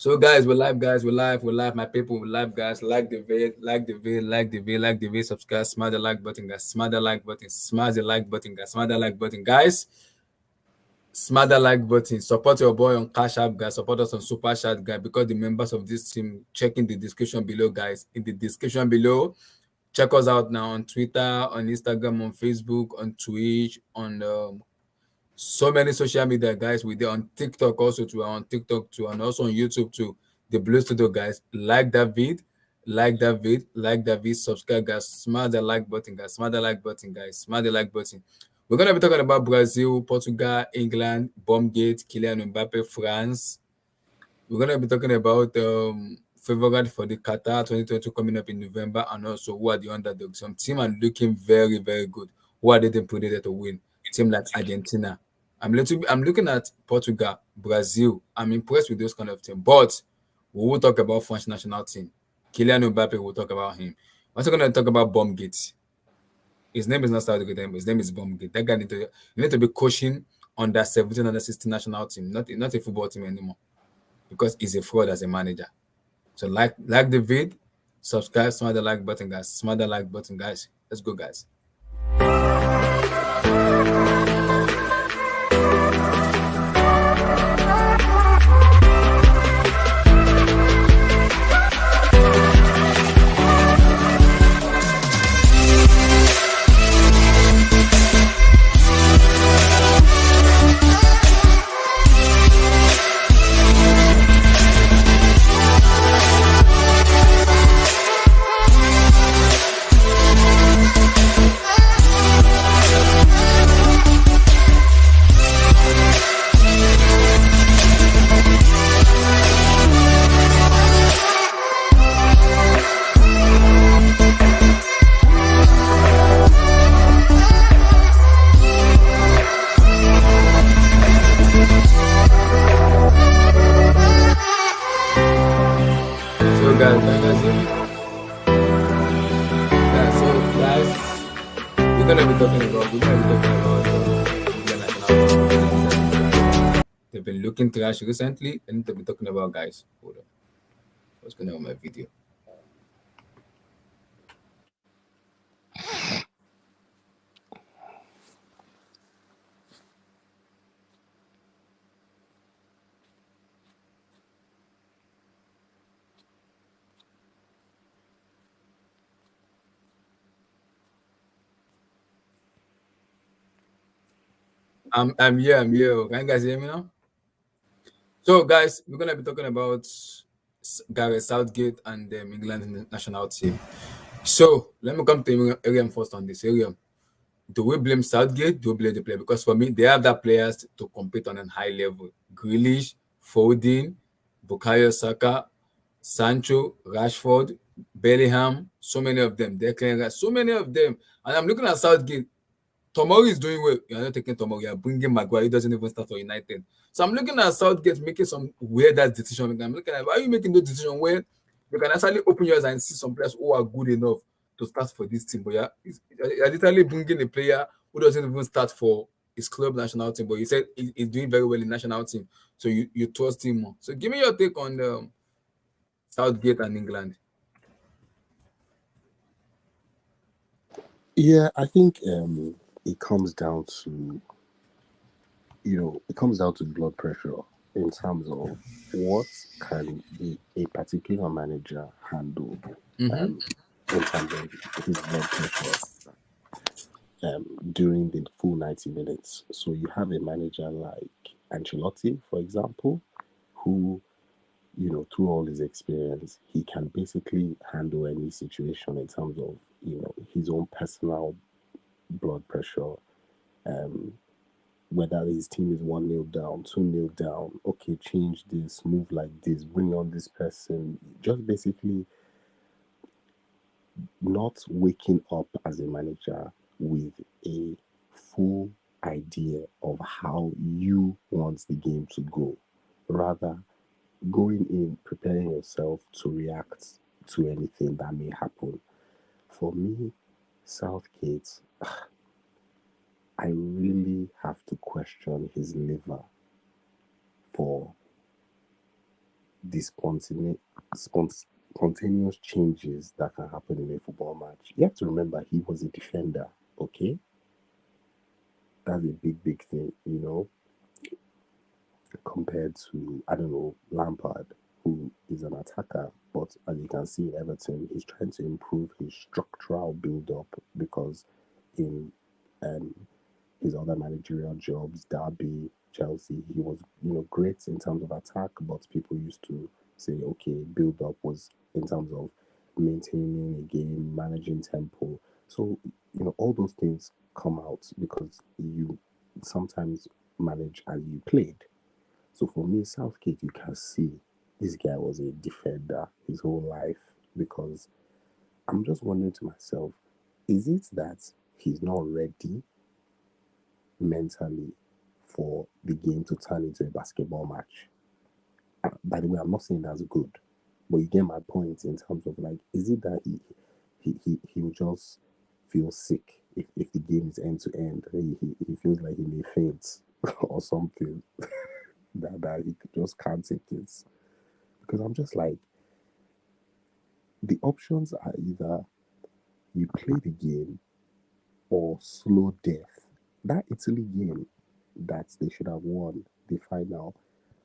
So guys, we're live, guys. We're live. My people, we're live, guys. Like the video, like the video, like the video, like the video. Subscribe, smash the like button, guys. Smash the like button, smash the like button, guys. Smash the like button, guys. Smash the like button. Support your boy on Cash App, guys. Support us on Super Chat, guys. Because the members of this team, check in the description below, guys. In the description below, check us out now on Twitter, on Instagram, on Facebook, on Twitch, on so many social media, guys. We're there on TikTok also too, on TikTok too, and also on YouTube too. The Blue Studio, guys. Like that vid, like that vid, like that vid. Subscribe, guys. Smash the like button, guys. Smash the like button, guys. Smash the like button. We're gonna be talking about Brazil, Portugal, England, Bombgate, Kylian Mbappé, France. We're gonna be talking about favorite for the Qatar 2022 coming up in November, and also who are the underdogs. Some team are looking very, very good. Who are they predicted to win? Team like Argentina. I'm looking at Portugal, Brazil. I'm impressed with those kind of teams. But we will talk about French national team. Kylian Mbappé, we'll talk about him. We're also going to talk about Bombgate. His name is not Southgate, his name is Bombgate. That guy you need to be coaching on that 17, under 16 national team, not a football team anymore, because he's a fraud as a manager. So like the vid, subscribe, smash the like button, guys. Smash the like button, guys. Let's go, guys. They've been looking trash recently. I need to be talking about, guys. Hold on. What's going on with my video? I'm here. Can you guys hear me now? So, guys, we're gonna be talking about Gareth Southgate and England national team. So, let me come to Ariam first on this. Ariam, do we blame Southgate? Do we blame the player? Because for me, they have the players to compete on a high level. Grealish, Foden, Bukayo Saka, Sancho, Rashford, Bellingham, so many of them. Declan Rice, so many of them. And I'm looking at Southgate. Tomori is doing well. You're not taking Tomori. You're bringing Maguire. He doesn't even start for United. So I'm looking at Southgate making some weird ass decision. I'm looking at, why are you making those decisions where you can actually open your eyes and see some players who are good enough to start for this team? But you're literally bringing a player who doesn't even start for his club national team. But you said he's doing very well in national team. So you trust him more. So give me your take on Southgate and England. Yeah, I think it comes down to blood pressure in terms of what can a particular manager handle in terms of his blood pressure during the full 90 minutes. So you have a manager like Ancelotti, for example, who, through all his experience, he can basically handle any situation in terms of, his own personal blood pressure. Whether his team is 1-0 down, 2-0 down, okay, change this, move like this, bring on this person. Just basically not waking up as a manager with a full idea of how you want the game to go. Rather, going in, preparing yourself to react to anything that may happen. For me, Southgate, I really have to question his liver for the spontaneous changes that can happen in a football match. You have to remember he was a defender, okay? That's a big thing, compared to, I don't know, Lampard, who is an attacker. But as you can see, Everton, he's trying to improve his structural build up because in um, his other managerial jobs, Derby, Chelsea, he was, great in terms of attack, but people used to say, okay, build up was in terms of maintaining a game, managing tempo. So, all those things come out because you sometimes manage as you played. So for me, Southgate, you can see this guy was a defender his whole life because I'm just wondering to myself, is it that he's not ready mentally for the game to turn into a basketball match? By the way, I'm not saying that's good, but you get my point in terms of like, is it that he will just feel sick if the game is end to end? He feels like he may faint or something that he just can't take it. Because I'm just like, the options are either you play the game or slow death. That Italy game that they should have won the final,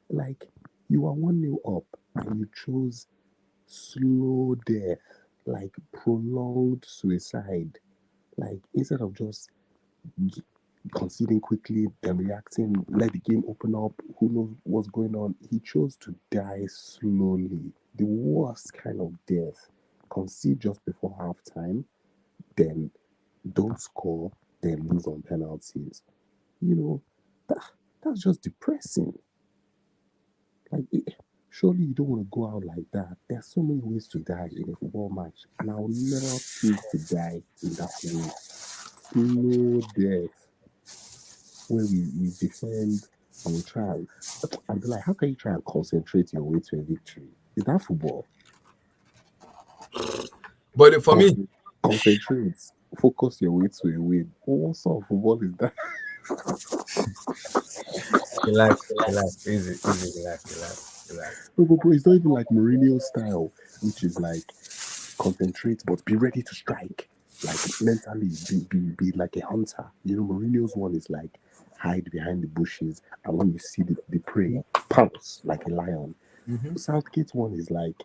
like you are 1-0 up and you chose slow death, like prolonged suicide. Like instead of just conceding quickly, then reacting, let the game open up, who knows what's going on. He chose to die slowly, the worst kind of death. Concede just before halftime, then don't score, then lose on penalties. You know, that, that's just depressing. Like, surely you don't want to go out like that. There are so many ways to die in a football match, and I will never choose to die in that way. Slow death, where we defend and we try. And be like, how can you try and concentrate your way to a victory? Is that football? But for me, Concentrate, focus your way to a win. What sort of football is that? relax, easy, relax. Bro, it's not even like Mourinho style, which is like concentrate but be ready to strike. Like mentally, be like a hunter. Mourinho's one is like hide behind the bushes, and when you see the prey, pounce like a lion. Mm-hmm. Southgate's one is like,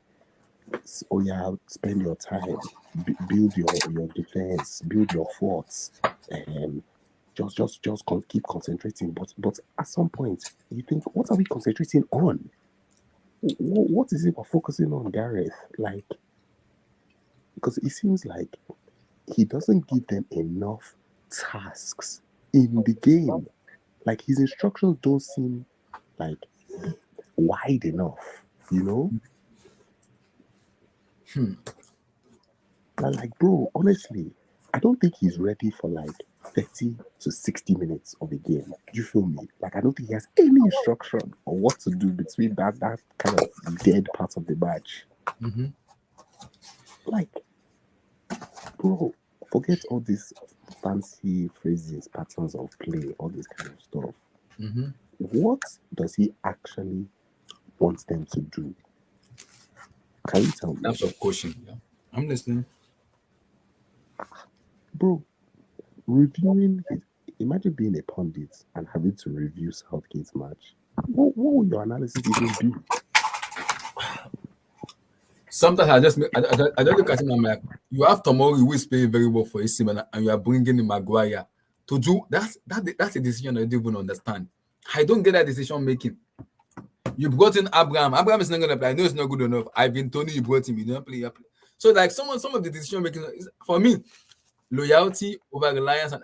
oh yeah, spend your time, build your defense, build your forts, and keep concentrating. But at some point, you think, what are we concentrating on? What is it we're focusing on, Gareth? Like, because it seems like he doesn't give them enough tasks in the game. Like his instructions don't seem like wide enough, you know? Like, bro, honestly, I don't think he's ready for like 30 to 60 minutes of a game. Do you feel me? Like, I don't think he has any instruction on what to do between that kind of dead part of the match. Mm-hmm. Like, bro, forget all these fancy phrases, patterns of play, all this kind of stuff. Mm-hmm. What does he actually want them to do? Can you tell In me? terms of coaching, yeah. I'm listening. Bro, reviewing his. Imagine being a pundit and having to review Southgate's match. What would your analysis even be? Sometimes I just look at him and I'm like, you have Tomori who is playing very well for AC Milan and you are bringing in Maguire to do that's a decision I don't even understand. I don't get that decision making. You brought in Abraham. Abraham is not going to play. I know it's not good enough. I've been Tony. You brought him. You don't play. You play. So like some of the decision making for me, loyalty over reliance and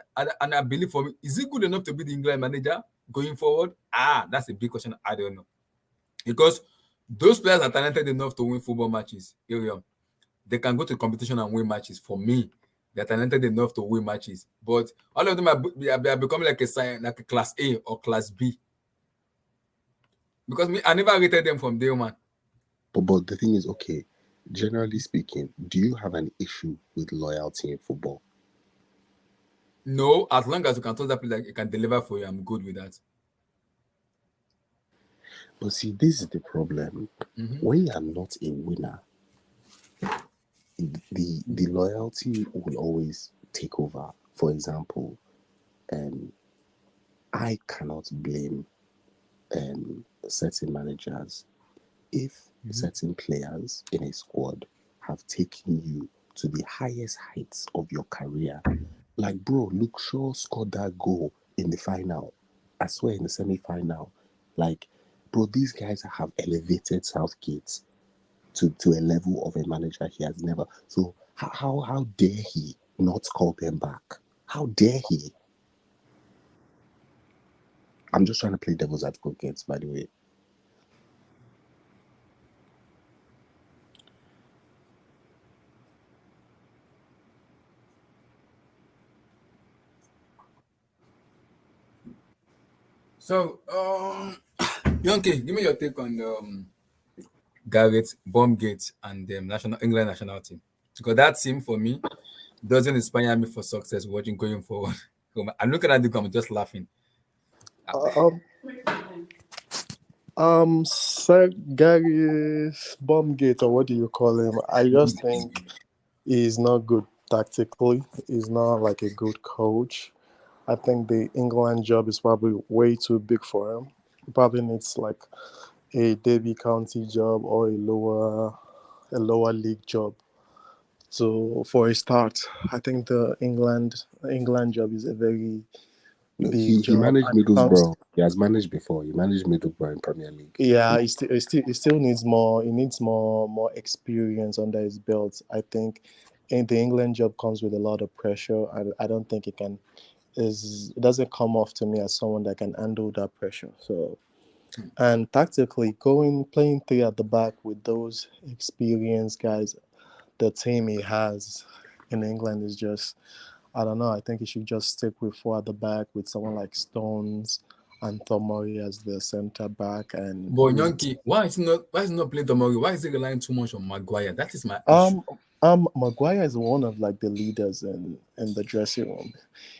I believe for me, is it good enough to be the England manager going forward? That's a big question. I don't know because those players are talented enough to win football matches. Iriam. They can go to competition and win matches. For me, they're talented enough to win matches. But all of them are becoming like a class A or class B. Because I never rated them from day one. But the thing is, okay, generally speaking, do you have an issue with loyalty in football? No, as long as you can trust that player, he can deliver for you, I'm good with that. But see, this is the problem. When you are not a winner, the loyalty will always take over. For example, um, I cannot blame certain managers if certain players in a squad have taken you to the highest heights of your career. Like, bro, Luke Shaw scored that goal in the final. I swear, in the semi-final. Like, bro, these guys have elevated Southgate to a level of a manager he has never. So how dare he not call them back? How dare he? I'm just trying to play devil's advocate, by the way. So, Yonke, give me your take on Gareth, Bombgate, and national England national team. Because that team for me doesn't inspire me for success watching going forward. I'm looking at the I'm just laughing. Um, Sir Gary's Bombgate, or what do you call him? I just think he's not good tactically. He's not like a good coach. I think the England job is probably way too big for him. He probably needs like a Derby County job or a lower league job. So for a start, I think the England job is a very No, big he job, managed and it comes. Middlesbrough. He has managed before. He managed Middlesbrough in Premier League. Yeah, he still needs more. He needs more experience under his belt. I think, the England job comes with a lot of pressure. I don't think it doesn't come off to me as someone that can handle that pressure. So, and tactically, going playing three at the back with those experienced guys, the team he has in England is just, I don't know. I think he should just stick with four at the back with someone like Stones and Tomori as the center back and But use. Yonke, why is he not playing Tomori? Why is he relying too much on Maguire? That is my issue. Um, Maguire is one of like the leaders in the dressing room.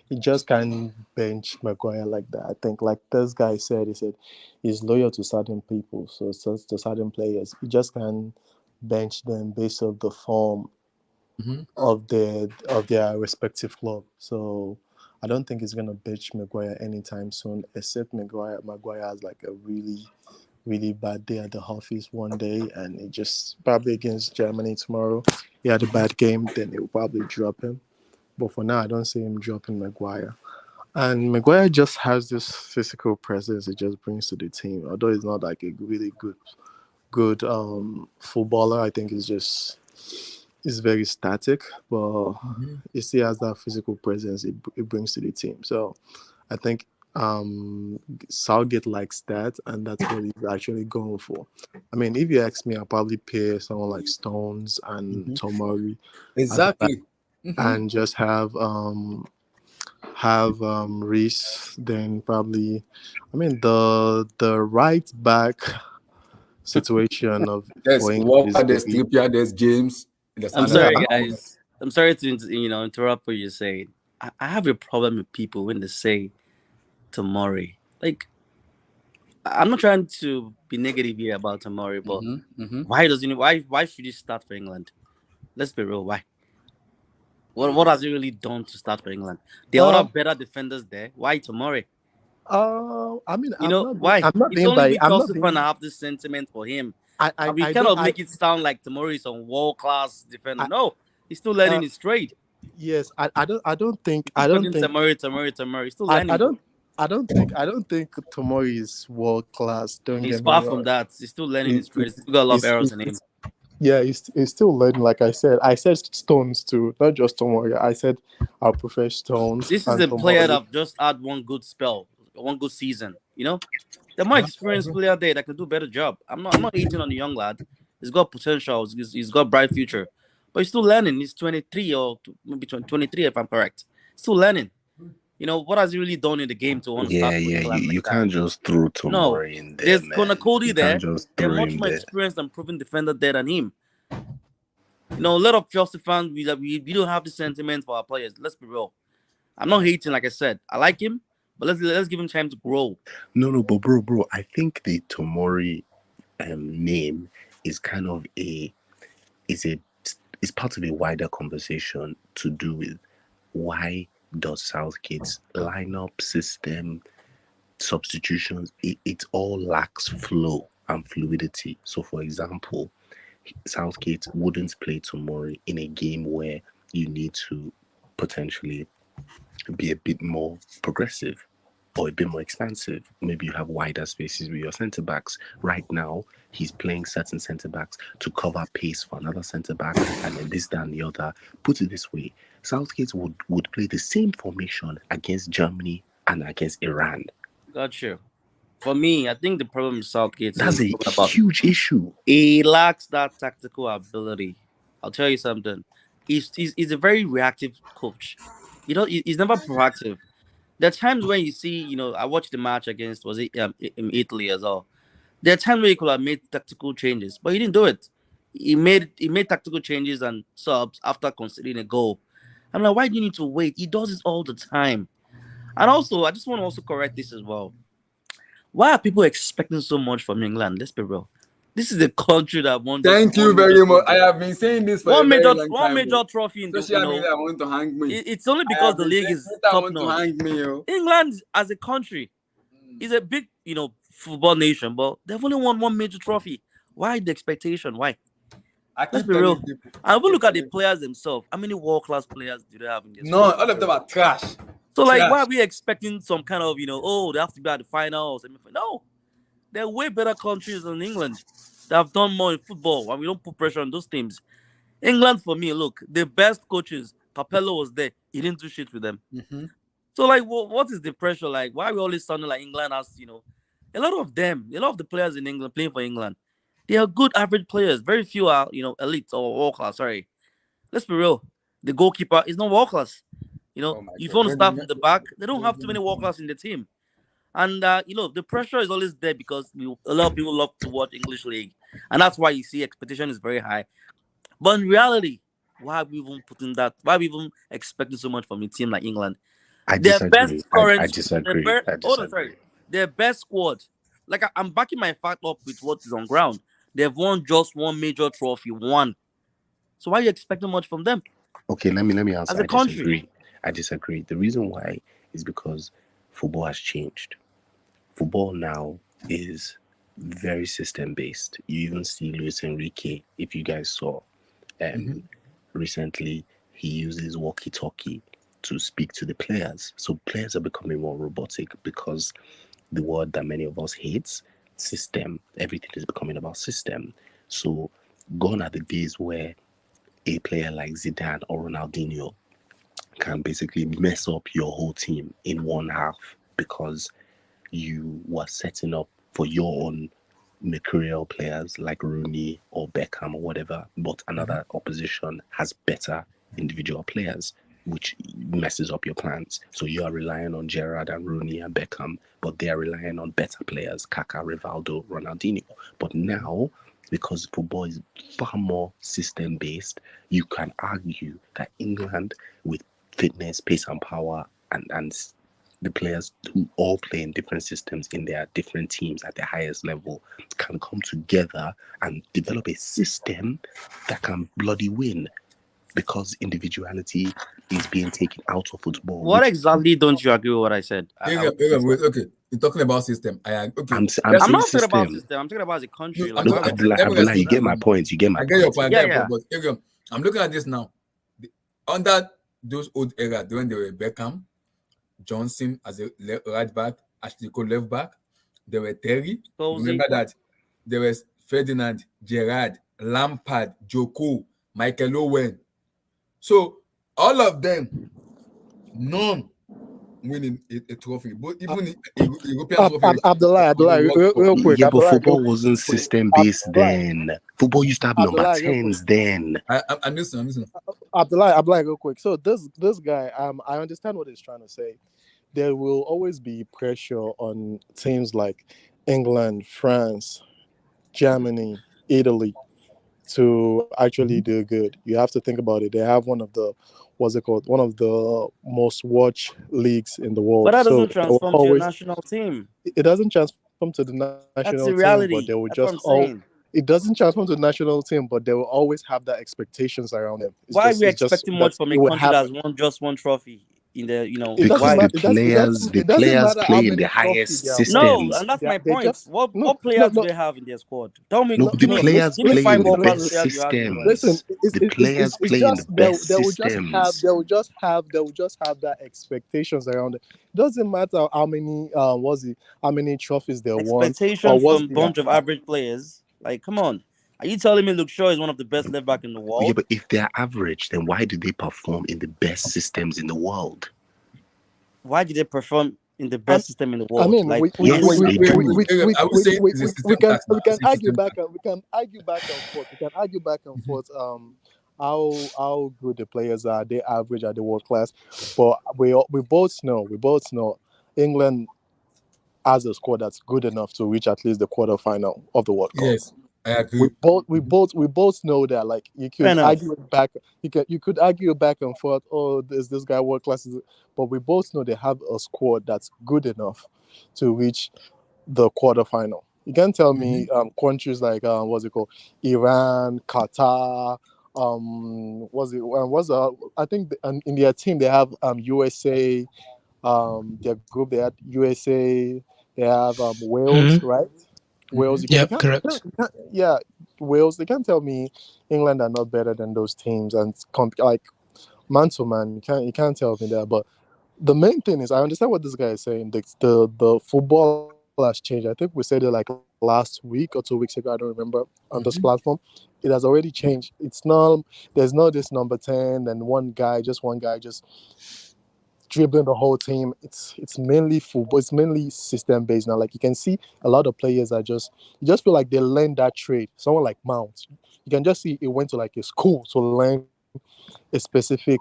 He just can't bench Maguire like that. I think, like this guy said, he said he's loyal to certain people, so to certain players. He just can't bench them based on the form of their respective club. So I don't think he's gonna bench Maguire anytime soon, except Maguire has like a really bad day at the office one day, and it just probably against Germany tomorrow. He had a bad game, then he'll probably drop him. But for now, I don't see him dropping Maguire. And Maguire just has this physical presence he just brings to the team. Although he's not like a really good footballer, I think he's very static, but he still has that physical presence it brings to the team. So I think Southgate likes that, and that's what he's actually going for. I mean, if you ask me, I'll probably pair someone like Stones and Tomori at the back, Exactly. and just have Reese. Then probably, I mean, the right back situation of There's for England is Walker, there's very. Trippier, there's James, there's I'm Yeah, sorry, Anderson. guys. I'm sorry to interrupt what you're saying. I have a problem with people when they say Tomori. Like, I'm not trying to be negative here about Tomori, but why should he start for England? Let's be real. Why? What has he really done to start for England? There are other um, better defenders there. Why Tomori? I mean, You know why? I'm not It's being only by, we I'm not Chelsea being, fan have this sentiment for him, I, and we I kind don't, of make it sound like Tomori is a world class defender. I, No, he's still learning uh, his trade. yes, I don't think, You keep talking Tomori. He's still I learning. don't, I don't think Tomori is world class. Don't He's get me far from wrong. that. He's still learning He, his trade. He's still got a lot of errors in him. he's yeah, he's still learning. Like I said Stones too, not just Tomori. I said I prefer Stones This is and a player Tomori. that just had one good spell, one good season. The more experienced player there that can do a better job. I'm not hating on the young lad. He's got potential. He's got bright future, but he's still learning. He's 23 or maybe 23 if I'm correct. Still learning. What has he really done in the game to want to Yeah, start for yeah. You, England like you that? can't just throw No, Tomori in there, there's Connor man. Cody You can't there. just They're throw much him more there. experienced and proven defender there than him. A lot of Chelsea fans we don't have the sentiment for our players. Let's be real. I'm not hating, like I said. I like him, But let's give him time to grow. No, but bro, I think the Tomori name is kind of is part of a wider conversation to do with why does Southgate's lineup system substitutions it all lacks flow and fluidity. So for example, Southgate wouldn't play Tomori in a game where you need to potentially be a bit more progressive or a bit more expansive. Maybe you have wider spaces with your centre backs. Right now, he's playing certain centre backs to cover pace for another centre back, and then this, that, and the other. Put it this way: Southgate would play the same formation against Germany and against Iran. Gotcha. For me, I think the problem with Southgate That's is a huge issue. he lacks that tactical ability. I'll tell you something. He's a very reactive coach. You know, he's never proactive. There are times when you see, I watched the match against was it in Italy as well. There are times where he could have made tactical changes, but he didn't do it. He made tactical changes and subs after conceding a goal. I'm like, why do you need to wait? He does it all the time. And also, I just want to also correct this as well. Why are people expecting so much from England? Let's be real. This is a country that won. Thank you very much. I have been saying this for one a very major long time. one major trophy in the social media. I want to hang me. It's only because the league is top notch. England as a country is a big football nation, but they've only won one major trophy. Why the expectation? Why? Let's be real. And we look at the players themselves. How many world-class players do they have in this? No, all of them are trash. So, why are we expecting some kind of, they have to be at the final or semi-final? No. They're way better countries than England. They have done more in football, and we don't put pressure on those teams. England, for me, look, the best coaches, Capello was there. He didn't do shit with them. Mm-hmm. So, what is the pressure? Why are we always sounding like England has, a lot of the players in England playing for England, they are good average players. Very few are, elite or world class. Sorry. Let's be real. The goalkeeper is not world class. If you want to start from the back, they don't have too many world class in the team. And, the pressure is always there because a lot of people love to watch English league. And that's why you see expectation is very high. But in reality, why are we even putting that? Why are we even expecting so much from a team like England? I disagree. I disagree. Their best squad. I'm backing my fact up with what is on ground. They've won just one major trophy. One. So why are you expecting much from them? Okay, let me answer. As a country. I disagree. The reason why is because football has changed. Football now is very system based. You even see Luis Enrique, if you guys saw, recently he uses walkie-talkie to speak to the players. So players are becoming more robotic because the word that many of us hate, system. Everything is becoming about system. So gone are the days where a player like Zidane or Ronaldinho can basically mess up your whole team in one half because you were setting up for your own mercurial players like Rooney or Beckham or whatever, but another opposition has better individual players, which messes up your plans. So you are relying on Gerrard and Rooney and Beckham, but they are relying on better players, Kaká, Rivaldo, Ronaldinho. But now, because football is far more system-based, you can argue that England, with fitness, pace and power, and the players who all play in different systems in their different teams at the highest level, can come together and develop a system that can bloody win. Because individuality is being taken out of football. What exactly don't you agree with what I said? Okay, you're talking about system. I'm not talking about system. I'm talking about the country. No, Abdullah, you get my point. You get my point. I get your point. Yeah. But I'm looking at this now. Under those old era, when they were Beckham, Johnson as a right back, Ashley Cole left back, there were Terry. Remember that there was Ferdinand, Gerrard, Lampard, Joko, Michael Owen. So all of them, none winning a trophy, but even a European trophy. Abdullah, real quick. Yeah, but football wasn't system based then. Football used to have number 10s then. I'm listening. Abdullah, real quick. So this guy, I understand what he's trying to say. There will always be pressure on teams like England, France, Germany, Italy to actually do good. You have to think about it. They have one of the, what's it called? One of the most watched leagues in the But world. that So doesn't they will transform to your always, national team. it doesn't transform to the national team, That's but the they will reality. just That's what I'm saying. it doesn't transform to the national team, but they will always have that expectations around them. Why are we It's just expecting much that from it a will country that's happen. won just one trophy in the, It doesn't Because why? matter. the It doesn't players matter how play in the many trophies highest they have won. No, systems. and that's my They point. just What players do they have in their squad? Tell me, No, the give me players give me play in five the world class best no. players you have in your mind. Listen, systems. The players it's play in the just best they will just have systems. they will just have that expectations around it. Doesn't matter how many how many trophies they won or Expectation what's from the bunch of average players. Like, come on. Are you telling me Luke Shaw is one of the best left back in the Yeah, world? but if they're average, then why do they perform in the best systems in the world? Why did they perform in the I, best system in the I world? mean, Like, Yes, they do. I would say it's a system tax now. we It's can a argue system back tax. and how good the players are. They average, are they world class? But we both know England has a squad that's good enough to reach at least the quarterfinal of the World Cup. Yes, I agree. We both know that. Like you fair could enough. argue it back, you could argue back and forth. Oh, is this guy world class? But we both know they have a squad that's good enough to reach the quarterfinal. You can tell me countries like what's it called, Iran, Qatar. I think in their team they have USA. Their group they had USA. They have Wales, Mhm. right? Wales. Yep, correct. Yeah, Wales. They can't tell me England are not better than those teams and like man to man. You can't tell me that. But the main thing is I understand what this guy is saying. The football has changed. I think we said it like last week or 2 weeks ago. I don't remember on this platform. It has already changed. There's no this number 10 and one guy just dribbling the whole team. It's mainly football. It's mainly system based now. Like you can see a lot of players are just you just feel like they learned that trade. Someone like Mount, you can just see he went to like a school to learn a specific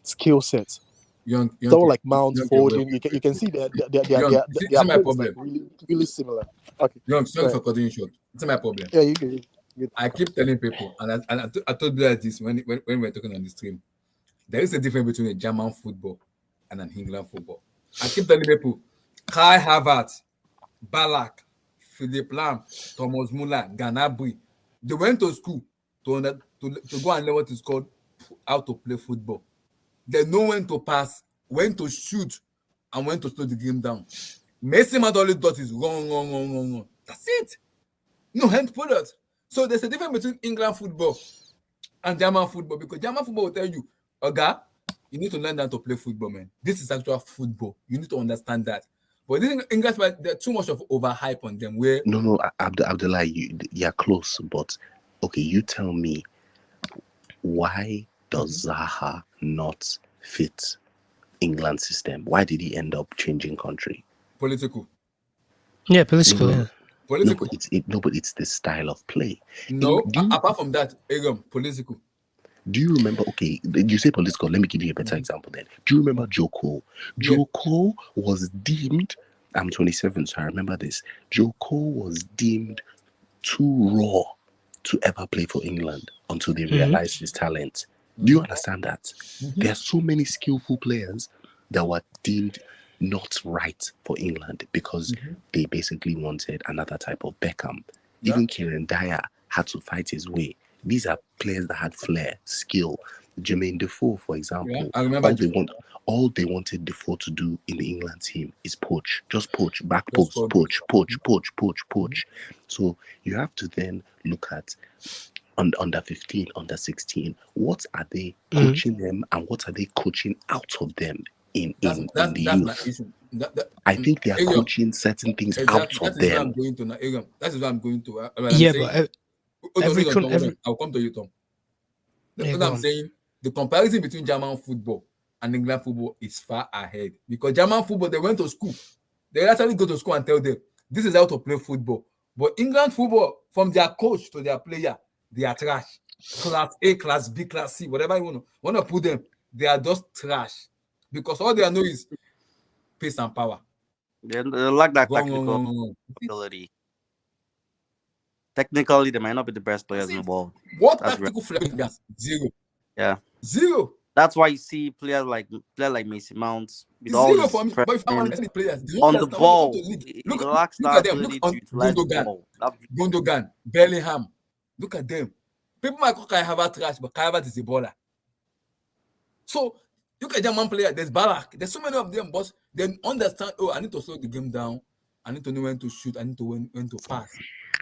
skill set. Young, Someone like Mount, young, Foden, wait, their it's not my play is like problem. really similar. Okay, Young, go sorry for ahead. cutting you short. It's not my problem. Yeah, you I keep telling people, I told you guys this when we were talking on the stream. There is a difference between a German football and an England football. I keep telling people, Kai Havertz, Balak, Philip Lam, Thomas Muller, Ganabri, they went to school to go and learn what is called how to play football. They know when to pass, when to shoot, and when to slow the game down. Messi might only dot is wrong. That's it. No end product. So there's a difference between England football and German football because German football will tell you, okay, you need to learn how to play football, man. This is actual football. You need to understand that. But this English, there's too much of overhype on them. Where No, Abdullah, you're close, but okay, you tell me, why does Zaha not fit England system? Why did he end up changing country? political, Yeah, No, political. no, Yeah. no. political. But it's the style of play. No, Do you, apart from that, political. do you remember? Okay, you say political. Let me give you a better example. Then, do you remember Joe Cole? Yeah, Joe Cole was deemed. I'm 27, so I remember this. Joe Cole was deemed too raw to ever play for England until they realized his talent. Do you understand that? There are so many skillful players that were deemed not right for England because they basically wanted another type of Beckham. yeah, Even Kieran Dyer had to fight his way. These are players that had flair, skill. Jermaine Defoe, for yeah. example, I remember all they wanted Defoe to do in the England team is poach, just poach, back just post, called poach. So you have to then look at under 15, under 16. What are they coaching them, and what are they coaching out of them in the that's my youth? issue. I think they are Ariel, coaching certain things out exactly. That of is where I'm them. going to now. Ariel, that is where I'm going to. When I'm Yeah, saying, but hold on, Tom, hold on. every I'll come to you, Tom. yeah, What go I'm on. saying, the comparison between German football and England football is far ahead because German football, they went to school. They actually go to school and tell them this is how to play football. But England football, from their coach to their player, they are trash. Class A, class B, class C, whatever you want to put them, they are just trash because all they know is pace and power. They lack that Wrong, wrong, technical wrong, wrong. ability. technically they might not be the best players in the See, world. what That's tactical flair? Zero. Yeah. Zero. That's why you see players like Mason Mount with all Zero his for me. But if I want pressing to players, they on the understand when they come to ball. the league. He Look, lacks look that at them. Look ability to on utilize the Gundogan, ball. That's Gundogan, Bellingham. Look at them. People might call Kai Havertz trash, but Kai Havertz is a baller. So look at German player. There's Barak. There's so many of them, but they understand. Oh, I need to slow the game down. I need to know when to shoot. I need to know when to pass.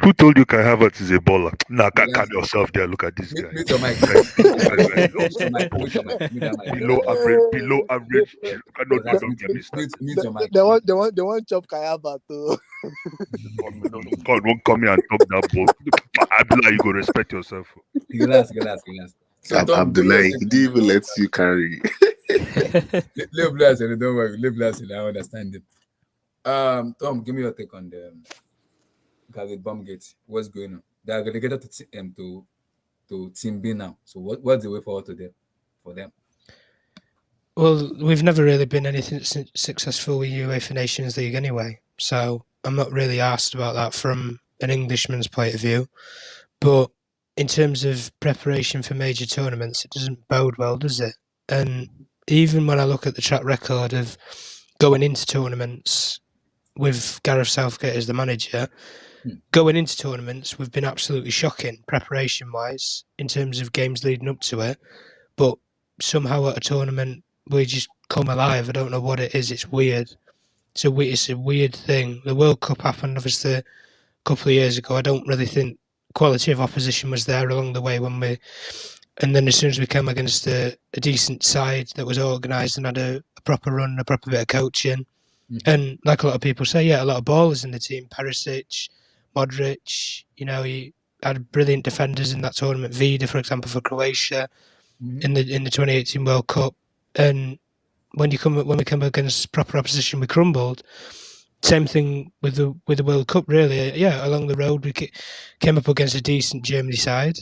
Who told you Kai Havertz is a baller? Nah, calm Relax. yourself there. Look at this guy. Mute your mic. Mute your mic. Mute your mic. Mute your mic. Below average. Cannot Relax. don't get me started. Mute your mic. They want chop Kayaba too. God won't come here and talk that ball. Abdullah, you go respect yourself. Relax. So Tom, Abdullah, he didn't even let you carry. Leave blast, don't worry. Leave blast, I understand it. Tom, give me your take on the Gareth Bombgate. What's going on? They are relegated to Team B now. So what's the way forward for them? Well, we've never really been anything successful with UEFA Nations League anyway, so I'm not really asked about that from an Englishman's point of view. But in terms of preparation for major tournaments, it doesn't bode well, does it? And even when I look at the track record of going into tournaments with Gareth Southgate as the manager, going into tournaments, we've been absolutely shocking preparation-wise in terms of games leading up to it. But somehow at a tournament, we just come alive. I don't know what it is. It's weird. It's a weird thing. The World Cup happened obviously a couple of years ago. I don't really think quality of opposition was there along the way and then as soon as we came against a decent side that was organised and had a proper run, a proper bit of coaching, and like a lot of people say, yeah, a lot of ballers in the team, Perisic, Modric, he had brilliant defenders in that tournament, Vida, for example, for Croatia, in the 2018 World Cup. And when we come against proper opposition, we crumbled. Same thing with the World Cup, really. Yeah, along the road, we came up against a decent Germany side.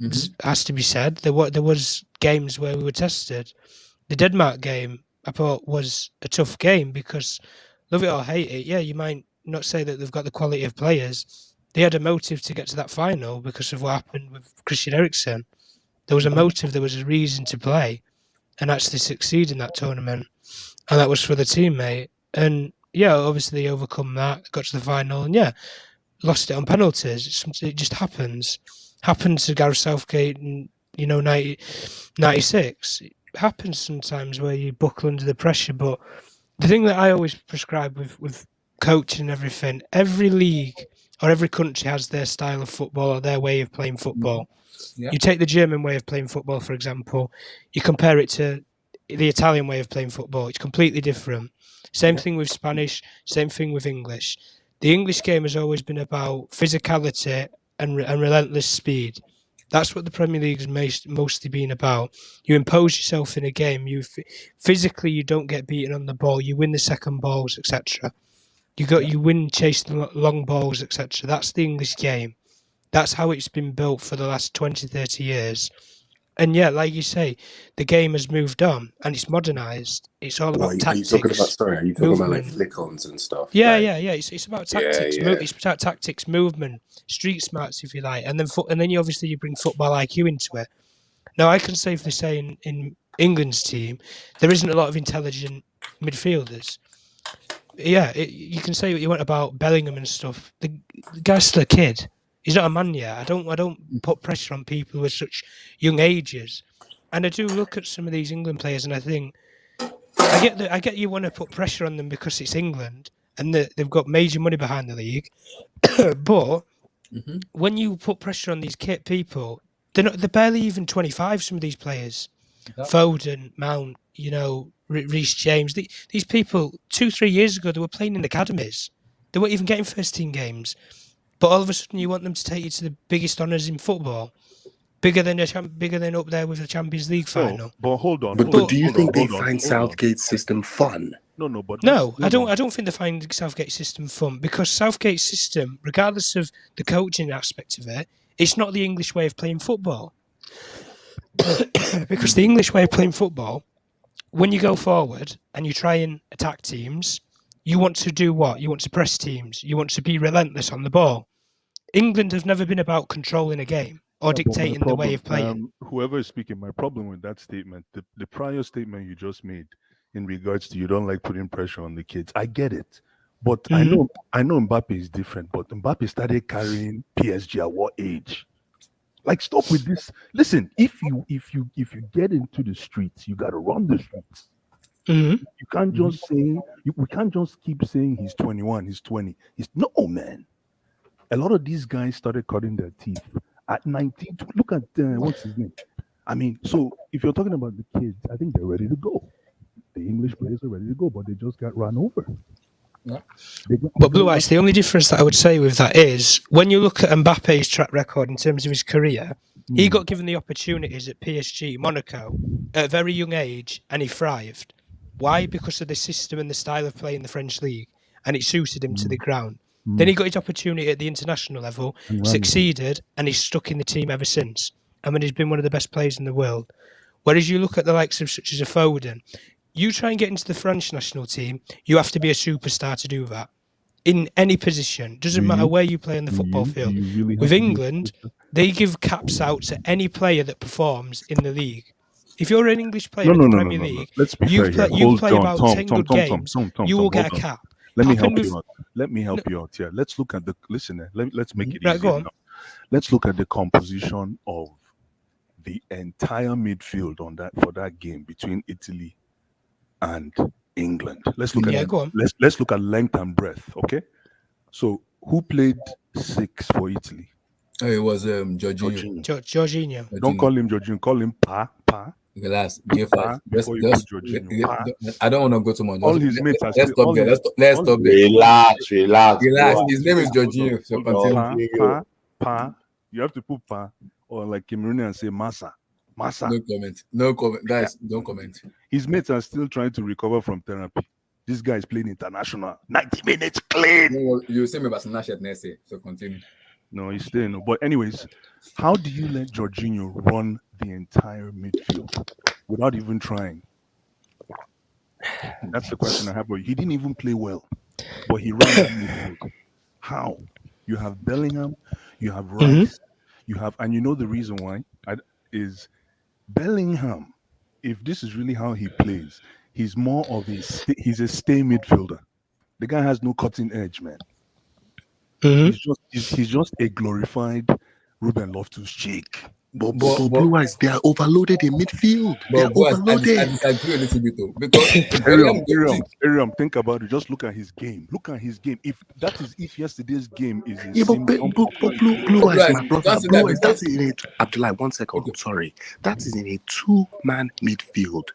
It has to be said. There was games where we were tested. The Denmark game, I thought, was a tough game because, love it or hate it, yeah, you might not say that they've got the quality of players. They had a motive to get to that final because of what happened with Christian Eriksen. There was a motive, there was a reason to play and actually succeed in that tournament. And that was for the teammate. And yeah, obviously they overcome that, got to the final, and yeah, lost it on penalties. It just happens. Happened to Gareth Southgate in 96. It happens sometimes where you buckle under the pressure. But the thing that I always prescribe with coaching and everything, every league or every country has their style of football or their way of playing football. Yeah. You take the German way of playing football, for example, you compare it to the Italian way of playing football. It's completely different. Same thing with Spanish, same thing with English. The English game has always been about physicality and relentless speed. That's what the Premier League has mostly been about. You impose yourself in a game. Physically, you don't get beaten on the ball. You win the second balls, etc. You win chasing long balls, etc. That's the English game. That's how it's been built for the last 20, 30 years. And yeah, like you say, the game has moved on and it's modernised. It's all about tactics. Are you talking about like flick-ons and stuff? Yeah. It's about tactics. Yeah. It's about tactics, movement, street smarts, if you like, and then you bring football IQ into it. Now, I can safely say in England's team, there isn't a lot of intelligent midfielders. Yeah, you can say what you want about Bellingham and stuff. The guy's still a kid. He's not a man yet. I don't put pressure on people with such young ages, and I do look at some of these England players, and I think I get you want to put pressure on them because it's England and they've got major money behind the league, but when you put pressure on these people, they're barely even 25. Some of these players, Foden, Mount, Reece James, these people 2-3 years ago they were playing in academies. They weren't even getting first team games. But all of a sudden, you want them to take you to the biggest honours in football, bigger than up there with the Champions League final. But hold on. But do you think they find Southgate's system fun? No, I don't think they find Southgate's system fun because Southgate's system, regardless of the coaching aspect of it, it's not the English way of playing football. Because the English way of playing football, when you go forward and you try and attack teams, you want to do what? You want to press teams. You want to be relentless on the ball. England have never been about controlling a game or Yeah, but my dictating the way of playing. whoever is speaking, my problem with that statement, the prior statement you just made in regards to you don't like putting pressure on the kids, I get it. But I know Mbappe is different, but Mbappe started carrying PSG at what age? Like, stop with this. Listen, if you get into the streets, you gotta run the streets. Mhm. You can't just say we can't just keep saying he's 21, he's 20. He's no, man. A lot of these guys started cutting their teeth at 19. Look at what's his name. I mean, so if you're talking about the kids, I think they're ready to go. The English players are ready to go, but they just got run over. Yeah. But Blue Eyes, the only difference that I would say with that is when you look at Mbappe's track record in terms of his career, he got given the opportunities at PSG, Monaco, at a very young age, and he thrived. Why? Because of the system and the style of play in the French league, and it suited him to the ground. Then he got his opportunity at the international level, succeeded, and he's stuck in the team ever since. I mean, he's been one of the best players in the world. Whereas you look at the likes of such as a Foden, you try and get into the French national team, you have to be a superstar to do that. In any position, doesn't matter where you play on the football field. With England, they give caps out to any player that performs in the league. If you're an English player in the Premier League, Let's be you fair play, here. you play about 10 good games, you will get a cap. Let me help Happened you out. Let me help you out here. Let's look at the listener. Let's make it Right, easy. go on. Let's look at the composition of the entire midfield on that for that game between Italy and England. Let's look at go on. let's look at length and breadth. Okay. So who played 6 for Italy? Oh, it was Jorginho. Jorginho. Don't call him Jorginho. Call him Pa. Relax, G5. Before you put Jorginho. Pa. I don't want to go too much. All his mates are Let's still. stop there. Let's stop there. Relax. Relax. His name is Jorginho. So continue. Pa. You have to put Pa or like Cameroonian and say Masa. No comment. Guys, don't comment. His mates are still trying to recover from therapy. This guy is playing international. 90 minutes clean. No, you see me about Snapchat next year. So continue. No, he's staying. No. But anyways, how do you let Jorginho run the entire midfield without even trying? That's the question I have for you. He didn't even play well, but he ran that midfield. How? You have Bellingham, you have Rice, you have, and you know the reason why is Bellingham. If this is really how he plays, he's more of he's a stay midfielder. The guy has no cutting edge, man. He's just a glorified Ruben Loftus-Cheek. But Blue Eyes, they are overloaded in midfield. They are overloaded. I disagree a little bit though, because Ariam, think about it. Just look at his game. If yesterday's game is Blue Eyes, my brother, Blue Eyes, that's in it. Abdullah, 1 second. Okay. Sorry, that is in a 2-man midfield.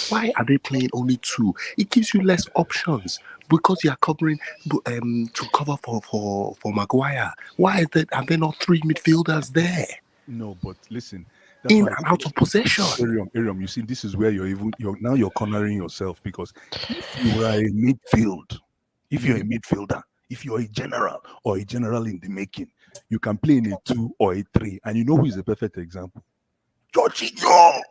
Why are they playing only 2? It gives you less options because you are covering to cover for Maguire. Why are there not 3 midfielders there? No, but listen. In and out of possession. Ariam, you see, this is where you're cornering yourself, because if you are a midfield, if you're a midfielder, if you're a general or a general in the making, you can play in a 2 or a 3. And you know who is a perfect example? Jorginho!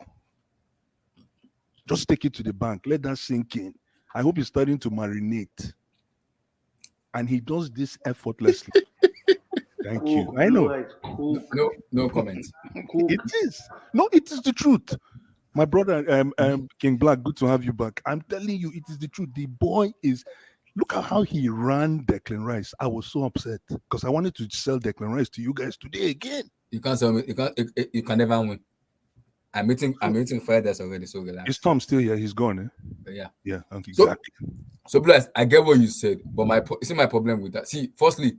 Just take it to the bank. Let that sink in. I hope he's starting to marinate. And he does this effortlessly. Thank you. I know. No comments. It is. No, it is the truth. My brother, King Black, good to have you back. I'm telling you, it is the truth. The boy is. Look at how he ran Declan Rice. I was so upset because I wanted to sell Declan Rice to you guys today again. You can't sell me. You can never win. I'm meeting Fridays already. So relax. Is Tom still here? He's gone. Yeah. Yeah. Exactly. So bless. I get what you said, but my problem with that. See, firstly,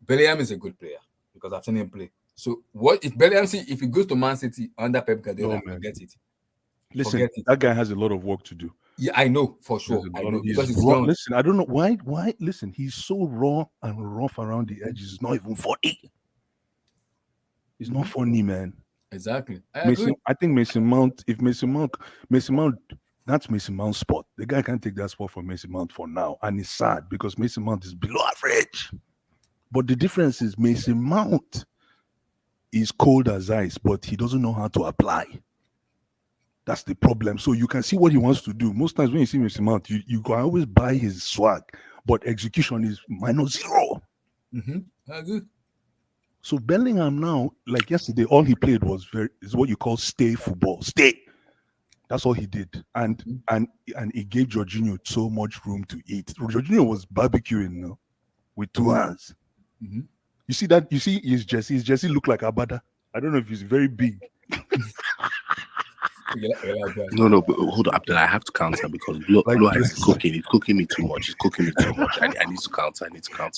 Bellingham is a good player because I've seen him play. So what if Bellingham if he goes to Man City under Pep Guardiola, forget it. Listen, that guy has a lot of work to do. Yeah, I know for sure. I know because he's raw. Listen, I don't know why. Listen, he's so raw and rough around the edges. It's not even funny. It's not funny, man. Exactly. I think Mason Mount. If Mason Mount, that's Mason Mount's spot. The guy can't take that spot from Mason Mount for now, and it's sad because Mason Mount is below average. But the difference is Mason Mount is cold as ice, but he doesn't know how to apply. That's the problem. So you can see what he wants to do. Most times when you see Mason Mount, you can always buy his swag, but execution is -0. I agree. So Bellingham now, like yesterday, all he played is what you call stay football. Stay. That's all he did, and he gave Jorginho so much room to eat. Jorginho was barbecuing, with two hands. Mhm. You see that? You see his jersey. His jersey looked like Abada. I don't know if he's very big. No, but hold on, Abdul. I have to counter because Blue Eyes is cooking. It's cooking me too much. It's cooking me too much. I need to counter.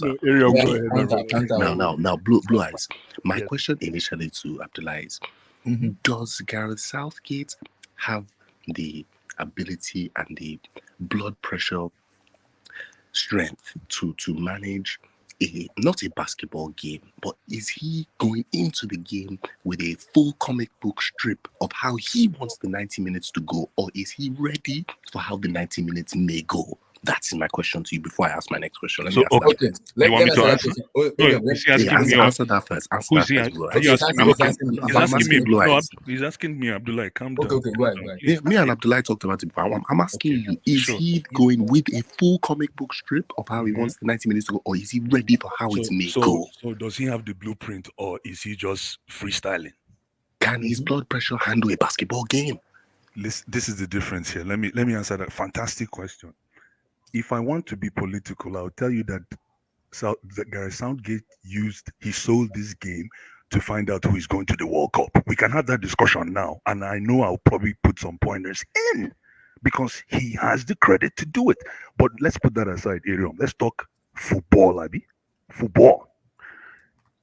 No, Ariel, go Okay. ahead. Now, Blue Eyes. My question initially to Abdullah is: does Gareth Southgate have the ability and the blood pressure strength to manage not a basketball game, but is he going into the game with a full comic book strip of how he wants the 90 minutes to go, or is he ready for how the 90 minutes may go? That's my question to you before I ask my next question. Let me ask that. Okay. You want me to answer? Answer that first. Answer that first, Blue Eyes. He's asking me, Abdullah, calm down. Okay, go ahead. Me and Abdullah talked about it before. I'm asking you, is he going with a full comic book strip of how he wants the 90 minutes to go, or is he ready for how it may go? So does he have the blueprint, or is he just freestyling? Can his blood pressure handle a basketball game? This is the difference here. Let me answer that fantastic question. If I want to be political, I'll tell you that Gareth Southgate sold this game to find out who is going to the World Cup. We can have that discussion now, and I know I'll probably put some pointers in because he has the credit to do it. But let's put that aside, Arium. Let's talk football, Abi. Football.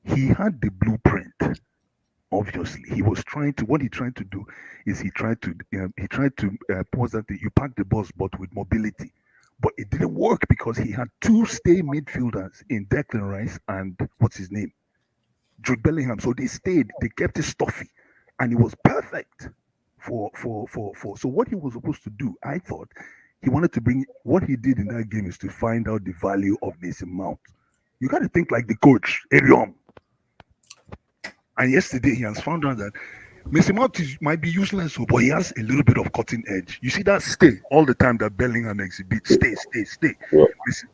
He had the blueprint. Obviously, what he tried to do is he tried to pause that you park the bus, but with mobility. But it didn't work because he had two stay midfielders in Declan Rice and what's his name, Jude Bellingham. So they stayed, they kept it stuffy, and it was perfect for. So what he was supposed to do, I thought, he wanted to bring. What he did in that game is to find out the value of Mason Mount. You got to think like the coach, Arium. And yesterday he has found out that Mason Mount might be useless, but he has a little bit of cutting edge. You see that stay all the time that Bellingham exhibits. Stay. Yeah.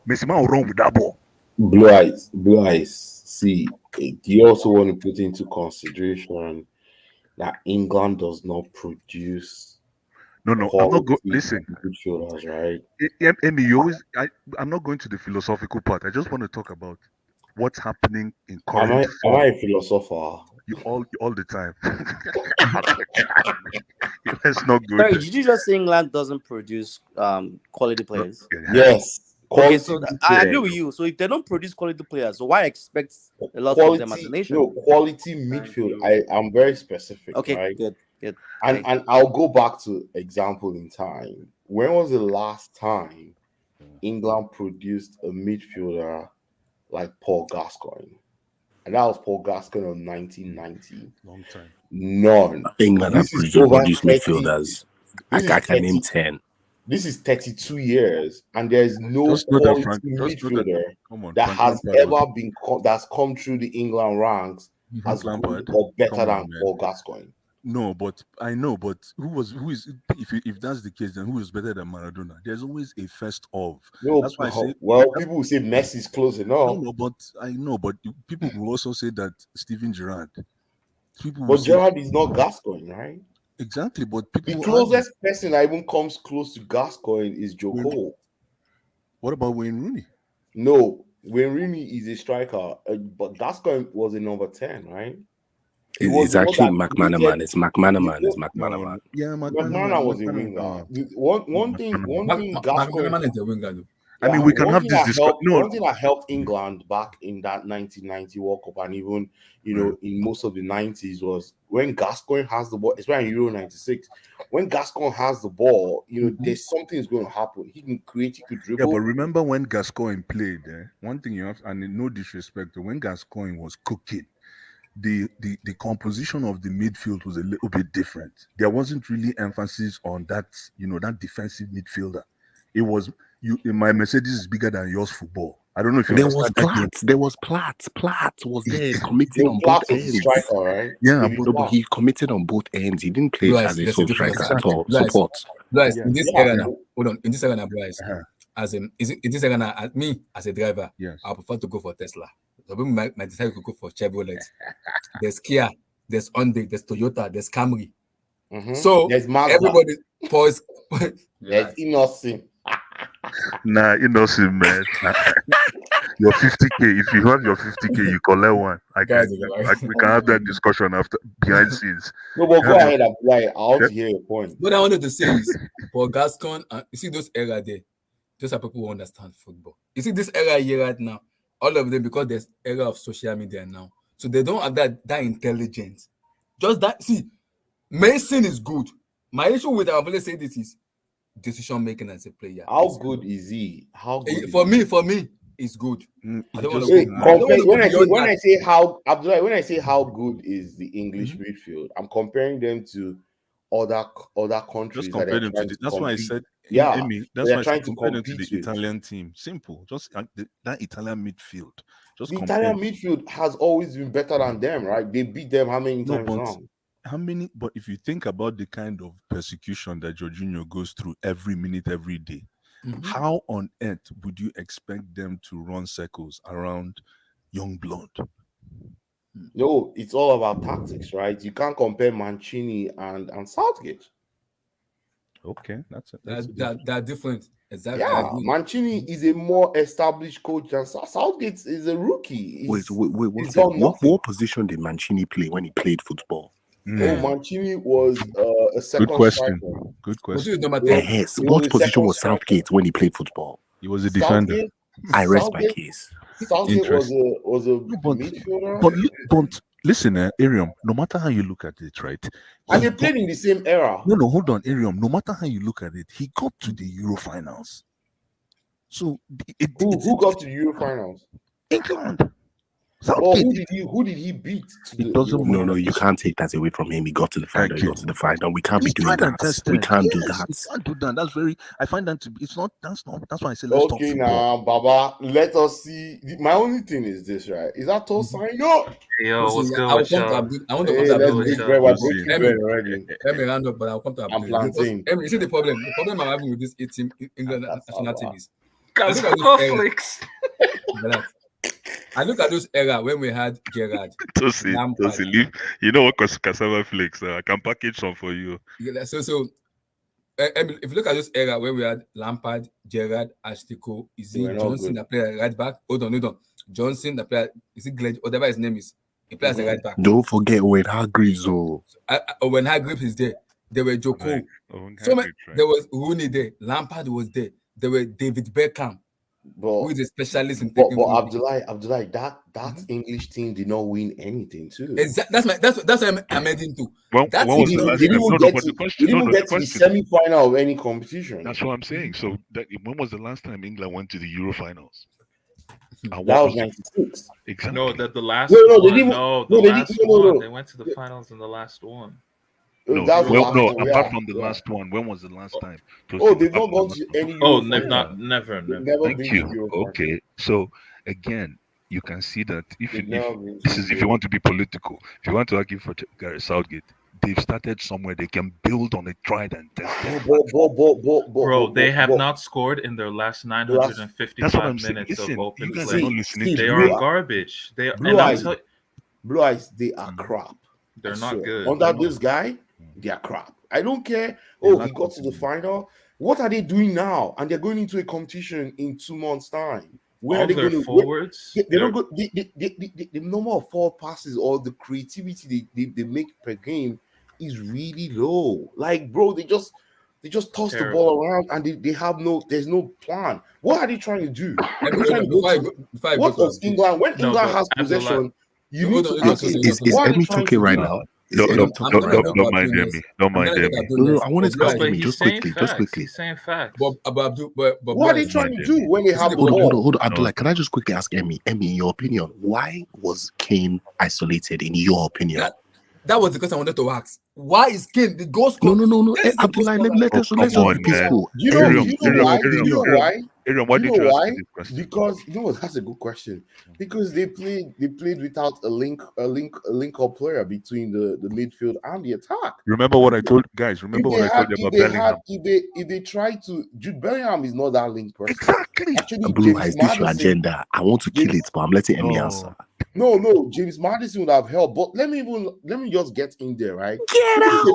Mason Mount will run with that ball. Blue eyes. See, do you also want to put into consideration that England does not produce? No, I'm not going. Listen, midfielders, right? Emi, I'm not going to the philosophical part. I just want to talk about what's happening in current form. Am I a philosopher? You all the time. Let's not go. Sorry, did you just say England doesn't produce quality players? Yes. Okay, so I agree with you. So if they don't produce quality players, so why expect a lot of them as a nation? No, quality midfield. I'm very specific. Okay, right? good. And I'll go back to example in time. When was the last time England produced a midfielder like Paul Gascoigne? And that was Paul Gascoigne in 1990. Long time. None. England have produced midfielders. I can name 10. This is 32 years, and there is no quality midfielder that has ever been that's come through the England ranks as good or better than Paul Gascoigne. No, but I know. But who is? If that's the case, then who is better than Maradona? There's always a first of. No, that's why I say. Well, people will say Messi is close enough. No, but I know. But people will also say that Steven Gerrard. But Gerrard is not Gascoigne, right? Exactly, but the closest person that even comes close to Gascoigne is Joe Cole. What about Wayne Rooney? No, Wayne Rooney is a striker, but Gascoigne was a number 10, right? It's actually McManaman. It's McManaman. Yeah, McManaman was a winger. One thing, McManaman is a winger, though. I mean, we can have this discussion. One thing that helped England back in that 1990 World Cup, and even in most of the 90s, was when Gascoigne has the ball, especially in Euro 96. When Gascoigne has the ball, there's something is going to happen. He can create, he could dribble. Yeah, but remember when Gascoigne played, one thing you have, and no disrespect, when Gascoigne was cooking, the composition of the midfield was a little bit different. There wasn't really emphasis on that, that defensive midfielder. It was my Mercedes is bigger than yours football. I don't know if you There was Platt was there committing on both ends. Striker, right? Yeah, but he committed on both ends. He didn't play as a sole striker at all. Support. In this era now, hold on. In this era now, Bryce, as in this era now, me as a driver, yes, I prefer to go for Tesla. Some people might decide to go for Chevrolet. There's Kia, there's Hyundai, there's Toyota, there's Camry. So there's Mazda. everybody pause. There's Innocent. Nah, innocent man. Your 50K. If you have your 50K, you collect one. We can have that discussion after behind scenes. No, but go ahead. I want to hear your point. What I wanted to say is, for Gascon, you see those era there. Those are people who understand football. You see this era here right now. All of them, because there's era of social media now, so they don't have that intelligence. Just that. See, Mason is good. My issue with our say this is decision making as a player. How good is he? How good? For me, it's good. I don't want to. When I say how good is the English midfield, I'm comparing them to other countries. Just compare them to that's why I said. Yeah, Amy, that's why I trying to compare them to the Italian team. Simple, just that Italian midfield. Just the Italian midfield has always been better than them, right? They beat them how many times now? How many? But if you think about the kind of persecution that Jorginho goes through every minute, every day, how on earth would you expect them to run circles around young blood? No, it's all about tactics, right? You can't compare Mancini and Southgate. Okay, that's different. Exactly. Yeah, Mancini is a more established coach than Southgate is a rookie. Wait. What position did Mancini play when he played football? Oh, Mancini was a second Good question. striker. Good question. What position was Southgate when he played football? He was a defender. I rest my case. Southgate was a midfielder. But listen, Arium, no matter how you look at it, right? And they played in the same era. No, hold on, Arium. No matter how you look at it, he got to the Euro finals. So who got to the Euro finals? England. Oh, who did he beat? No, you can't take that away from him. He got to the final. He got to the final. We can't be doing that. We can't do that. We can't do that. That's very. I find that to be. It's not. That's why I say let's talk. Okay, now, Baba, let us see. My only thing is this, right? Is that all signed up? Yo, what's good with y'all? I want to come to Let me round up, but I'll come to I'm planting. You see the problem? The problem I'm having with this team, England national team is conflicts. I look at those era when we had Gerrard. You know what cassava flakes? I can package some for you. So if you look at those era when we had Lampard, Gerrard, Ashtico, is it Johnson that played right back? Hold on. Johnson that played, is it Gledge, whatever his name is? He plays the right back. Don't forget Owen Hargreaves. When Hargreaves is there, there were Joko. There was Rooney there. Lampard was there. There were David Beckham. Who is a specialist in taking Abdullah, that English team did not win anything too. That's what I'm heading to. When was the last time? They didn't get to the semi-final of any competition. That's what I'm saying. So when was the last time England went to the Euro finals? That was 96. Exactly. No, the last one. They went to the finals in the last one. Apart from the last one, when was the last time? They've not gone to any. Never. Thank you. Okay, so again, you can see that if you want to be political, if you want to argue for Gareth Southgate, they've started somewhere. They can build on a tried and tested. Bro, they have not scored in their last 955 minutes of open play. They are garbage. Blue Eyes, they are crap. They're not good. Under this guy, they are crap. I don't care. He got to the final. What are they doing now? And they're going into a competition in 2 months' time. Where are they going to forwards? The number of forward passes or the creativity they make per game is really low. Like, bro, they just toss the ball around and they have there's no plan. What are they trying to do? What does England when England has possession? You need to ask is Emmy talking right now? Don't mind Emmy. Don't mind Emmy. No, I wanted to ask Emmy just quickly. He's saying facts. But what are they trying to do when they have the ball? Hold on, Abdullah. Can I just quickly ask Emmy? Emmy, in your opinion, why was Kane isolated? In your opinion, that was the question I wanted to ask. Why is Kane the goal scorer? No. Abdullah, let's just be peaceful. You know why? Aaron, why did you ask this question? Because that's a good question. Because they played without a link up player between the midfield and the attack. Remember what I told guys. Remember what I told you about Bellingham. If they try to, Jude Bellingham is not that linked person. Exactly. Actually, Blue James Eyes, this your Maddison. agenda. I want to kill it, but I'm letting Emmy answer. No, James Maddison would have helped. But let me just get in there, right? Get out.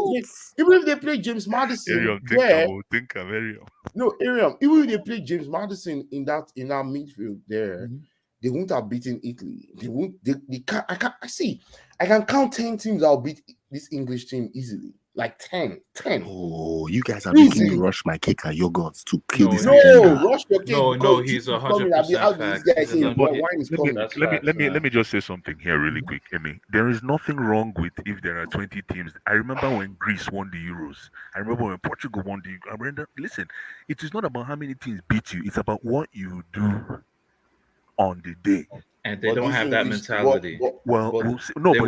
Even if they play James Maddison, Ariam, no, Ariam, even if they play James Maddison in that midfield there, they won't have beaten Italy. They won't. They can't. I can count 10 teams that'll beat this English team easily. Like 10. Oh, you guys are making me rush my cake and yogurts to kill this agenda. No, rush your cake. No, he's 100% Let me just say something here really quick, Emmy. There is nothing wrong with if there are 20 teams. I remember when Greece won the Euros. I remember when Portugal won the Euros. Listen, it is not about how many teams beat you. It's about what you do on the day. And they don't have that mentality. Hold on. They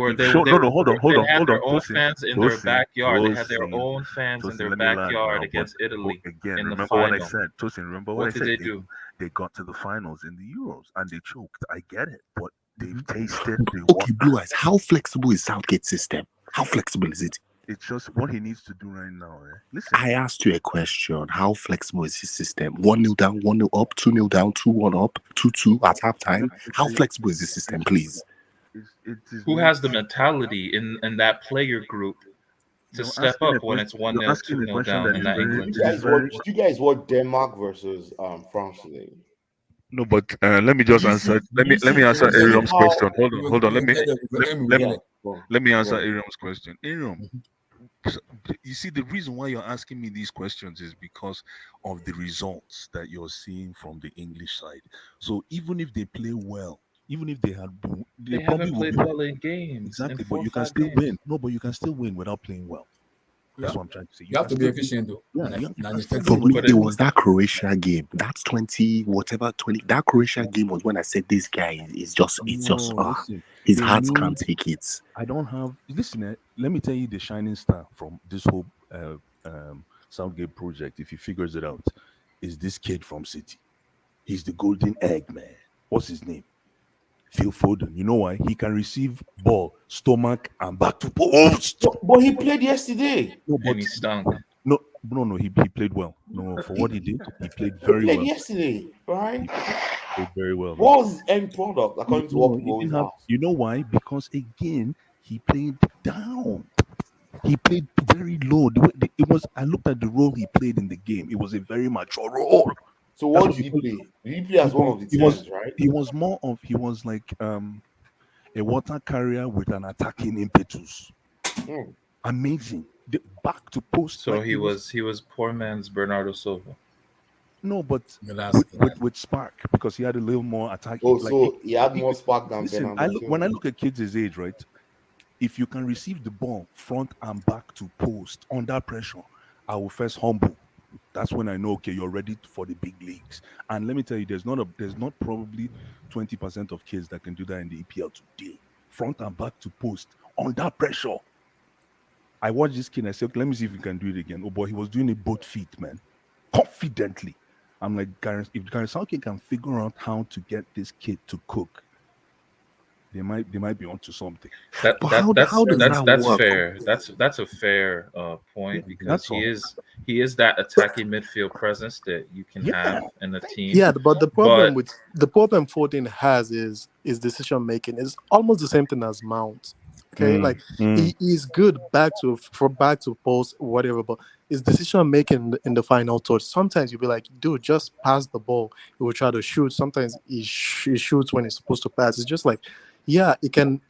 had their own fans in their backyard. They had their own fans in their backyard against Italy in the final. What I said? Remember what I said? What did they do? They got to the finals in the Euros and they choked. I get it, but they've tasted. Okay, Blue Eyes, how flexible is Southgate's system? How flexible is it? It's just what he needs to do right now. Listen. I asked you a question. How flexible is his system? 1-0 down, 1-0 up, 2-0 down, 2-1 up, 2-2 at halftime. How flexible is his system, please? Who has the mentality in that player group to step up when it's 1-0, 2-0 down in that England? Did you guys watch Denmark versus France today? No, but let me just answer. Let me answer Ariam's question. Hold on. Let me answer Ariam's question. Ariam, you see, the reason why you're asking me these questions is because of the results that you're seeing from the English side. So even if they play well, even if they haven't played well in games. Exactly, but you can still win. No, but you can still win without playing well. That's what I'm trying to say. You have to be efficient, though. For me, it was that Croatia game. That's 20. That Croatia game was when I said this guy is just. His heart can't take it. I don't have. Listen, let me tell you the shining star from this whole Southgate project. If he figures it out, is this kid from City. He's the golden egg, man. What's his name? Phil Foden. You know why? He can receive ball, stomach, and back to post. But he played yesterday. No, and he stunk. No. He played well. No, for what he did, he played very well. Yesterday, right? He played very well. What was his end product according to what people have? You know why? Because again, he played down. He played very low. It was. I looked at the role he played in the game. It was a very mature role. So what did he play? Did he play as one of the teams, right? He was like a water carrier with an attacking impetus. Amazing. Back to post. So he was poor man's Bernardo Silva. No, but with spark, because he had a little more attacking. Oh, so he had more spark than Bernardo. When I look at kids his age, right? If you can receive the ball front and back to post under pressure, I will first humble. That's when I know, okay, you're ready for the big leagues. And let me tell you, there's not probably 20% of kids that can do that in the EPL today. Front and back to post under pressure. I watched this kid and I said, okay, let me see if he can do it again. Oh boy, he was doing it both feet, man. Confidently. I'm like, Gareth, if Gareth Southgate can figure out how to get this kid to cook, they might be onto something. That's fair. That's a fair point, because he is that attacking midfield presence that you can have in the team. Yeah, but the problem Foden has is decision making. It's almost the same thing as Mount. Okay, he is good back to post, whatever, but his decision making in the final touch. Sometimes you'll be like, dude, just pass the ball. He will try to shoot. Sometimes he shoots when he's supposed to pass. It's just like, yeah, he can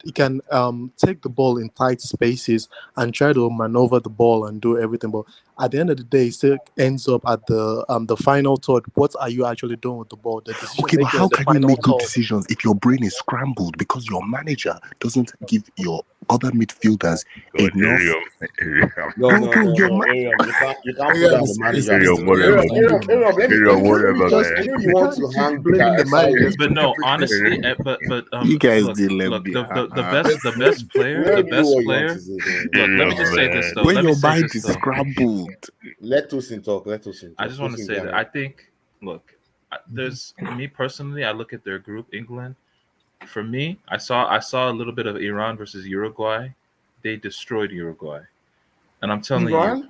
take the ball in tight spaces and try to maneuver the ball and do everything. But at the end of the day, he still ends up at the final thought. What are you actually doing with the ball? But how can you make good decisions if your brain is scrambled because your manager doesn't give your other midfielders enough? You can't put down the manager. You want to hang the manager. But no, honestly, but you guys did the best player. Look, let me just say this though. When your mind is scrambled, let us talk. I just want to say that I think, look, there's me personally. I look at their group, England. For me, I saw a little bit of Iran versus Uruguay. They destroyed Uruguay. And I'm telling Iran?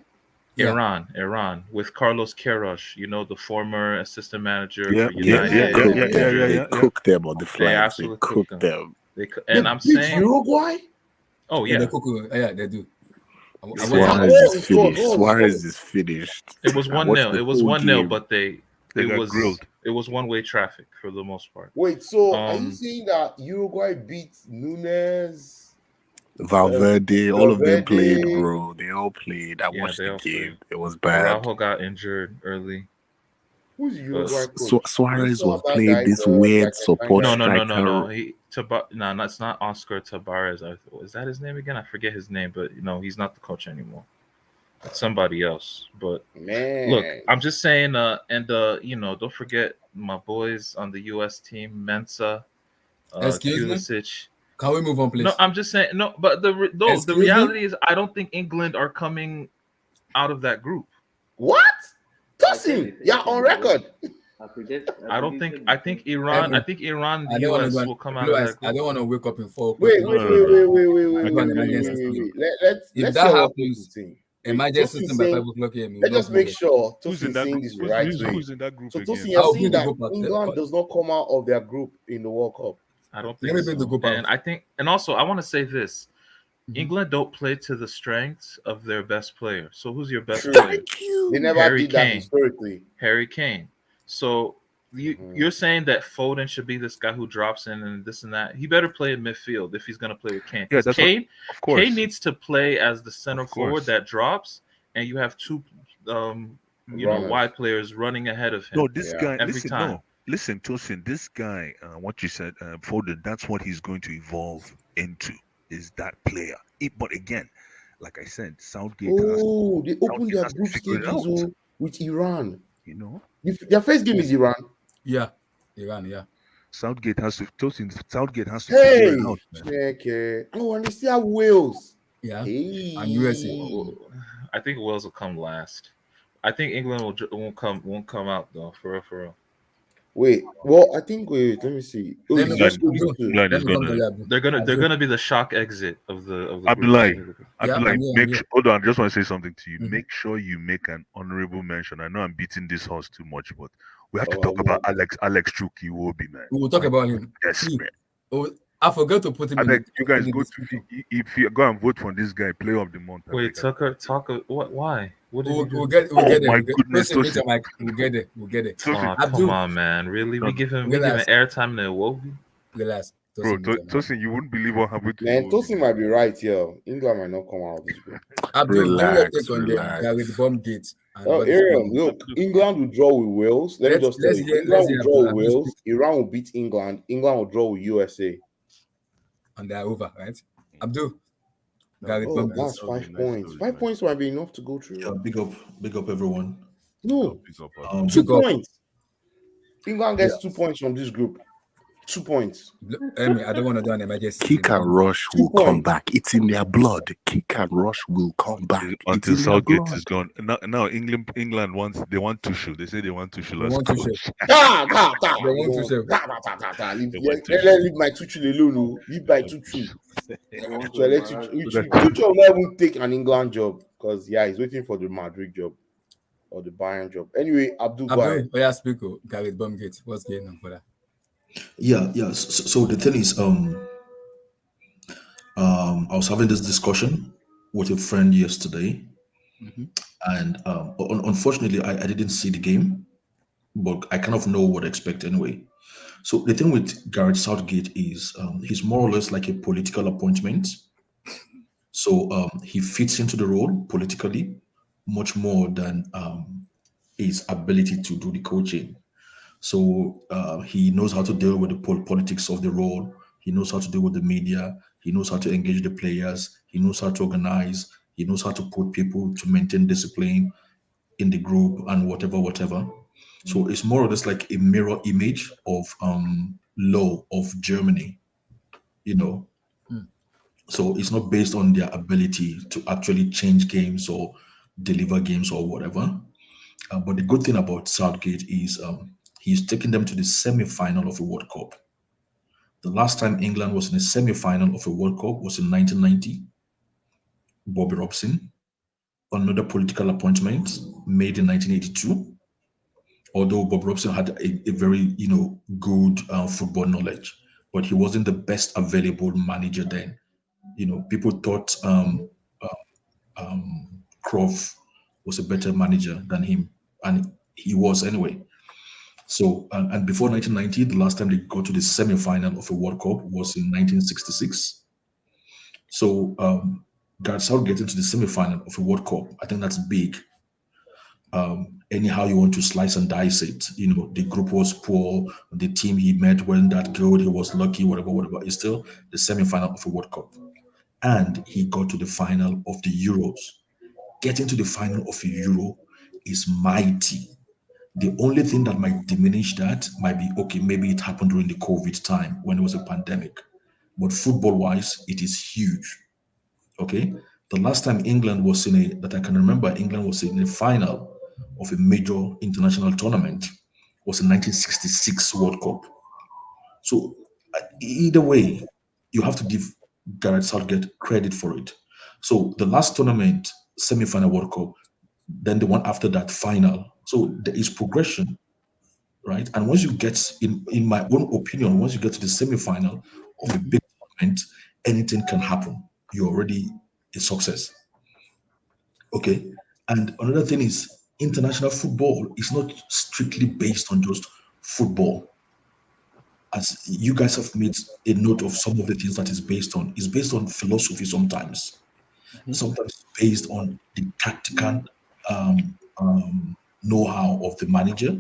you, Iran, with Carlos Queiroz, the former assistant manager Yeah, for United. yeah. They cooked them on the They flights. They absolutely cooked them. And They I'm beat saying, Uruguay? oh Yeah, yeah, they do. Suarez is finished. Suarez is finished. it was I 1-0. watched the It was whole 1-0, game. but They got grilled. it was one-way traffic for the most part. Wait, so are you saying that Uruguay beat Nunes? Valverde, all of them played, Valverde? bro. They all played. I Yeah, watched they the all game. played. It was bad. Araujo got injured early. Who's the Uruguay But coach? Suarez was That playing guy, this the weird Argentine support guy. striker. No. That's not Oscar Tabarez. Is that his name again? I forget his name, but he's not the coach anymore. It's somebody else. But Man, look, I'm just saying. Don't forget my boys on the U.S. team, Mensah, Excuse me? Pulisic. Can we move on, please? No, I'm just saying. No, but the reality is, I don't think England are coming out of that group. what? Tosin, you're on record. I don't think. I think Iran. I think Iran. The U.S. will come out of that I group. don't want to wake up in 4 o'clock. Wait. Let's that hear what happens, Tosin saying. emergency system by Tosin 5 o'clock here. let's just make sure Who's in Tosin that saying group? this the right way. Who's in that group So again? Tosin, you're I'll saying bring the that group up. England does not come out of their group in the World Cup. I don't Let think me bring the so. group And out. I think, and also, I want to say this: Mhm. England don't play to the strengths of their best player. So who's your best True. player? They never Harry did that Kane. historically. Harry Kane. So you're saying that Foden should be this guy who drops in and this and that. He better play in midfield if he's going to play with Kane. Yeah, that's Kane. of course. Kane needs to play as the center Of course. forward that drops, and you have two, Runners. wide players running ahead of him. No, this guy. every Listen, time. no, listen, Tosin. This guy, what you said, Foden. That's what he's going to evolve into. Is that player? But again, like I said, Southgate. Oh, they opened their has to group figure it stages out. with Iran. Their first game is Iran. Yeah, Iran. Yeah. Southgate has to. Southgate has to Hey, figure it out, man. okay. Oh, and they still have Wales. Yeah. Hey. And USA. I think Wales will come last. I think England won't come out though. For real. Wait. Well, I think. Wait. Let me see. Oh, Let me it's just come these two. England is Let me come gonna. to They're gonna be the shock exit of the Abdullahi, group. Yeah, Abdullahi, I'm here, make I'm here. sure, hold on. I just want to say something to you. Mhm. Make sure you make an honorable mention. I know I'm beating this horse too much, but we have to Oh, talk yeah. about Alex Iwobi, man. We will talk about him. See, Desperate. I forgot to put him in Alex, you guys in go the to if you go and vote for this guy, player of the month. I Wait, beg. Tucker, talk. What? Why? What did We'll you do? get Oh there. my goodness, We'll get Tosin. there. We'll get there. We'll get there. Tosin, Come Abdul, on, man. Really? We give him Relax. airtime to Iwobi? relax. bro, Tosin, Tosin. Tosin, you wouldn't believe what happened to Man, Iwobi. Tosin might be right here. England might not come out of this group. Abdul, give me your Relax, take on the relax. Gareth Bombgate. And Oh, what is Aaron, going on. look, England will draw with Wales. Let me just tell let's you. hear England will draw with Abdul Wales. Iran will beat England. England will draw with USA. and they're over, right? Abdul, Gareth Oh, Bombgate. that's 5 points. 5 points might be enough to go through. Yeah, big up everyone. No, Pick up, 2 Pick up. points. England gets 2 points from this group. 2 points. I don't want to do an emergency. Kick system. and rush 2 will come points. back. It's in their blood. Kick and rush will come back. It's until in their Southgate blood. is gone. Now England wants Tuchel. They say they want Tuchel They as want coach. Tuchel. They want Tuchel. Leave my Tuchel alone. Leave my Tuchel. Tuchel will not even take an England job because he's waiting for the Madrid job or the Bayern job. Anyway, Abdul, go ahead. Abdul, yeah, speak. Gareth Bombgate. What's going on for that? Yeah. So the thing is, I was having this discussion with a friend yesterday, and unfortunately, I didn't see the game, but I kind of know what to expect anyway. So the thing with Gareth Southgate is he's more or less like a political appointment. So he fits into the role politically much more than his ability to do the coaching. So he knows how to deal with the politics of the role. He knows how to deal with the media. He knows how to engage the players. He knows how to organize. He knows how to put people to maintain discipline in the group and whatever. So it's more or less like a mirror image of law of Germany, you know. So it's not based on their ability to actually change games or deliver games or whatever. But the good thing about Southgate is he's taking them to the semi-final of a World Cup. The last time England was in a semi-final of a World Cup was in 1990. Bobby Robson. another political appointment made in 1982. Although Bob Robson had a very, good football knowledge, but he wasn't the best available manager then. People thought Croft was a better manager than him, and he was anyway. So, and before 1990, the last time they got to the semi-final of a World Cup was in 1966. So, Gareth Southgate into the semi-final of a World Cup, I think that's big. Anyhow you want to slice and dice it, the group was poor, the team he met weren't that good, he was lucky, whatever. It's still the semi-final of a World Cup. And he got to the final of the Euros. Getting to the final of a Euro is mighty. The only thing that might diminish that might be, okay, maybe it happened during the COVID time when it was a pandemic. But football-wise, it is huge. Okay? The last time England was that I can remember, England was in a final of a major international tournament was in 1966 World Cup. So either way, you have to give Gareth Southgate credit for it. So the last tournament, semi-final World Cup, then the one after that, final. So there is progression, right? And once you get, in my own opinion, once you get to the semi-final of a big tournament, anything can happen. You're already a success. Okay. And another thing is, international football is not strictly based on just football. As you guys have made a note of some of the things that it's based on. It's based on philosophy sometimes. Sometimes based on the tactical know-how of the manager.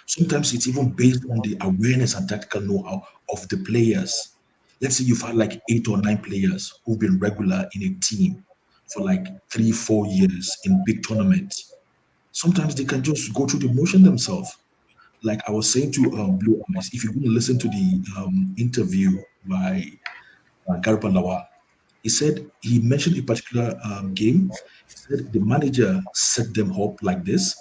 Sometimes it's even based on the awareness and tactical know-how of the players. Let's say you've had like 8 or 9 players who've been regular in a team for like 3-4 years in big tournaments. Sometimes they can just go through the motion themselves. Like I was saying to Blue Eyes, if you're going to listen to the interview by Gareth Lawa, he mentioned a particular game. He said the manager set them up like this,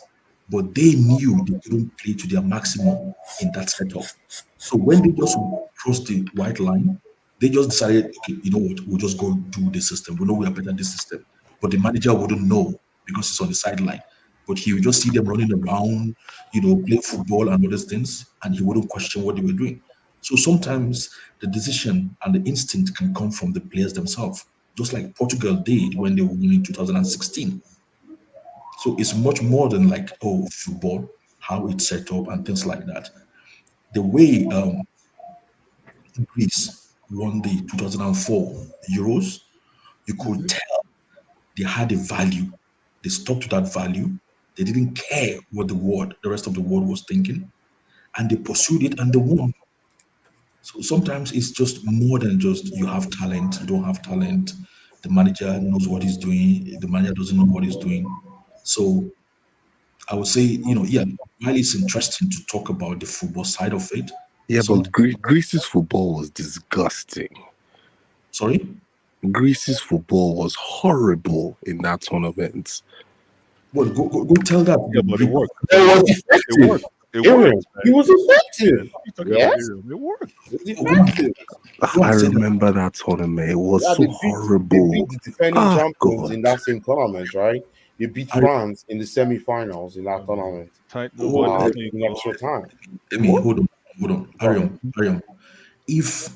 but they knew they couldn't play to their maximum in that setup. So when they just crossed the white line, they just decided, okay, you know what, we'll just go do the system. We know we are better at this system. But the manager wouldn't know because it's on the sideline. But he would just see them running around, play football and other things, and he wouldn't question what they were doing. So sometimes the decision and the instinct can come from the players themselves, just like Portugal did when they won in 2016. So it's much more than like, football, how it's set up and things like that. The way Greece won the 2004 Euros, you could tell they had a value. They stuck to that value. They didn't care what the rest of the world was thinking, and they pursued it and they won. So sometimes it's just more than just you have talent, you don't have talent. The manager knows what he's doing. The manager doesn't know what he's doing. So I would say, while it's interesting to talk about the football side of it. Yeah, but Greece's football was disgusting. Sorry? Greece's football was horrible in that tournament. Well, go tell that. Yeah, but it worked. It was effective. It worked. It was effective. Yes. It worked. I remember that tournament. It was so horrible. They beat the defending champions in that same tournament, right? They beat France in the semi-finals in that tournament. In extra time. I mean, hold on. Hurry on. If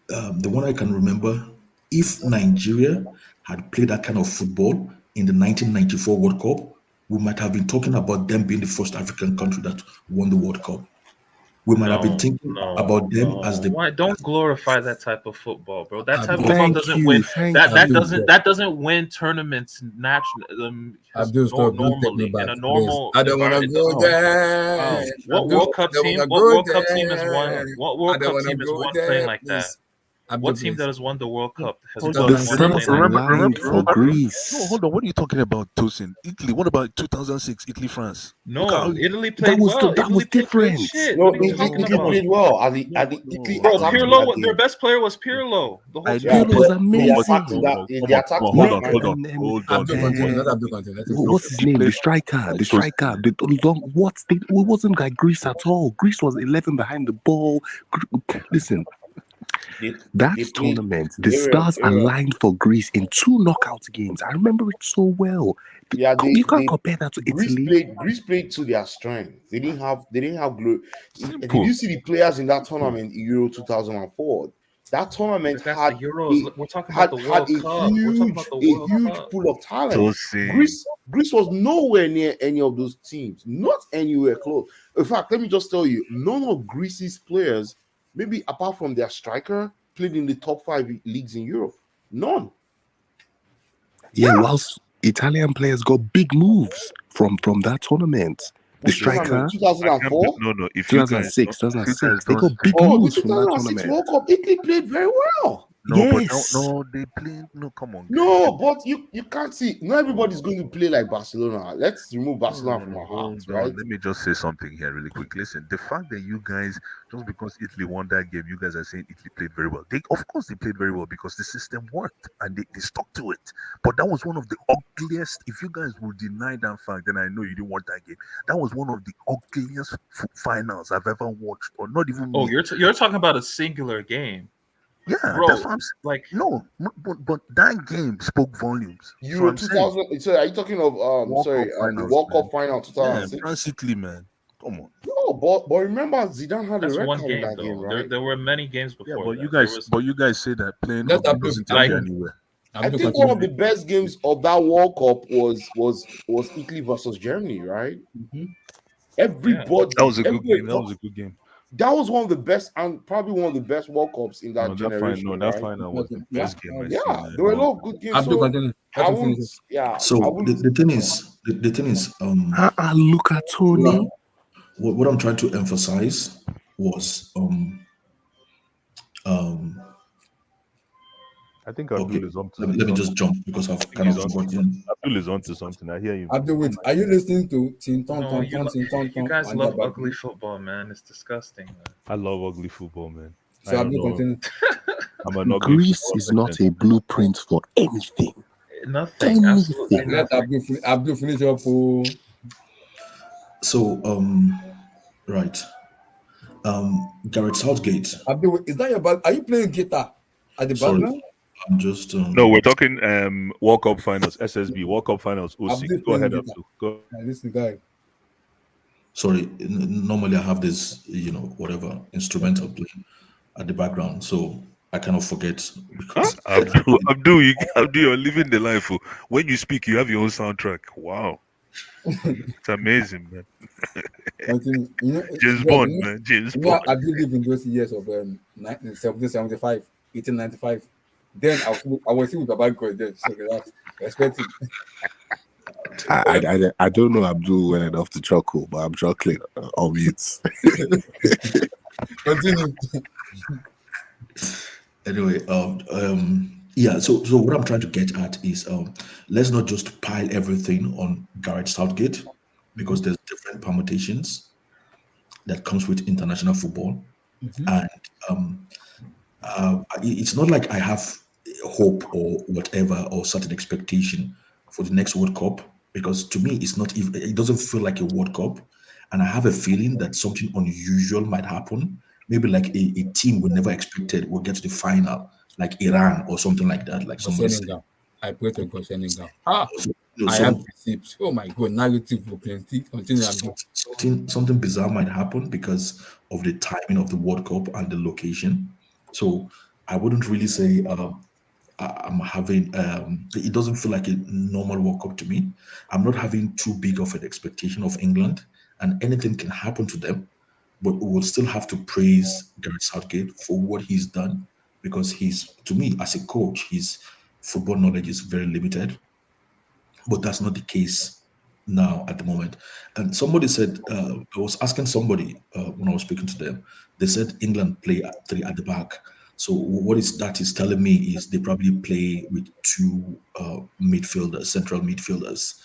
the one I can remember, if Nigeria had played that kind of football in the 1994 World Cup, we might have been talking about them being the first African country that won the World Cup. We might have been thinking about them as the. Why don't glorify that type of football, bro? That type of football doesn't win. That doesn't win tournaments naturally. Normally in a normal. I don't want to go there. What World Cup team? What World Cup team has won? What World Cup team has won playing like that? What team that has won the World Cup? Remember Greece. No, hold on. What are you talking about, Tosin? Italy. What about 2006 Italy-France? No, Italy played well. That was different. No, Italy played well. Bro, Pirlo, their best player was Pirlo. The whole Pirlo was amazing. Hold on. What's his name? The striker. It wasn't like Greece at all. Greece was 11 behind the ball. Listen. That they played. tournament, the stars aligned for Greece in 2 knockout games. I remember it so well. Yeah, You can't compare that to Italy. Greece played to their strength. They didn't have glory. Did Simple. you see the players in that tournament in Euro 2004? That tournament That's had the Euros. We're talking about the had World a Cup. We're talking about the World huge Cup. pool of talent. Greece was nowhere near any of those teams, not anywhere close. In fact, let me just tell you, none of Greece's players, maybe apart from their striker, played in the top 5 leagues in Europe. None. Yeah, whilst Italian players got big moves from that tournament. The striker, 2004? No. If 2006, 2006. They got big moves from that tournament. World Cup, Italy played very well. Yes. They played. No, come on. Guys. No, but you can't see. Not everybody's going to play like Barcelona. Let's remove Barcelona from our hearts, right? Let me just say something here really quick. Listen, the fact that you guys, just because Italy won that game, you guys are saying Italy played very well. Of course they played very well because the system worked and they stuck to it. But that was one of the ugliest. If you guys will deny that fact, then I know you didn't watch that game. That was one of the ugliest finals I've ever watched, or not even. Oh, you're talking about a singular game. Yeah, bro, that's what I'm saying. Like, no, but that game spoke volumes. Euro 2000. So are you talking of the World Cup final 2006? Yeah, France Italy, man. Come on. No, but remember Zidane had a red one card game, in that game, right? There were many games before. Yeah, but you guys say that playing doesn't take you anywhere. I think one of the best games of that World Cup was Italy versus Germany, right? Mm-hmm. Everybody. That was a good game. That was a good game. That was one of the best, and probably one of the best World Cups in that generation. That final was the best game I've seen. There were a lot of good games. So the thing is, look at Tony. What I'm trying to emphasize was I think Abdul is on to something. Let me just jump because I've kind of forgotten. Abdul is on to something. I hear you. Abdul, wait, are you listening to you guys love ugly football, man. It's disgusting, man. I love ugly football, man. So Abdul, continue. Greece is not a blueprint for anything. Nothing. Absolutely nothing. Let Abdul finish up. So, right. Gareth Southgate. Abdul, is that your bag? Are you playing guitar at the background? I'm just no, we're talking World Cup finals, SSB World Cup finals. Go ahead, Abdul. Go. Listen, guys. Sorry, normally I have this, whatever instrumental playing at the background, so I cannot forget because Abdul, you're living the life. When you speak, you have your own soundtrack. Wow, it's amazing, man. James Bond, man. James Bond. I believe in those years of 1775, 1895. Then I was with the bad girl there, so that's expected. I don't know Abdul well enough to chuckle, but I'm chuckling on mute. Continue. Anyway, yeah. So what I'm trying to get at is, let's not just pile everything on Gareth Southgate, because there's different permutations that comes with international football, and it's not like I have hope or whatever or certain expectation for the next World Cup, because to me it's not even, it doesn't feel like a World Cup, and I have a feeling that something unusual might happen. Maybe like a team we never expected will get to the final, like Iran or something like that. Like somebody said. I pray to God sending down. I have received. Oh my God! Narrative will continue. Something bizarre might happen because of the timing of the World Cup and the location. So I wouldn't really say I'm having. It doesn't feel like a normal World Cup to me. I'm not having too big of an expectation of England, and anything can happen to them. But we will still have to praise Gareth Southgate for what he's done, because to me, as a coach, his football knowledge is very limited. But that's not the case now at the moment. And somebody said, I was asking somebody when I was speaking to them, they said England play at 3 at the back. So what that is telling me is they probably play with 2 midfielders, central midfielders.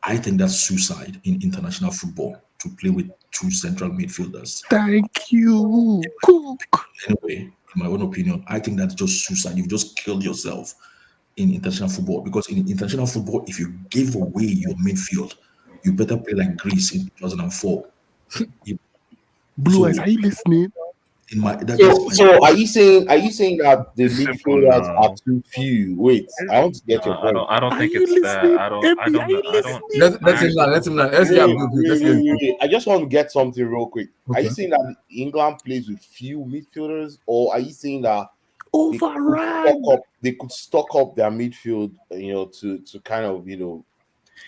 I think that's suicide in international football, to play with 2 central midfielders. Thank you. Anyway, in my own opinion, I think that's just suicide. You've just killed yourself in international football, because in international football, if you give away your midfield, you better play like Greece in 2004. Blue Eyes, are you listening? In my that So, is my so are you saying that the It's simple midfielders are now. too few? Wait, I want to get your point. I don't Are think you it's that. listening? Epi, are you I don't. listening? Let him Actually, learn. Let him learn. Let's hear Wait, Abdul. wait, Let's hear wait, him. wait, wait. I just want to get something real quick. Are you Okay. saying that England plays with few midfielders, or are you saying that Overrun. they could stock up their midfield, to kind of, to kind of England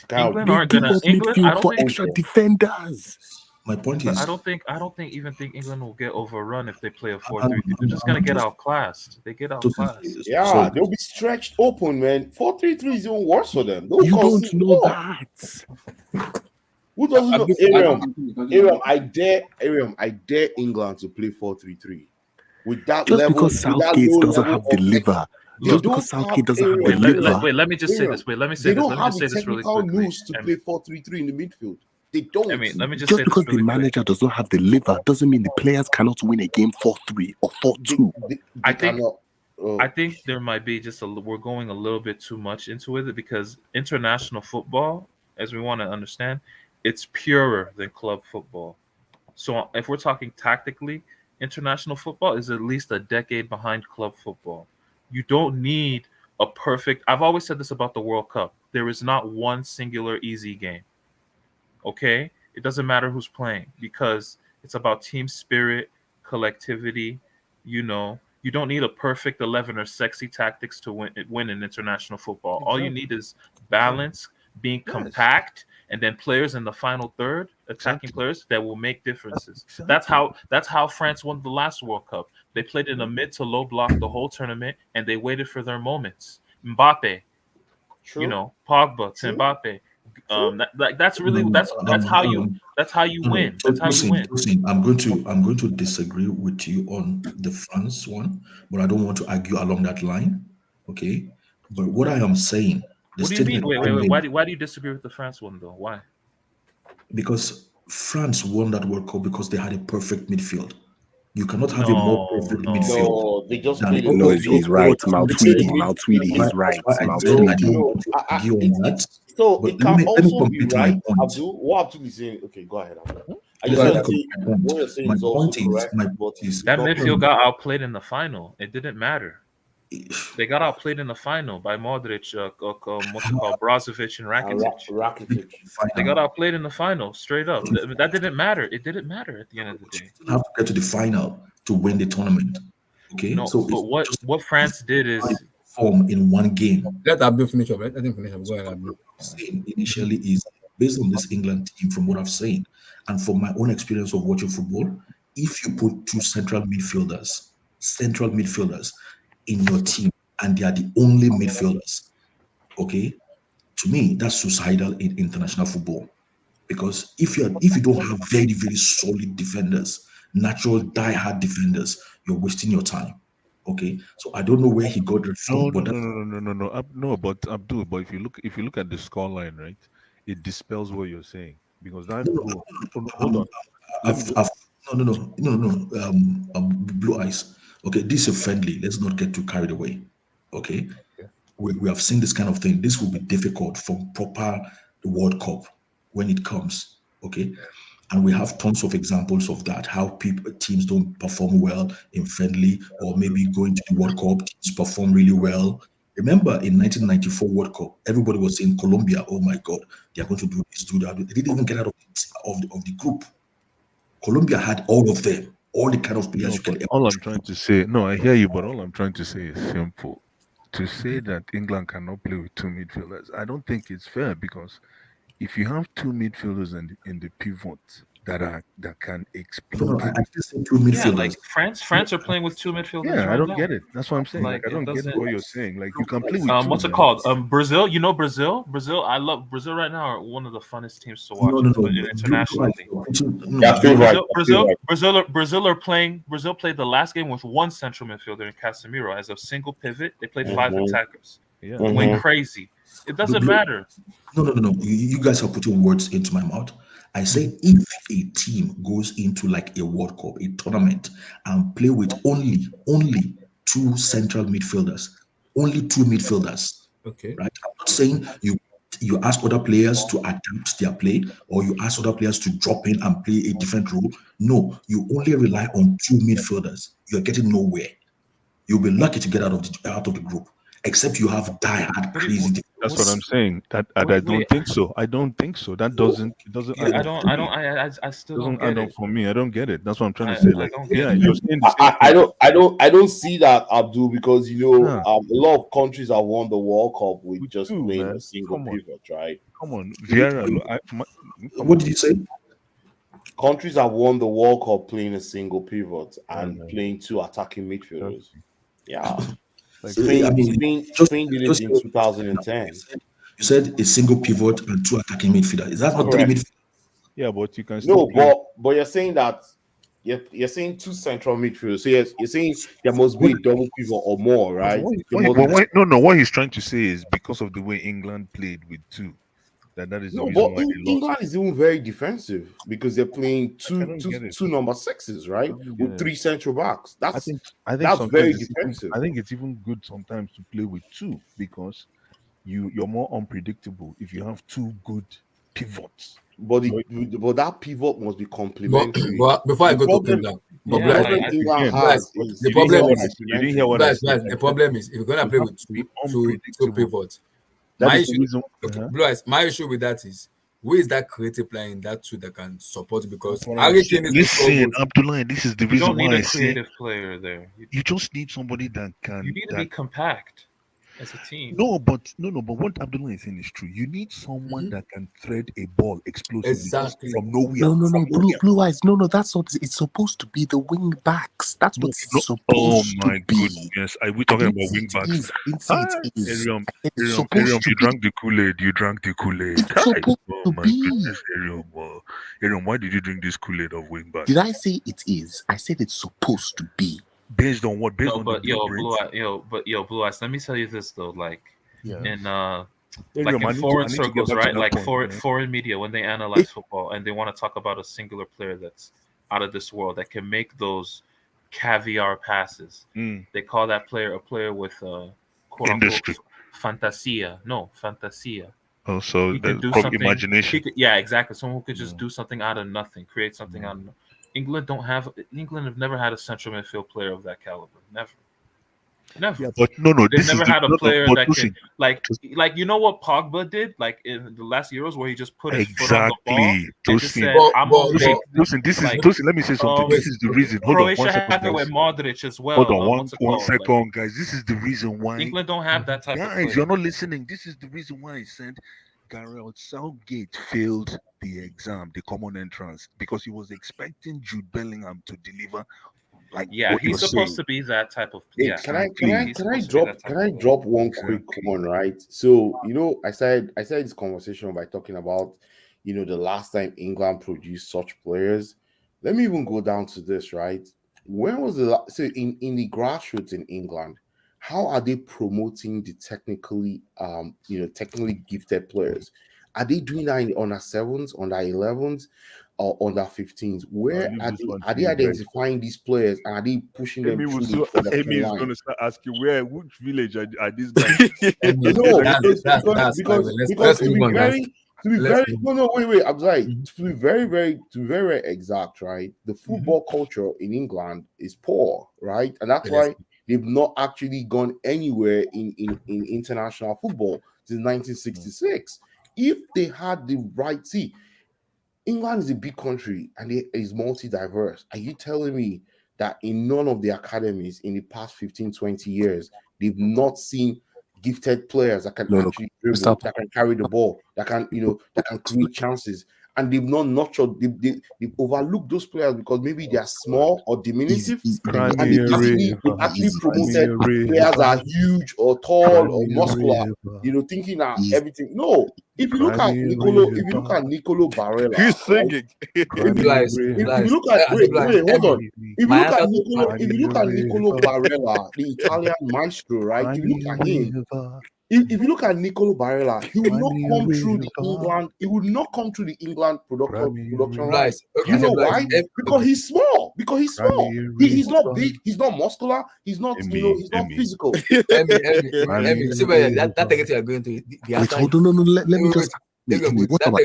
They aren't give gonna. us England. I midfield don't for think. extra defenders. my point But is I don't think even think England will get overrun if they play a I'm, 4-3-3. They're I'm, just gonna I'm get just outclassed. They get talking. outclassed. Yeah, Sorry, they'll be stretched open, man. 4-3-3 is even worse for them. They'll You don't concede know more. that. Who doesn't know? Abdul, Ariam, I dare England to play 4-3-3 with that Just level, because with that Southgate low doesn't level have the of liver. they Just Look, don't because have Southgate doesn't have the Ariam, Ariam, liver. let me just say Ariam. this. Wait, let me say They this. don't Let me have just the say this really technical quickly. nous to play 4-3-3 in the midfield. They I don't. mean, let me just Just say because this the really quick. manager does not have the liver doesn't mean the players cannot win a game 4-3 or 4-2. They I think cannot. I think there might be we're going a little bit too much into it because international football, as we want to understand, it's purer than club football. So if we're talking tactically, international football is at least a decade behind club football. You don't need a perfect. I've always said this about the World Cup. There is not one singular easy game. Okay? It doesn't matter who's playing because it's about team spirit, collectivity, you don't need a perfect 11 or sexy tactics to win in international football. All you need is balance, being compact, and then players in the final third, attacking players that will make differences. That's how France won the last World Cup. They played in a mid to low block the whole tournament and they waited for their moments. Mbappe, True. Pogba to True. Mbappe. True. That's really that's how you win. That's how you win. Tosin, I'm going to disagree with you on the France one, but I don't want to argue along that line. Okay. But what I am saying, the What do you mean? statement I Wait. made, Why do you disagree with the France one though? Why? because France won that World Cup because they had a perfect midfield. You cannot have a more No, perfect no. midfield No, they just than played a No, good he's midfield. right. They played a Maltweedy, mid. Maltweedy, why, he's right. that's why I said I don't Maltweedy. want to argue on that. So But it can let me also be complete my right, point. Abdul. What Abdul is saying. Okay, go ahead, Abdul. I Yeah, just let want me to say complete my point. what you're saying is also correct, My but point is it's That not midfield perfect. got outplayed in the final. It didn't matter. They got outplayed in the final by Modric, what's it called, Brozovic and Rakitic. Rakitic. They got final. outplayed in the final, straight up. That didn't matter. It didn't matter at the end of the day. Have to get to the final to win the tournament. Okay, No, so but it's just what France did how they is perform in one game. Let Abdul finish up. Let him finish up. Go ahead, What Abdul. I'm saying initially is based on this England team, from what I've seen, and from my own experience of watching football, if you put two central midfielders in your team, and they are the only midfielders, okay, to me that's suicidal in international football. Because if you don't have very very solid defenders, natural die-hard defenders, you're wasting your time. Okay, so I don't know where he got it No, from, no, but no, that's no, no, no, no, no. No, but Abdul, but if you look at the scoreline, right, it dispels what you're saying because that no, no, goal. Oh, no, hold I'm, on. Let me just. I've no. Blue eyes. Okay, this is a friendly. Let's not get too carried away. Okay, Yeah. we have seen this kind of thing. This will be difficult for proper World Cup when it comes. Okay, and we have tons of examples of that. How people teams don't perform well in friendly, or maybe going to the World Cup, teams perform really well. Remember in 1994 World Cup, everybody was saying Colombia. Oh my God, they are going to do this, do that. They didn't even get out of the group. Colombia had all of them, all the kind of players No, you can but ever all I'm choose. trying to say, no, I hear you, but all I'm trying to say is simple. To say that England cannot play with two midfielders, I don't think it's fair because if you have two midfielders in the pivot that can No, no, explode. I just say two yeah, like midfielders. France are playing with two midfielders Yeah, I right don't now. get it. That's what I'm saying. Like Like I it don't get doesn't. what you're saying. Like you can play with two, What's it man. called? Brazil. You know Brazil. I love Brazil right now. Are one of the funnest teams to No, watch no, no. Blue eyes, internationally. you're putting, no, Yeah, I feel blue eyes. right. Brazil, I feel Brazil, right. Brazil are playing. Brazil played the last game with one central midfielder in Casemiro as a single pivot. They played five Mm-hmm. attackers. Yeah. Went Mm-hmm. crazy. It doesn't Blue, matter. no. You guys are putting words into my mouth. I Mm-hmm. say if a team goes into like a World Cup, a tournament, and play with only two central midfielders, only two midfielders, Okay. right? I'm not saying you You ask other players to adapt their play, or you ask other players to drop in and play a different role. No, you only rely on two midfielders. You're getting nowhere. You'll be lucky to get out of the group, except you have diehard crazy. That's what I'm saying. I don't think so. I don't think so. That doesn't add I up don't. for I me. don't. I still Doesn't don't get add up it. for me. I don't get it. That's what I'm trying to say. I Like, don't get yeah, it. you're saying the same thing. I don't see that, Abdul, because Nah. a lot of countries have won the World Cup with just Two, playing man. a single Come on. pivot, right? Come on, Vieira. Come What on. did you say? Countries have won the World Cup playing a single pivot and man. playing two attacking midfielders. Yeah. Like, Spain, I mean, Spain did it in 2010. You said a single pivot and two attacking midfielders. Is that not three Correct. midfielders? yeah, but you can still No, play. but you're saying that you're saying two central midfielders. So you're saying there must be a double pivot or more, right? What he's trying to say is because of the way England played with two, that is the No, reason but why they lost. England is even very defensive because they're playing don't get it. two number sixes, right? don't With get three central backs. I think That's sometimes very it's defensive. I think it's even good sometimes to play with two because you're more unpredictable if you have two good pivots. But that pivot must be complementary. But before I The go to problem- England, The but Yeah, Blaise, problem like, England again, has Blaise, is the You didn't hear problem what I is said. You didn't hear what I Blaise, said. Blaise, the problem is if you're gonna You play have with to be two unpredictable. pivots, That my is the issue, reason. okay, Blaise, my issue with that is who is that creative player in that two that can support it? Because That's what I'm Harry saying. Kane is so Listen, good. Abdullah, this is the you reason don't need why a I say creative player there. you just need somebody that can. You need to be compact as a team. No, but what Abdullah is saying is true. You need someone that can thread a ball explosively Exactly. from nowhere. No, From nowhere. blue eyes. No, that's what it's supposed to be. The wing backs. That's what it's supposed Oh my to be. goodness! Are we I talking didn't about say wing it backs? is. I didn't say it is. Arium, I said it's Arium, supposed Arium, to you be. drank the Kool-Aid. You drank the Kool-Aid. It's supposed Oh to my be. goodness, Arium. Arium, why did you drink this Kool-Aid of wing backs? Did I say it is? I said it's supposed to be. Based on what? Based No, on but the yo, blueprint? Blue Eyes. Let me tell you this though, like Yeah. in Arium, I need foreign to get circles, back to right? that Like point, man. foreign media, when they analyze football and they want to talk about a singular player that's out of this world that can make those caviar passes, they call that player a player with quote unquote Industry. fantasia. No, fantasia. Oh, so He could that's do from something. imagination. Yeah, exactly. Someone who could just do something out of nothing, create something out of nothing. England have never had a central midfield player of that caliber. Never. Yeah, but no, They've this never is the, had a no, player but that listen, can like you know what Pogba did like in the last Euros where he just put his foot on the ball exactly. and just Tosin, said, "I'm gonna make Tosin, this is like Tosin. Let me say something. This is the reason. Hold on, one Croatia second, had that with guys. Modric as well. Hold on, What's it one called? Like, second, guys. This is the reason why. England don't have that type of player. Guys, you're not listening. This is the reason why I said Gareth Southgate failed the exam, the common entrance, because he was expecting Jude Bellingham to deliver. Like, yeah, what he's you're supposed saying. to be that type of. Hey, Yeah, can I he's supposed to be that type can I of player. drop one quick one, right? So I started this conversation by talking about the last time England produced such players. Let me even go down to this, right? When was the so in the grassroots in England, how are they promoting the technically gifted players? Are they doing that in under 7s, under 11s, or under 15s? Where are they identifying these players and are they pushing them through the Amy is line? going to start asking which village are these guys? No, That's because to be very no wait, I'm sorry. To be very very exact, right? The football culture in England is poor, right? And that's why they've not actually gone anywhere in international football since 1966. If they had the right, England is a big country and it is multi-diverse. Are you telling me that in none of the academies in the past 15, 20 years, they've not seen gifted players that can actually dribble, that can carry the ball, that can create chances? And they've not nurtured, they've overlooked those players because maybe they are small or diminutive. And they've actually promoted players that are huge or tall or muscular, thinking that everything. No, if you look at Nicolo Barella, he's singing. If you look at hold on. If you look at Nicolo Barella, the Italian maestro, right? If you look at him, if you look at Nicolo Barella, he would not Crimea come through the River. England. He would not come through the England production line. Blythe. Okay, You know Blythe. why? Because he's small. Because he's small. Crimea He's not River. big. He's not muscular. He's not. Emmy, He's not Emmy. physical. Emmy. See where that negative you are going to. Wait, hold on, no. Let me just. What about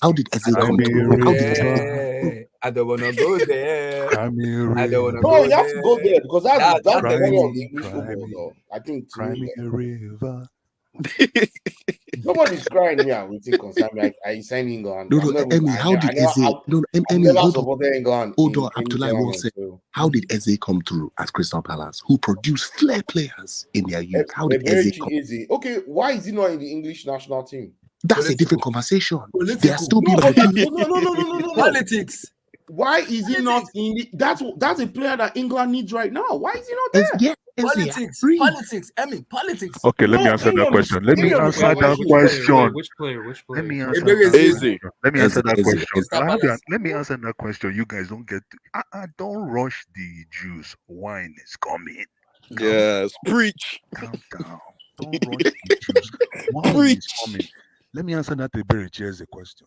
how did Eze come through? How did Eze? I don't wanna go there. Crimea I don't wanna River. No, go you have to go there because that's the negative. one of the English football. Though. I think to me, Crimea River. nobody's crying here. We think concern me. I sign England. No, Emmy, how did Eze? No, Emmy, never hold on. supported England. Hold on, Abdullah will say, how did Eze come through at Crystal Palace, who produced flair players in their youth? How did Eze come? Okay, why is he not in the English national team? That's a different conversation. Political. They are still being No. Politics. Why is he not in the, that's a player that England needs right now? Why is he not there? Yeah, Politics. Emmy, politics. Okay, let me answer that question. Let me answer that question. Which player? Let me answer that question. Let me answer that question. You guys don't get don't rush the juice. Wine is coming. Yes, preach. Calm down. Don't rush the juice. Wine is coming. Let me answer that Eberichi as a question.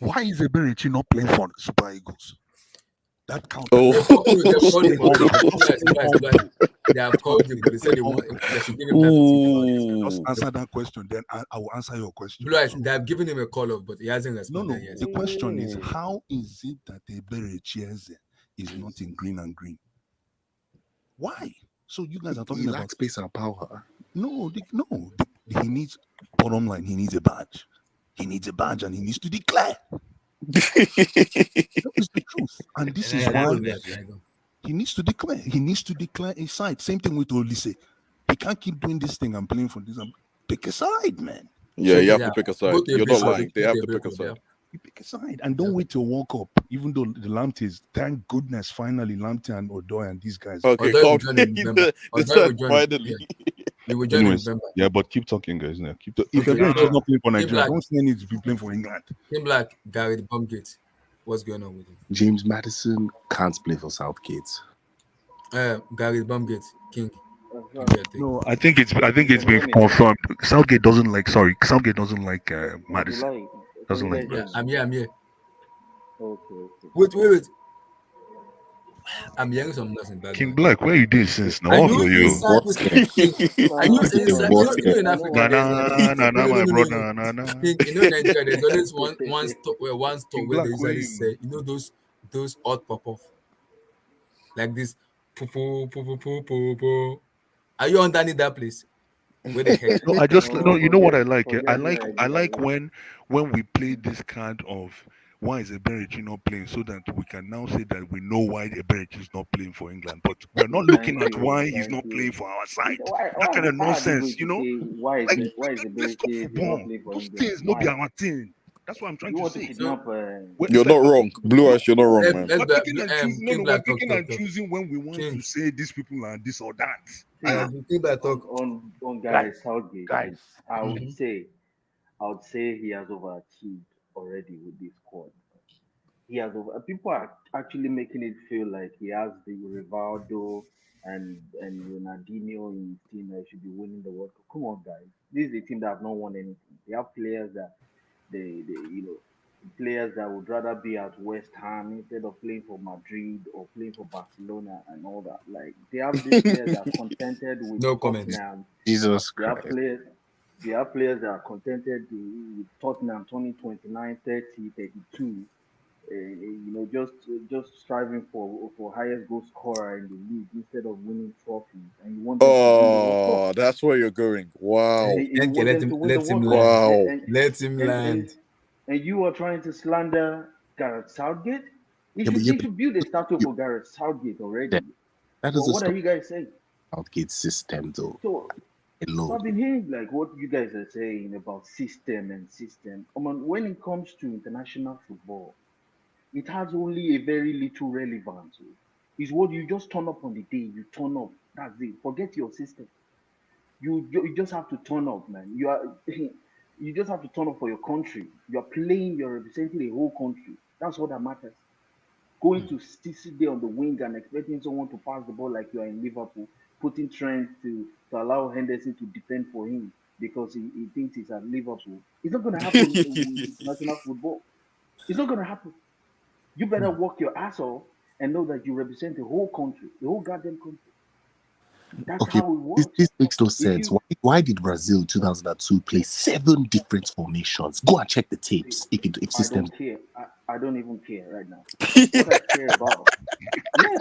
Why is Eberichi not playing for the Super Eagles? That counts. They have called him, but they said they should give him time. Just answer that question, then I will answer your question. They have given him a call up, but he hasn't responded yet. The question is, how is it that Eberichi is not in green and green? Why? So you guys are talking about space and power. No. He needs, bottom line, he needs a badge. He needs a badge and he needs to declare. That is the truth. And this is why he needs to declare. He needs to declare a side. Same thing with Olise. He can't keep doing this thing and playing for this. Pick a side, man. Yeah, you have to pick a side. You're not lying. They have to pick a side. You pick a side and don't wait till World Cup. Even though the Lampteys, thank goodness, finally Lamptey and Odoi and these guys. Okay, finally. We will join in November. Yeah, but keep talking, guys. Now keep talking. If you're not playing for Nigeria, don't say need to be playing for England. Team Black, Gareth Bumgate. What's going on with him? James Maddison can't play for Southgate. Gareth Bumgate, King. No, I think it's been confirmed. Southgate doesn't like Maddison. Doesn't like I'm here. Okay. Wait. I'm hearing some nothing back. King Black, where you did since now? Are For you you? Are you in Africa? Nah, my brother, nah. You know, Nigeria, there's always one stop where they usually say, you know, those odd pop off like this. Are you underneath that place? Where the heck? No, you know what I like? I like when we play this kind of why is Eberichi not playing, so that we can now say that we know why Eberichi is not playing for England, but we're not looking at why he's not playing for our side. That kind of nonsense, you know? Why is Eberichi not playing for Those England? things not be our thing. That's what I'm trying to say. You're not wrong. Blue Ash, you're not wrong, man. We're picking and choosing when we want to say these people are this or that. On Gareth Southgate, guys, I would say he has overachieved already with this squad. People are actually making it feel like he has the Rivaldo and Ronaldinho in his team that should be winning the World Cup. Come on, guys. This is a team that have not won anything. They have players that players that would rather be at West Ham instead of playing for Madrid or playing for Barcelona and all that. Like, they have these players that are contented with Tottenham. Jesus Christ. They have players that are contented with Tottenham 2029, 30, 32. Just striving for highest goal scorer in the league instead of winning trophies. And you want them to win the World Cup. That's where you're going. Wow. Let him land. And you are trying to slander Gareth Southgate? They should build a statue for Gareth Southgate already. What are you guys saying? Southgate system, though. So I've been hearing like what you guys are saying about system. When it comes to international football, it has only a very little relevance. It's what you just turn up on the day you turn up. That's it. Forget your system. You just have to turn up, man. You just have to turn up for your country. You're playing, you're representing the whole country. That's what that matters. Going to sit there on the wing and expecting someone to pass the ball like you are in Liverpool, putting Trent to allow Henderson to defend for him. because he thinks he's at Liverpool. It's not going to happen with international football. It's not going to happen. You better work your ass off and know that you represent the whole country, the whole goddamn country. That's Okay, how it works. this makes no If sense. you, Why did Brazil 2002 play 7 different formations? Go and check the tapes if I systems. don't care. I don't even care right now. What I care about, yes,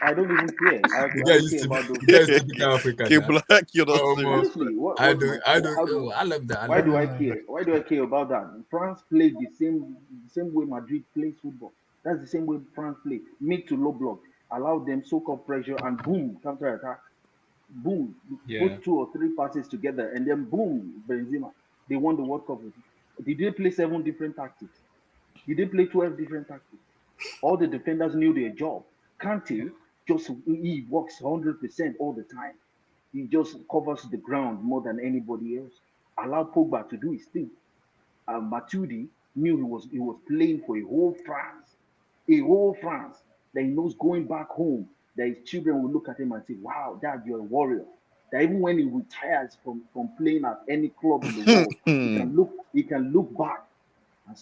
I don't even care. I The guy don't used care to be, about those. the guy is typical African. K Huh? Black, you're not Oh, serious. Honestly, what, I what's don't, my I care? don't. How do Oh, I love that. I why love do I that. care? Why do I care about that? France played the same way Madrid plays football. That's the same way France play. Mid to low block, allow them soak up pressure and boom, counter attack. Boom, Yeah. put 2 or 3 passes together and then boom, Benzema. They won the World Cup. Did they play 7 different tactics? Did they play 12 different tactics? All the defenders knew their job. Kante he works 100% all the time. He just covers the ground more than anybody else. Allow Pogba to do his thing. Matuidi knew he was playing for a whole France that he knows going back home that his children will look at him and say, "Wow, Dad, you're a warrior." That even when he retires from playing at any club in the world, he can look back and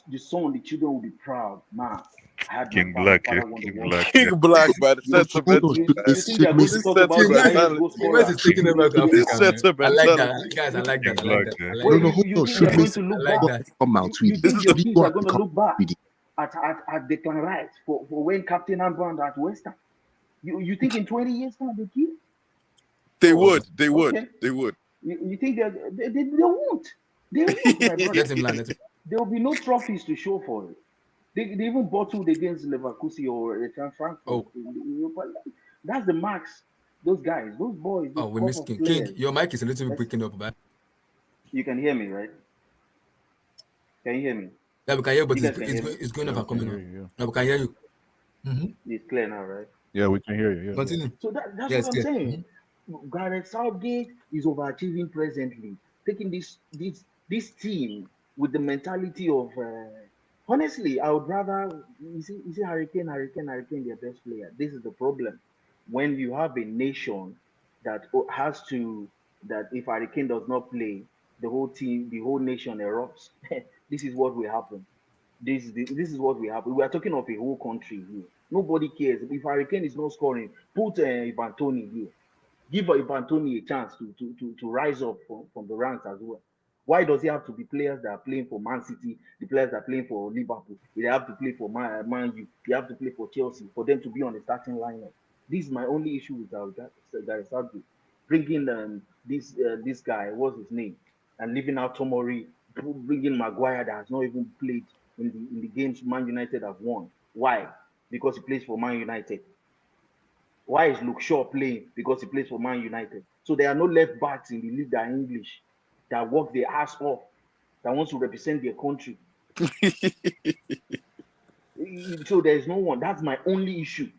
the son, the children will be proud. Man, I had my King father. My Black, father won the King World Black. Cup. King Black, man. You, So hold on, Sentimental, you, man. you think they are going to Miss talk about This the highest sentimental. goal The West scorer is taking over in to the This Africa, man. I like sentimental. that, guys. I like that. I King like Black, that. I man. like Well, no, that. hold you on. think Should they're Miss going to look I like back? that. come out with You this? think your Should we kids go are and going to come look back with it? at Declan Rice for when Captain Armband at West Ham? You think in 20 years time they keep? They Oh, would. They would. okay. They would. You think they won't? They won't, my brother. Let him land. Let him. There will be no trophies to show for it. They even bottled against Leverkusen or Frankfurt. Oh, That's the max. Those guys, those boys, those oh, we crop missed of King. King, players. your mic is a little bit Let's, breaking up, man. you can hear me, right? Can you hear me? Yeah, we can hear, but You guys can hear me? it's going Yeah, off we and can coming hear on. you. Now we can hear you. Mm-hmm. It's clear now, right? Yeah, we can hear you. Yeah. Continue. So that's Yes, what I'm clear. saying. Gareth Southgate is overachieving presently, taking this team with the mentality of. Honestly, I would rather you see Hurricane, their best player. This is the problem when you have a nation that has to that if Hurricane does not play, the whole team, the whole nation erupts. This is what will happen. This is what will happen. We are talking of a whole country here. Nobody cares if Hurricane is not scoring. Put Ivan Toney here. Give Ivan Toney a chance to rise up from the ranks as well. Why does he have to be players that are playing for Man City, the players that are playing for Liverpool? They have to play for Man U. They have to play for Chelsea for them to be on the starting lineup. This is my only issue with Gareth Southgate. Bringing this guy, what's his name, and leaving out Tomori, bringing Maguire that has not even played in the games Man United have won. Why? Because he plays for Man United. Why is Luke Shaw playing? Because he plays for Man United. So there are no left backs in the league that are English, that work their ass off, that wants to represent their country. So there is no one. That's my only issue.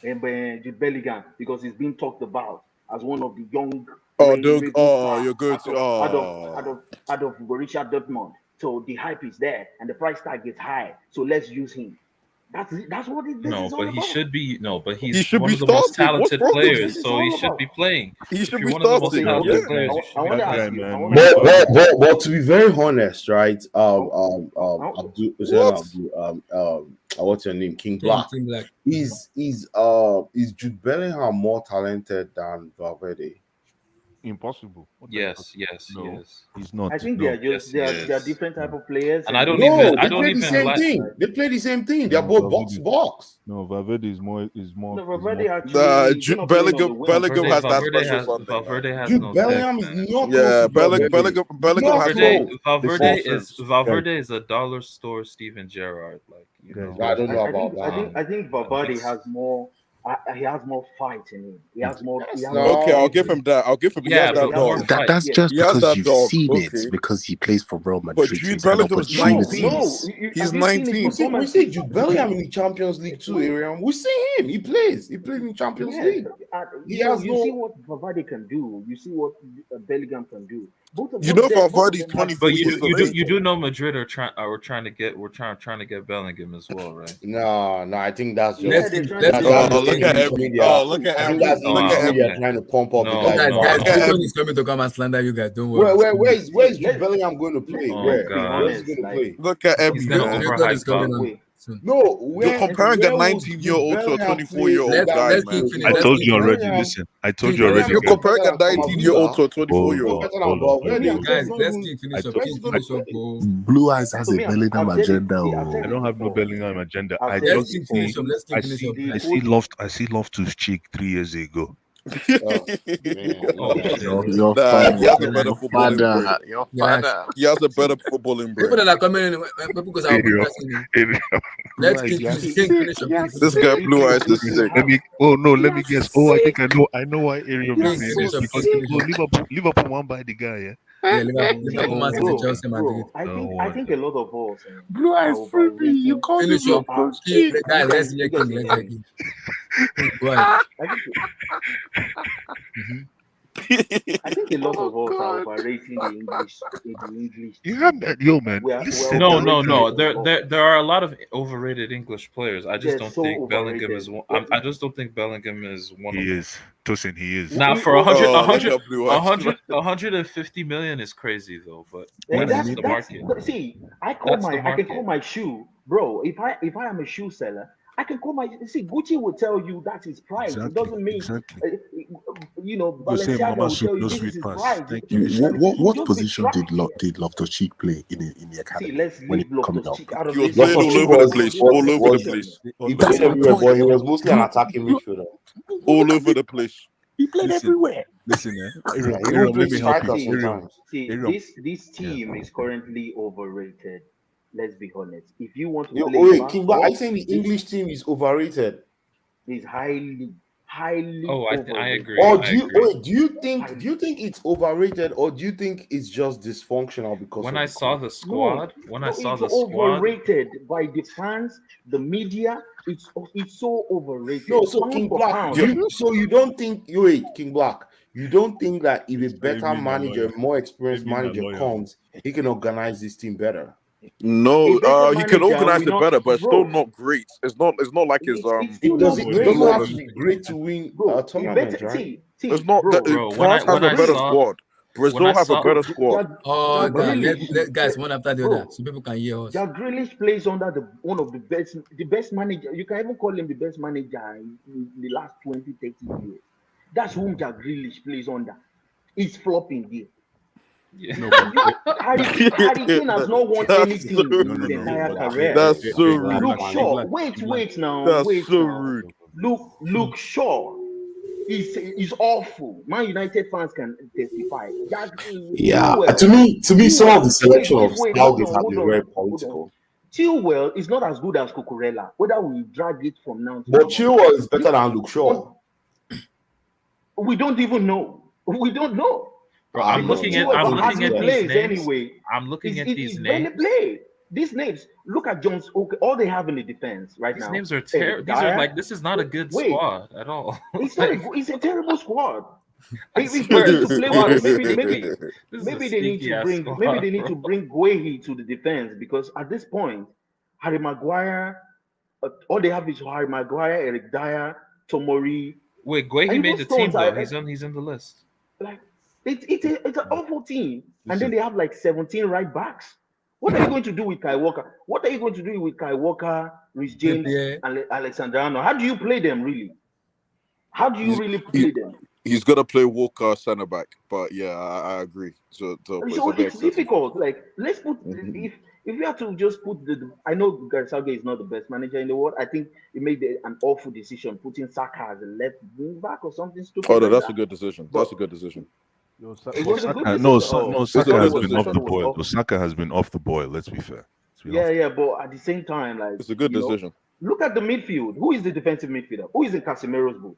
Jude Bellingham, because he's being talked about as one of the young Doug. raising Oh, stars you're good. out of Borussia Dortmund. So the hype is there and the price tag is high. So let's use him. That's what this No, is all but he about. should be but He he's should one be of the most starting. What's talented wrong with This players, you? is so he all should about. be playing. He If should you're be one of the most starting. Okay, talented Yeah. players, you should I be want to playing. ask you. I man. want to ask you. But to be very honest, right? I- What's your name? King King, Black. King Black. Is Jude Bellingham more talented than Valverde? Impossible. What the Yes, fuck? yes, No, yes. he's not. I think they are No. just Yes, they are yes. different type of players, And I don't No, even they play the same like thing. They play the same thing. They're No, both box to Valverde. box. No, Valverde is more. No, Valverde more actually they're not playing on the wing. Bellingham has that special something, Valverde man. has Jude no Bellingham depth, is man. not close Yeah, to Valverde. Bellingham Not has Valverde, close. Valverde is a dollar store Steven Gerrard, like Guys, I don't know I think about I that. think I think Valverde has more. He has more fight in him. He has more. He Yes, has no. more. Okay, I'll give Edge. him that. He Yeah, has but that He has more dog. fight. That's Yeah. just He has because that you've dog. seen Okay. it, because he plays for Real But Madrid. Jude He's had Bellingham's No, opportunities. He's have you seen his 19. performance? We say Jude Bellingham in the Champions League too, Ariam. We see him. He plays. He plays in the Champions Yeah, League. He has you see no. what Valverde can do. You see what Bellingham can do. You know, both Valverde's of them have 24 But years of you age. do know Madrid are trying to get Bellingham as well, right? No, I think that's Yeah, just they're trying that's to that's Oh, just look at English Emery. media. Oh, look at I think Emery. that's Look English at media Emery. trying to pump up the No, guy's Guys, no. guys, Look at Luton Emery. is coming to come and slander you guys. Don't worry. Where is let's Bellingham going to play? Oh, Where God. is he going to play? Look at He's Emery, gonna man. United is overhype coming up. on soon. No, You're where comparing a would 19-year-old to a Bellingham play 24-year-old in that guy, Let's man. keep finish. I Let's told keep you finish. already. Bellingham, Listen, I told King, you already, Bellingham You're is guys. comparing a better than 19-year-old to a Camavinga. 24-year-old. Hold Better than on, Valverde. guys, So let's keep finish up. where's King, he going to finish up. play? Oh. Blue Eyes has to a me. Bellingham I've said it. agenda. See, I've said I it don't have no before. Bellingham agenda. I've I said it Let's just keep before. finish up. Let's keep finish up. The I see Loftus Cheek 3 years ago. Oh, man. Oh shit. Your Nah, he has a father, better your footballing brain. father, your Relax. father. He has a See, better footballing people brain. that are coming in, people because our Area, podcast, area. let's Blue Eyes, keep you have finish. see, King, finish up. King, Yes, finish This up. guy sick. Blue Eyes is we sick. Let have me. Oh no, let me Yes, guess. Oh, I think sick. I know why Ariel is King, saying Yes, this finish up. because King, finish up. Liverpool won't buy the guy. Yeah. Yeah, Liverpool Man City, bro, No. Chelsea, Madrid. I No think a wonder. lot of us Blue are Eyes free me. You overrating. called him Finish up. Loftus King, Cheek. guys, let's You hear guys King. can Let's hear hear me. King. King, go ahead. I think Mm-hmm. I think a lot Oh of us are God. overrating the English You team. have that, yo, man. We're Listen, No, overrating no. it a lot. There are a lot of overrated English players. I just They're don't so think Bellingham overrated. is one. I just don't think Bellingham is one he of them. is. Tosin, he is. Now for Oh, look at Blue Eyes. 150 million is crazy though, but And that's that's the market. see, I That's the can call market. my shoe, bro. If I am a shoe seller, I can call my Gucci will tell you that's his price. It Exactly. doesn't mean Exactly. You say Balenciaga Mama will Soup, tell you no this is sweet his pass. price. Thank you. What Just be position did trying. Loftus Cheek play in the See, academy let's when he leave was coming Loftus up? Cheek out of He was this. playing Loftus all Cheek over the was place. was All over the was place. he That's played my everywhere, point. but he was mostly an attacking You- midfielder. All over the place. He played Listen, everywhere. listen, Yeah, he even Ariel, let played me help you. striker See, Ariel, sometimes. Ariel. this Yeah. team is currently overrated. Let's be honest. If you want to Yo, play wait, King, but I basketball, saying the this English team is overrated. is highly Oh, I overrated. agree. Or I do you agree. wait? Do you think it's overrated, or do you think it's just dysfunctional because When of I the saw coach? the squad, It's overrated by the fans, the media. It's so overrated. No, so Pound King for Black, pound. you don't think King Black, you don't think that if a He's better being a manager, lawyer. more experienced Being a manager lawyer. comes, he can organize this team better? No, A better he can manager organize will it not, better, but it's still bro. not great. It's not like his It's still not It great. doesn't have to be great to win a Bro, tournament, right? It's not bro. that Bro, France has a better squad. Brazil have a better squad. Oh, Jack God. Grealish, Let guys one after the bro. other so people can hear us. Jack Grealish plays under one of the best manager. You can even call him the best manager in the last 20, 30 years. That's whom Jack Grealish plays under. He's flopping there. Yeah. No, Harry Kane has not won anything in his entire career. That's so rude. Luke Shaw, wait now, That's wait so now. rude. Luke Shaw is awful. Man United fans can testify. Yeah, Chilwell, to me, some of the selection of wait, Southgate have hold been on, very hold on. political. Chilwell is not as good as Cucurella. Whether we drag it from now to But Chilwell is better than Luke Shaw. we don't even know. We don't know. Bro, I'm Because looking at Chilwell these plays names. anyway. I'm looking at these barely names. play. These names. Look at Jones. Okay, all they have in the defense right These now. names are terrible. These are like, this is not a good squad at all. It's not. It's a terrible squad. I If they swear, need to this play squad with, is maybe stinky. This is a maybe they need to stinky-ass bring squad, bro. Guehi to the defense, because at this point, Harry Maguire, all they have is Harry Maguire, Eric Dyer, Tomori. Wait, Guehi And made even the team Stones though. are- He's in the list. Like it's an awful team, and then Listen. they have like 17 right backs. What are you going to do with Kai Walker? What are you going to do with Kai Walker, Rhys James, Yeah. and Alexander Arnold? How do you play them really? How do you really play them? He's gonna play Walker centre back, but yeah, I agree. So So it's a bit it's excessive. difficult. Like, let's put if you have to just put I know Gareth Southgate is not the best manager in the world. I think he made an awful decision putting Saka as a left wing back or something stupid. Oh, no, like that's that. a good decision. That's a good decision. It was a good Saka, decision. no, Oh, Saka a has good been off the decision. boil. Saka has been off the boil. Let's be fair. Yeah, but at the same time, like, It's a good decision. Look at the midfield. Who is the defensive midfielder? Who is in Casemiro's boot?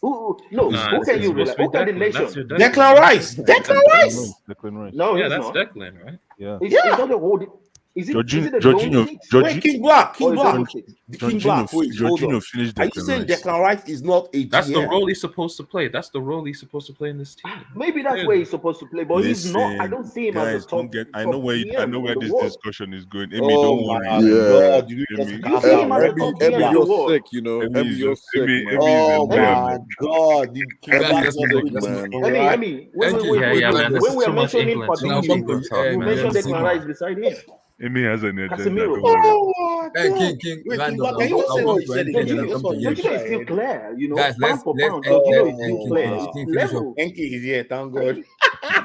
Who It's can you supposed rely? to be Who can the Declan. nation? That's your Declan Rice. Declan Rice. Declan Rice. No, Yeah, he's that's not. Declan, right? Yeah. It's not a whole. Is it Jorginho, the low six Wait, King Black, or King is it Black, low six? King Black. Wait, hold on. Jorginho finished Are you Declan saying Rice. Declan Rice is not a GM? That's the role he's supposed to play. That's the role he's supposed to play in this team. Maybe that's where he's supposed to play, but he's not. I don't see him as a guys, top. I know where GM in the this world. discussion is going. Amy, Oh don't worry. my Yeah. God! You just Amy. You see him as a top GM in the you're world. sick, you know. Amy Emmy, is you're just- sick, Amy- man. Amy is a Oh player, my man. God! The King Emmy Black is not sick, doing this man. one, Emmy, right? Emmy, when we Yeah, man, this when is we are too much mentioning England. Too much particularly, England talk, you man. mentioned This is Declan too Rice much. beside him. Amy has an agenda. Casemiro. Don't worry. Oh my Hey, God! King, Wait, King round Black, up. can you just say I'll what come you to said anything again? and I'll come to you. Jorginho is still clear, you know. Guys, Pound for let's pound, end Jorginho is still Enki, clear. please. It's King, finish up. level. Enki is here, thank God.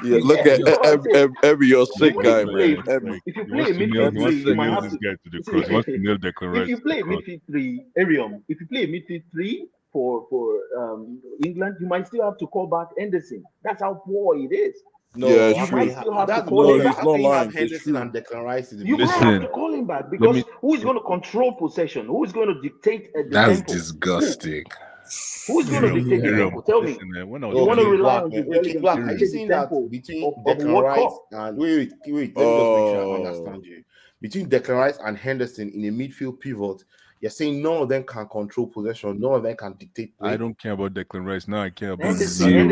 Yeah, look Yeah, at that's what I'm saying. Emmy, you're sick Even guy, if you play, man. Emmy. if you He play a wants to midfield nail three, you might have this to. guy to the cross. He wants to nail Declan Rice If you to play the cross. midfield three, Arium, if you play a midfield three for England, you might still have to call back Henderson. That's how poor it is. No, Yeah, it's You true. might still have to that's call No, him he's back. not how can you have lying. It's Henderson true. and Declan Rice in the You middle? might have Listen, to call him back let because me. who is going to control possession? Who is going to dictate the That's tempo? disgusting. Who is going to dictate the Aaron, tempo? Tell me. listen, when I was You want to Okay, playing, rely Black, on man. Jude Wait, King Bellingham Black, to are you dictate the saying that tempo between of a Declan World Rice Cup? and wait, let me just make sure I understand you. Between Declan Rice and Henderson in a midfield pivot, you're saying none of them can control possession, none of them can dictate play. I don't care about Declan Rice now. I care about Henderson Zero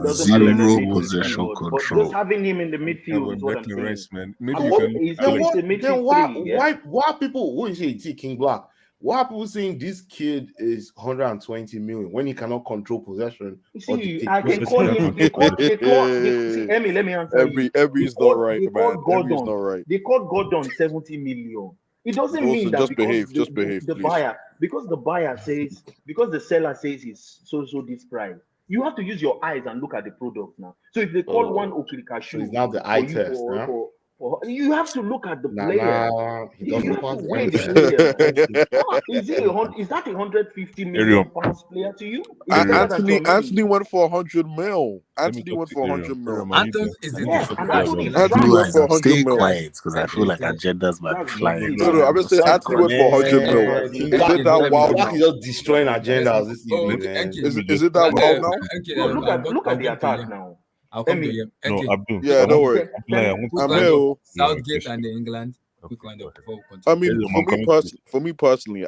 doesn't play in the zero midfield possession pivot, but just control. having him in the I care midfield about is what I'm Declan saying. Rice, man. And Maybe you what can look is at if it's a midfield three? Yeah? why people who is it King Black? Why are people saying this kid is 120 million when he cannot control possession You or see, dictate I play? can call him. See, Emmy, let me answer you. Emmy's not right, They man. called Emmy's not Gordon. right. They called Gordon 70 million. It doesn't mean Wilson, that just because behave. Just behave, the please. buyer, because the buyer says, because the seller says it's so this price. You have to use your eyes and look at the product now. So if they call one So Okirikashu it's now the eye for you test, huh? for you have to look at the Nah, player. he You doesn't have to pass the weigh eye the test. player, man. Honestly. Is that 150 million Ariel. pounds player to you? Is it better than Anthony Tchouaméni? went for 100 mil. Let me Anthony talk went to for Ariel. 100 mil. Ariel, are you Anton there? is I in want the to Yes, talk and to guys. Ariel. Anthony is Anthony Blue went eyes, for I'm 100 staying mil. quiet because I feel like Okay. agendas might be That's flying. ridiculous. No, I'm just saying That's Anthony went for 100 mil. King Is Black, it that wild Black now? is just destroying agendas this Oh, evening, okay. man. Enki. Is it that wild now? Enki, Bro, look I'll at the come to attack you. now. I'll come to Emmy, you. No, Enki, Abdul. Yeah, I don't want worry. to apply. I want to quick I'm one here. up. Oh. Southgate and the England. Quick Okay, one go up ahead. before we I continue. mean, Ariel, I'm coming to you. for me personally,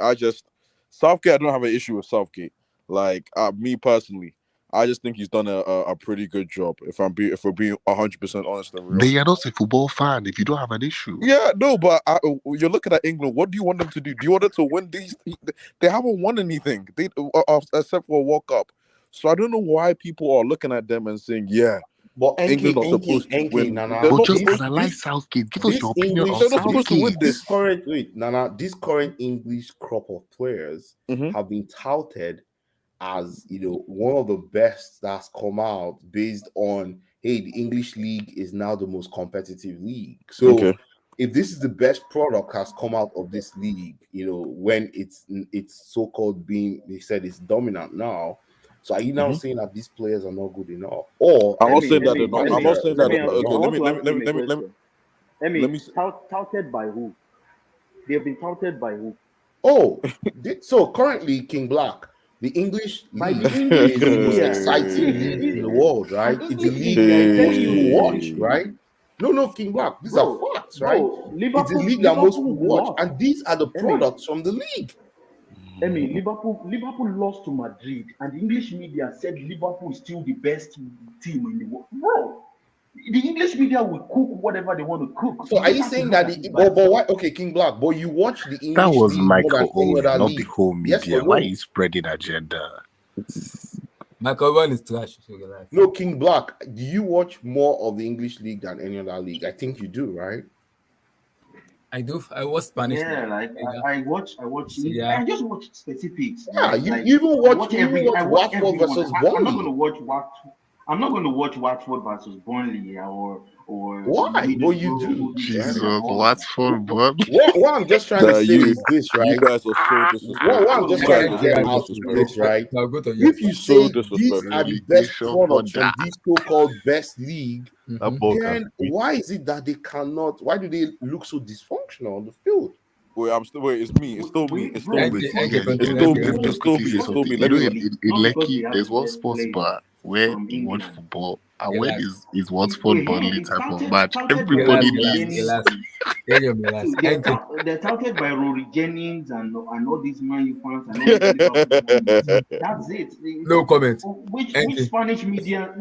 Southgate. I don't have an issue with Southgate. Like me personally, I just think he's done a pretty good job. If we're being 100% honest and real. Then you're not a football fan if you don't have an issue. Yeah, no, but you're looking at England. What do you want them to do? Do you want them to win these? They haven't won anything. They except for a World Cup. So I don't know why people are looking at them and saying, "Yeah, But England are supposed to win." Nana, They're But not just supposed. analyze Southgate. Give us this your opinion English, on They're not supposed to win Southgate. this. this current English crop of players Mhm. have been touted as one of the best that's come out based on the English league is now the most competitive league. So Okay. if this is the best product has come out of this league, when it's so-called being, they said it's dominant now. So are you now saying that these players are not good enough? Or I'm not Emmy, saying that they're Emmy, not. I'm Emmy, not saying that. I Okay, want to let ask him a me question. let Emmy, me. touted by who? They have been touted by who? So currently King Black, the English By league the English is the most media. exciting league in the world, right? And It's the English league media is telling most you people this watch, thing. right? No, King Black, these are facts, right? It's the league that most people watch, lost. and these are the Emmy, products from the league. Emmy, Liverpool lost to Madrid, and the English media said Liverpool is still the best team in the world. Bro, the English media will cook whatever they want to cook. So are you saying that but why? Okay, King Black, but you watch the English That was league more Michael than any Owen, other not the league? whole Yes media. or Why no? are you spreading agenda? Michael Owen is trash. So you're like, No, King Black, do you watch more of the English league than any other league? I think you do, right? I do. I watch Spanish. Yeah, league. like I watch. Yeah. I just watch specifics. Yeah, Like, you like, even I watch watch Watford everyone. versus I'm not Burnley. going to watch I'm not going to watch Watford versus Burnley or Why? Well, you do. Jesus, Right? what's football? What I'm just trying to say is this, right? You guys are so disrespectful. What I'm just You trying guys to are get so out is disrespectful. this, right? Now go to you. If you So say these disrespectful. are the best Relegation products for from that. this so-called best league, That ball then can why is it that they cannot? Why do they look so dysfunctional on the field? Wait, it's me. It's still me. It's still me. Enki, It's continue. still me. Let me It's just still quickly me. say It's still something. me. You Let know, me. in not because Lekki, they have there's the one best sports players. bar where from you watch England. football and Yeah, when like, is Watford Burnley It type of started match, started by everybody Rory leaves. Jennings. Tell your relax. So they're touted by Rory Jennings and all these Man U fans and all these Liverpool fans. That's it. No comment. Which Spanish media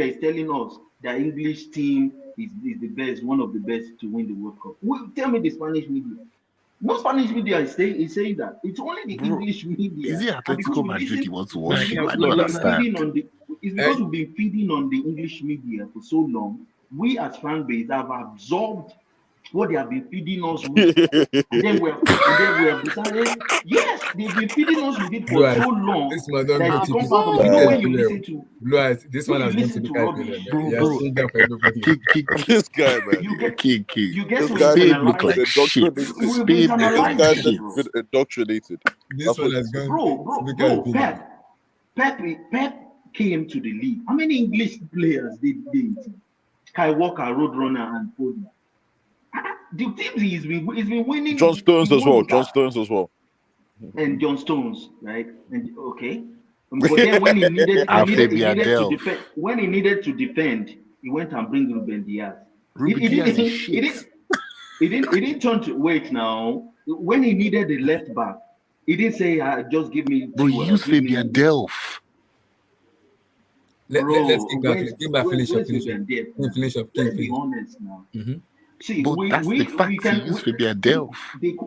is telling us that English team is the best, one of the best to win the World Cup? Tell me the Spanish media. No Spanish media is saying that. It's only the Bro, English media. is it And because Atletico we Madrid listen, you want to we, watch? we, I we've don't been feeding understand. on it's because we've been feeding on the English media for so long. We as fan base have absorbed what they have been feeding us with. And then we have decided, yes, they've been feeding us with it for so long This man don't that go it to becomes part of when you listen to Blue Eyes. This when one you has gone to listen the to rubbish, man. Yeah, Bro, stranger for everybody. This guy, man. you get King. you get This to guy Spain has look internalize. like shit. indoctrinated. We've Spain look This like guy internalized said it, shit. bro. been indoctrinated. This That's one what has gone. Bro, Pep came to the league. How many English players did it? Kai Walker, Roadrunner, and Pogba. The teams he's been winning. John Stones he as won well. with John that. Stones as well. And John Stones, right? And okay. But then when he needed And to Delph. defend, when he needed to defend, he went and bring Ruben Diaz. Ruben Diaz is shit. He didn't turn to wait now. When he needed the left back, he didn't say, just give me Bro, you Chilwell, use give me Fabian Delph. Let's King where's finish up. Ruben Diaz? Finish up. Let's be honest now. Mm-hmm. See, But that's the fact. can He used Fabian Delph. they've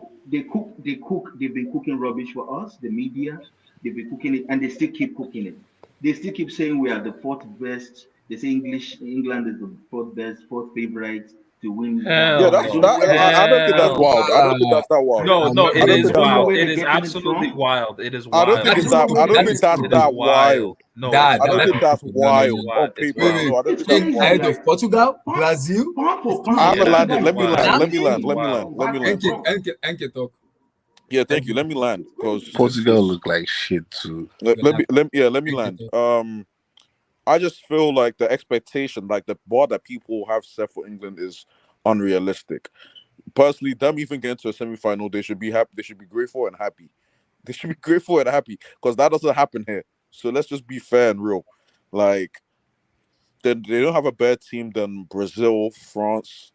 been cooking rubbish for us, the media. They've been cooking it, and they still keep cooking it. They still keep saying we are the fourth best. They say England is the fourth favorite to win. Yeah, that's that. I don't think that's wild. I don't think that's that wild. No, I don't think that's wild. It is absolutely wild. It is I wild. don't think it's that. I don't think that's that wild. No, I don't think that's wild on It's paper. wild. No, I don't think that's Ahead wild. of Portugal, Brazil. I haven't landed. Let me land. Enke talk. Yeah, thank you. Let me land because Portugal look like shit too. Let me land. I just feel like the expectation, like the bar that people have set for England is unrealistic. Personally, them even getting to a semi-final, they should be happy. They should be grateful and happy. They should be grateful and happy because that doesn't happen here. So let's just be fair and real. Like, they don't have a better team than Brazil, France.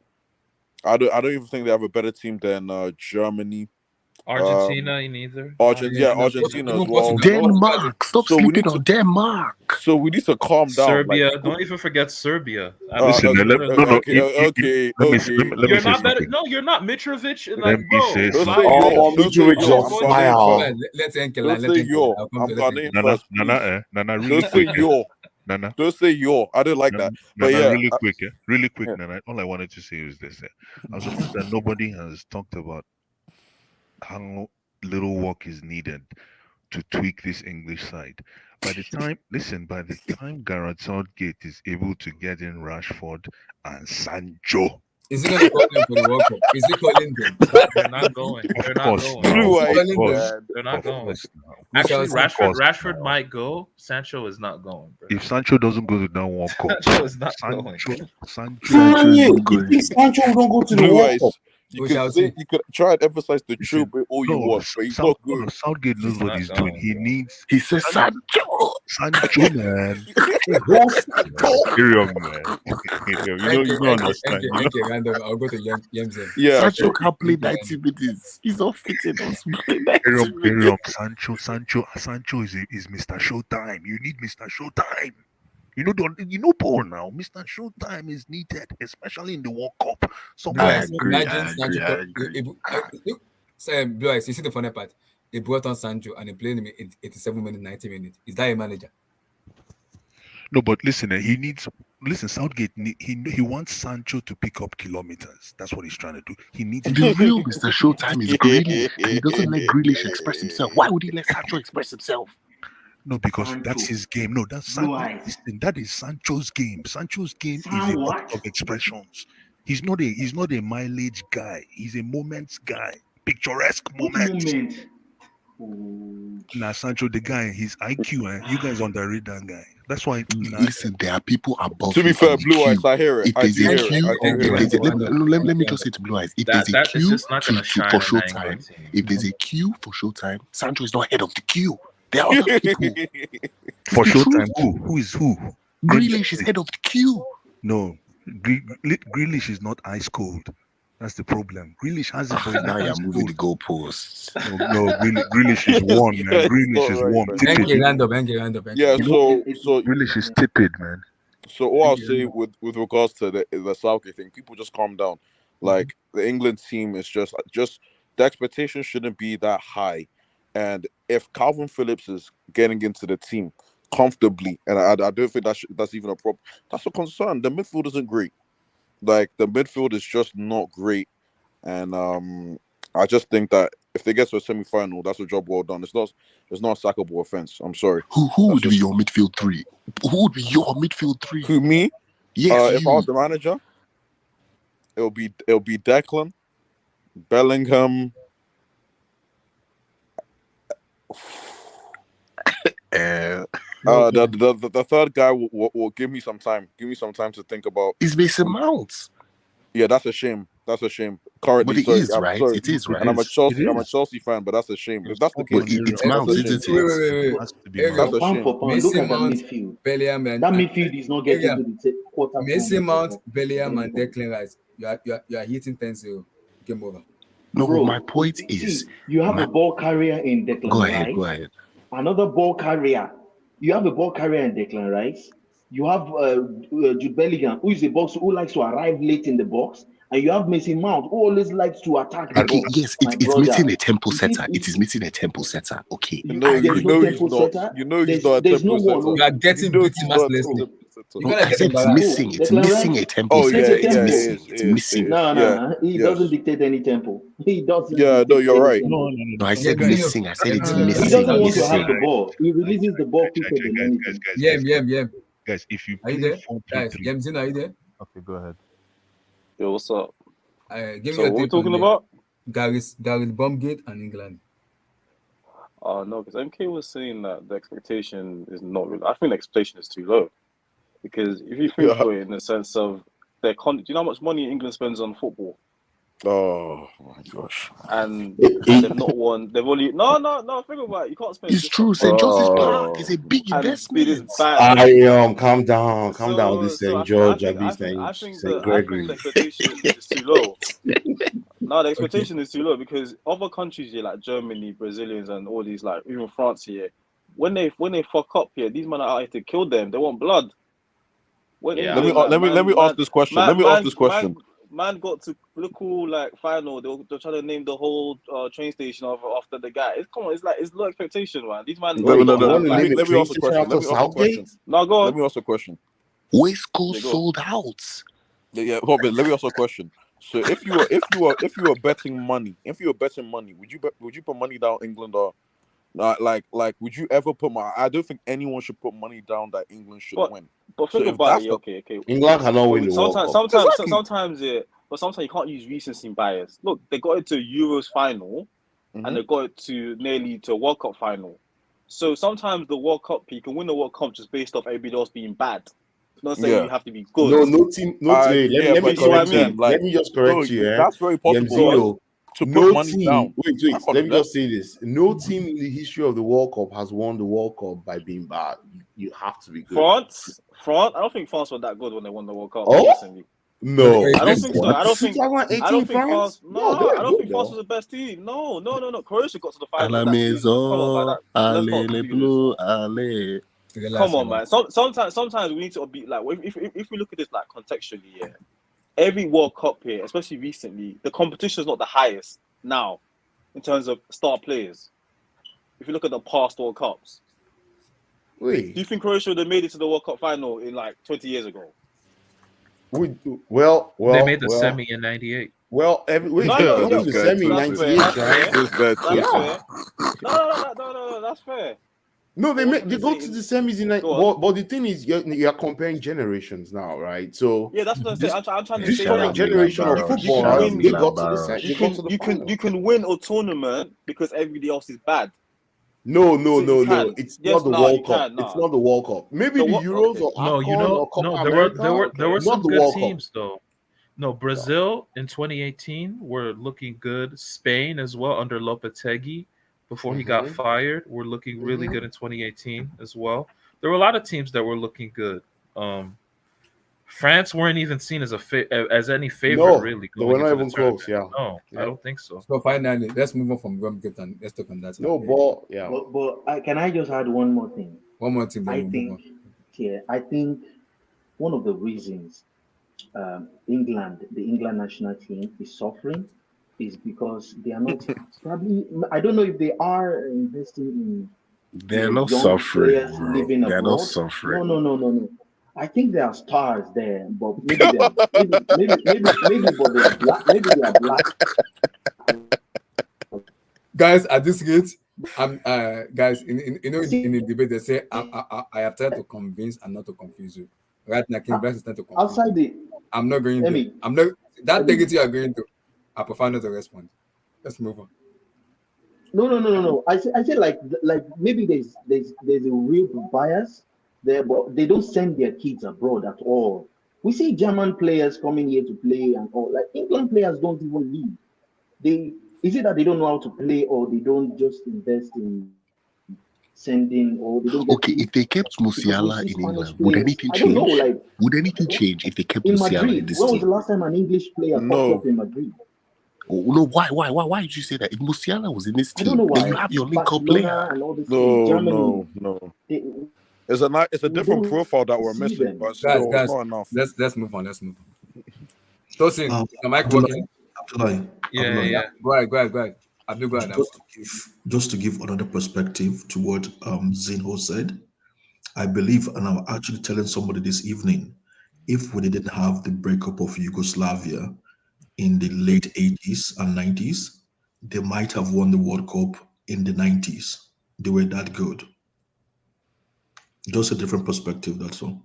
I don't even think they have a better team than Germany. Argentina, neither. Argentina as well. Denmark. Stop sleeping on Denmark. So we need to calm down. Serbia. Don't even forget Serbia. Listen, okay. You're not better. No, you're not Mitrovic. Like, bro, Mitrovic is on fire. Let's Enke Don't say yo. I'm name first. Nana, really don't say quick. yo. Nana. Don't say yo. I didn't like that. But Nana, yeah, really quick, Nana. All I wanted to say is this. I'm surprised that nobody has talked about how little work is needed to tweak this English side. By the time Gareth Southgate is able to get in Rashford and Sancho, is he going to call them for the World Cup? Is he calling them? They're not going. They're not going. They're not going. Actually, Rashford might go. Sancho is not going. Bro. If Sancho doesn't go to that World Cup, Sancho is not going. Sancho don't go to the World Cup. You could try and emphasize the truth all you want, but he's not good. Southgate knows what he's doing. He says Sancho, man. Carry on, man. You don't understand. I'll go to Yemzen. Yeah, Sancho can't play 90 minutes. He's not fitting us. Carry on. Sancho is Mr. Showtime. You need Mr. Showtime. You know, Paul now. Mr. Showtime is needed, especially in the World Cup. I agree. Blue Eyes, you see the funny part? They brought on Sancho and they played him in 87 minutes, 90 minutes. Is that a manager? No, but listen, Southgate, he wants Sancho to pick up kilometers. That's what he's trying to do. He needs the real Mr. Showtime is Grealish, and he doesn't let Grealish express himself. Why would he let Sancho express himself? No, because that's his game. No, that is Sancho's game. Sancho's game is a lot of expressions. He's not a mileage guy. He's a moments guy. Picturesque moments. Now Sancho, the guy, his IQ, you guys underrate that guy. That's why. Listen, there are people above. To be fair, Blue Eyes, I hear it. Let me just say to Blue Eyes, if there's a queue for Showtime, Sancho is not head of the queue. There are other people. For The Showtime, truth. who is who? Grealish is head of the queue. No, Grealish is not ice cold. That's the problem. Grealish has it, but he's Now not you're ice moving cold. the goalposts. No, Grealish is one, man. It's Grealish not is right, one. man. Tepid. Yeah, so Grealish is tepid, man. So all I'll say with regards to the Southgate thing, people just calm down. Like the England team is just the expectation shouldn't be that high. And if Calvin Phillips is getting into the team comfortably, and I don't think that's even a problem, that's a concern. The midfield isn't great. Like the midfield is just not great. And I just think that if they get to a semi-final, that's a job well done. It's not a sackable offense. I'm sorry. Who would be your midfield three? Who would be your midfield three? Who, me? Yes, if I was the manager, it'll be Declan, Bellingham. The third guy will give me some time. Give me some time to think about. Is Mason Mount? Yeah, that's a shame. That's a shame. Currently, but it is, right? Sorry. It is, right? And I'm a Chelsea fan, but that's a shame. If that's the case, it's Mount, isn't it? That's a shame. Look at that midfield. Bellingham and That midfield is not getting to the quarter. Mason Mount, Bellingham, and Declan Rice. You are hitting 10-0. Game over. No, Bro, my point is, you have a ball carrier in Declan Rice. Go ahead. Another ball carrier. You have a ball carrier in Declan Rice. You have Jude Bellingham, who is a boxer who likes to arrive late in the box. And you have Mason Mount, who always likes to attack the box. Yes, it's missing a tempo setter. It is missing a tempo setter. Okay. There's no tempo setter. There's no one. You are getting beaten mercilessly. I said it's missing. It's missing a tempo setter. It's missing. No. He doesn't dictate any tempo. He doesn't. Yeah, no, you're right. No, I said missing. I said it's missing. He doesn't want to have the ball. He releases the ball quicker than anything. Yeah. Guys, if you are you there? Guys, Yemzin, are you there? Okay, go ahead. Yo, what's up? Give so me a what we're talking about? Gareth Bombgate and England. No, because MK was saying that the expectation is not really. I think the expectation is too low. Because if you think of it in the sense of do you know how much money England spends on football? Oh my gosh! And they've not won. They've only no. Think about it. You can't spend. It's true. St. George's Park is a big investment. Calm down with this St. George. I think the expectation is too low. No, the expectation is too low because other countries here like Germany, Brazilians, and all these like even France here, when they fuck up here, these men are out here to kill them. They want blood. Let me ask this question. Man got to local like final. They're trying to name the whole train station after the guy. It's low expectation, man. These man. Let me ask a question. No, go on. Let me ask a question. Waistcoat sold out. Yeah, hold on. Let me ask a question. So if you were betting money, would you put money down England or like would you ever put I don't think anyone should put money down that England should win. But think about it, okay. England cannot win the World Cup. Sometimes you can't use recency bias. Look, they got it to Euros final, and they got it to nearly to World Cup final. So sometimes the World Cup, you can win the World Cup just based off everybody else being bad. Not saying you have to be good. No team. Let me just correct you. That's very possible. To put money down. Wait. Let me just say this. No team in the history of the World Cup has won the World Cup by being bad. You have to be good. France. I don't think France were that good when they won the World Cup. Oh? Recently. No. I don't think so. I don't think France. I don't think France was the best team. No. Croatia got to the final. Come on, man. Sometimes we need to be like if we look at this like contextually, yeah. Every World Cup here, especially recently, the competition is not the highest now in terms of star players. If you look at the past World Cups, do you think Croatia would have made it to the World Cup final in like 20 years ago? They made the semi in '98. Well, the semi in '98, right? No, that's fair. No, they go to the semis in but the thing is, you're comparing generations now, right? So yeah, that's what I'm saying. I'm trying to this say current generation of football, they got to the semi. You can win a tournament because everybody else is bad. No. It's not the World Cup. It's not the World Cup. Maybe the Euros or AFCON there were some good teams though. No, Brazil in 2018 were looking good. Spain as well under Lopetegui before he got fired were looking really good in 2018 as well. There were a lot of teams that were looking good. France weren't even seen as as any favorite really they were going not into the even tournament. close. Yeah. No, I don't think so. So finally, let's move on from Rumgate and let's talk on that. No, but yeah. Can I just add one more thing? One more thing, then I we'll move on. think, I think one of the reasons the England national team is suffering is because they are not probably. I don't know if they are investing in They're not young suffering, players bro. living They're not abroad. suffering. No. I think there are stars there, but maybe they are maybe but they are black. Maybe they are black. Guys, at this rate, I'm guys in the debate they say I have tried to convince and not to confuse you. Right now, King Bryce is trying to confuse Outside you. I'm not going to. I'm not that negative you are going to. I prefer not to respond. Let's move on. No. I say like maybe there's a real bias there, but they don't send their kids abroad at all. We see German players coming here to play and all. Like England players don't even leave. Is it that they don't know how to play, or they don't just invest in sending, or they don't get Okay, if they kept Musiala in England, would players. anything I don't know, change? like Would anything change if they kept in Musiala in Madrid? this When was the team? last time an English player popped up in Madrid? Oh, no, why did you say that? If Musiala was in this I don't team, know why. then you have your link-up Barcelona player. and all this No. Germany. It's a different don't profile that we're see missing, them. but still, Guys, it's not enough. let's move on. Tosin, is the mic Abdullah, working? Abdullah, Yeah. Go ahead. Abdul, go ahead. Just to give another perspective to what Zinho said, I believe, and I'm actually telling somebody this evening, if we didn't have the breakup of Yugoslavia in the late 80s and 90s, they might have won the World Cup in the 90s. They were that good. Just a different perspective, that's all.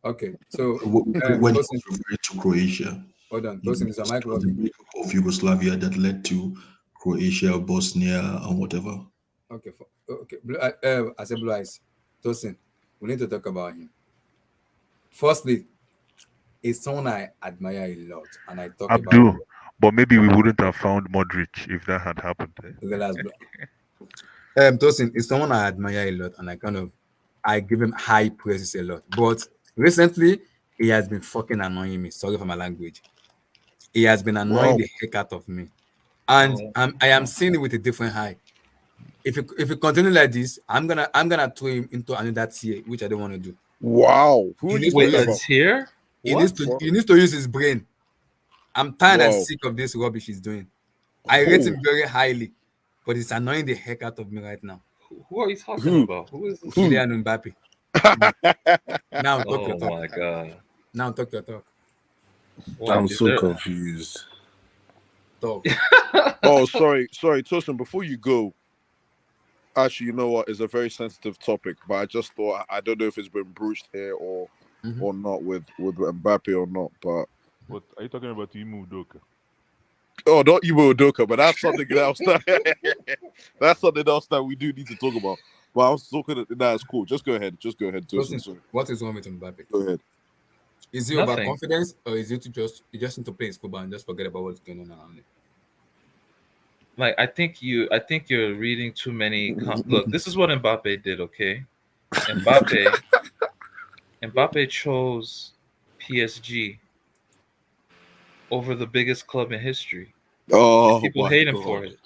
Okay, so when he was referring to Croatia, hold on, Tosin, is the mic the working? breakup of Yugoslavia that led to Croatia, Bosnia, and whatever. Okay. I said Blue Eyes. Tosin, we need to talk about him. Firstly, it's someone I admire a lot, and I talk Abdul, about. but maybe we wouldn't have found Modric if that had happened. The last Tosin is someone I admire a lot, and I give him high praises a lot. But recently, he has been fucking annoying me. Sorry for my language. He has been annoying the heck out of me, and I am seeing it with a different high. If you continue like this, I'm gonna throw him into another tier, which I don't want to do. Wow, who He wait needs a tier? He needs to use his brain. I'm tired and sick of this rubbish he's doing. I rate him very highly, but it's annoying the heck out of me right now. Who are you talking about? Who is this? Kylian Mbappé. Now talk your talk. Oh my god. Now talk your talk. I'm so confused. Talk. sorry, Tosin, before you go, actually, you know what? It's a very sensitive topic, but I just thought, I don't know if it's been broached here or not with Mbappe or not, but... What are you talking about? Imu Udoka? Oh, not Imu Udoka, but that's something else. That's something else that we do need to talk about. But I was talking, it's cool. Just go ahead, Tosin. What is wrong with Mbappe? Go ahead. Is he overconfidence, or is it just need to play his football and just forget about what's going on around him? Like I think you're reading too many. Look, this is what Mbappe did. Okay, Mbappe chose PSG over the biggest club in history. Oh, people hate him for it.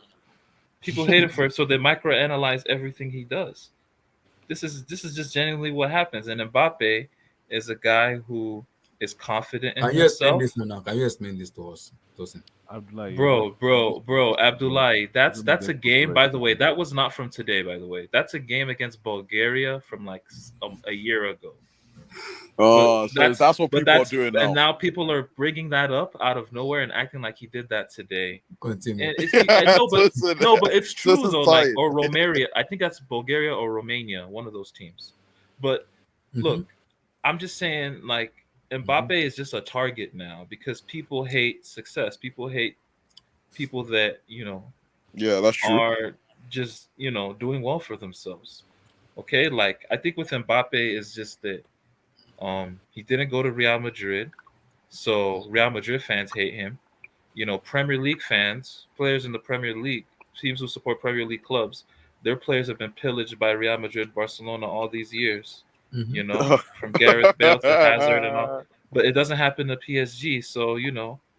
People hate him for it, so they microanalyze everything he does. This is just genuinely what happens. And Mbappe is a guy who is confident in himself. Can you explain this to us, Tosin? Bro, Abdullahi, that's a game. By the way, that was not from today. By the way, that's a game against Bulgaria from like a year ago. Oh, so that's what people are doing now. And now people are bringing that up out of nowhere and acting like he did that today. Continue. But it's true though. Like, or Romania, I think that's Bulgaria or Romania, one of those teams. But look, I'm just saying, like, Mbappe is just a target now because people hate success. People hate people that that's true, are just doing well for themselves. Okay, like I think with Mbappe is just that he didn't go to Real Madrid, so Real Madrid fans hate him. Premier League fans, players in the Premier League teams who support Premier League clubs, their players have been pillaged by Real Madrid, Barcelona all these years. You know, from Gareth Bale to Hazard and all. But it doesn't happen to PSG, so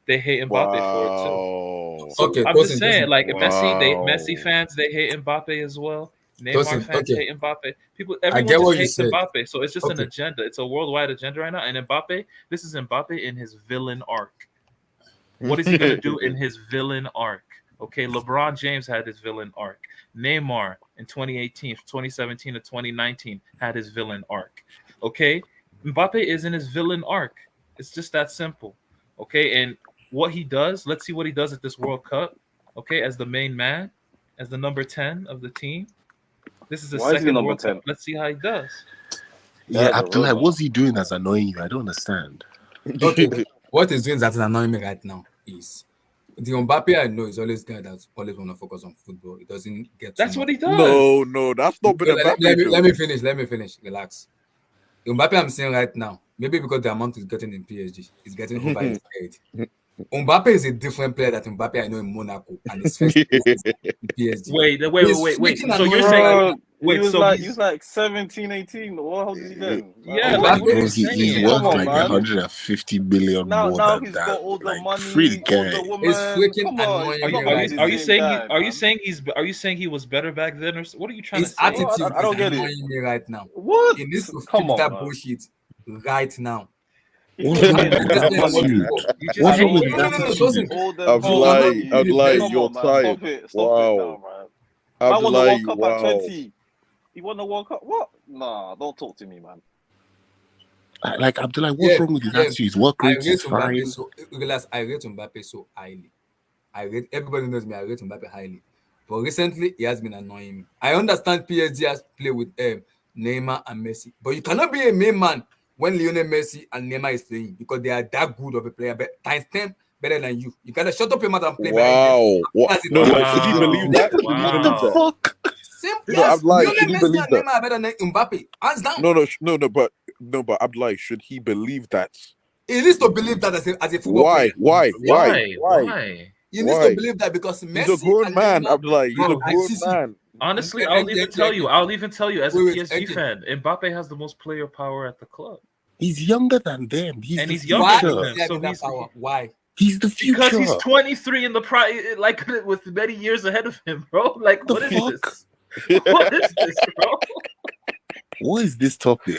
they hate Mbappe for it too. Wow. So Okay, I'm just saying, like Messi Wow. fans, they hate Mbappe as well. Neymar Tosin, fans okay, hate Mbappe. I Everyone get just what you hates said. Mbappe. So it's just an Okay, agenda. It's a worldwide agenda right now. And Mbappe, this is Mbappe in his villain arc. What is he gonna do in his villain arc? Okay, LeBron James had his villain arc. Neymar in 2018, 2017 to 2019 had his villain arc. Okay, Mbappe is in his villain arc. It's just that simple. Okay, and what he does, let's see what he does at this World Cup. Okay, as the main man, as the number 10 of the team. This is his Why is he second number World Cup. 10? Let's see how he does. Yeah, That's a Abdullah, robot. what's he doing that's annoying you? I don't understand. okay. What is doing that is annoying me right now is the Mbappe I know is always guy that always want to focus on football. It doesn't get too That's much. what he does. No, that's not been Let Mbappe me though. finish. Let me finish. Relax. The Mbappe I'm seeing right now, maybe because the amount he's getting in PSG is getting over his head. Mbappe is a different player than Mbappe I know in Monaco and his first place in PSG. Wait. He's freaking So you're annoying saying, right Bro, now. he wait, was so like he's 17, 18. What the hell is he doing? yeah, Like, like Mbappe what are Bro, you is he's saying? come worth on, like man. 150 million more Now than he's that. got all the Like, free money, all guy. the It's women. freaking Come on, annoying he's me not gonna Are be you right the now. same guy, man. are you saying he was better back then, or what are you trying to His say? Bro, attitude I is don't get it. annoying me right now. What? He needs to Come fix on, that man. bullshit right now. He What's just I'm wrong getting not with all his the interested in what money attitude? people. You just What's And wrong hate with him. his no, attitude? doesn't. all the You cannot Abdullahi, be a money. very Abdullahi, Come you're on, man. Stop tired. it. Stop it Wow. now, man. Man won the Abdullahi, World Cup at wow. 20. He won the World Cup. What? Nah, don't talk to me, man. Like, Abdullah, what's yeah, wrong with his yeah. attitude? His work I rate rate is Mbappe fine. so relax. I rate Mbappe so highly. Everybody knows me. I rate Mbappe highly. But recently, he has been annoying me. I understand PSG has played with Neymar and Messi, but you cannot be a main man when Lionel Messi and Neymar is playing because they are that good of a player, but times 10 better than you. You gotta shut up your mouth and play better than them. Wow. What? As a No, team. but should he believe that? Should he What the believe that? Wow. fuck? Simple. No, Yes, Abdullahi, should Lionel he Messi believe and that? Neymar are better than Mbappe. Hands down. But Abdullahi, should he believe that? He needs to believe that as a football player. Why? He needs to Why? believe that because He's a Messi grown and man, Neymar, Abdullahi. He's a bro, grown see, man. Honestly, I'll even tell you as a wait, PSG fan, Mbappe has the most player power at the club. He's younger than them. He's And the he's younger why than future. is them. he So having that power? Why? He's the because he's future. 23 in the prime, like with many years ahead of him, bro. Like, The what is fuck? this? What is this, bro? What is this topic?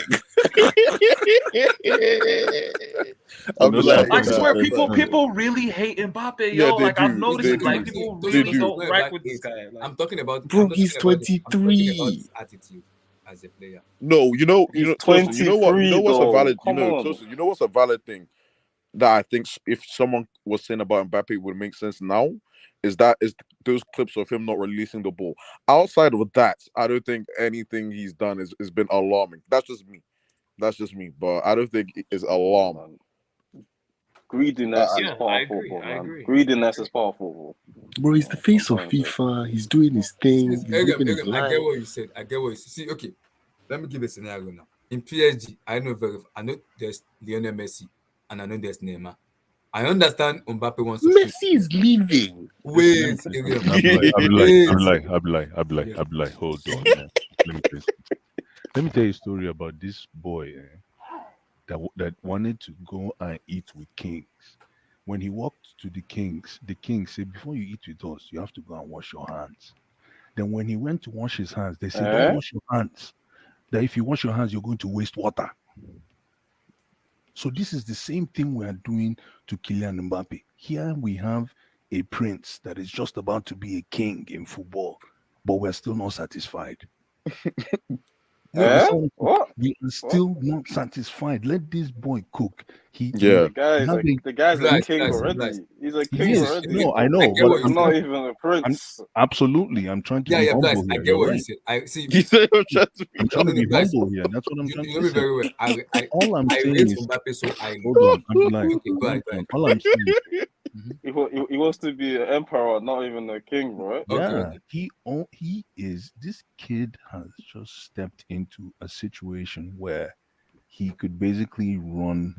Abdullahi, I swear, nah. people really hate Mbappe, Yeah, yo. they Like, I've do. noticed They it. Like, do. people They really Tosin, do. it's don't not rack about with this age. guy. Like, Bro, he's I'm talking about 23. his attitude as a player. No, He's Tosin, you know 23, what's a though. valid, Come on. Tosin, you know what's a valid thing that I think if someone was saying about Mbappe would make sense now is those clips of him not releasing the ball. Outside of that, I don't think anything he's done has been alarming. That's just me. But I don't think it is Come on, alarming. man. Greediness is yeah, I part of agree. football, I man. agree. Greediness is part of football. Bro, he's the face of Sometimes, FIFA. He's doing his thing. He's living his I get life. what you said. See, okay, let me give a scenario now. In PSG, I know there's Lionel Messi and I know there's Neymar. I understand Mbappe wants to fit. Messi is leaving. Wait, Ariel. Abdullahi, hold on. Man. Let me tell you a story about this boy that wanted to go and eat with kings. When he walked to the king said, "Before you eat with us, you have to go and wash your hands." Then when he went to wash his hands, they said, "Don't wash your hands. That if you wash your hands, you're going to waste water." So this is the same thing we are doing to Kylian Mbappe. Here we have a prince that is just about to be a king in football, but we're still not satisfied. What? We are still not satisfied. Let this boy cook. Yeah. The guy's a king already. He's a king Yes, already. no, I know, but He's not even a prince. Absolutely, I'm trying to be Yeah, humble I here. get You're what right. you said. I see. I'm trying to be humble here. That's what I'm trying You to know me say. very well. All I'm I saying rate is, Mbappe so highly. hold on, Abdullahi, Okay, go ahead. all I'm saying, He wants to be an emperor, not even a king, bro. yeah, he is. This kid has just stepped into a situation where he could basically run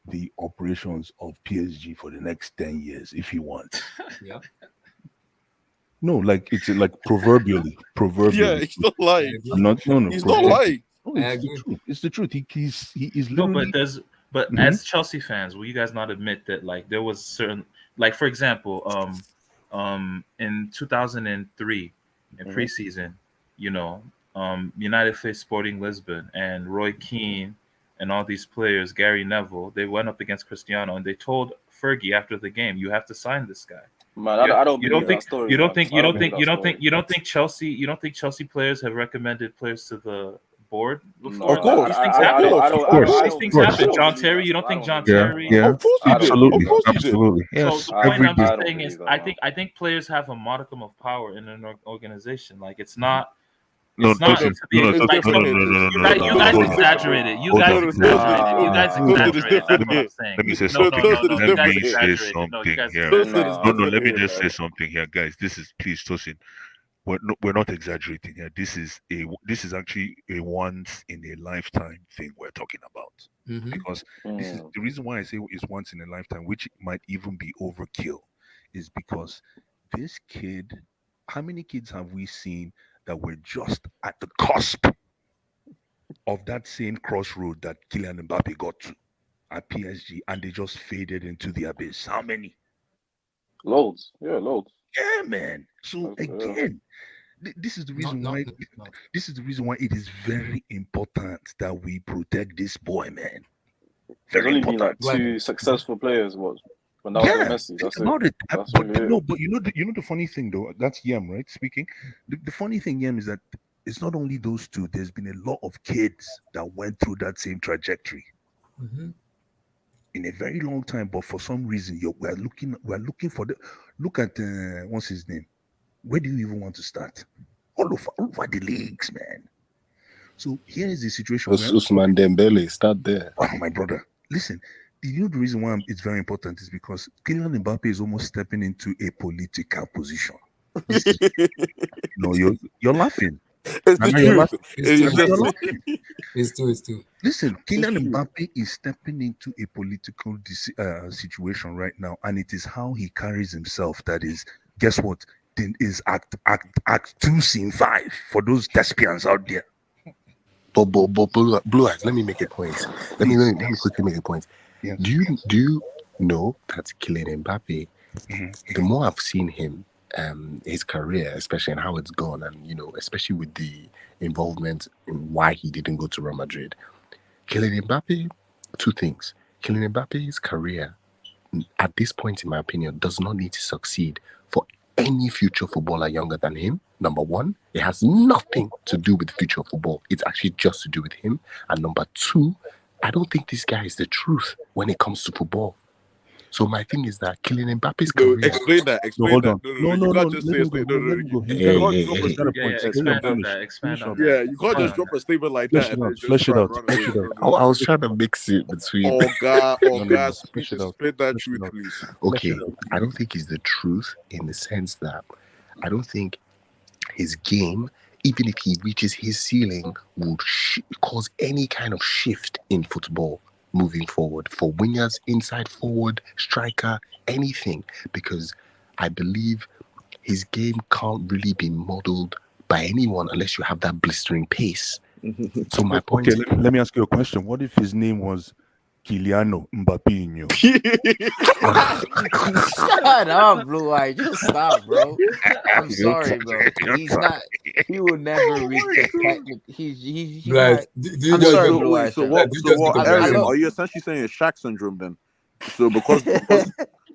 the operations of PSG for the next 10 years if he wants. Yeah. No, like it's like proverbially. Yeah, he's not lying. I'm not. No. He's not lying. No, it's the truth. It's the truth. He is No, literally. but as Chelsea fans, will you guys not admit that like there was certain, like for example, in 2003 in preseason, you know, United faced Sporting Lisbon and Roy Keane and all these players, Gary Neville, they went up against Cristiano and they told Fergie after the game, "You have to sign this guy." Man, I don't believe that story. You don't think Chelsea players have recommended players to the board before? Of course. These things happen. These things happen. John Terry, you don't think John Terry? Yeah, Of course he did. absolutely, Of course he did. absolutely. So Yes, the point every I'm day. just saying is, I think players have a modicum of power in an organization. Like it's not. No, It's not listen, to be no, like, no, so no, no, no, you no, guys, no, you no, guys hold on. exaggerated. You Hold guys on. exaggerated. You guys Toasted is exaggerated. That's different what I'm here. saying. Let me say No, something. Toasted is you guys Let me say exaggerated. No, you something guys here. Toasted is No, different let me here, just say man. something here, guys. This is, please, Tosin. We're not exaggerating here. This is actually a once in a lifetime thing we're talking about. Because this is the reason why I say it's once in a lifetime, which might even be overkill, is because this kid. How many kids have we seen that were just at the cusp of that same crossroad that Kylian Mbappé got to at PSG, and they just faded into the abyss? How many? Loads. Yeah, loads. Yeah, man. So Yeah. again, this is the reason why. This is the reason why it is very important that we protect this boy, man. There's Very only been like important. two successful players. When that was Yeah, Messi, think that's about it. it. That's But really no, it. but you know the funny thing though. That's Yem, right? Speaking. The funny thing, Yem, is that it's not only those two. There's been a lot of kids that went through that same trajectory in a very long time. But for some reason, we're looking for the. Look at what's his name? Where do you even want to start? All over the leagues, man. So here is the situation. Usman Dembele, start there. Oh, my brother, listen. You know the reason why it's very important is because Kylian Mbappé is almost stepping into a political position. No, you're laughing. It's the truth. It's true. Listen, Kylian Mbappé is stepping into a political situation right now, and it is how he carries himself that is. Guess what? Is act 2 scene 5 for those thespians out there. But Blue Eyes, let me make a point. Let me quickly make a point. Yeah. Do you know that Kylian Mbappé, the more I've seen him, his career, especially and how it's gone, and especially with the involvement in why he didn't go to Real Madrid, Kylian Mbappé, two things. Kylian Mbappe's career, at this point, in my opinion, does not need to succeed for any future footballer younger than him. Number one, it has nothing to do with future football. It's actually just to do with him. And number two, I don't think this guy is the truth when it comes to football. So my thing is that Kylian Mbappe's career. Explain that. Explain that. No, you can't just say explain. Expand on that. Yeah, you can't just drop a statement like that. Flesh it out. I was trying to mix it between. Oh God, spit that truth, please. Okay, I don't think he's the truth in the sense that I don't think his game, even if he reaches his ceiling, would cause any kind of shift in football moving forward for wingers, inside forward, striker, anything, because I believe his game can't really be modeled by anyone unless you have that blistering pace. So my point. Okay, let me ask you a question. What if his name was Kylian Mbappé? Shut up, Blue Eye. Just stop, bro. I'm sorry, bro. He's not. He will never reach the technical. He's right. I'm sorry, Blue Eye. So what? Are you essentially saying it's Shaq syndrome then? So because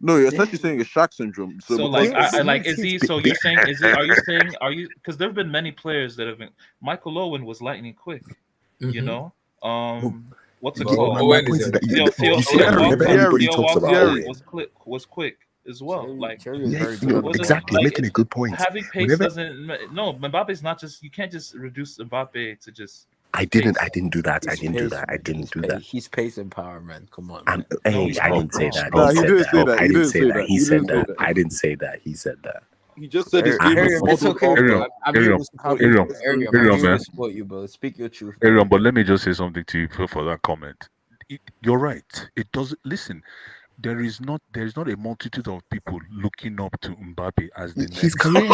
no, you're essentially saying it's Shaq syndrome. So is he? So you're saying are you? Because there have been many players that have been. Michael Owen was lightning quick. You know. What's it called? Theo was quick as well. Like exactly, making a good point. Having pace doesn't. No, Mbappe's not just. You can't just reduce Mbappe to just. I didn't do that. I didn't do that. He's pace and power, man. Come on. I didn't say that. I didn't say that. He said that. I didn't say that. He said that. He just said his game is it's okay, bro. I'm here to support you, bro. Speak your truth. Aaron, but let me just say something to you for that comment. You're right. It doesn't. Listen, there is not a multitude of people looking up to Mbappe as the His next. career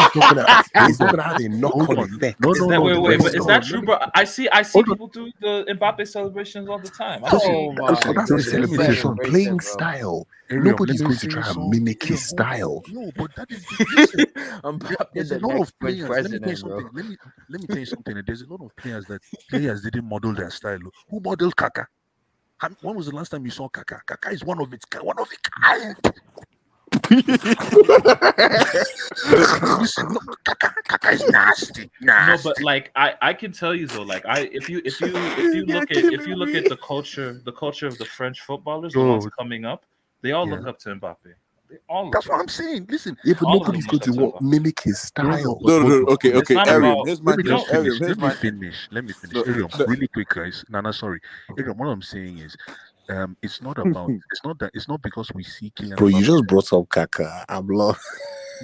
is not gonna have a knock-on effect. No, Is that no, wait, but is that true, let me- bro? I see hold on. people do the Mbappe celebrations all the time. I That's, see. Oh that's, my that's the goodness, let me that say is celebration, something. playing racist, bro. style. Ariel, Nobody's let me going to say try and something. mimic his Ariel, hold on. style. No, but that is listen. Mbappe, There's a the lot next of French players. Let me tell you president, bro. something. Let me tell you something. There's a lot of players didn't model their style. Who modeled Kaka? When was the last time you saw Kaka? Kaka is one of a kind. Listen, no, Kaka is nasty. No, but like I can tell you though, like if you look at the culture of the French footballers, the ones coming up, they all look up to Mbappe. They all. That's what I'm saying. Listen, Yeah, but all of nobody's them going look up to to Mbappe. mimic his style. No. Okay. It's not Ariel, about. here's my let me thing. just finish. Ariel, here's my Let me finish. No, Ariel, no. really quick, guys. Nana, sorry. Ariel, what I'm saying is, it's not about. It's not because we see Kylian Bro, you Mbappe. just brought up Kaka. I'm lost.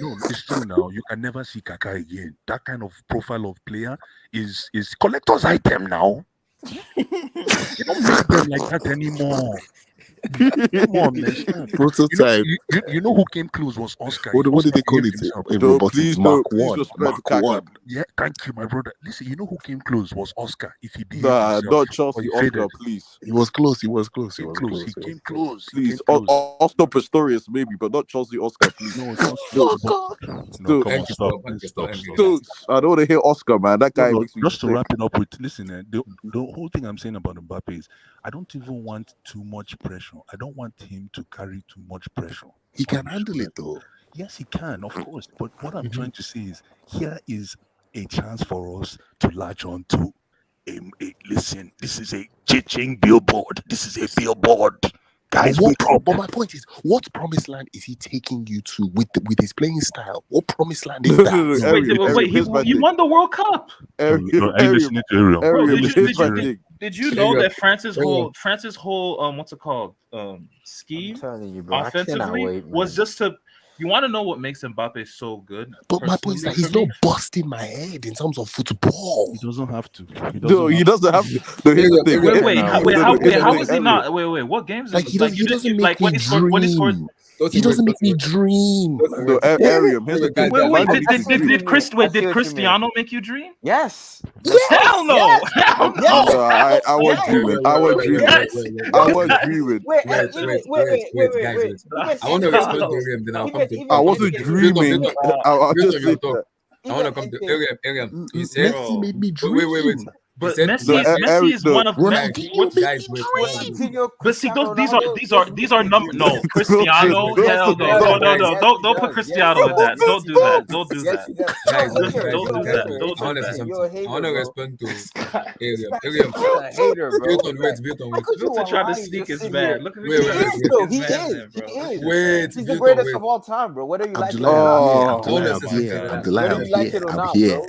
No, it's true now. You can never see Kaka again. That kind of profile of player is collector's item now. You don't make them like that anymore. Come on, man. Stop. Prototype. You know who came close was Oscar. What Oscar did they call behaved it himself. in No, robotics? please Mark please 1. respect Mark Kaka. 1. Yeah, thank you, my brother. Listen, you know who came close was Oscar. If he behaved Nah, himself, not or Chelsea he Oscar, faded. please. He was close. He was close. He He was came close. close. He He was came close. close. He Please. came close. Oscar Pistorius, maybe, but not Chelsea Oscar, please. No, The no, fuck? no, come Thank on, you, stop, stop. Thank you, stop, stop. stop. Dude, I don't want to hear Oscar, man. That guy No, makes me just to sick. wrap it up with, listen, the whole thing I'm saying about Mbappe is I don't even want too much pressure. I don't want him to carry too much pressure. He on can his handle shoulders. it though. Yes, he can, of course. But what I'm trying to say is here is a chance for us to latch on to listen, this is a ching billboard. This is a billboard. Guys, wake up. But my point is, what promised land is he taking you to with his playing style? What promised land is that? Ariel, here's my He thing. won the World Cup. Are you listening to Ariel? Bro, here's my thing. did you know that France's whole what's it called scheme telling you, bro, I cannot offensively wait, was man. just to. You want to know what makes Mbappe so good? But my point is that he's not busting my head in terms of football. He doesn't have to. No, he doesn't have to. No, here's the thing. How is he not? Wait. What games? Like he doesn't make me dream. He doesn't make me dream. No, Ariel, here's the thing. Did Cristiano make you dream? Yes. Hell no. Hell no. No, I was dreaming. I was dreaming. I was dreaming. Wait, guys. I want to respond to him, then I'll come to. I wasn't dreaming. I'll just say that. I want to come to Ariam. You said Messi made me dream. Wait. But Messi is one of guys. But see, these are number. No, Cristiano. Hell no. Don't put Cristiano in that. Don't do that. Don't do that. Guys, Don't do that. Don't I do that. want to respond to Ariam. Wait. Milton trying to sneak his man. Look at Wait. He is. Wait, he's the greatest of all time, bro. Whether you like it or not. Abdullah, Whether you like it or not, bro.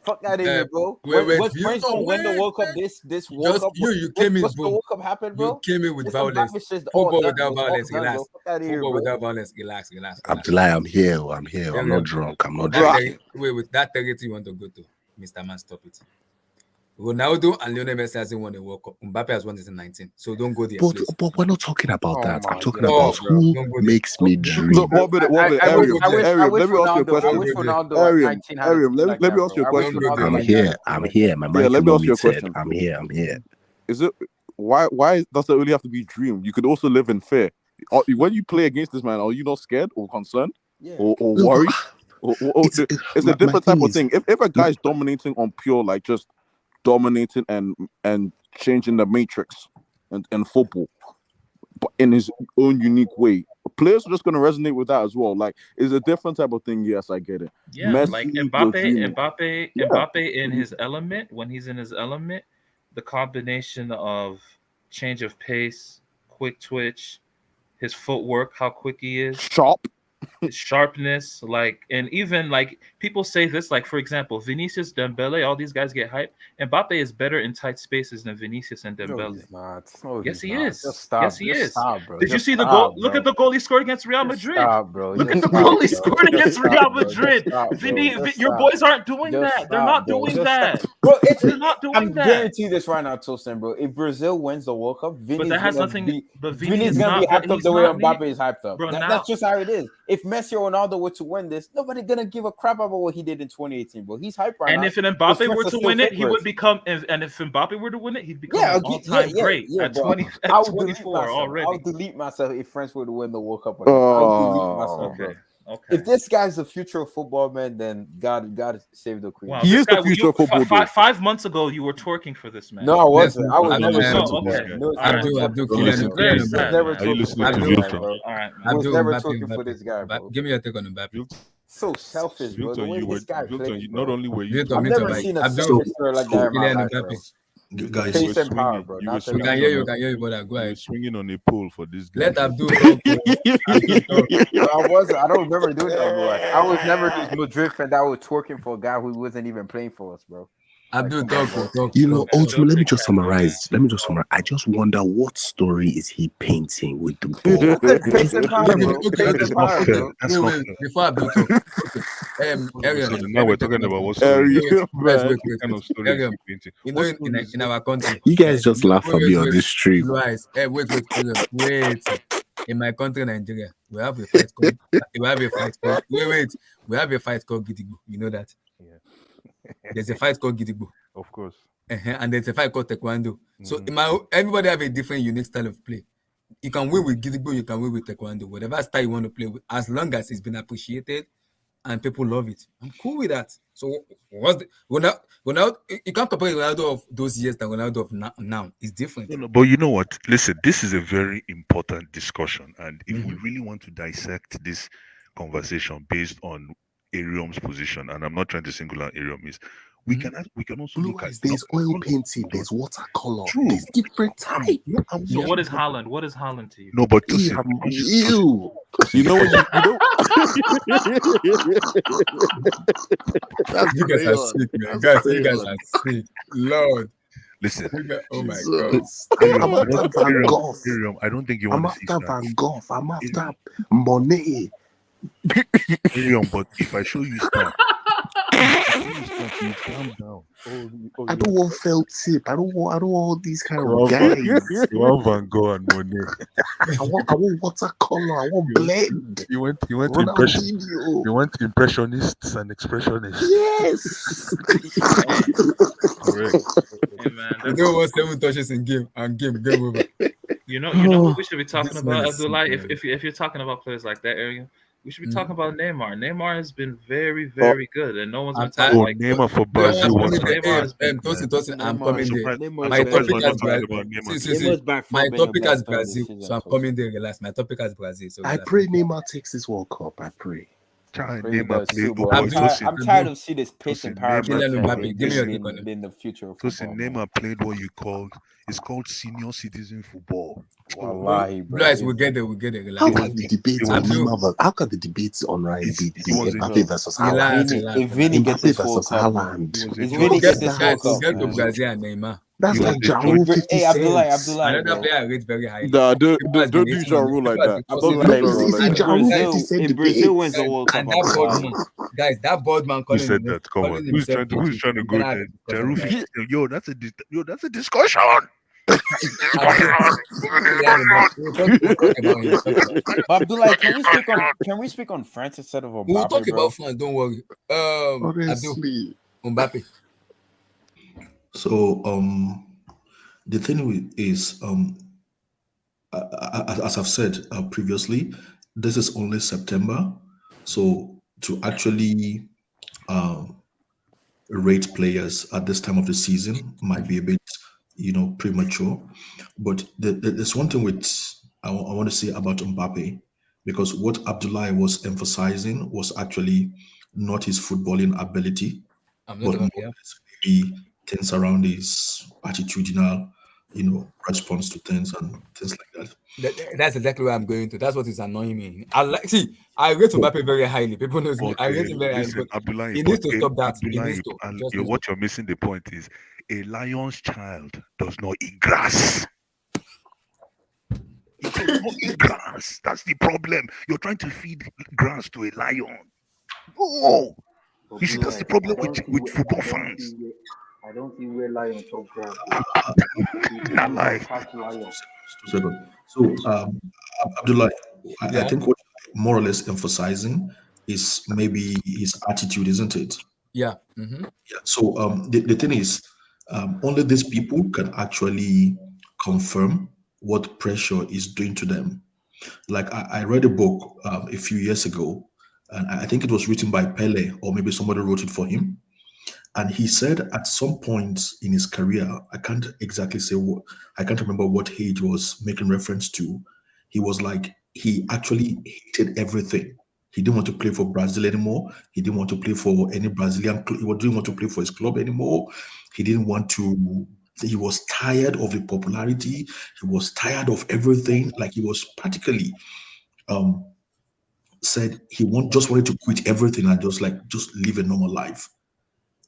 Fuck out of here, bro. What's when the World Cup? This World Cup. You came in. What's the World Cup happened, bro? You came in with violence. Football without violence. Relax. Football without violence. Relax. Abdullah, I'm here. I'm not drunk. I'm not drunk. Wait, with that territory you want to go to, Mr. Man, stop it. Ronaldo and Lionel Messi hasn't won a World Cup. Mbappe has won it in 19. So don't go there. But we're not talking about that. I'm talking about who makes me dream. No, one minute. Ariel, let me ask you a question. Ariel, let me ask you a question. I'm here. My mind let me ask you a question. I'm here. Is it why does it really have to be dream? You could also live in fear. When you play against this man, are you not scared or concerned or worried? It's a different type of thing. If a guy's dominating on pure, like just dominating and changing the matrix and football, but in his own unique way, players are just going to resonate with that as well. Like, it's a different type of thing. Yes, I get it. Yeah, Messi, like Mbappe in his element, when he's in his element, the combination of change of pace, quick twitch, his footwork, how quick he is, sharp. sharpness, like, and even like people say this, like for example, Vinicius, Dembele, all these guys get hype. Mbappe is better in tight spaces than Vinicius and No, Dembele. he's not. No, Yes, he's he not. is. Just stop. Yes, he Just is. stop, bro. Did you Just see the stop, goal? Look bro. at the goal he scored against Real Just Madrid. stop, bro. Look at Just the stop, goal he bro. scored Just against stop, Real bro. Just Madrid. stop, bro. Just Your stop. boys aren't doing Just that. They're stop, not bro. doing Just that. stop. Bro, They're not doing I'm that. guarantee this right now, Tosin, bro. If Brazil wins the World Cup, But that has nothing. But Vini Vini's is gonna be not. hyped up He's the way not. Mbappe is hyped up. Bro, now That's just how it is. If Messi or Ronaldo were to win this, nobody gonna give a crap about what he did in 2018, bro. He's hyped right now. and if an His Mbappe friends were are to still win it, he favorites. would become. And if Mbappe were to win it, he'd become Yeah, an all-time great at bro. 20 I at would delete 24 myself. already. I would delete myself if France were to win the World Cup again. I would delete myself, bro. Okay. Okay. If this guy's the future of football, man, then God save the queen. Wow, He this is the guy, future of football, though. 5 months ago, you were twerking for this man. No, I wasn't. I was Don't never listen talking to this for guy. it. No, it's Alright. never Abdul, talking Don't for Very it. listen to sad, Never man. Are you talking listening for to this Very guy, Vilton? bro. All right, man. Was Abdul, never Mbappe, talking for Mbappe. this guy, bro. Give me your take on Mbappe. So selfish, bro. The Vilton, way you were this guy Vilton. plays, Not bro. only were you Vilton, I've mute never your mic. seen a Abdul, selfish player like that in my Kylian life, Mbappe. bro. Guys, you Pace were and power, swinging. bro. You Not were We swinging can on hear you, a. we can hear you, brother. Go You were ahead. swinging on a pole for this guy. Let Abdul talk. Abdul talk. Bro, I wasn't. I don't remember doing that, bro. I was never this Madrid fan that was twerking for a guy who wasn't even playing for us, bro. Like, Abdul, come on, talk, bro. talk, You know, talk. ultimately, let me take just that, man. summarize. I just wonder what story is he painting with the ball. Pace and power, bro. Okay, Pace okay. and Not power, fair. bro. That's Wait, not wait. fair. Before Abdul talk. Okay. All of a Ariel, sudden, now let me we're take talking one about thing. what story. Wait, wait, guys, man. wait, What wait, kind wait. of story is Ariel, he painting? you know, What story is in this? our country, You guys just laugh wait, at me wait, on wait. this stream. Blue eyes. Wait, Ariel, wait. In my country, Nigeria, we have a fight called. We have a fight called. Wait. We have a fight called Gidigbo. You know that. Yeah, There's a fight called Gidigbo. of course. And there's a fight called Taekwondo. So Mhm. everybody have a different unique style of play. You can win with Gidigbo, you can win with Taekwondo, whatever style you want to play with, as long as it's been appreciated and people love it. I'm cool with that. So what's the Ronaldo, you can't compare Ronaldo of those years to Ronaldo of now. It's different. No, but you know what? Listen, this is a very important discussion, and if we Mhm. really want to dissect this conversation based on Arium's position, and I'm not trying to single out Arium, is we can also Blue look at eyes, there's oil hold on, painting, hold on. there's watercolor, True. there's different type. I'm So not- what is Holland? What is Holland to you? No, but Yeah, Tosin, You know when you know. That's You guys are crayon. sick, man. That's You guys crayon. are sick. Lord. listen, Oh my God. Jesus. I'm after Van Arium, Gogh. Arium, I don't think you I'm want to see after stats. Van Gogh. I'm after Monet. Arium, but if I show you stats, you calm down. I don't want felt tip. I don't want all these kind You of want guys. you want Van Gogh and Monet. I want watercolor. I want blend. You want Ronaldinho. You want impressionists and expressionists. Yes. Correct. Hey, man, You that's, don't want 7 touches in game over. you know what we should be talking This man about, is sick, Abdullah. man. If you're talking about players like that area, we should be Mhm. talking about Neymar. Neymar has been very, very good, and no one's been I'm talking Oh, like. Neymar for I'm Brazil coming was there. Neymar has been. Tosin, I'm coming there. surprised. Neymar My is surprised topic we're better as not talking Brazil. about Neymar See. today. Neymar's back My from being a topic best as player this Brazil, season. so I'm So coming there. Relax. My topic as Brazil. So I relax. pray Neymar takes this World Cup. I pray. Child, really Neymar does played. too, Oh but boy, Tosin. I'm tired of seeing this pace and Tosin, power Neymar, Kylian midfield Mbappe, give me your take on it. being the future of Tosin, football, man. Neymar played what you called. It's called senior citizen football. Wallahi, bro. Guys, we get there. Relax. How can the debates on Abdul, Neymar? How can the debates online be He was Mbappe versus relax, Haaland? If Vini Mbappe gets this World versus Cup, man. Haaland. He was If a Vini judge. gets this World Guys, we'll Cup, get to man. Brazil and Neymar. That's He was like a Ja judge. Rule 50 Hey, Abdullah, cents. Another bro. player I rate very highly. Nah, don't People has been do hating Ja on him. Rule like People has that. been Don't forcing do on Ja him. Rule It's like a that. Ja Rule 50 cent If debate. Brazil wins the World Cup, And I'm that sorry. Boardman, guys, that Boardman Who calling said him, that? Come on. calling Who's himself trying to go We're gonna have there? a discussion about it. Yo, that's a discussion. We'll talk about him. But Abdullah, can we speak on France instead of We'll Mbappe, talk bro? about France. Don't worry. Abdul Honestly. Mbappe. So the thing is as I've said previously, this is only September, so to actually rate players at this time of the season might be a bit premature. But there's one thing I want to say about Mbappe, because what Abdullah was emphasizing was actually not his footballing ability, I'm but not more yeah. maybe things around his attitudinal response to things and things like that. That's exactly where I'm going to. That's what is annoying me. I rate Mbappe very highly. People know me. I rate him very highly, Listen, but Abdullahi, he but needs to stop that. He needs Abdullahi, to. Just needs to. what you're missing the point is a lion's child does not eat grass. It does not eat grass. That's the problem. You're trying to feed grass to a lion. Oh, you see, that's the problem with football fans. I don't see where Lion talk grass. Not like Catch Lion. 2 seconds. So, Abdullah, I Yeah. think what you're more or less emphasizing is maybe his attitude, isn't it? Yeah. Mm-hmm. Yeah. So, the thing is, only these people can actually confirm what pressure is doing to them. Like I read a book a few years ago, and I think it was written by Pele, or maybe somebody wrote it for him. And he said at some point in his career, I can't exactly say what, I can't remember what age was making reference to. He was like, he actually hated everything. He didn't want to play for Brazil anymore. He didn't want to play for any Brazilian club. He didn't want to play for his club anymore. He didn't want to, he was tired of the popularity. He was tired of everything. Like he was practically um said he just wanted to quit everything and just live a normal life.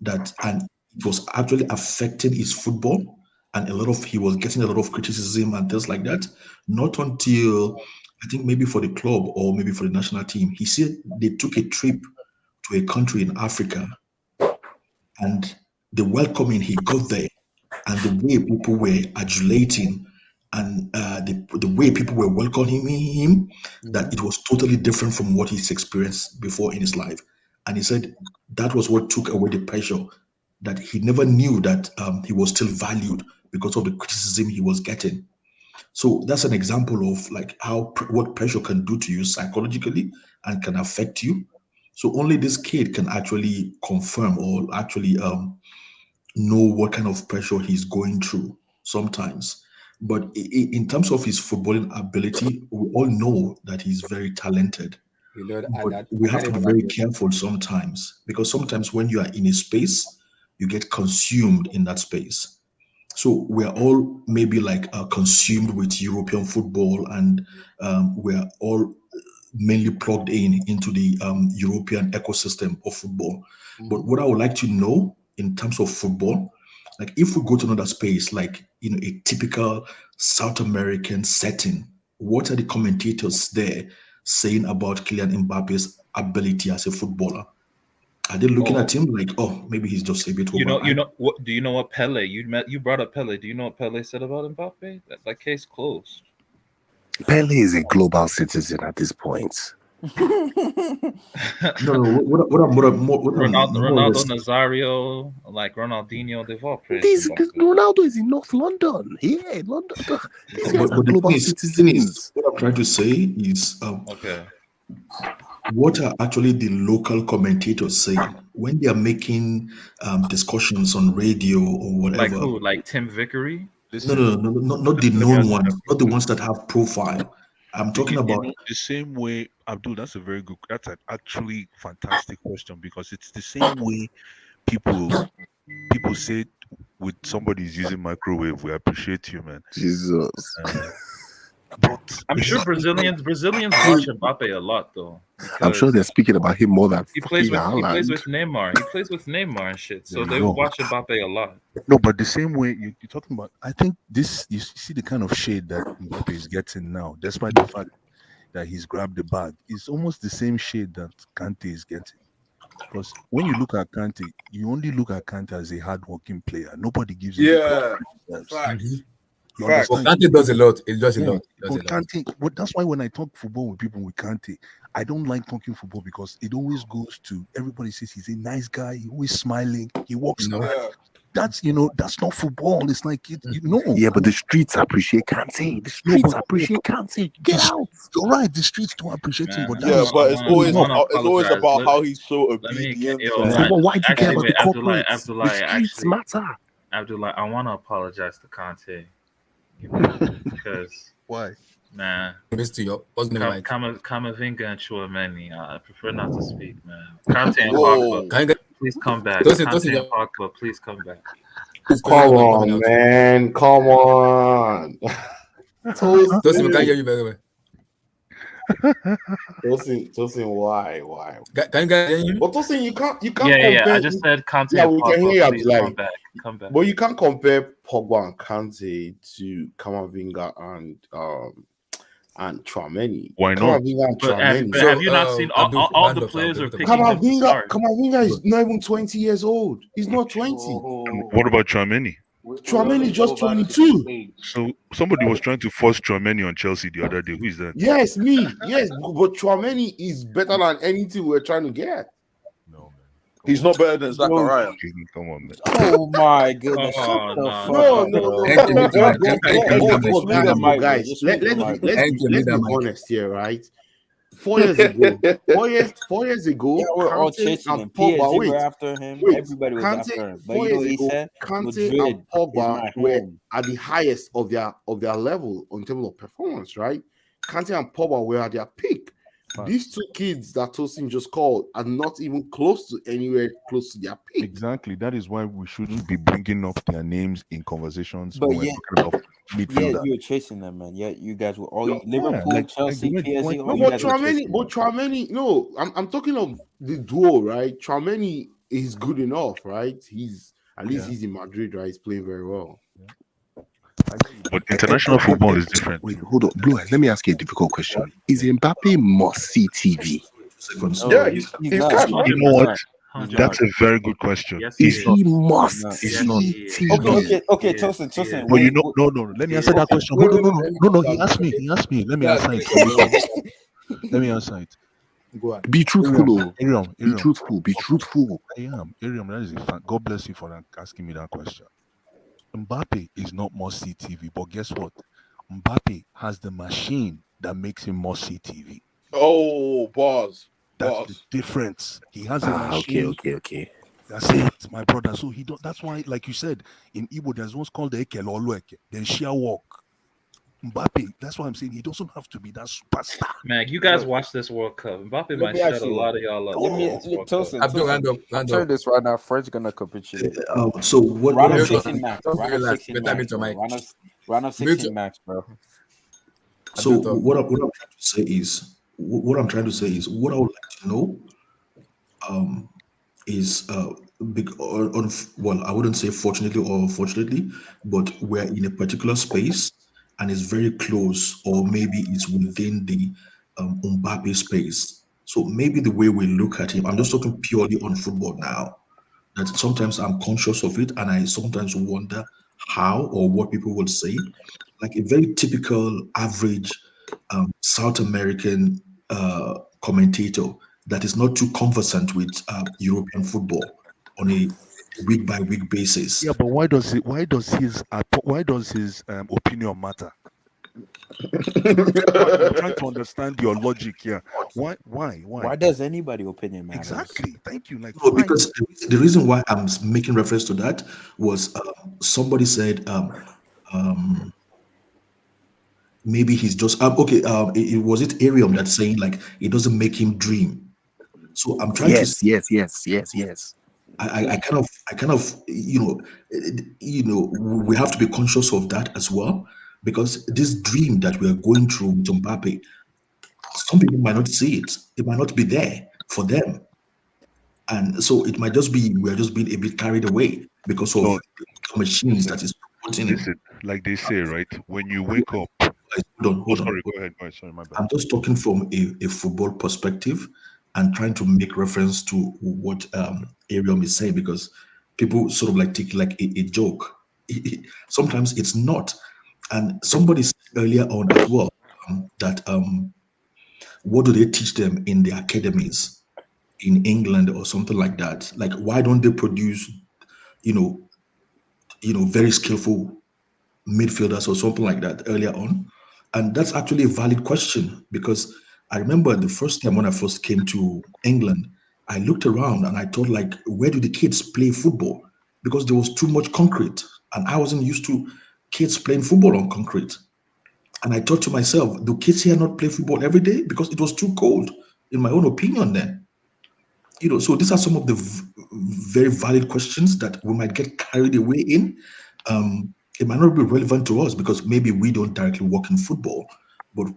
And it was actually affecting his football, and he was getting a lot of criticism and things like that. Not until I think maybe for the club or maybe for the national team, he said they took a trip to a country in Africa, and the welcoming he got there, and the way people were adulating, and the way people were welcoming him, that it was totally different from what he's experienced before in his life. And he said that was what took away the pressure, that he never knew that he was still valued because of the criticism he was getting. So that's an example of like what pressure can do to you psychologically and can affect you. So only this kid can actually confirm or actually know what kind of pressure he's going through sometimes. But in terms of his footballing ability, we all know that he's very talented. You know, But we have to be very careful sometimes, because sometimes when you are in a space, you get consumed in that space. So we're all maybe like consumed with European football, and we're all mainly plugged into the European ecosystem of football. But what I would like to know in terms of football, like if we go to another space, like a typical South American setting, what are the commentators there saying about Kylian Mbappe's ability as a footballer? Are they looking at him like, oh, maybe he's just a bit You know what? Do you know what Pele? You brought up Pele. Do you know what Pele said about Mbappe? That case closed. Pele is a global citizen at this point. No, Ronaldo Nazario, like Ronaldinho, they've all praised Ronaldo is in North London. Yeah, London. These guys are global citizens. What I'm trying to say is, okay, what are actually the local commentators saying when they are making discussions on radio or whatever? Like who? Like Tim Vickery? No, not the known ones, not the ones that have profile. I'm talking about the same way, Abdul. That's an actually fantastic question, because it's the same way people say with somebody's using microwave, we appreciate you, man. Jesus. But I'm sure Brazilians watch Mbappe a lot though. I'm sure they're speaking about him more than he plays with Haaland. He plays with Neymar and shit. So they watch Mbappe a lot. No, but the same way you're talking about, I think this, you see the kind of shade that Mbappe is getting now, despite the fact that he's grabbed the bag, it's almost the same shade that Kante is getting. Because when you look at Kante, you only look at Kante as a hardworking player. Nobody gives him the credit. Kante does a lot. It does a lot. But that's why when I talk football with people with Kante, I don't like talking football, because it always goes to, everybody says he's a nice guy, he's always smiling, he walks hard. That's that's not football. It's like Yeah, but the streets appreciate Kante. The streets appreciate Kante. Get out. You're right. The streets don't appreciate him, but it's always about how he's so obedient. But why do you care about the corporates? Abdullah, The streets matter. Abdullah, I want to apologize to Kante. Because why? Nah. Kamavinga and Chouameni. I prefer not to speak, man. Kante and Pogba, please come back. Kante and Pogba, please come back. Come on, man. Come on. Tosin, we can't hear you very well. Tosin, why? Can you guys hear me? But Tosin, you can't Yeah. compare. I just said Kante. Yeah, we can hear you. Please Like, come back. but you can't compare Pogba and Kante to Kamavinga and Tchouaméni. Why not? Kamavinga and But Tchouaméni. have you not seen all the players are picking him to start? Kamavinga is not even 20 years old. He's not 20. What about Tchouaméni? Tchouaméni is just 22. So somebody was trying to force Tchouaméni on Chelsea the other day. Who is that? Yes, me. Yes, but Tchouaméni is better than anything we're trying to get. No, man. He's not better than Zachariah. Come on, man. Oh my goodness! No. Guys, let's be honest here, right? 4 years ago, yeah, we're all chasing him. PSG were after him. Everybody was Kante, after him. But you know what he said? Kante and Pogba were at the highest of their level in terms of performance, right? Kante and Pogba were at their peak. These two kids that Tosin just called are not even close to anywhere close to their peak. Exactly. That is why we shouldn't be bringing up their names in conversations but when we're talking about midfielder. Yeah, you were chasing them, man. Yeah, you guys were all Liverpool, Chelsea, PSG. But Tchouaméni, no, I'm talking of the duo, right? Tchouaméni is good enough, right? He's in Madrid, right? He's playing very well. But international football is different. Wait, hold on. Blue, let me ask you a difficult question. Is Mbappe must-see TV? Yeah, he's not. You know what? That's a very good question. Yes, is he must-see TV? Okay, Tosin. But you know, no. Let me answer that question. No. He asked me. Let me answer it. Go on. Be truthful, Ariam. Be truthful. I am. Ariam, that is a fan. God bless you for asking me that question. Mbappe is not must-see TV, but guess what? Mbappe has the machine that makes him must-see TV. Oh, boss. That's the difference. He has a machine. Okay. That's it, my brother. So he don't. That's why, like you said, in Igbo, there's what's called the Ekelolo Eke, then sheer walk. Mbappe, that's why I'm saying he doesn't have to be that superstar. Man, you guys watch this World Cup. Mbappe might shut a lot of y'all up. I'm turning this right now. Fred's gonna capitulate. So what? Round of 16 max. Round of 16 max, bro. So what I'm trying to say is, what I would like to know, is well, I wouldn't say fortunately or unfortunately, but we're in a particular space and it's very close, or maybe it's within the Mbappe space. So maybe the way we look at him, I'm just talking purely on football now, that sometimes I'm conscious of it and I sometimes wonder how or what people would say. Like a very typical average South American commentator that is not too conversant with European football on a week by week basis. Yeah, but why does his opinion matter? I'm trying to understand your logic here. Why does anybody opinion matter? Exactly. Thank you. Like, no, because the reason why I'm making reference to that was somebody said maybe he's just okay. It was it Arium that's saying like it doesn't make him dream. So I'm trying to Yes. I kind of we have to be conscious of that as well, because this dream that we are going through with Mbappe, some people might not see it. It might not be there for them, and so it might just be we are just being a bit carried away because of the machines that is putting in. Like they say, right? When you wake up. Hold on. Sorry, go ahead. Sorry, my bad. I'm just talking from a football perspective and trying to make reference to what Arium is saying, because people sort of like take like a joke. Sometimes it's not. And somebody said earlier on as well that what do they teach them in the academies in England or something like that? Like, why don't they produce, very skillful midfielders or something like that earlier on? And that's actually a valid question, because I remember the first time when I first came to England, I looked around and I thought, like, where do the kids play football? Because there was too much concrete and I wasn't used to kids playing football on concrete. And I thought to myself, do kids here not play football every day? Because it was too cold, in my own opinion then. So these are some of the very valid questions that we might get carried away in. It might not be relevant to us because maybe we don't directly work in football, but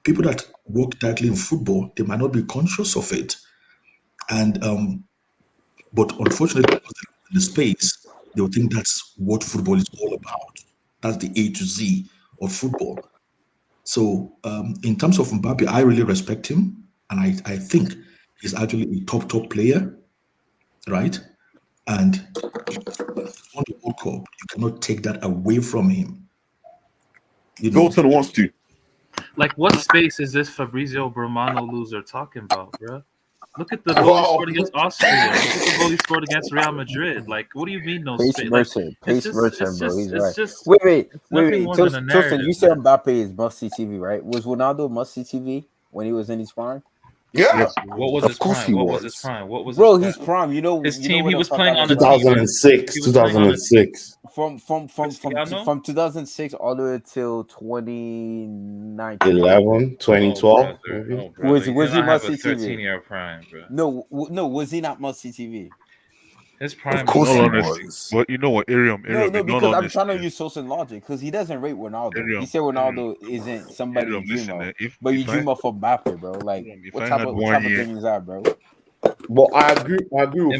people that work directly in football, they might not be conscious of it. And but unfortunately, because they're in the space, they'll think that's what football is all about. That's the A to Z of football. So in terms of Mbappe, I really respect him, and I think he's actually a top player, right? And he won the World Cup. You cannot take that away from him. Goldson wants to. Like, what space is this Fabrizio Romano loser talking about, bro? Look at the goal he scored against Austria. Look at the goal he scored against Real Madrid. Like, what do you mean no Pace space? versa, Like, pace versa, bro. He's right. Just Wait. nothing more than a Tilson, narrative. you said Mbappe is must-see TV, right? Was Ronaldo must-see TV when he was in his prime? Yeah. What was his prime? What was his prime? What was his prime? his team? He was what playing I'm on the talking about. 2006. 2006. From 2006 all the way till 2019. 11, 2012. Was he must-see TV? 13-year prime, bro. No, was he not must-see TV? His prime. Of course he was. But you know what, Arium, No, because I'm trying to use social logic because he doesn't rate Ronaldo. He said Ronaldo isn't somebody you dream of, but you dream of Mbappe, bro. Like, what type of thing is that, bro? But I agree with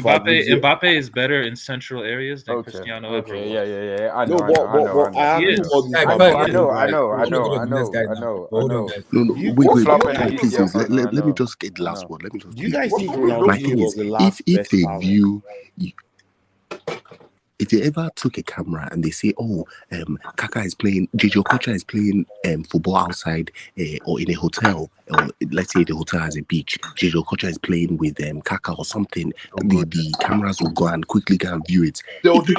Mbappe is better in central areas than Cristiano ever was. Yeah. I know. I agree with what Wait, please. Let me just get the last word. Do you guys think Ronaldo was the last if they talent? view, if they ever took a camera and they say, Kaka is playing, JJ Okocha is playing football outside or in a hotel, or let's say the hotel has a beach, JJ Okocha is playing with Kaka or something, the cameras will go and quickly go and view it. If they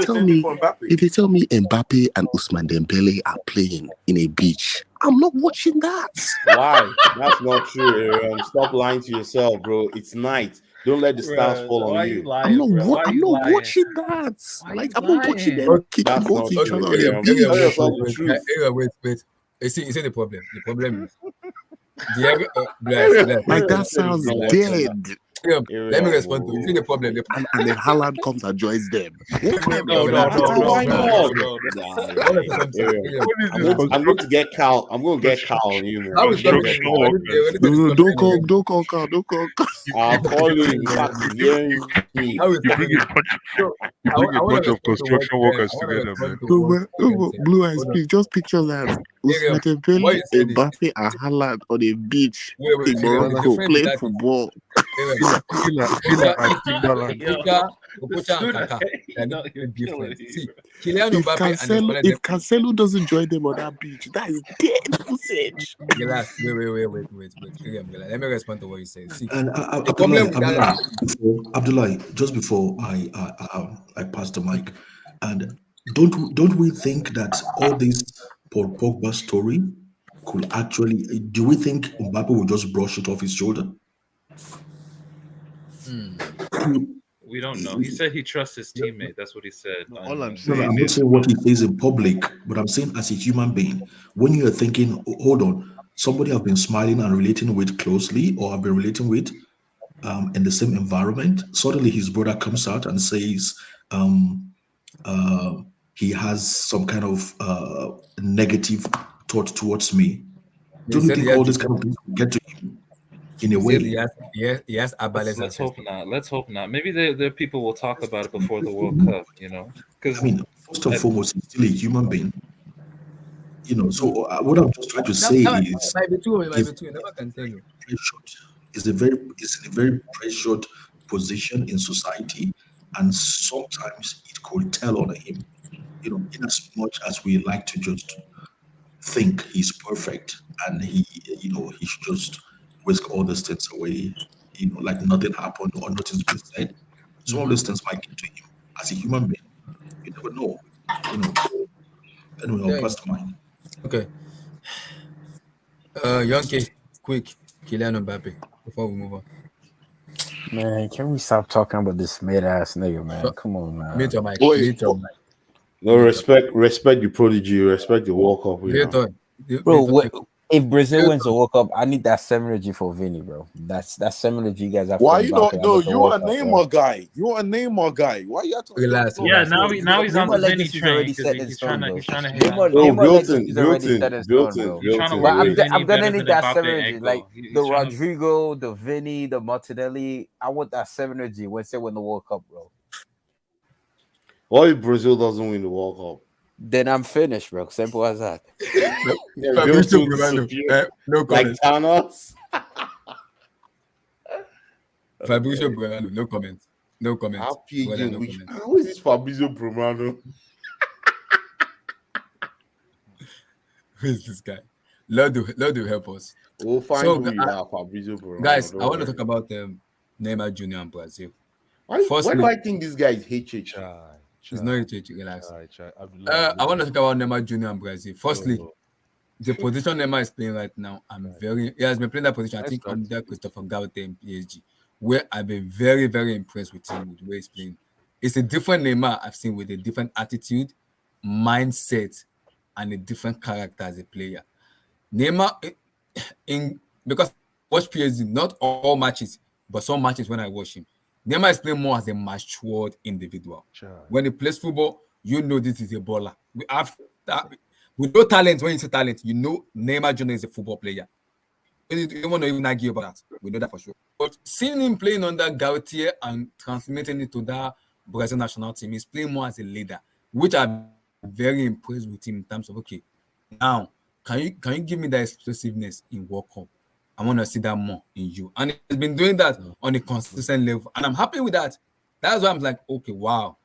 tell me Mbappe and Ousmane Dembele are playing in a beach, I'm not watching that. Why? That's not true, Aaron. Stop lying to yourself, bro. It's night. Don't let the stars fall on you. I'm not watching that. I'm not watching them kicking balls to each other on the beach. Wait. You see the problem? The problem is that sounds dead. Let me respond to you. See the problem. And then Haaland comes and joins them. I'm going to get Cal. I'm going to get Cal on you, man. Don't call Cal. I'll call you. In fact, you bring a bunch of construction workers together, man. Blue eyes, please. Just picture that. Ousmane Dembele, Mbappe, and Haaland on a beach in Morocco playing football. If Cancelo doesn't join them on that beach, that is dead usage. Wait. Let me respond to what you said. See, and Abdullah, just before I pass the mic, and don't we think that all this Paul Pogba story could actually? Do we think Mbappe will just brush it off his shoulder? We don't know. He said he trusts his teammate. That's what he said. All I'm saying I'm not saying what he says in public, but I'm saying as a human being, when you're thinking, hold on, somebody I've been smiling and relating with closely, or I've been relating with in the same environment, suddenly his brother comes out and says he has some kind of negative thought towards me. Don't you think all this kind of things will get to him in a way? Yes, let's hope not. Let's hope not. Maybe the people will talk about it before the World Cup, Because first and foremost, he's still a human being. So what I'm just trying to say is, is in a very pressured position in society, and sometimes it could tell on him. In as much as we like to just think he's perfect and he should just whisk all these things away, like nothing happened or nothing's been said. Some of these things might get to him as a human being. You never know. Anyway, I'll pass the mic. Okay. Yonke, quick, Kylian Mbappé, before we move on. Man, can we stop talking about this mid-ass nigga, man? Come on, man. Mute your mic. No, respect the prodigy, respect the World Cup. Bro, If Brazil wins the World Cup, I need that synergy for Vinny, bro. That's synergy you guys have Why for you Mbappe don't? No, with the you're World a Cup, bro. Neymar guy. You're a Neymar guy. Why you acting like Relax, no? Yeah, relax. now he's on the Neymar Vinny legacy is train already because set in he's stone, bro. trying to hate on Neymar, Mbappe. Neymar legacy is already set in stone, bro. He's trying to But work Vinny I'm gonna better need than that Mbappe synergy, and like go. the Rodrigo, the Vinny, the Martinelli. I want that synergy when they win the World Cup, bro. What if Brazil doesn't win the World Cup? Then I'm finished, bro. Simple as that. Fabrizio Bruno, no like comments. Thanos. Fabrizio Bruno, no comments. No comments. Happy Well, again. no Which comments. who is this Fabrizio Bruno? Who is this guy? Lord will help us. We'll find who you are, Fabrizio Bruno. Guys, I want to talk about Neymar Jr. and Brazil. Why do I think this guy is HH? He's not HH, relax. I want to talk about Neymar Jr. and Brazil. Firstly, the position Neymar is playing right now, he has been playing that position, I think, under Christopher Gareth in PSG, where I've been very, very impressed with him, with the way he's playing. It's a different Neymar I've seen with a different attitude, mindset, and a different character as a player. Neymar, because I watch PSG, not all matches, but some matches when I watch him, Neymar is playing more as a matured individual. When he plays football, you know this is a baller. With no talent, when you say talent, you know Neymar Jr. is a football player. You don't want to even argue about that. We know that for sure. But seeing him playing under Gautier and transmitting it to that Brazil national team, he's playing more as a leader, which I'm very impressed with him in terms of, okay, now, can you give me that explosiveness in World Cup? I want to see that more in you. And he's been doing that on a consistent level. And I'm happy with that. That's why I'm like, okay, wow.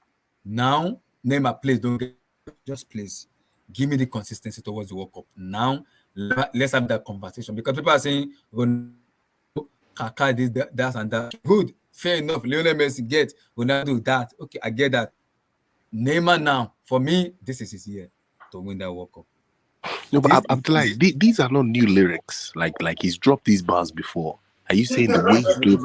Now, Neymar, please don't get just please give me the consistency towards the World Cup. Now, let's have that conversation. Because people are saying, Kaká this, that, and that. Good, fair enough. Lionel Messi get Ronaldo that. Okay, I get that. Neymar now, for me, this is his year to win that World Cup. No, but Abdullah, these are not new lyrics. Like he's dropped these bars before. Are you saying the way he's playing?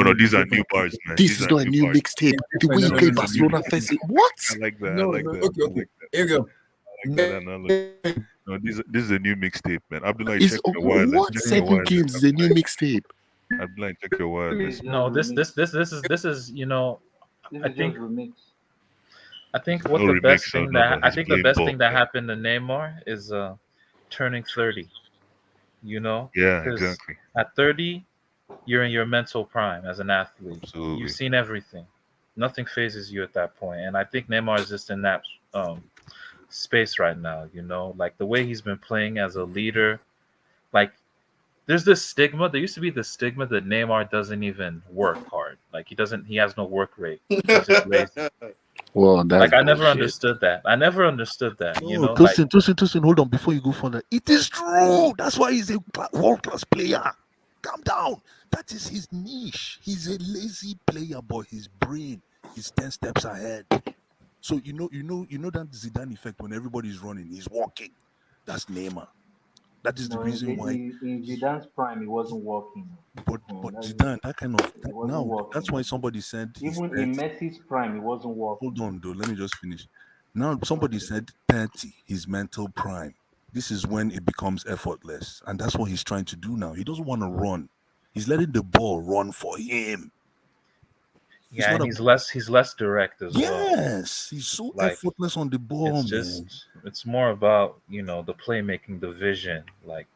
No. These are new bars, man. This is not a new mixtape. The way he played Barcelona first, what? I like that. I like that. Okay. No, this is a new mixtape, man. Abdullah, Is check your wireless. what 7 games is a new mixtape? Abdullah, check your wireless. No, this is I think what No the remix, best thing no, that I he's think the playing best ball, thing that man. happened to Neymar is turning 30. You know? Yeah, 'Cause exactly. At 30, you're in your mental prime as an athlete. Absolutely. You've seen everything. Nothing phases you at that point. And I think Neymar is just in that space right now, you know? Like the way he's been playing as a leader. Like there's this stigma. There used to be the stigma that Neymar doesn't even work hard. Like he has no work rate because he's lazy. Well, that's I never bullshit. understood that. You know, Tosin, hold on before you go further. It is true. That's why he's a world-class player. Calm down. That is his niche. He's a lazy player, but his brain is 10 steps ahead. So you know that Zidane effect when everybody's running, he's walking. That's Neymar. That is the reason why. In Zidane's prime, it wasn't working. But Zidane, that kind of now working. that's why somebody said Even in Messi's prime, it wasn't working. Hold on, though. Let me just finish. Now somebody said 30, his mental prime. This is when it becomes effortless, and that's what he's trying to do now. He doesn't want to run. He's letting the ball run for him. Yeah, and he's less direct as well. Yes, he's so effortless on the ball, It's more about, you know, the playmaking, the vision, like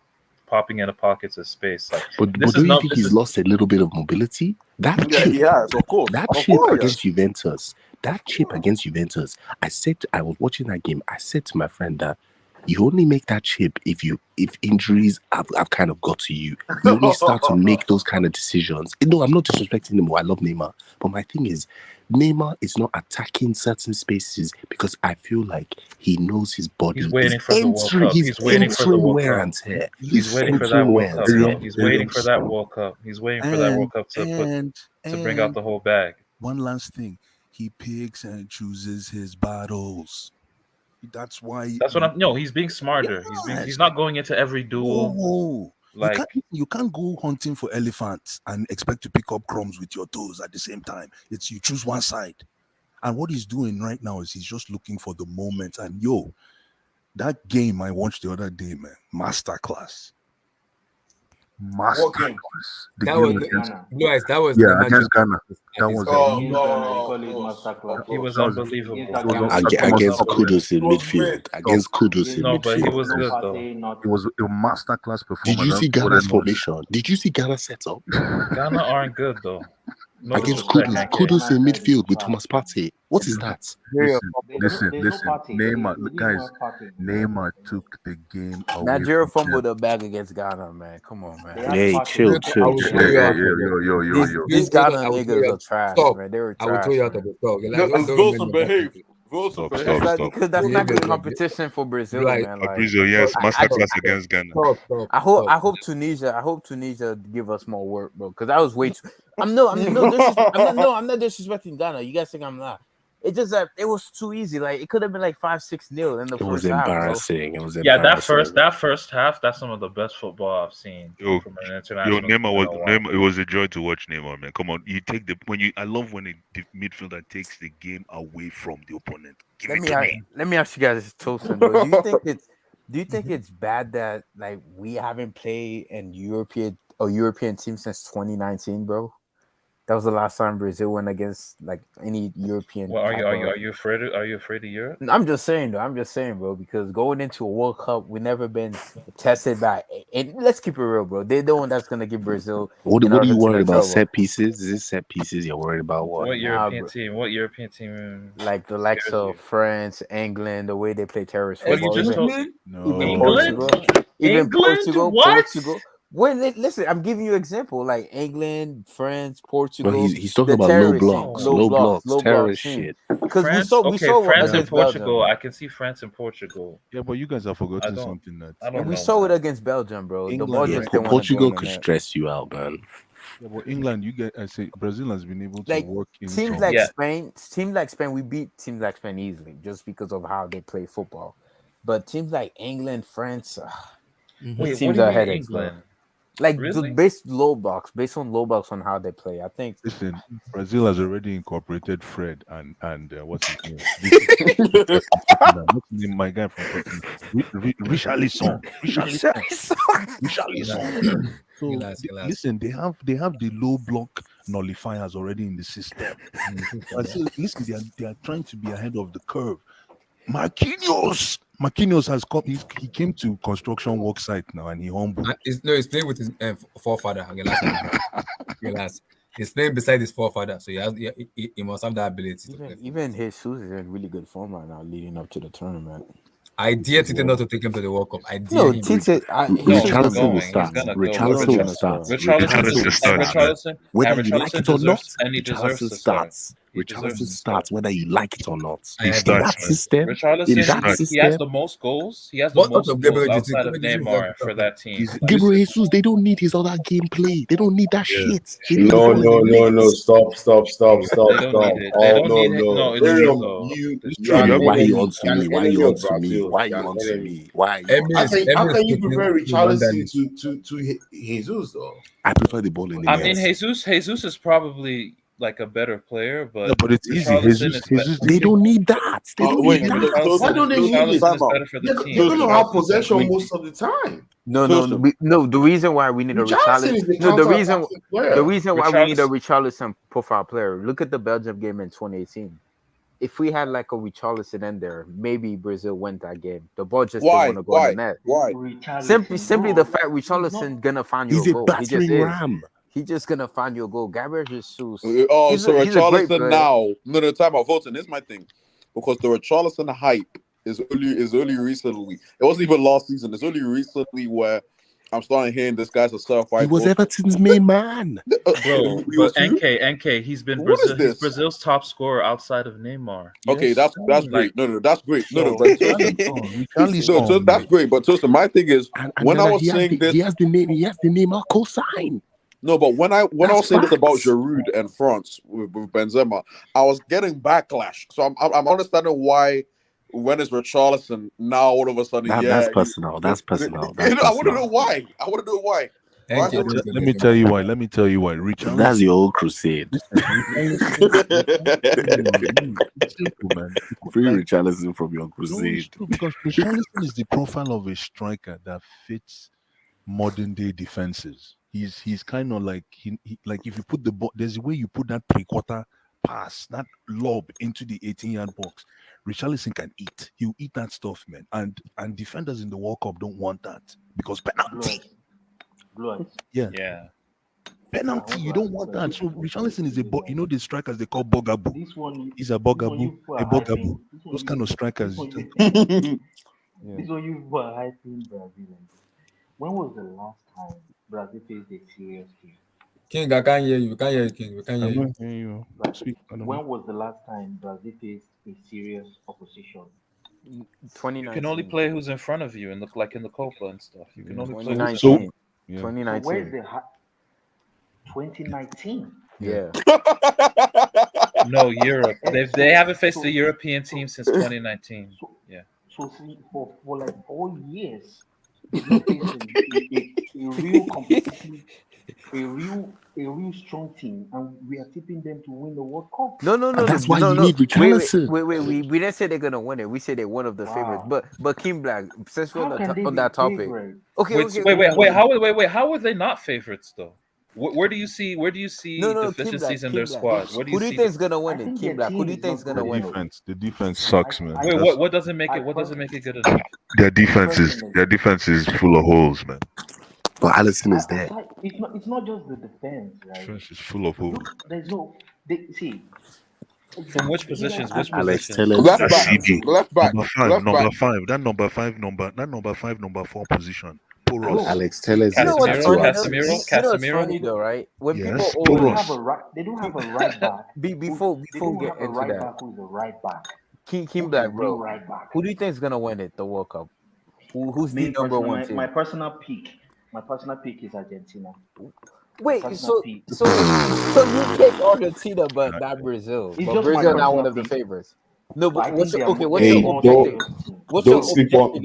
popping into pockets of space. Like, but don't you think he's lost a little bit of mobility? That chip, yes, of course. That chip against Juventus. That chip against Juventus. I was watching that game. I said to my friend that you only make that chip if injuries have kind of got to you. You only start to make those kind of decisions. No, I'm not disrespecting him. I love Neymar. But my thing is, Neymar is not attacking certain spaces because I feel like he knows his body. He's waiting for the World Cup. He's waiting for the World Cup. He's waiting for that World Cup. He's waiting for that World Cup. He's waiting for that World Cup to bring out the whole bag. One last thing. He picks and chooses his battles. That's why. That's what I'm. No, he's being smarter. Yes. He's not going into every duel. No. Like you can't go hunting for elephants and expect to pick up crumbs with your toes at the same time. It's you choose one side. And what he's doing right now is he's just looking for the moment. And that game I watched the other day, man, masterclass. What game? The That game was against Blue Eyes. That was yeah Neymar against Ghana. That his was best. Against Ghana, they call it masterclass. He was that was unbelievable. it was Against top. Kudus in It was midfield. great. Against Kudus in No, but he midfield. was No good though. Partey, not It was a masterclass performance. Did you see That's what Ghana's I know. formation? Did you see Ghana's setup? Ghana aren't good though. No Against disrespect, Kudus. Ghana. Kudus in Ghana side is midfield with trash. Thomas Partey. What is that? Listen. Partey. Neymar, They didn't guys, have Partey. Neymar took the game away Nigeria from fumbled the bag against Ghana, man. Come on, man. They had Hey, Partey. chill. I will throw you out of it. Yo. These Ghana I will throw niggas you are trash, Stop. man. They were I will trash. throw you out man. of the talk. Like, No, don't Wilson remember behave. that. Wilson Stop, behave. That's stop. because that's Yeah, not good but- competition for Brazil, Right. man. Like, Brazil, yes, I masterclass just- against Ghana. Stop. I hope Tunisia give us more work, bro. Because that was way too. I'm not disrespecting Ghana. You guys think I'm not? It's just that it was too easy. Like it could have been like 5-6-0 in the It was first half, bro. embarrassing. It was Yeah, embarrassing. that first half, that's some of the best football I've seen from an international. Neymar, it was a joy to watch Neymar, man. Come on, I love when the midfielder takes the game away from the opponent. Let me ask you guys, Tosin, bro. Do you think it's bad that like we haven't played in European team since 2019, bro? That was the last time Brazil went against like any European. Well, are you afraid of Europe? I'm just saying, bro, because going into a World Cup, we've never been tested by. And let's keep it real, bro. They're the one that's gonna give Brazil. What are you worried about? Set pieces? Is it set pieces you're worried about? What European team? What European team? Like the likes of France, England, the way they play terrorist Well, football. you just told- Even England? Portugal. Wait, listen, I'm giving you an example like England, France, Portugal. Well, he's talking about low blocks, terrorist shit. Because we saw France and Portugal. Belgium. I can see France and Portugal. Yeah, but you guys have forgotten something that. And we saw it against Belgium, bro. Portugal could stress you out, man. Yeah, but England, I say Brazil has been able to like work in teams like Spain. We beat teams like Spain easily just because of how they play football. But teams like England, France, teams are headaches, England? Bro. Like really? based on low blocks on how they play. I think. Listen, Brazil has already incorporated Fred and what's his name? What's his name? My guy from Richarlison. So listen, they have the low block nullifiers already in the system. Listen, they are trying to be ahead of the curve. Marquinhos has come. He came to construction work site now, and he humbled. He's playing with his forefather. He's playing beside his forefather, so he must have that ability. Even Jesus is in really good form right now, leading up to the tournament. I dare Tite not to take him to the World Cup. Richarlison will start. Richarlison starts. Whether you like it or not, Richarlison starts. Richarlison starts whether you like it or not. In that system, he has the most goals. He has the most goals outside of Neymar for that team. Gabriel Jesus, they don't need his other gameplay. They don't need that shit. No. Stop. Why are you on to me? Why are you on to me? Why? How can you prefer Richarlison to Jesus though? I prefer the ball in the I mean, Jesus is probably like a better player, but it's easy. Jesus, they don't need that. Why don't they need this? They're going to have possession most of the time. No. The reason why we need a Richarlison. The reason why we need a Richarlison profile player. Look at the Belgium game in 2018. If we had like a Richarlison in there, maybe Brazil win that game. The ball just didn't want to go in the net. Why? Simply the fact Richarlison gonna find you a goal. He's a battering ram. He's just gonna find you a goal. Gabriel Jesus. So Richarlison now. No, time out, voting. This is my thing, because the Richarlison hype is only recently. It wasn't even last season. It's only recently where I'm starting hearing this guy's a certified. He was Everton's main man. Bro, but NK, he's been Brazil's top scorer outside of Neymar. Okay, that's great. No, that's great. No, that's great. But Tosin, my thing is, when I was saying this, he has the Neymar cosign. No, but when I was saying this about Giroud and France with Benzema, I was getting backlash. So I'm understanding why when it's Richarlison now all of a sudden that's personal. That's personal. I want to know why. Thank you. Let me tell you why. Richarlison. That's your old crusade. It's simple, man. Free Richarlison from your No, crusade. it's true because Richarlison is the profile of a striker that fits modern day defenses. He's kind of like like if you put the ball, there's a way you put that 3/4 pass, that lob into the 18-yard box. Richarlison can eat. He'll eat that stuff, man. And defenders in the World Cup don't want that because penalty. Blue. Yeah. Penalty, you don't want that. So Richarlison is the strikers they call bugaboo. He's a bugaboo, a bugaboo. Those kind of strikers. This one you were hyping Brazil. When was the last time Brazil faced a serious team? King, I can't hear you. King. We can't hear you. When was the last time Brazil faced a serious opposition? 2019. You can only play who's in front of you in the Copa and stuff. You can only play 2019. 2019. So where's the 2019? Yeah. No, Europe. They haven't faced a European team since 2019. Yeah. So see, for like 4 years, they've not faced a real competitive, a real strong team, and we are tipping them to win the World Cup. No. That's why you need Richarlison. Wait. We didn't say they're gonna win it. We said they're one of the favorites. But King Black, since we're on that topic, Wait. How were they not favorites though? Where do you see deficiencies in their squad? Who do you think is gonna win it? King Black. Who do you think is gonna win it? The defense sucks, man. Wait, what doesn't make it? What doesn't make it good enough? Their defense is full of holes, man. But Alisson is there. It's not just the defense, right? Defense is full of holes. There's no. See. From which positions? Alex, tell Left back. Number five, number 4 position. Porous. Alex, tell us. Casemiro. Funny though, right? When people always they don't have a right back. Before we get into right that, back who's a right back. King Black, bro. Right back. Who do you think is gonna win it? The World Cup. Who's the number one team? My personal pick is Argentina. Wait, so you pick Argentina, but not Brazil. But Brazil not one of the favorites. No, but what's your objective?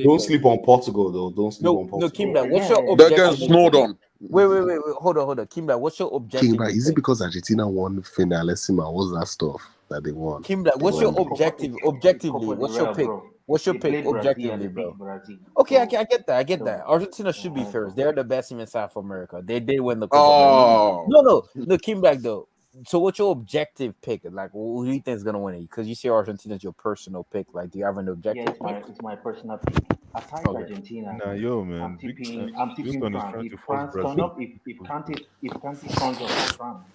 Don't sleep on Portugal though. Don't sleep on Portugal. No, Kimba, what's your They're objective? getting snowed on. Wait. Hold on. Kimba, what's your objective? Kimba, is it because Argentina won Finalissima? What's that stuff that they won? Kimba, what's your objective? Objectively, what's your pick? What's your pick objectively, bro? Okay, I get that. Argentina should be first. They're the best team in South America. They did win the Copa. No, Kimba though. So what's your objective pick? Like, who do you think is gonna win it? Because you say Argentina is your personal pick. Like, do you have an objective? Yeah, it's my personal pick. Aside Argentina, man. I'm tipping France. If France turn up, if Kante turns up for France.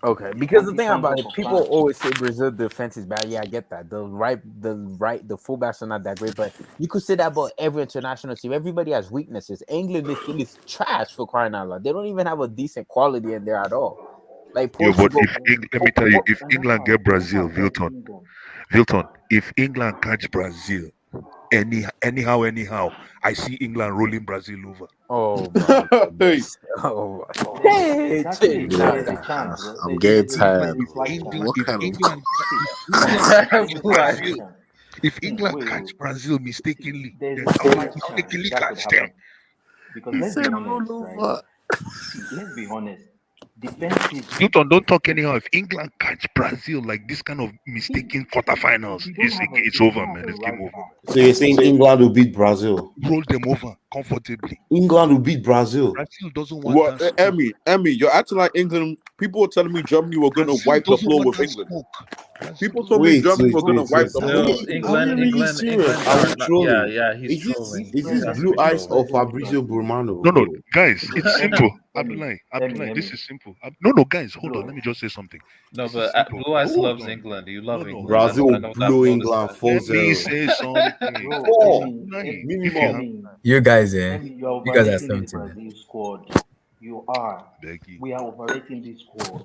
Okay, because the thing about it, people always say Brazil defense is bad. Yeah, I get that. The fullbacks are not that great, but you could say that about every international team. Everybody has weaknesses. England midfield is trash for crying out loud. They don't even have a decent quality in there at all. Like Portugal, let me tell you, if England get Brazil, Vilton, if England catch Brazil, anyhow, I see England rolling Brazil over. Oh my I'm getting tired. If England catch Brazil mistakenly, mistakenly catch them. Because let's be honest. Newton, don't talk anyhow. If England catch Brazil like this kind of mistaken quarterfinals, it's over, man. It's game over. So you're saying England will beat Brazil? Roll them over comfortably. England will beat Brazil. Brazil doesn't want that. Emmy, you're acting like England. People were telling me Germany were going to wipe the floor with England. People told me Germany were going to wipe the floor. England. Yeah, he's trolling. Is this blue eyes of Fabrizio Burmano? No, guys, it's simple. Abdullah, this is simple. No, guys, hold on. Let me just say something. No, but Blue Eyes loves England. You love England. Brazil blew England 4-0. Let me say something. You guys, you guys are something. We are operating this squad.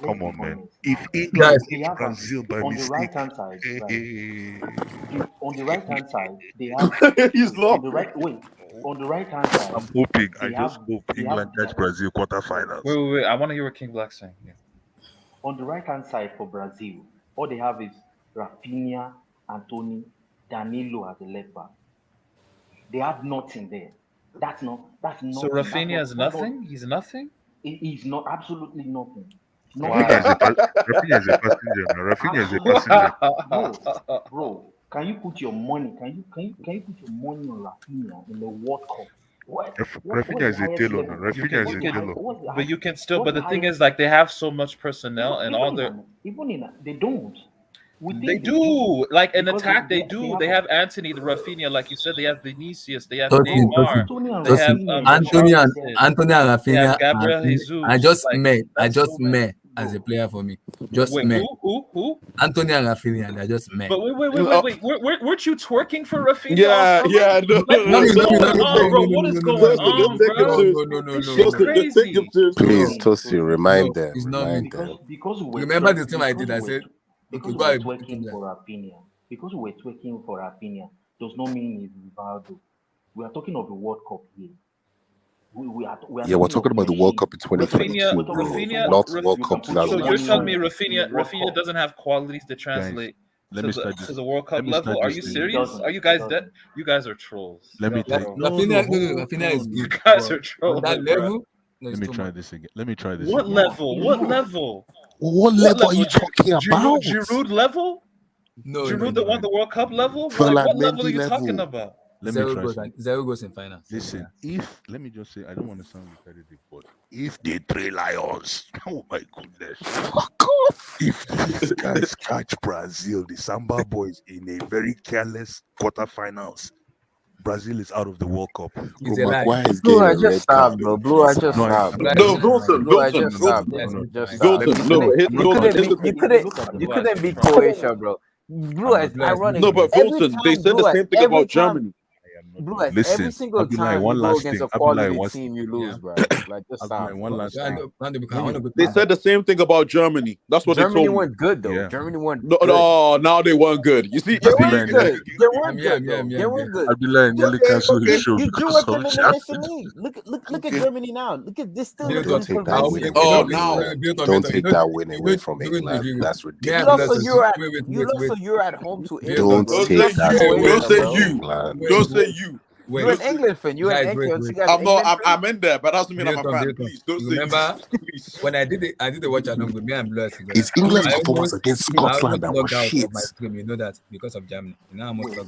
Come on, man. If England beat Brazil by on mistake, the right hand side, on the right hand side, they have. He's lost. On the right hand side, I'm hoping. I just hope England catch Brazil quarterfinals. Wait. I want to hear what King Black's saying. Yeah. On the right hand side for Brazil, all they have is Rafinha, Antony, Danilo as a left back. They have nothing there. That's not. That's nothing. So Rafinha is nothing. He's nothing. He's not absolutely nothing. Rafinha is a passenger. Rafinha is a passenger. Bro, can you put your money? Can you put your money on Rafinha in the World Cup? Rafinha is a tailor. Rafinha is a tailor. But you can still. But the thing is, like, they have so much personnel and all their. They don't. They do. Like in attack, they do. They have Anthony, the Rafinha, like you said. They have Vinicius. They have Neymar. They have Anthony and Richarlison. They have Rafinha. Gabriel Jesus. I just like, met. I just met as a player for me. Just wait, met. Who? Anthony and Rafinha. I just met. But wait. Weren't you twerking for Rafinha? Yeah. What is going on, bro? What is going on, bro? No. It's crazy. Please, Tosi, remind them. Remind them. Because Remember the time I did? I said, because we're twerking for Rafinha. Because we're twerking for Rafinha does not mean it's Rivaldo. We are talking of the World Cup here. We're talking about the World Cup in 2022, bro. Not World Cup 2019. So you're telling me Rafinha doesn't have qualities to translate to the World Cup level? Are you serious? Are you guys dead? You guys are trolls. Rafinha is good. You guys are trolls. That level. Let me try this again. What level? What level? What level are you talking about? Giroud level? No, Giroud that won the World Cup level? For Like, what Mendy level are you talking about? Zero goes in finals. Listen, let me just say, I don't want to sound repetitive, but if they 3 Lions, oh my goodness, fuck off. If these guys catch Brazil, the Samba boys, in a very careless quarterfinals, Brazil is out of the World Cup. Maguire is Blue, I getting a just red stopped, card. bro. Blue, I just stopped. No, Wilson. You couldn't beat Croatia, bro. Blue eyes, ironic. No, but Wilson, they said the same thing about Germany. Blue eyes, Listen, every single Abdullah, time one you go last against thing. a quality Abdullah, team, you lose, bro. Like, just stop. One last thing. They said the same thing about Germany. That's what Germany they told me. weren't good though. Germany weren't. No, now they weren't good. You see, they weren't good. They weren't good. They weren't good. Abdullah nearly canceled his show. You drew with them in the Nation League. Look at Germany now. Look at this. Still Don't take that win away. Don't take that win away from England. That's ridiculous. You lost, so you're at home to Don't England. take that away Don't say from you. England. Don't say you. You're an England fan. You're an England fan. I'm in there, but that doesn't mean I'm a fan. Please don't say. Remember when I did the watch along with me and Blue. It's England's performance against Scotland that was shit. You know that because of Germany. You know how much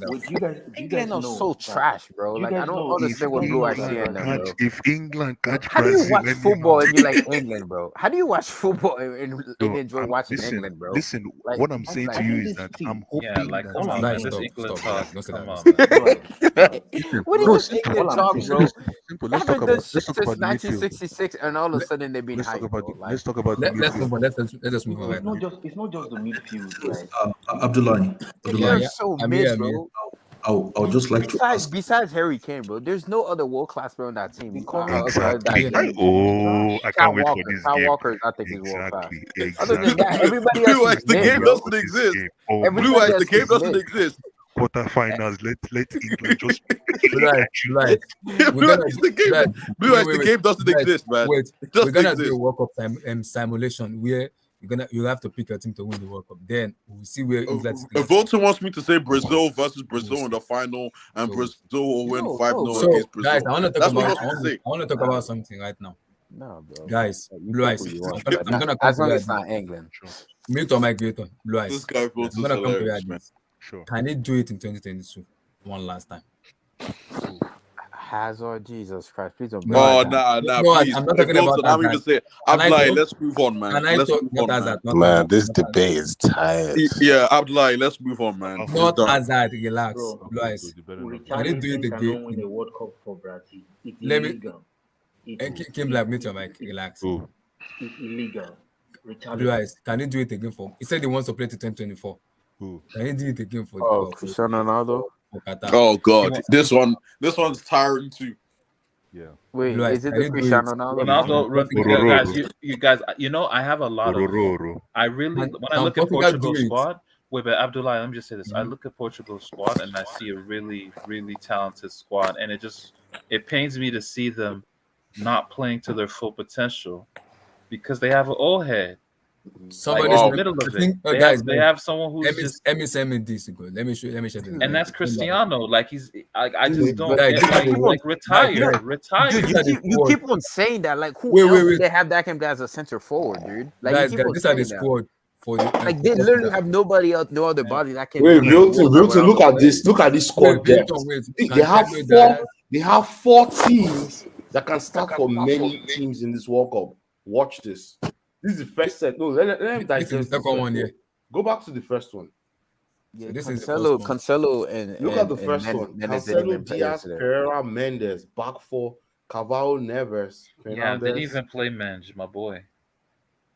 England are so trash, bro. Like I don't understand what Blue eyes saying now, bro. If England catch how do you Brazil, watch football and you like England, bro? How do you watch football and enjoy watching England, bro? Listen, like, what I'm saying to you is that I'm hoping that come on, this England talk. Come on. What is this England talk, bro? Simple. Let's talk about since 1966, and all of a sudden they've been hyped. Let's talk about. Let's move on. Let's move on. It's not just the midfield. Abdullah. You're so mid, bro. I'll just like to ask. Besides Harry Kane, bro, there's no other world-class player on that team. Exactly. I can't wait for this game. Walker, I think, is world-class. Exactly. Other than that, everybody else Blue eyes, the game doesn't exist. Blue eyes, the game doesn't exist. Quarterfinals. Let England just. Blue eyes, the game doesn't exist, man. Wait, we're gonna do a World Cup simulation where you have to pick a team to win the World Cup. Then we'll see where England. If Volta wants me to say Brazil versus Brazil in the final, and Brazil will win 5-0 against Brazil. Guys, I want to talk about something right now. No, bro. Guys, Blue eyes. I'm gonna as long as it's not England. Mute or mic, Blue eyes. This guy I'm gonna come to you. Sure. Can he do it in 2022? One last time. Hazard, Jesus Christ, please don't. Nah, please. I'm not talking about I'm even saying. Abdullahi, let's move on, man. Let's move on, man. This debate is tired. Yeah, Abdullahi, let's move on, man. Not Hazard, relax. Can he do it again? Win the World Cup for Brazil. It's illegal. Kim Black, mute your mic, relax. It's illegal. Blue eyes, can he do it again for? He said he wants to play to 2024. Can he do it again for? Cristiano Ronaldo. Oh God, this one's tiring too. Yeah. Wait, is it the Cristiano Ronaldo? Guys, you guys, I have a lot of. I really, when I look at Portugal's squad, wait, but Abdullah, let me just say this: I look at Portugal's squad and I see a really, really talented squad, and it pains me to see them not playing to their full potential because they have an old head. Like Somebody in the sent, middle I of it, think, they guys, have someone who's just, let me send me this. Let me share this. and that's Cristiano. Like he's, I This just is don't very- get, You like, keep on, retire, dude, retire. you keep on saying that. Like, who Wait, else wait, do wait. they have that can play as a center forward, dude? Like, Guys, you keep on these are the saying that. squad for the Like, for they literally Portugal. have nobody else, no other body that can. Wait, can Wilton, roll around look and at play. this. Look at this Wait, squad depth. wait. They have Cancelo four. Diaz. They have 4 teams that can start for many teams in this World Cup. Watch this. This is the first set. No, let me This is digest the this second first. one here. Go back to the first one. Yeah, So this is the first one. Cancelo, and Look at the first one. Mendes didn't Cancelo, even play Diaz, yesterday. Pereira, Mendes, back 4, Carvalho, Neves, Yeah, they didn't Fernandes. even play Mange, my boy.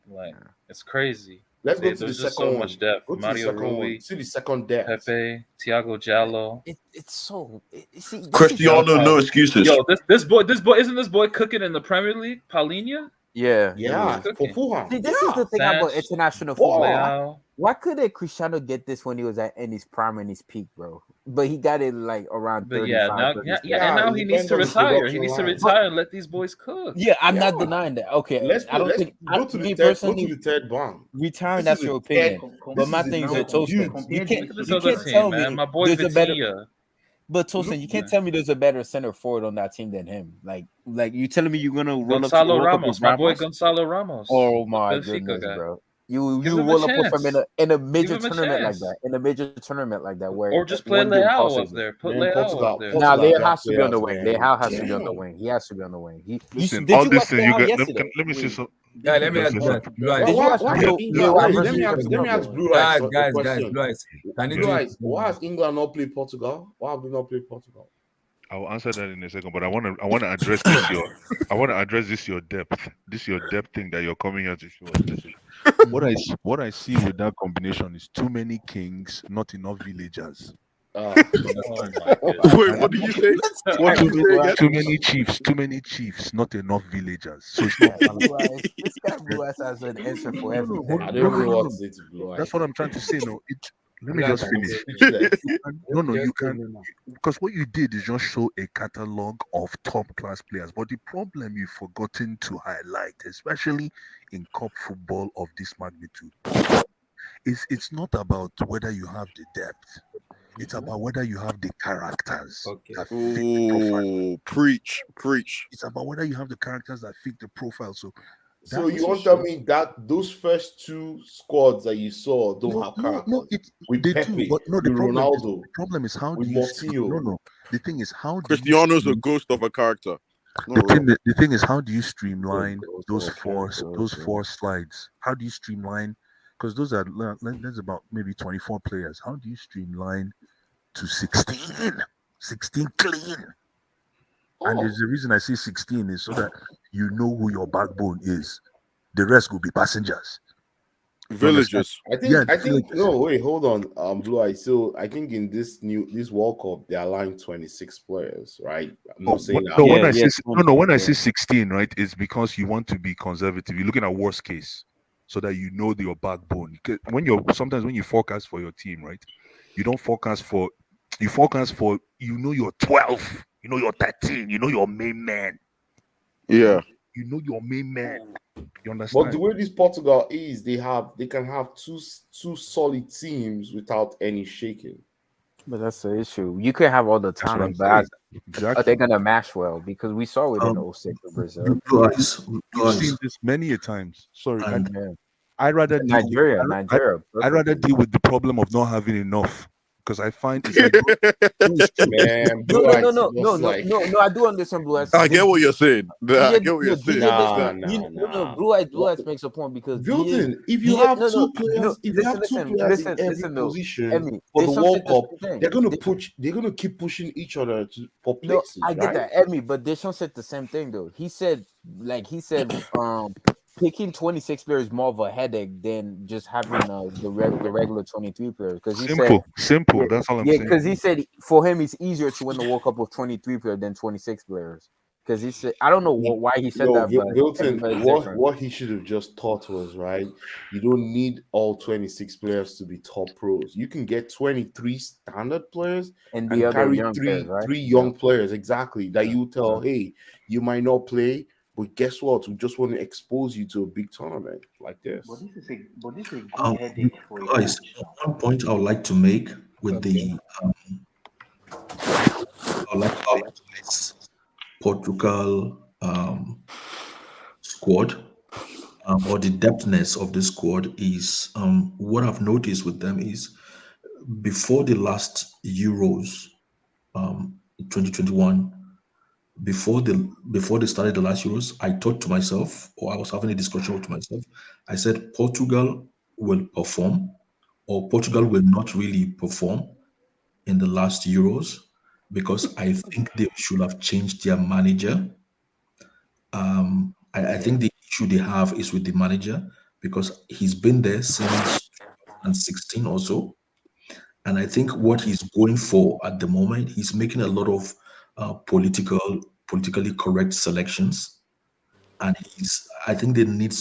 Like, it's crazy. Let's go to the There's just second so one. much depth. Go to the Mario second one. Rui, See the second depth. Pepe, Thiago Jallo. It's so. See, Cristiano, no excuses. Yo, this boy, isn't this boy cooking in the Premier League? Paulinho? Yeah, Yeah, for cooking. Fulham. See, this is the thing about Sanch, international football. Leao. Why couldn't Cristiano get this when he was in his prime and his peak, bro? But he got it like around But 35. yeah, and now he needs depends to on the retire. He production needs to line. retire and let these boys cook. Yeah, I'm not denying that. Okay, Let's I don't let's think go to me the third. Go personally to the third band. retiring. This That's is your the third- opinion. this But my is the thing is, third- Tosin, dude, you Look at can't this you other can't team, tell man. me My boy there's a better. Vitinha. But Tosin, you can't tell me there's a better center forward on that team than him. Like you telling me you're gonna roll up to Gonzalo roll up Ramos, with my boy Ramos? Gonzalo Ramos. Oh my Benfica goodness, guy. bro! You Give him a roll up with him chance. in a major Give him a tournament like chance. that. In a major tournament like that, where Or just play one game Leao costs up you. there. Put Man, Leao Portugal- up there. Now Portugal Leao has to be on the players, wing. man. Leao has to be on the Damn. wing. He has to be on the wing. Listen, Did all you this watch thing you Leao get. yesterday? Let me say something. Yeah, let me ask Just- that. Blue Eyes. Did you watch Why Leo- England- Leo wait, versus let me ask Portugal? Blue Eyes a Guys, question. Blue Eyes. Can you Blue do Eyes, why has England not played Portugal? Why have we not played Portugal? I will answer that in a second, but I want to address your depth. This your depth thing that you're coming here to show us. Listen, what I see with that combination is too many kings, not enough villagers. Oh my goodness. Wait, what did you say? What did you say again? Too many chiefs, not enough villagers. So it's not Blue Eyes. This guy Blue Eyes has an answer for everything. I don't know what to say to Blue Eyes. That's what I'm trying to say. No, let me Blue just Eyes, finish. Speechless. You can, because what you did is just show a catalog of top class players. But the problem you've forgotten to highlight, especially in cup football of this magnitude, is it's not about whether you have the depth. It's about whether you have the characters that fit the profile. Ooh, preach. It's about whether you have the characters that fit the profile. So So you want to tell me that those first 2 squads that you saw don't have characters? No, with they Pepe, do. But no, the with problem Ronaldo, is how do with you Moutinho. no. The thing is how do Cristiano's you a ghost of a character. the thing is how do you streamline those okay. four slides? How do you streamline? Because there's about maybe 24 players. How do you streamline to 16 clean? And there's the reason I say 16 is so that you know who your backbone is. The rest will be passengers. Villagers. I think no, wait, hold on, Blue Eye. So I think in this World Cup they aligned 26 players, right? I'm not saying that. When I say 16, right, it's because you want to be conservative. You're looking at worst case so that you know your backbone. When you forecast for your team, right, you don't forecast for your 12, your 13, your main man. Yeah. You know your main man. You understand? But the way this Portugal is, they can have two solid teams without any shaking. But that's the issue. You could have all the talent, but are they gonna mash well? Because we saw it in 06 with Brazil. We've seen this many a times. Sorry, I'd rather Nigeria. I'd rather deal with the problem of not having enough. Because I find it's like man, no, I do understand Blue Eyes. I get what you're saying. I get what you're saying. Blue Eyes makes a point because Wilton, if you have two players, in every position for the World Cup, they're gonna keep pushing each other for places. I get that, Emmy, but Deschamps said the same thing though. He said picking 26 players is more of a headache than just having the regular 23 players. Because simple. That's all I'm saying. Because he said for him it's easier to win the World Cup with 23 players than 26 players. Because he said, I don't know why he said that. But Wilton, what he should have just thought was, right, you don't need all 26 players to be top pros. You can get 23 standard players and carry three young players, exactly. That you tell, hey, you might not play, But guess what? We just want to expose you to a big tournament like this. But this is a good headache for a Guys, coach. one point I would like to make with the I would like to make this Portugal squad or the depthness of this squad is what I've noticed with them is before the last Euros 2021, before they started the last Euros, I thought to myself, or I was having a discussion with myself, I said Portugal will perform, or Portugal will not really perform in the last Euros because I think they should have changed their manager. I think the issue they have is with the manager because he's been there since 2016 or so. And I think what he's going for at the moment, he's making a lot of politically correct selections. And I think they need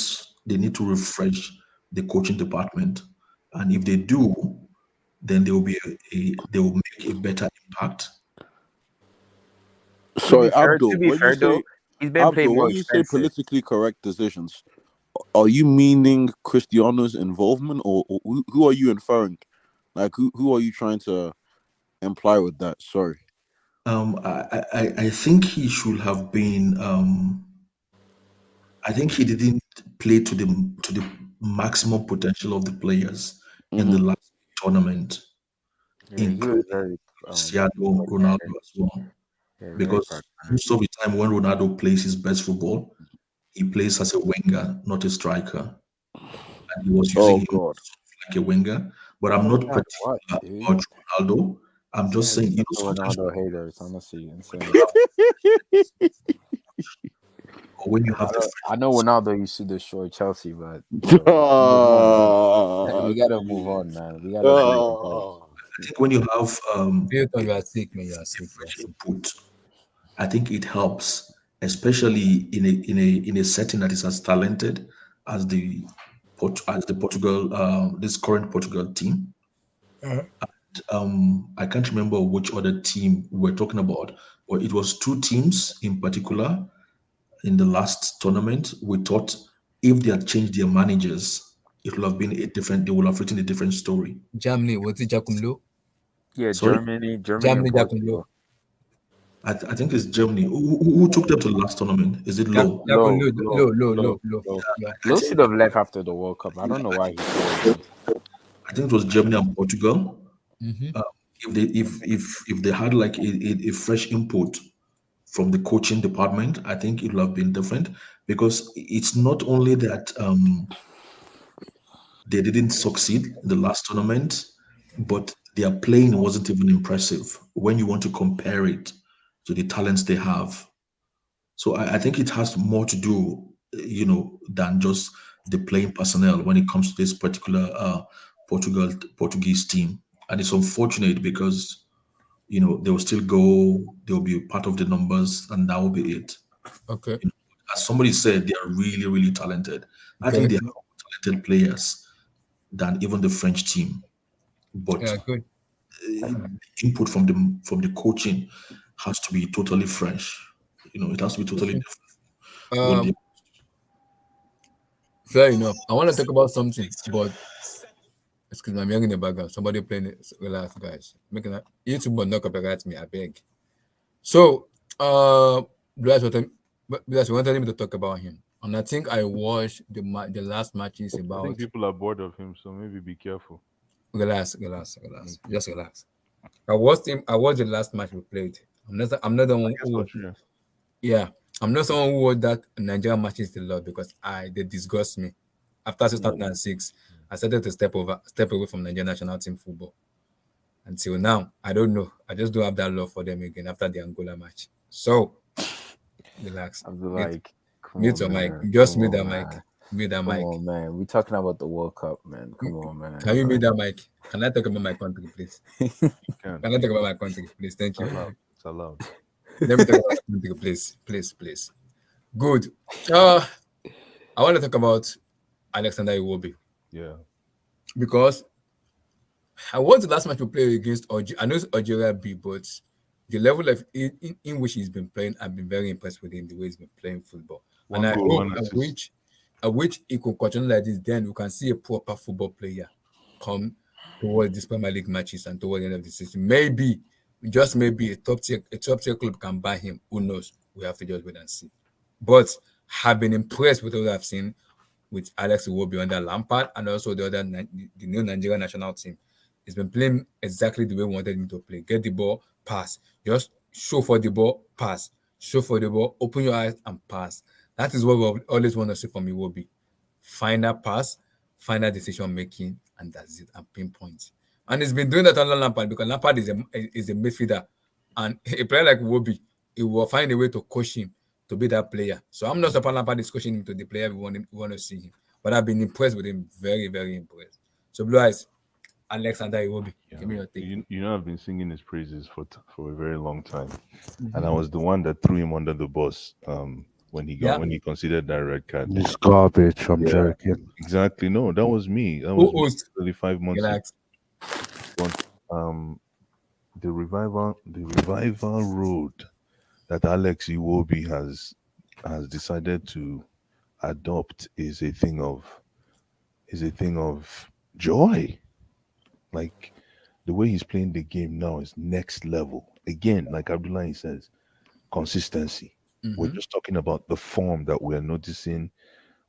to refresh the coaching department. And if they do, then they will make a better impact. Sorry, Abdul. To be fair, though, he's been playing more When you say expensive. politically correct decisions, are you meaning Cristiano's involvement, or who are you inferring? Like, who are you trying to imply with that? Sorry. I think he should have been. I think he didn't play to the maximum potential of the players in the last tournament, including Cristiano Ronaldo as well. Because most of the time when Ronaldo plays his best football, he plays as a winger, not a striker. And he was using him like a winger. But I'm not particular about Ronaldo. I'm just saying, Ronaldo haters, honestly. Or when you have I know Ronaldo used to destroy Chelsea, but we gotta move on, man. We gotta move on. I think when you have fresh input, I think it helps, especially in a setting that is as talented as the Portugal this current Portugal team. And, I can't remember which other team we're talking about, but it was two teams in particular in the last tournament. We thought if they had changed their managers, it would have been a different. They would have written a different story. Germany, was it Jakumlo? Yeah, Sorry? Germany, Jakumlo. I think it's Germany. Who took them to the last tournament? Is it Low? Low. Low should have left after the World Cup. I don't know why he stayed. I think it was Germany and Portugal. If they had like a fresh input from the coaching department, I think it would have been different because it's not only that they didn't succeed in the last tournament, but their playing wasn't even impressive when you want to compare it to the talents they have. So I think it has more to do, than just the playing personnel when it comes to this particular Portuguese team. And it's unfortunate because they will still go, they will be part of the numbers, and that will be it. Okay. As somebody said, they are really, really talented. I think they are more talented players than even the French team. But good. Input from the coaching has to be totally fresh. It has to be totally different. Fair enough. I want to talk about something, but excuse me, I'm hearing in the background. Somebody playing it. Relax, guys. Making that YouTube will not copyright me. I beg. So, Blas wanted me to talk about him, and I think I watched the last matches about. I think people are bored of him, so maybe be careful. Relax. Just relax. I watched the last match we played. I'm not the one who. Yeah, I'm not someone who watched that Nigerian matches a lot because they disgust me. After 2006, I started to step away from Nigerian national team football. Until now, I don't know. I just don't have that love for them again after the Angola match. So, relax. Mute your mic. Just mute that mic. Mute that mic. Come on, man. We're talking about the World Cup, man. Come on, man. Can you mute that mic? Can I talk about my country, please? Can I talk about my country, please? Thank you. It's allowed. Let me talk about my country, please. Good. I want to talk about Alexander Iwobi. Yeah. Because I watched the last match we played against I know it's Algeria B, but the level of in which he's been playing, I've been very impressed with him, the way he's been playing football. And One I goal, hope one assist. I wish it could continue like this. Then we can see a proper football player come towards these Premier League matches and towards the end of the season. Maybe, just maybe, a top tier club can buy him. Who knows? We have to just wait and see. But have been impressed with what I've seen with Alex Iwobi under Lampard and also the new Nigerian national team. He's been playing exactly the way we wanted him to play. Get the ball, pass. Just show for the ball, pass. Show for the ball, open your eyes and pass. That is what we always want to see from Iwobi. Final pass, final decision making, and that's it, and pinpoint. And he's been doing that under Lampard because Lampard is a midfielder. And a player like Iwobi, he will find a way to coach him to be that player. So I'm not surprised Lampard is coaching him to the player we want to see him. But I've been impressed with him, very, very impressed. So Blue Eyes, Alexander Iwobi, give me your take. You know, I've been singing his praises for a very long time, and I was the one that threw him under the bus when he considered that red card. This garbage. I'm joking. Exactly. No, that was me. That was me 5 months ago. But the revival road that Alex Iwobi has decided to adopt is a thing of joy. Like the way he's playing the game now is next level. Again, like Abdullahi says, consistency. We're just talking about the form that we're noticing,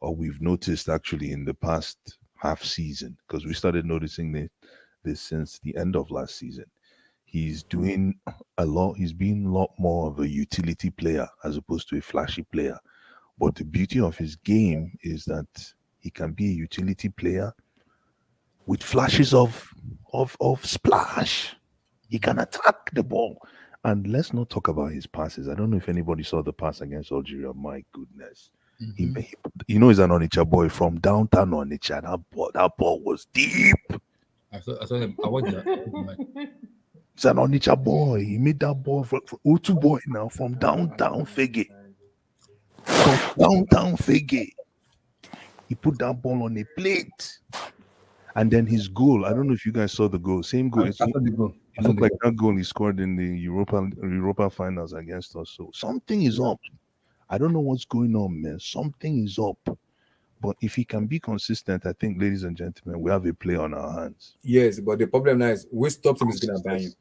or we've noticed actually in the past half season, because we started noticing this since the end of last season. He's doing a lot. He's being a lot more of a utility player as opposed to a flashy player. But the beauty of his game is that he can be a utility player with flashes of splash. He can attack the ball. And let's not talk about his passes. I don't know if anybody saw the pass against Algeria. My goodness. He's an Onitsha boy from downtown Onitsha. That ball was deep. I watched that. He's an Onitsha boy. He made that ball for O2 boy now from downtown Fege. He put that ball on a plate. And then his goal, I don't know if you guys saw the goal. Same goal. It looked like that goal he scored in the Europa finals against us. So something is up. I don't know what's going on, man. Something is up. But if he can be consistent, I think, ladies and gentlemen, we have a play on our hands. Yes, but the problem now is which top team is going to buy him?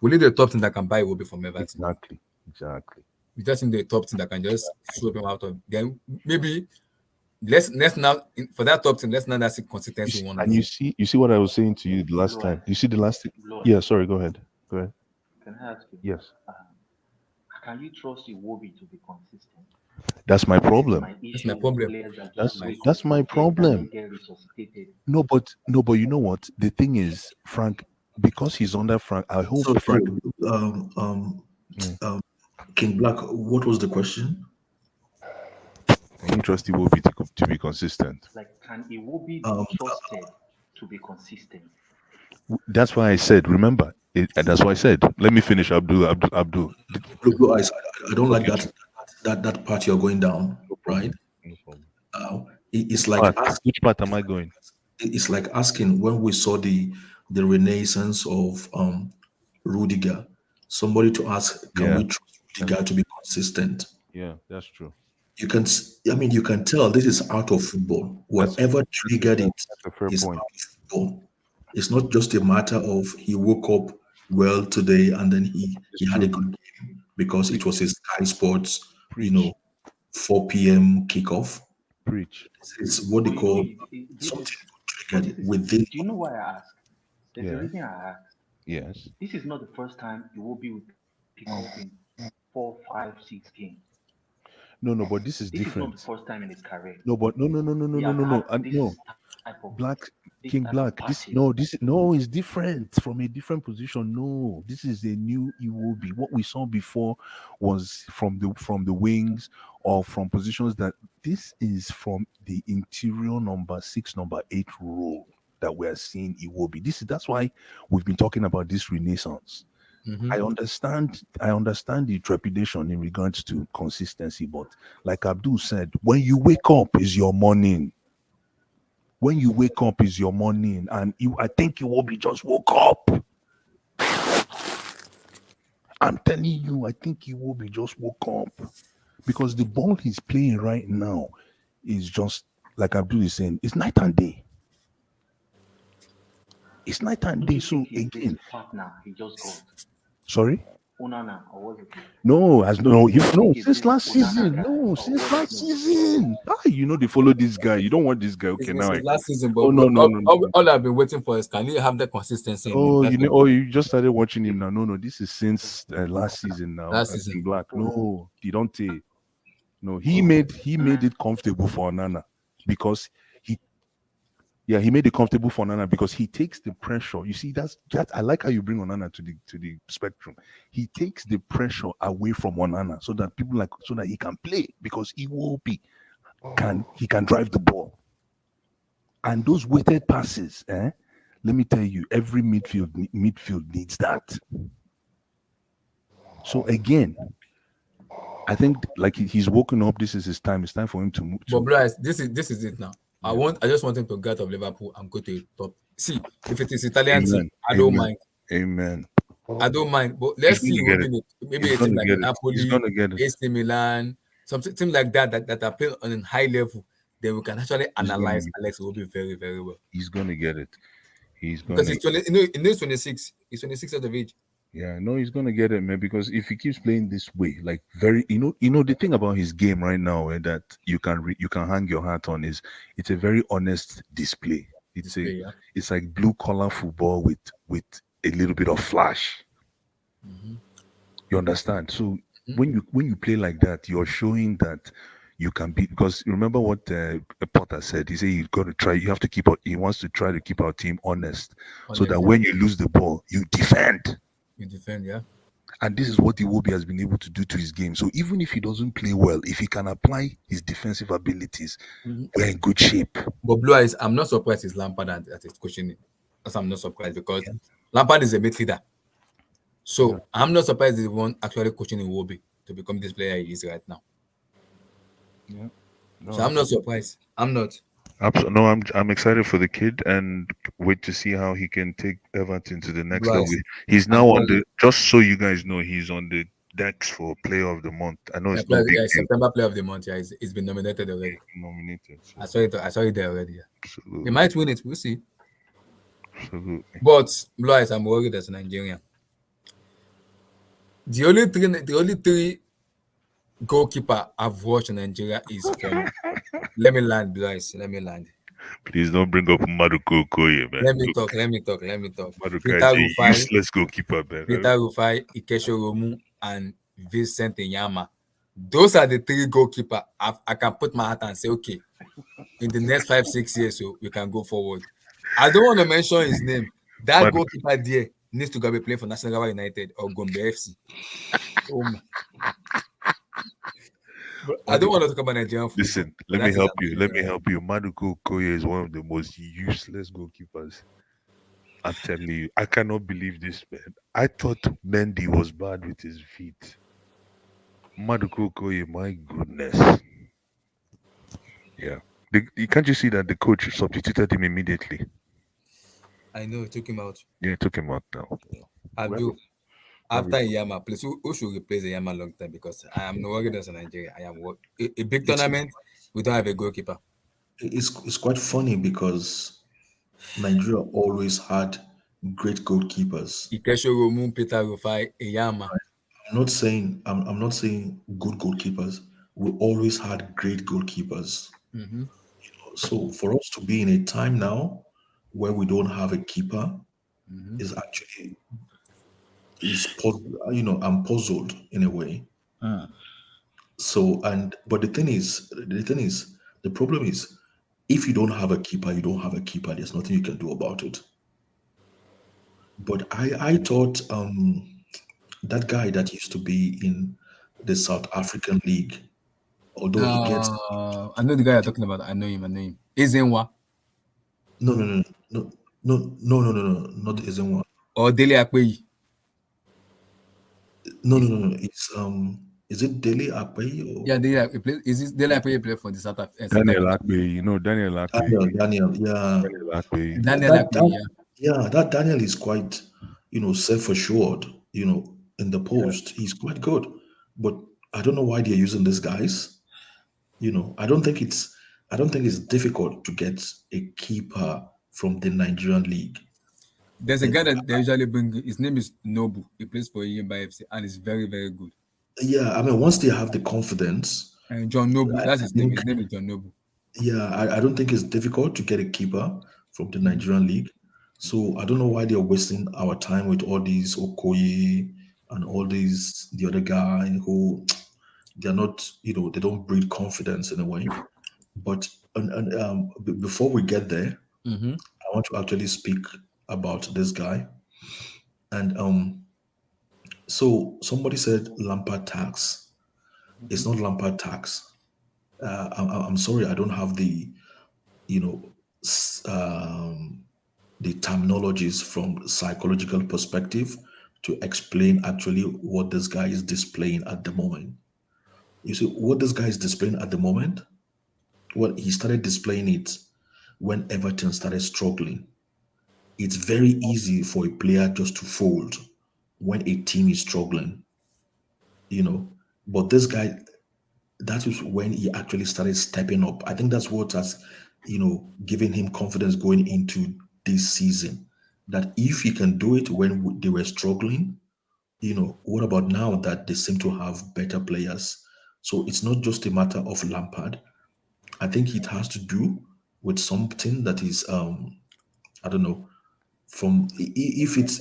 We need a top team that can buy Iwobi from Everton. Exactly. We just need a top team that can just swoop him out of. Then maybe let's now for that top team. Let's not see consistency one. And you see what I was saying to you the last time. You see the last thing. Yeah, sorry. Go ahead. Can I ask you? Yes. Can you trust Iwobi to be consistent? That's my problem. That's my problem. That's my problem. No, but you know what? The thing is, Frank, because he's under Frank, I hope. So, Frank, King Black, what was the question? Can you trust Iwobi to be consistent? Like, can Iwobi be trusted to be consistent? That's why I said. Remember, that's why I said. Let me finish, Abdul. Look, I don't like that part you're going down, right? It's like which part am I going? It's like asking when we saw the renaissance of Rudiger, somebody to ask, can we trust Rudiger to be consistent? Yeah, that's true. You can tell this is out of football. Whatever triggered it is out of football. It's not just a matter of he woke up well today and then he had a good game because it was a Sky Sports, 4 p.m. kickoff. Preach. It's what they call something triggered within. Do you know why I asked? There's a reason I asked. Yes. This is not the first time you will be pick up in 4, 5, 6 games. No, but this is different. This is not the first time in his career. No, but no. No. King Black. It's different from a different position. No, this is a new Iwobi. What we saw before was from the wings or from positions that this is from the interior number 6, number 8 role that we are seeing Iwobi. That's why we've been talking about this renaissance. I understand the trepidation in regards to consistency, but like Abdul said, when you wake up is your morning. When you wake up is your morning, and I think Iwobi just woke up. I'm telling you, I think Iwobi just woke up because the ball he's playing right now is just like Abdul is saying, it's night and day. It's night and day. So again, partner he just got. Sorry. Onana, or was it? No, since last season. No, since last season. They follow this guy. You don't want this guy. Okay, now It's last season, but no. All I've been waiting for is can he have the consistency? You just started watching him now. No, this is since last season now. Last season, Black. No, he don't take. No, he made it comfortable for Onana because he made it comfortable for Onana because he takes the pressure. You see, that I like how you bring Onana to the spectrum. He takes the pressure away from Onana so that he can play because Iwobi can drive the ball. And those weighted passes, let me tell you, every midfield needs that. So again, I think like he's woken up. This is his time. It's time for him to move. But Bryce, this is it now. I just want him to get of Liverpool and go to the top. See, if it is Italian team, I don't mind. Amen. I don't mind. But let's see maybe a team like Napoli, AC Milan, something like that are playing on a high level. Then we can actually analyze Alex Iwobi very, very well. He's gonna get it. Because he's 26. He's 26 years of age. Yeah, no, he's gonna get it, man. Because if he keeps playing this way, like the thing about his game right now, that you can hang your hat on is it's a very honest display. It's like blue collar football with a little bit of flash. Mm-hmm. You understand? So when you play like that, you're showing that you can beat. Because remember what Potter said. He said you've got to try. You have to keep. He wants to try to keep our team honest, so that when you lose the ball, you defend. You defend, yeah. And this is what Iwobi has been able to do to his game. So even if he doesn't play well, if he can apply his defensive abilities, we're in good shape. But Blue Eyes, I'm not surprised it's Lampard that is coaching it. I'm not surprised because Lampard is a midfielder. So I'm not surprised he's the one actually coaching Iwobi to become this player he is right now. Yeah. No, so I'm not surprised. I'm not. No, I'm excited for the kid and wait to see how he can take Everton to the next level. He's now just so you guys know, he's on the decks for Player of the Month. I know it's not big deal. September Player of the Month. Yeah, he's been nominated already. So. I saw it there already. Yeah. Absolutely. He might win it. We'll see. Absolutely. But Blue Eyes, I'm worried as a Nigerian. The only three goalkeeper I've watched in Nigeria is from. Let me land, guys. Let me land. Please don't bring up Maduko Okoye, man. Let me talk. Maduko is a useless goalkeeper, man. Peter Rufai, Ikesho Romu, and Vincent Nyama. Those are the three goalkeepers I can put my hat and say, okay, in the next 5-6 years, so we can go forward. I don't want to mention his name. That goalkeeper there needs to go be playing for National United or Gombe FC. I don't want to talk about Nigerian football. Listen, let me help you. Maduko Okoye is one of the most useless goalkeepers. I'm telling you, I cannot believe this, man. I thought Mendy was bad with his feet. Maduko Okoye, my goodness. Yeah. Can't you see that the coach substituted him immediately? I know, took him out. Yeah, took him out now. I do. After Yama, please, who should replace Yama long time? Because I am no worried as a Nigeria. I am a big tournament. We don't have a goalkeeper. It's quite funny because Nigeria always had great goalkeepers. Ikesho Romu, Peter Rufai, Yama. I'm not saying good goalkeepers. We always had great goalkeepers. Mm-hmm. So for us to be in a time now where we don't have a keeper is actually. I'm puzzled in a way. So, but the problem is, if you don't have a keeper, you don't have a keeper. There's nothing you can do about it. But I thought that guy that used to be in the South African League, although he gets. I know the guy you're talking about. I know him. Ezenwa. No, not Ezenwa. Or Dele Akpeyi. No. It's is it Dele Akpeyi? Yeah, Dele Akpeyi. Is this Dele Akpeyi play for the South Africa? Daniel Akpeyi, Daniel Akpeyi. Daniel, yeah. Daniel Akpeyi. That Daniel is quite, self-assured, in the post. He's quite good. But I don't know why they're using these guys. I don't think it's difficult to get a keeper from the Nigerian league. There's a guy that they usually bring. His name is Nobu. He plays for Yimba FC and he's very, very good. Yeah, I mean, once they have the confidence, And John Nobu, I that's his name. think, His name is John Nobu. yeah, I don't think it's difficult to get a keeper from the Nigerian league. So I don't know why they're wasting our time with all these Okoye and all these the other guy who they're not, they don't breed confidence in a way. But before we get there, Mm-hmm. I want to actually speak about this guy. And so somebody said Lampard tax. It's not Lampard tax. I'm sorry, I don't have you know, the terminologies from psychological perspective to explain actually what this guy is displaying at the moment. You see, what this guy is displaying at the moment, well, he started displaying it when Everton started struggling. It's very easy for a player just to fold when a team is struggling, you know. But this guy, that is when he actually started stepping up. I think that's what has, given him confidence going into this season. That if he can do it when they were struggling, what about now that they seem to have better players? So it's not just a matter of Lampard. I think it has to do with something that is, I don't know, from if it's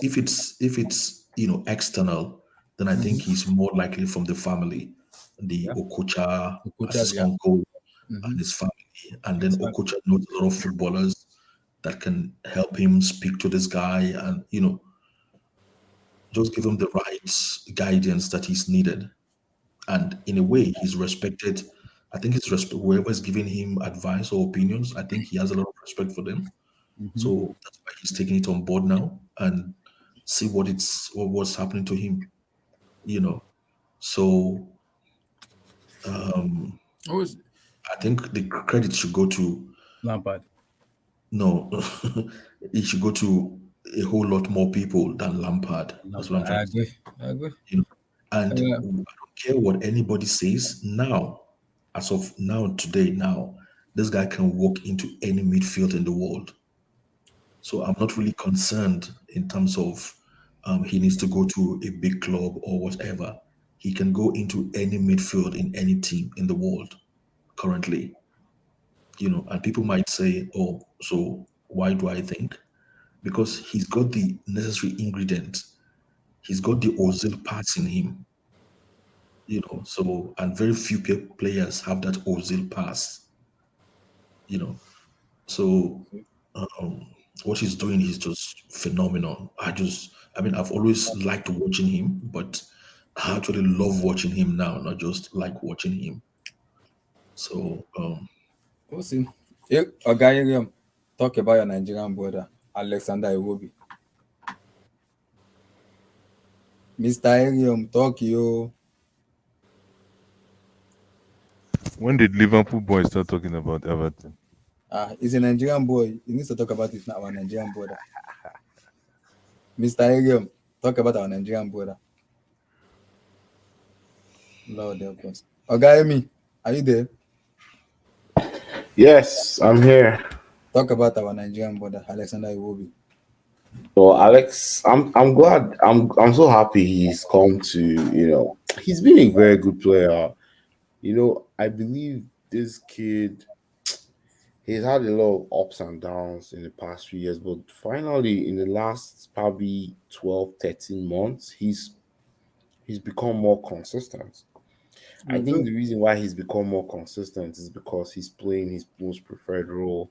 external, then I think he's more likely from the family, the Yeah. Okocha as Okuchas, his yeah. uncle Mm-hmm. and his family, and then Exactly. Okocha knows a lot of footballers that can help him speak to this guy and just give him the right guidance that he's needed. And in a way, he's respected. I think it's whoever is giving him advice or opinions. I think he has a lot of respect for them. Mm-hmm. So that's why he's taking it on board now and see what's happening to him. You know, so um, Who is I think the credit should go to Lampard? no, it should go to a whole lot more people than Lampard. That's what I'm Lampard. trying I to say. agree. I agree. And I Uh, don't care what anybody says now. As of now, today, now, this guy can walk into any midfield in the world. So I'm not really concerned in terms of he needs to go to a big club or whatever. He can go into any midfield in any team in the world currently. And people might say, "Oh, so why do I think?" Because he's got the necessary ingredients. He's got the Ozil parts in him. So and very few players have that Ozil pass. You know, so um, what he's doing is just phenomenal. I mean, I've always liked watching him, but I actually love watching him now, not just like watching him. So, we'll see. Ogayerium, talk about your Nigerian brother, Alexander Iwobi. Mr. Arium, talk you. When did Liverpool boys start talking about Everton? He's a Nigerian boy. He needs to talk about it now, our Nigerian brother. Mr. Arium, talk about our Nigerian brother. Lord help us. Ogayemi, are you there? Yes, I'm here. Talk about our Nigerian brother, Alexander Iwobi. So Alex, I'm glad. I'm so happy he's come to, he's been a very good player. I believe this kid, he's had a lot of ups and downs in the past few years, but finally in the last probably 12, 13 months, he's become more consistent. I think the reason why he's become more consistent is because he's playing his most preferred role,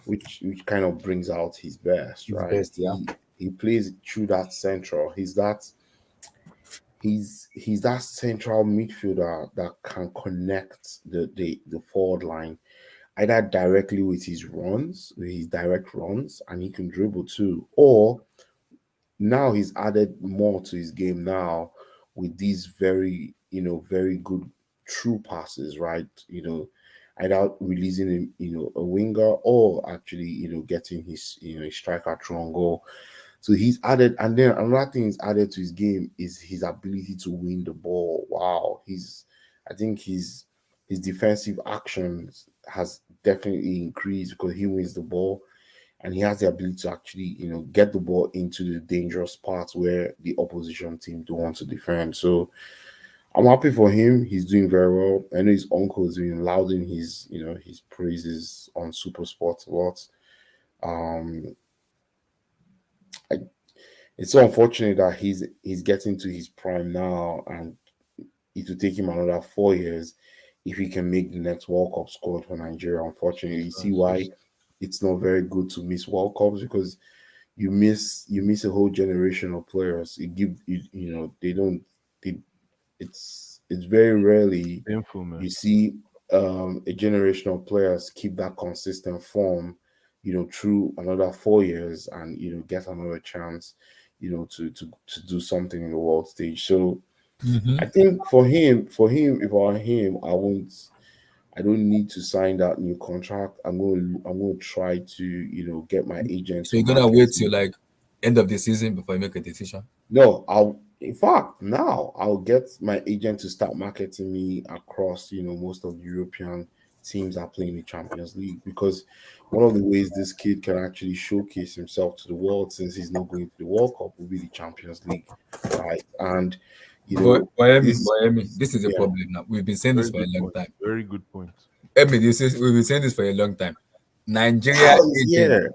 which kind of brings out his best, He's right? best, yeah. He plays through that central. He's that central midfielder that can connect the forward line either directly with his direct runs, and he can dribble too, or now he's added more to his game now with these very good true passes, right? Either releasing a winger or actually getting his striker through on goal. So he's added, and then another thing he's added to his game is his ability to win the ball. Wow, I think his defensive actions has definitely increased because he wins the ball and he has the ability to actually, get the ball into the dangerous parts where the opposition team don't want to defend. So I'm happy for him. He's doing very well. I know his uncle has been lauding his praises on Super Sports a lot. Um, I, it's so unfortunate that he's getting to his prime now, and it will take him another 4 years if he can make the next World Cup squad for Nigeria. Unfortunately, you see why it's not very good to miss World Cups, because you miss a whole generation of players. It give they don't they, it's very rarely Painful, man. you see a generation of players keep that consistent form, through another 4 years and get another chance, to do something in the world stage. So I think for him, if I were him, I don't need to sign that new contract. I'm going to try to get my agent So to you're gonna market wait till him. like end of the season before you make a decision? No, in fact, now I'll get my agent to start marketing me across, most of the European teams that play in the Champions League, because one of the ways this kid can actually showcase himself to the world, since he's not going to the World Cup, will be the Champions League, right? And this, This is a yeah, problem now. We've been saying this Very for a good long point. time. Very good point. We've been saying this for a long time. Nigeria Carl is agent. here.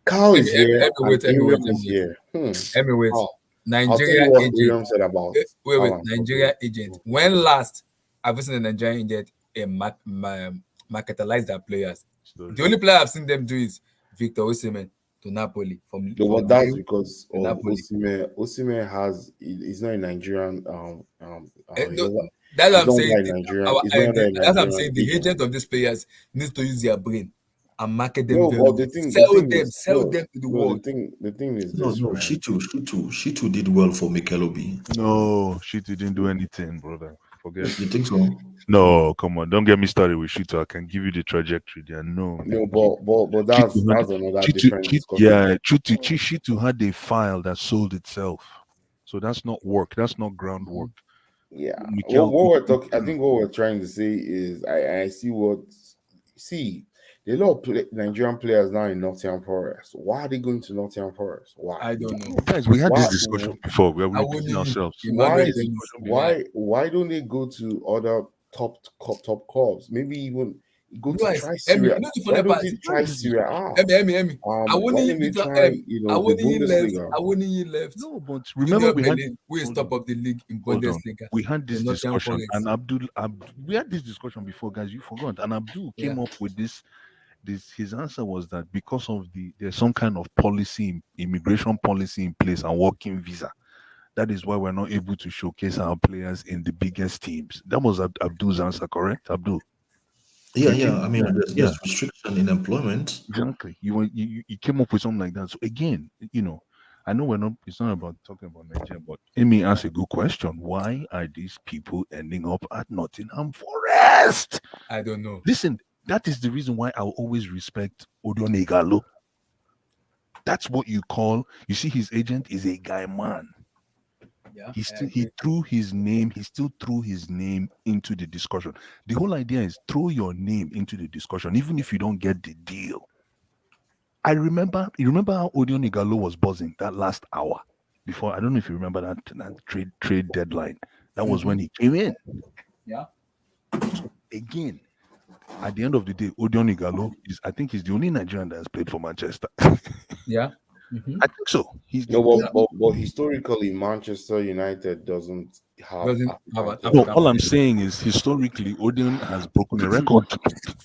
Carl is here, and Wait, Iriam is here. wait. I'll tell you Nigeria what agent. Iriam said about Wait. Alan. Nigeria agent. When last have you seen a Nigerian agent marketalize their players? The only player I've seen them do is Victor Osimhen to Napoli from No, but that's Lille because to of Napoli. Osimhen. He's not a Nigerian. No, that's what He's I'm not saying. under a Nigerian. He's not under a That's what I'm Nigerian saying. The agent. agent of these players needs to use their brain and market them No, very but well. Sell them to the no. world. The thing is No, this, no, right? Shitu did well for Mikelobi. No, Shitu didn't do anything, brother. Forget. You think so? No, come on. Don't get me started with Shitu. I can give you the trajectory there. No. No, but that's Shitu had, another Shitu, different Shitu, discussion. yeah, Shitu had a file that sold itself. So that's not work. That's not groundwork. Yeah. Mikel, What we're talking, I think what we're trying to say is, I see there are a lot of Nigerian players now in Nottingham Forest. Why are they going to Nottingham Forest? Why? I don't know. guys, we had Why? this discussion before. We are repeating ourselves. Why? Why? Why don't they go to other top clubs? Maybe even go to try Syria. Why don't they try Syria A? Why don't they try the Bundesliga? I wouldn't he left. No, but remember we had top of the league in hold on. Bundesliga. We had this Nottingham discussion, Forest. and Abdul, we had this discussion before, guys. You forgot, and Abdul came up with this. His answer was that because of there's some kind of policy, immigration policy in place and working visa. That is why we're not able to showcase our players in the biggest teams. That was Abdul's answer, correct, Abdul? Yeah. I mean, there's restriction in employment. Exactly. You came up with something like that. So again, I know we're not. It's not about talking about Nigeria, but Amy asked a good question. Why are these people ending up at Nottingham Forest? I don't know. Listen, that is the reason why I'll always respect Odion Igalo. That's what you call. You see, his agent is a guy man. Yeah, he still threw his name into the discussion. The whole idea is throw your name into the discussion, even if you don't get the deal. You remember how Odion Igalo was buzzing that last hour before. I don't know if you remember that trade deadline. That was when he came in. Yeah. So again, at the end of the day, Odion Igalo I think he's the only Nigerian that has played for Manchester. Yeah. I think so. He's but historically, Manchester United doesn't have. No, all I'm saying is historically, Odion has broken a record.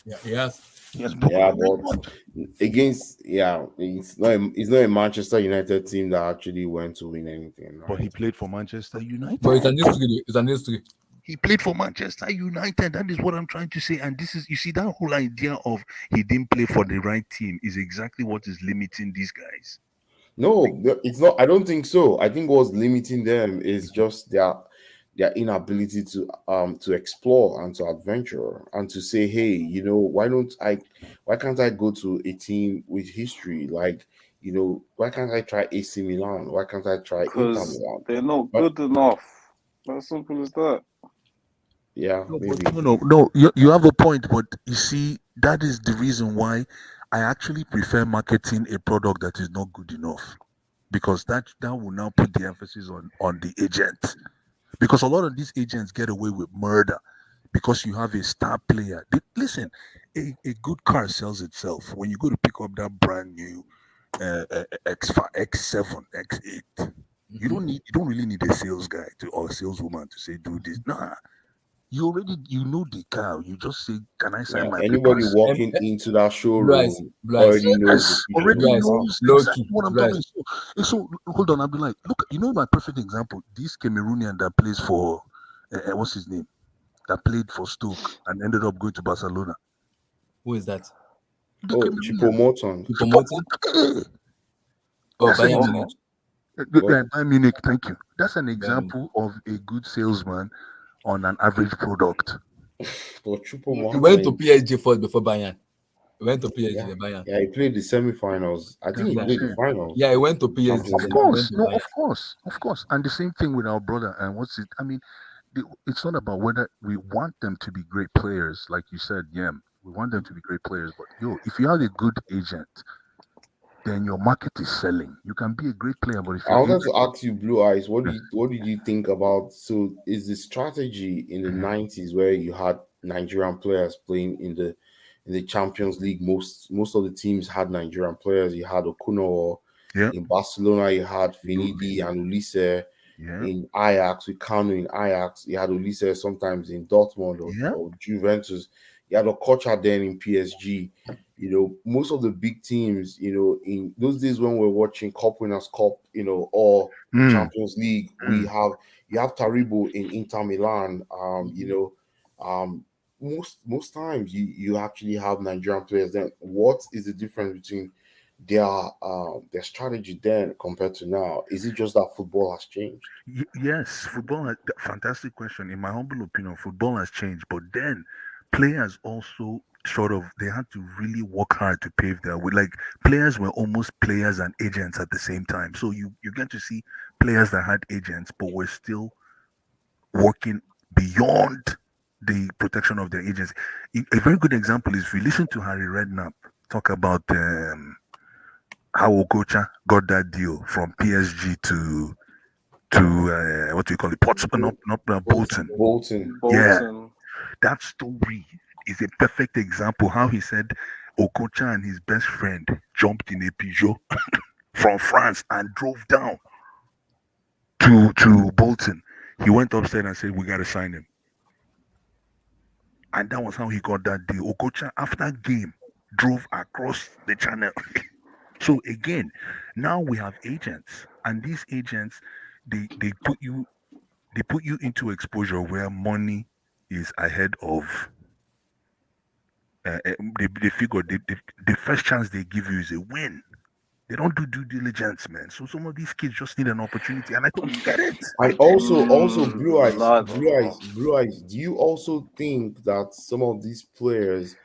Yeah, yes. He has broken a record. Against it's not a Manchester United team that actually went to win anything. Right? But he played for Manchester United. But it's an history. He played for Manchester United. That is what I'm trying to say. And this is, you see, that whole idea of he didn't play for the right team is exactly what is limiting these guys. No, it's not. I don't think so. I think what's limiting them is just their inability to explore and to adventure and to say, hey, why can't I go to a team with history? Like, why can't I try AC Milan? Why can't I try Inter Because Milan? they're not good enough. As simple as that. Yeah, maybe. No. You have a point, but you see, that is the reason why I actually prefer marketing a product that is not good enough, because that will now put the emphasis on the agent, because a lot of these agents get away with murder because you have a star player. Listen, a good car sells itself. When you go to pick up that brand new X5, X7, X8, you don't really need a sales guy or a saleswoman to say do this. Nah, you know the car. You just say, "Can I sign Yeah, my anybody papers?" walking into that Bryce, showroom Bryce, already knows the Yes, features of already the Bryce, car. knows low exactly key, what I'm Bryce. talking. So hold on. I'll be like, look, you know my perfect example. This Cameroonian that plays for, what's his name? That played for Stoke and ended up going to Barcelona. Who is that? The Oh, Chipo Cameroonian. Morton. Oh, That's an Bayern example. Munich. Bayern Munich, thank you. That's an Bayern example of a good salesman on an average product. But Chipo He went to Morton, PSG first before Bayern. He went to PSG, yeah, then Bayern. yeah, he played the semifinals. I think That's he what I'm played the saying. finals. Yeah, he went to PSG, Champions then Of League. he went course, to no, Bayern. of course, and the same thing with our brother. And what's it? I mean, it's not about whether we want them to be great players, like you said, Yem. We want them to be great players, but if you have a good agent, then your market is selling. You can be a great player, but if I your wanted agent, to ask you, Blue Eyes, what did you think about? So, is the strategy in the '90s where you had Nigerian players playing in the Champions League? Most of the teams had Nigerian players. You had Okuno yeah, in Barcelona. You had Finidi and Ulisse yeah, in Ajax. With Kanu in Ajax, you had Ulisse sometimes in Dortmund yeah, or Juventus. You had Okocha then in PSG. You know, most of the big teams, you know, in those days when we're watching Cup Winners' Cup, you know, or the Champions League, you have Taribo in Inter Milan. You know, most times you actually have Nigerian players. Then what is the difference between their strategy then compared to now? Is it just that football has changed? Yes, fantastic question. In my humble opinion, football has changed, but then players also sort of they had to really work hard to pave their way. Like players were almost players and agents at the same time. So you get to see players that had agents, but were still working beyond the protection of their agents. A very good example is if you listen to Harry Redknapp talk about how Okocha got that deal from PSG to what do you call it? Portsmouth, not Bolton. Bolton. Yeah, Bolton. that story is a perfect example how he said Okocha and his best friend jumped in a Peugeot from France and drove down to Bolton. He went upstairs and said, "We got to sign him." And that was how he got that deal. Okocha, after game, drove across the channel. So again, now we have agents, and these agents, they put you into exposure where money is ahead of. They figure the first chance they give you is a win. They don't do due diligence, man. So some of these kids just need an opportunity, and I totally get it. I also Lad. blue eyes. Do you also think that some of these players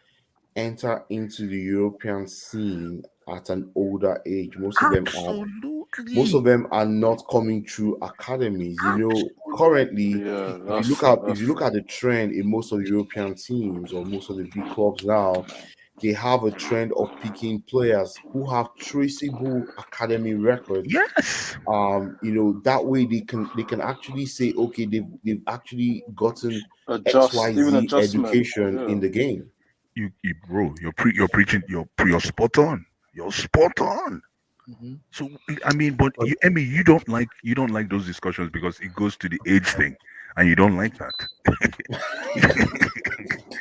enter into the European scene at an older age? Most of Absolutely. them are not coming through academies. You know, currently, Yeah, if you look at the trend in most of the European teams or most of the big clubs now, they have a trend of picking players who have traceable academy records. Yes. You know, that way they can actually say, okay, they've actually gotten even XYZ adjustment. education Yeah. in the game. Bro, you're preaching. You're spot on. You're spot on. So I mean, but Emmy, you don't like those discussions because it goes to the age thing, and you don't like that.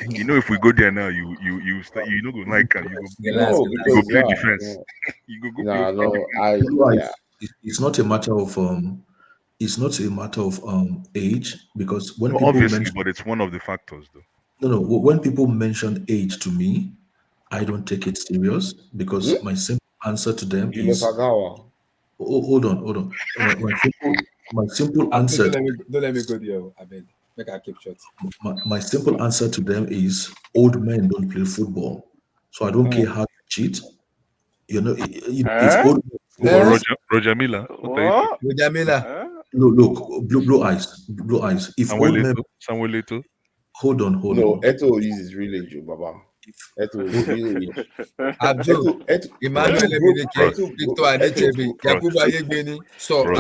You know, if we go there now, you know go like you go No, you go because play yeah, defense. You go play nah, no, defense. yeah. It's not a matter of age, because when No, people obviously, mention but it's one of the factors, though. when people mention age to me, I don't take it serious, because my simple answer to them Julius is, Agawa. hold on. My simple I beg, answer don't let me go there. I beg. Make I keep short. my simple answer to them is, old men don't play football. So I don't care how you cheat. You know, it's Eh? old. Or Eh? Roger Miller. What are you talking? What? Jamila. Eh? Look, blue eyes. If old men Samuel Eto'o. Hold on. No, Eto is his real age, Baba. Eto is real age. Abdul, Emmanuel Emenike, Victor Adechebe, Yakubu Ayegbeni. So, no.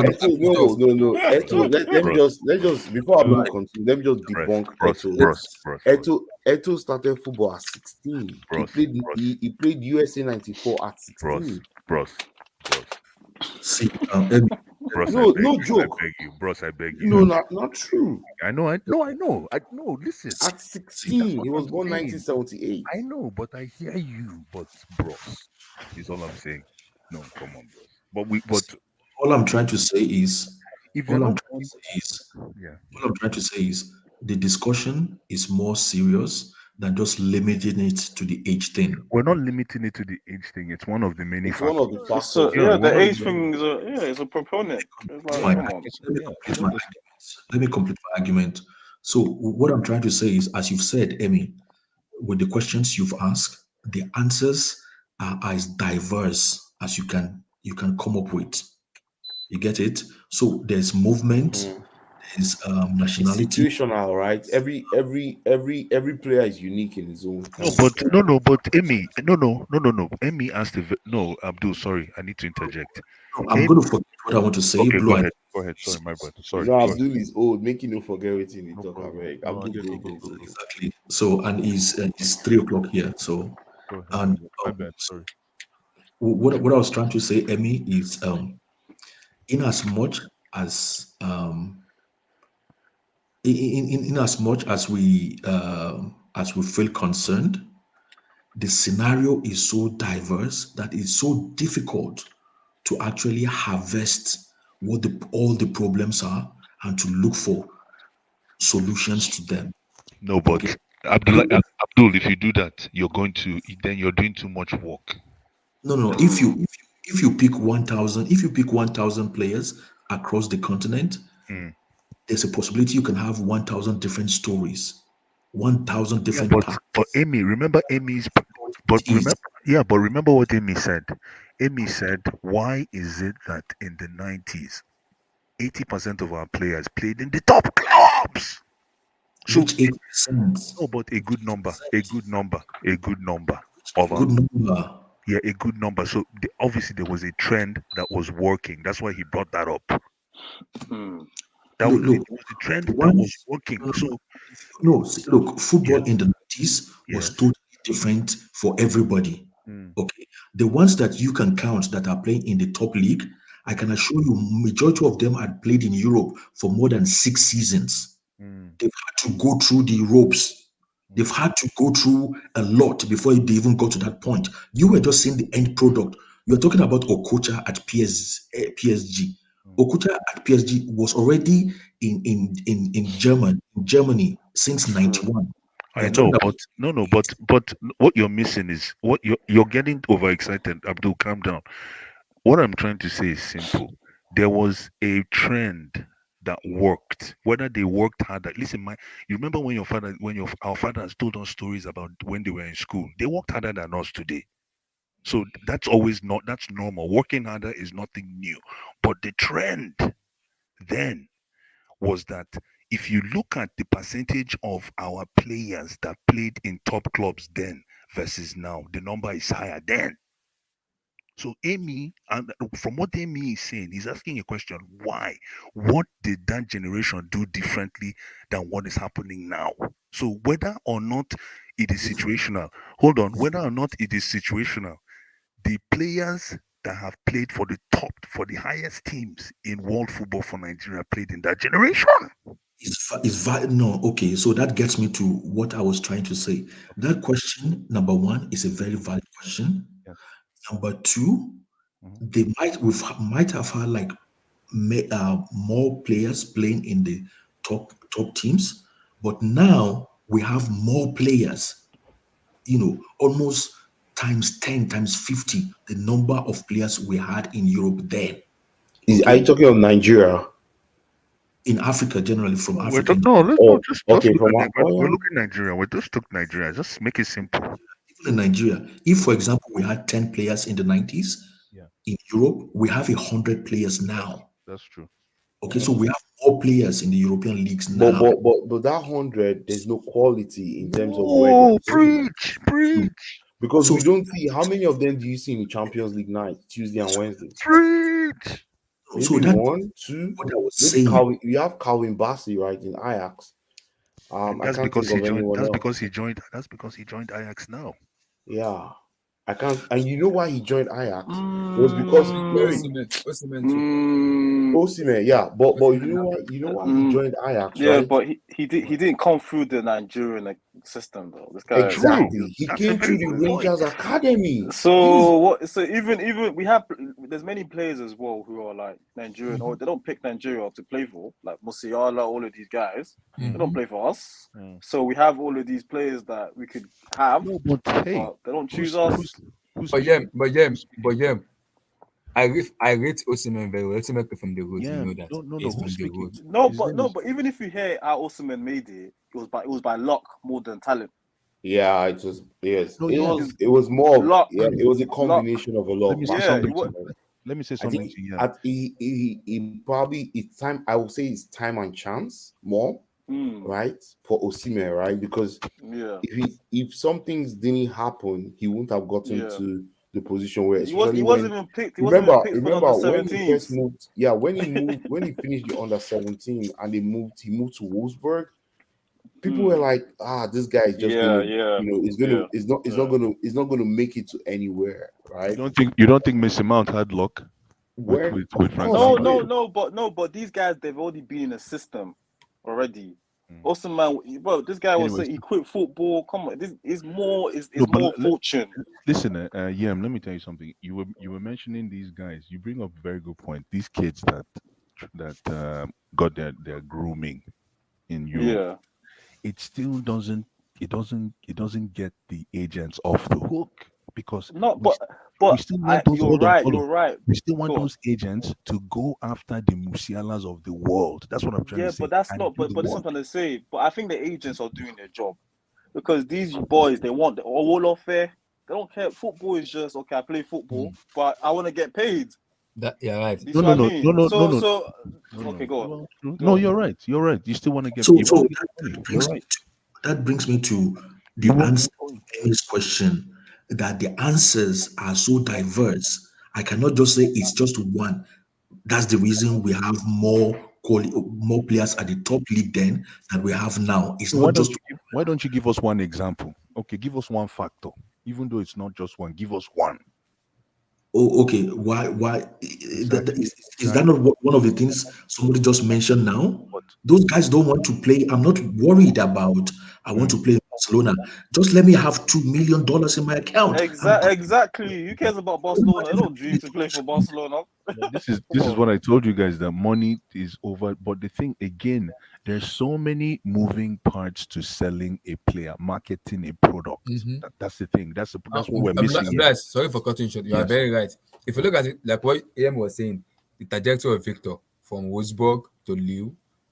Eto, let me just before Abdul continue, let me just debunk Eto. Eto started football at 16. He played USA 94 at 16. Bros. See, no joke. I beg you. No, not true. I know. Listen. At 16, he was born 1978. I know, but I hear you. But bros, is all I'm saying. No, come on, bros. But all I'm trying to say is, if all you're I'm not trying on, to say is the discussion is more serious than just limiting it to the age thing. We're not limiting it to the age thing. It's one of the many factors. One of the factors. So, the age thing is a proponent. Let me complete my argument. So what I'm trying to say is, as you've said, Emmy, with the questions you've asked, the answers are as diverse as you can come up with. You get it? So there's movement, there's nationality. It's situational, right? Every player is unique in his own. But Emmy, no. Emmy asked Abdul, sorry, I need to interject. No, I'm going to forget what I want to say. Okay, go ahead. Sorry, my brother. Sorry. No, Abdul is old, making you forget what you talk about. Exactly. So, and it's 3:00 here. So, and sorry. What I was trying to say, Emmy, is in as much as in as much as we feel concerned, the scenario is so diverse that it's so difficult to actually harvest what all the problems are and to look for solutions to them. No, but okay. Abdul, if you do that, you're doing too much work. No. If you pick 1,000 players across the continent, there's a possibility you can have 1,000 different stories, 1,000 different paths. But Amy, remember Amy's. But remember what Amy said. Amy said, "Why is it that in the 90s, 80% of our players played in the top clubs?" So, which 8%? No, but a good number. A good number. Yeah, a good number. So obviously there was a trend that was working. That's why he brought that up. There was a trend that was working. Look, football in the 90s was totally different for everybody. Okay, the ones that you can count that are playing in the top league, I can assure you, majority of them had played in Europe for more than 6 seasons. They've had to go through the ropes. They've had to go through a lot before they even got to that point. You were just seeing the end product. You're talking about Okocha at PSG. Okocha at PSG was already in Germany since 91. I know, but what you're missing is what you're getting overexcited. Abdul, calm down. What I'm trying to say is simple. There was a trend that worked. Whether they worked harder. Listen, you remember when our fathers told us stories about when they were in school. They worked harder than us today. So that's normal. Working harder is nothing new. But the trend then was that if you look at the percentage of our players that played in top clubs then versus now, the number is higher then. So Amy, and from what Amy is saying, he's asking a question: why? What did that generation do differently than what is happening now? So whether or not it is situational, whether or not it is situational, the players that have played for the highest teams in world football for Nigeria played in that generation. No, okay. So that gets me to what I was trying to say. That question, number one, is a very valid question. Yes. Number two, they might have had like more players playing in the top teams, but now we have more players. Almost times 10, times 50 the number of players we had in Europe then. Are you talking of Nigeria? In Africa, generally from Africa. We're looking at Nigeria. We just took Nigeria. Just make it simple. Even in Nigeria, if for example we had 10 players in the 90s, in Europe we have 100 players now. That's true. Okay, so we have more players in the European leagues But now. but that 100, there's no quality in terms of where they're playing. Preach. Because So we don't see how many of them do you see in the Champions League night, Tuesday and Wednesday? Preach. Maybe that's one, two. what I was Maybe saying. Calvin. We have Calvin Bassey, right, in Ajax. I That's can't because think he of joined. anyone That's else. because he joined. That's because he joined Ajax now. Yeah, I can't. And you know why he joined Ajax? It was because Osimhen too. Osimhen, yeah. But you know why? You know why he joined Ajax, Yeah, right? but he didn't come through the Nigerian system though. This guy. Exactly. He That's a came very through the good point. Rangers Academy. So what? So even we have there's many players as well who are like Nigerian or they don't pick Nigeria to play for, like Musiala, all of these guys. They don't play for us. So we have all of these players that we could have, No, but hey, but they don't choose us. But yeah. I rate Osimhen very well. Osimhen came from the road, Yeah, you know that. no. He's Who's from the speaking? road. But even if you hear how Osimhen made it, it was by luck more than talent. Yeah, it was. Yes, No, it was more of, luck. yeah. It was a combination of a lot Let me of say factors. something. Let me say I something think to you. he probably it's time. I would say it's time and chance more, right, for Osimhen, right? Because if some things didn't happen, he wouldn't have gotten to the position where, He especially wasn't when even picked. He wasn't even picked for remember under when he first 17s. moved. Yeah, when he finished the under 17 and he moved to Wolfsburg. People were like, this guy is just gonna, he's not gonna make it to anywhere, right? You don't think Mason Mount had luck with Frank Lampard? But these guys, they've already been in the system already. Osimhen, bro, this guy was saying he quit football. Come on, this is more more fortune. Listen, Yem, let me tell you something. You were mentioning these guys. You bring up a very good point. These kids that got their grooming in Europe. It still doesn't get the agents off the hook because we still want those. You're right. We still want those agents to go after the Musialas of the world. That's what I'm trying to say. But that's not. But that's what I'm trying to say. But I think the agents are doing their job because these boys, they want the all off fair. They don't care. Football is just okay. I play football, but I want to get paid. Yeah, right. You see what I mean? Okay, go on. No, you're right. You're right. You still want to get. That brings me to the answer to this question. That the answers are so diverse. I cannot just say it's just one. That's the reason we have more players at the top league then that we have now. It's not just. Why don't you give us one example? Okay, give us one factor. Even though it's not just one, give us one. Oh, okay. Why? Is that not one of the things somebody just mentioned now? Those guys don't want to play. I'm not worried about. I want to play in Barcelona. Just let me have $2 million in my account. Exactly. Who cares about Barcelona? I don't dream to play for Barcelona. This is what I told you guys, that money is over. But the thing again, there's so many moving parts to selling a player, marketing a product. That's the thing. That's what we're missing. Guys, sorry for cutting short. You are very right. If you look at it, like what Ian was saying, the trajectory of Victor from Wolfsburg to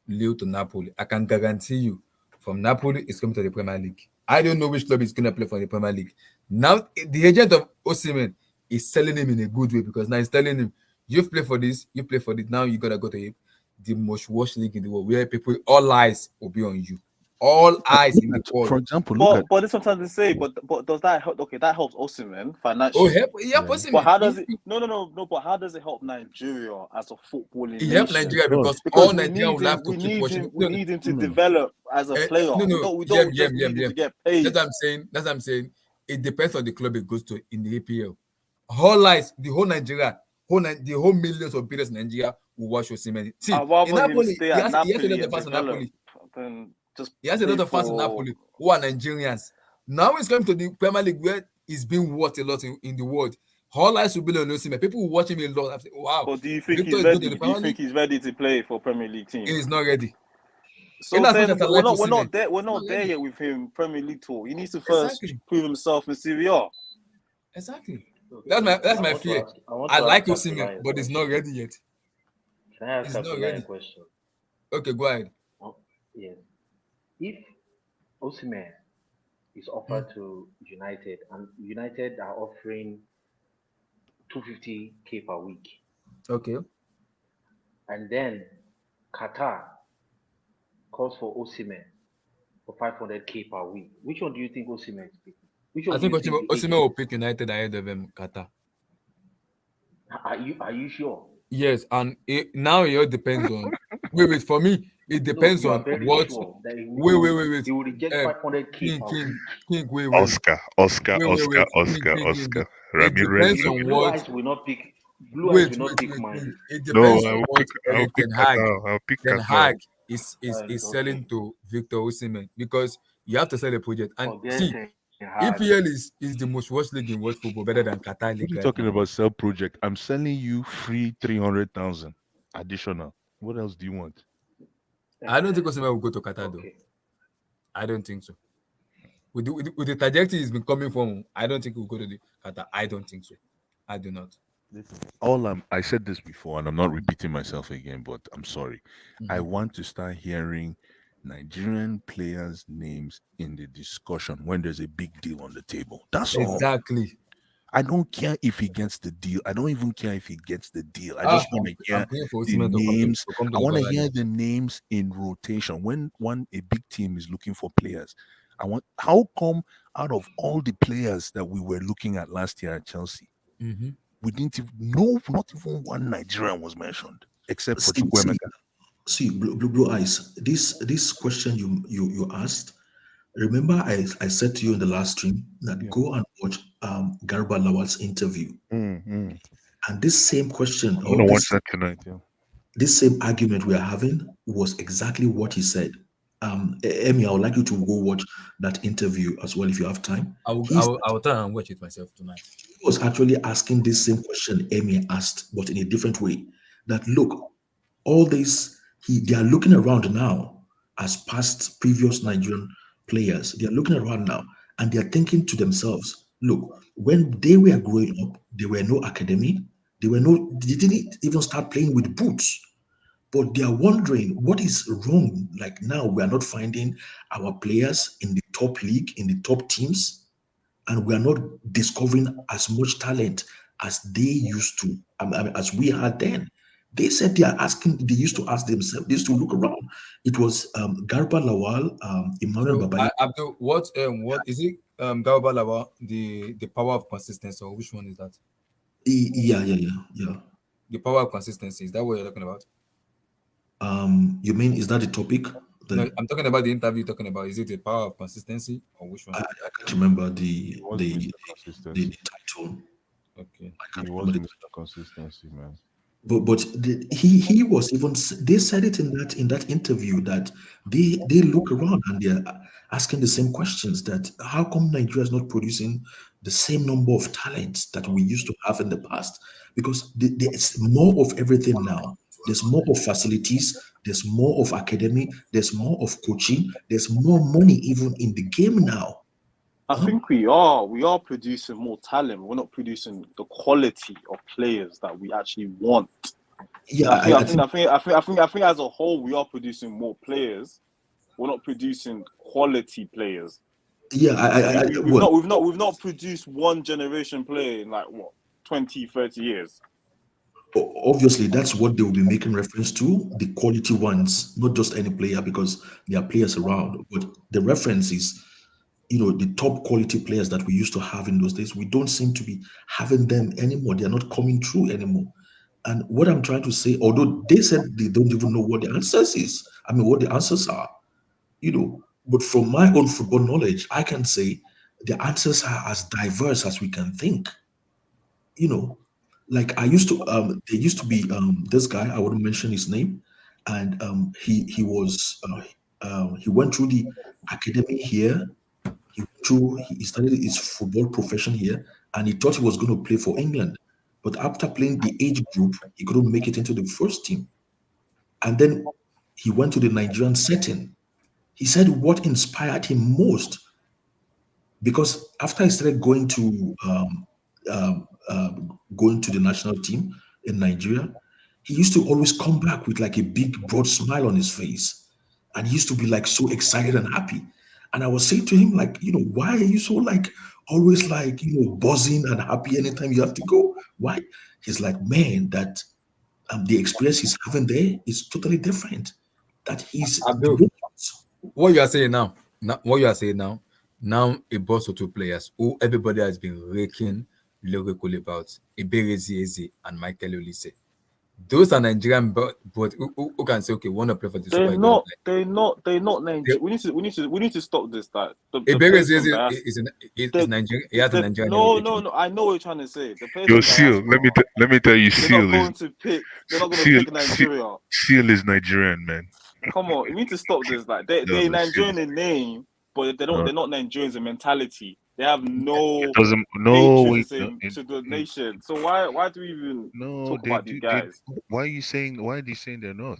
Lille to Napoli, I can guarantee you, from Napoli, it's coming to the Premier League. I don't know which club is going to play for the Premier League. Now, the agent of Osimhen is selling him in a good way because now he's telling him, you've played for this, you play for this, now you got to go to the most watched league in the world where people, all eyes will be on you. All eyes in the world. For example, but it's sometimes to say, but does that help? Okay, that helps Osimhen financially. Osimhen. But how does it? No. But how does it help Nigeria as a footballing nation? It helps Nigeria because Nigeria will have to keep watching. We need him to develop as a player. We don't just need him to get paid. That's what I'm saying. It depends on the club it goes to in the APL. Whole lives, the whole Nigeria, the whole millions of players in Nigeria will watch Osimhen. See, in Napoli, he has a lot of fans in Napoli. He has a lot of fans in Napoli who are Nigerians. Now he's coming to the Premier League where he's been watched a lot in the world. All eyes will be on Osimhen. People will watch him a lot. I'm saying, wow. But do you think he's ready? Do you think he's ready to play for Premier League team? He is not ready. So then we're not there yet with him Premier League tour. He needs to first prove himself in Serie A. Exactly. That's my fear. I like Osimhen, but he's not ready yet. Can I ask a question? Okay, go ahead. Yes. If Osimhen is offered to United and United are offering 250K per week. Okay. And then Qatar calls for Osimhen for 500k per week. Which one do you think Osimhen is picking? Which one I do think you think the Osimhen will agents? pick United ahead of Qatar. Are you sure? Yes, and now it all depends on. Wait. For me, it No, depends you are on very what. sure that Wait. he will reject 500k King, per King, week. King. Wait. Oscar, Oscar, Oscar, King, Oscar, King, King. Oscar. It Ramires depends will on pick. Blue what. Eyes will not pick. Blue Eyes Wait. will not pick Man. It No, depends on I'll what pick Ten Hag Qatar. I'll pick Ten Qatar. Hag is selling Okay. to Victor Osimhen, because you have to sell a project. And Forget see, Ten Hag. EPL is the most watched league in world football, better than Qatar What are league you right talking now. about? Sell project. I'm selling you free 300,000 additional. What else do you want? I don't think Osimhen will go to Qatar though. Okay. I don't think so. With the trajectory he's been coming from, I don't think he'll go to the Qatar. I don't think so. I do not. I said this before, and I'm not repeating myself again, but I'm sorry. I want to start hearing Nigerian players' names in the discussion when there's a big deal on the table. That's all. Exactly. I don't care if he gets the deal. I don't even care if he gets the deal. I just want to hear I'm praying for the Osimhen names. to come to I the want to Ghana hear league. the names in rotation. When a big team is looking for players, how come out of all the players that we were looking at last year at Chelsea, we didn't even not even one Nigerian was mentioned except for Chukwuemeka. See, blue eyes. This question you asked. Remember, I said to you in the last stream that go and watch Garba Lawal's interview, and this same question I'm or gonna watch that tonight. Yeah. this same argument we are having was exactly what he said. Emmy, I would like you to go watch that interview as well if you have time. I will try and watch it myself tonight. He was actually asking this same question Emmy asked, but in a different way. That look, all this they are looking around now as past previous Nigerian players. They are looking around now and they are thinking to themselves, look, when they were growing up, there were no academy, they didn't even start playing with boots. But they are wondering what is wrong. Like now, we are not finding our players in the top league, in the top teams, and we are not discovering as much talent as they used to, as we had then. They said they used to ask themselves, they used to look around. It was Garba Lawal, Emmanuel So, Babaye. Abdul, what is it? Garba Lawal, the power of consistency, or which one is that? Yeah. The power of consistency, is that what you're talking about? You mean, is that the topic? No, I'm talking about the interview. Talking about, is it the power of consistency or which one? I can't remember the title. Okay. I can't He remember was the Mr. Consistency, man. But he was even, they said it in that interview that they look around and they're asking the same questions, that how come Nigeria is not producing the same number of talents that we used to have in the past? Because there's more of everything now. There's more of facilities, there's more of academy, there's more of coaching, there's more money even in the game now. I think we are producing more talent. We're not producing the quality of players that we actually want. Yeah, I think as a whole we are producing more players. We're not producing quality players. Yeah, we've not produced one generation player in like what 20, 30 years. Obviously, that's what they will be making reference to, the quality ones, not just any player, because there are players around. But the reference is, the top quality players that we used to have in those days. We don't seem to be having them anymore. They are not coming through anymore. And what I'm trying to say, although they said they don't even know what the answers is, what the answers are, but from my own football knowledge, I can say the answers are as diverse as we can think. Like I used to, there used to be this guy, I wouldn't mention his name, and he went through the academy here. He started his football profession here, and he thought he was going to play for England. But after playing the age group, he couldn't make it into the first team. And then he went to the Nigerian setting. He said what inspired him most, because after he started going to the national team in Nigeria, he used to always come back with like a big broad smile on his face, and he used to be like so excited and happy. And I was saying to him, like, why are you so like always like buzzing and happy anytime you have to go? Why? He's like, man, that the experience he's having there is totally different. That he's Abdul, what you are saying now, now it brought to two players who everybody has been raking lyrical about, Iberezi Eze and Michael Olise. Those are Nigerian, but who can say, okay, want to play for the Super Eagles? They're not Nigerian. We need to stop this. That the Iberezi players from Eze is Nigerian. He has a Nigerian. No. I know what you're trying to say. The players Yo, from Seal, diaspora, let me tell you, they're Seal not going is to pick. They're not going to pick Nigeria. Seal is Nigerian, man. Come on, we need to stop this. Like they're Nigerian in name, but they're not Nigerians in mentality. They have no patriotism to the nation. So why do we even talk about these guys? Why are they saying they're not?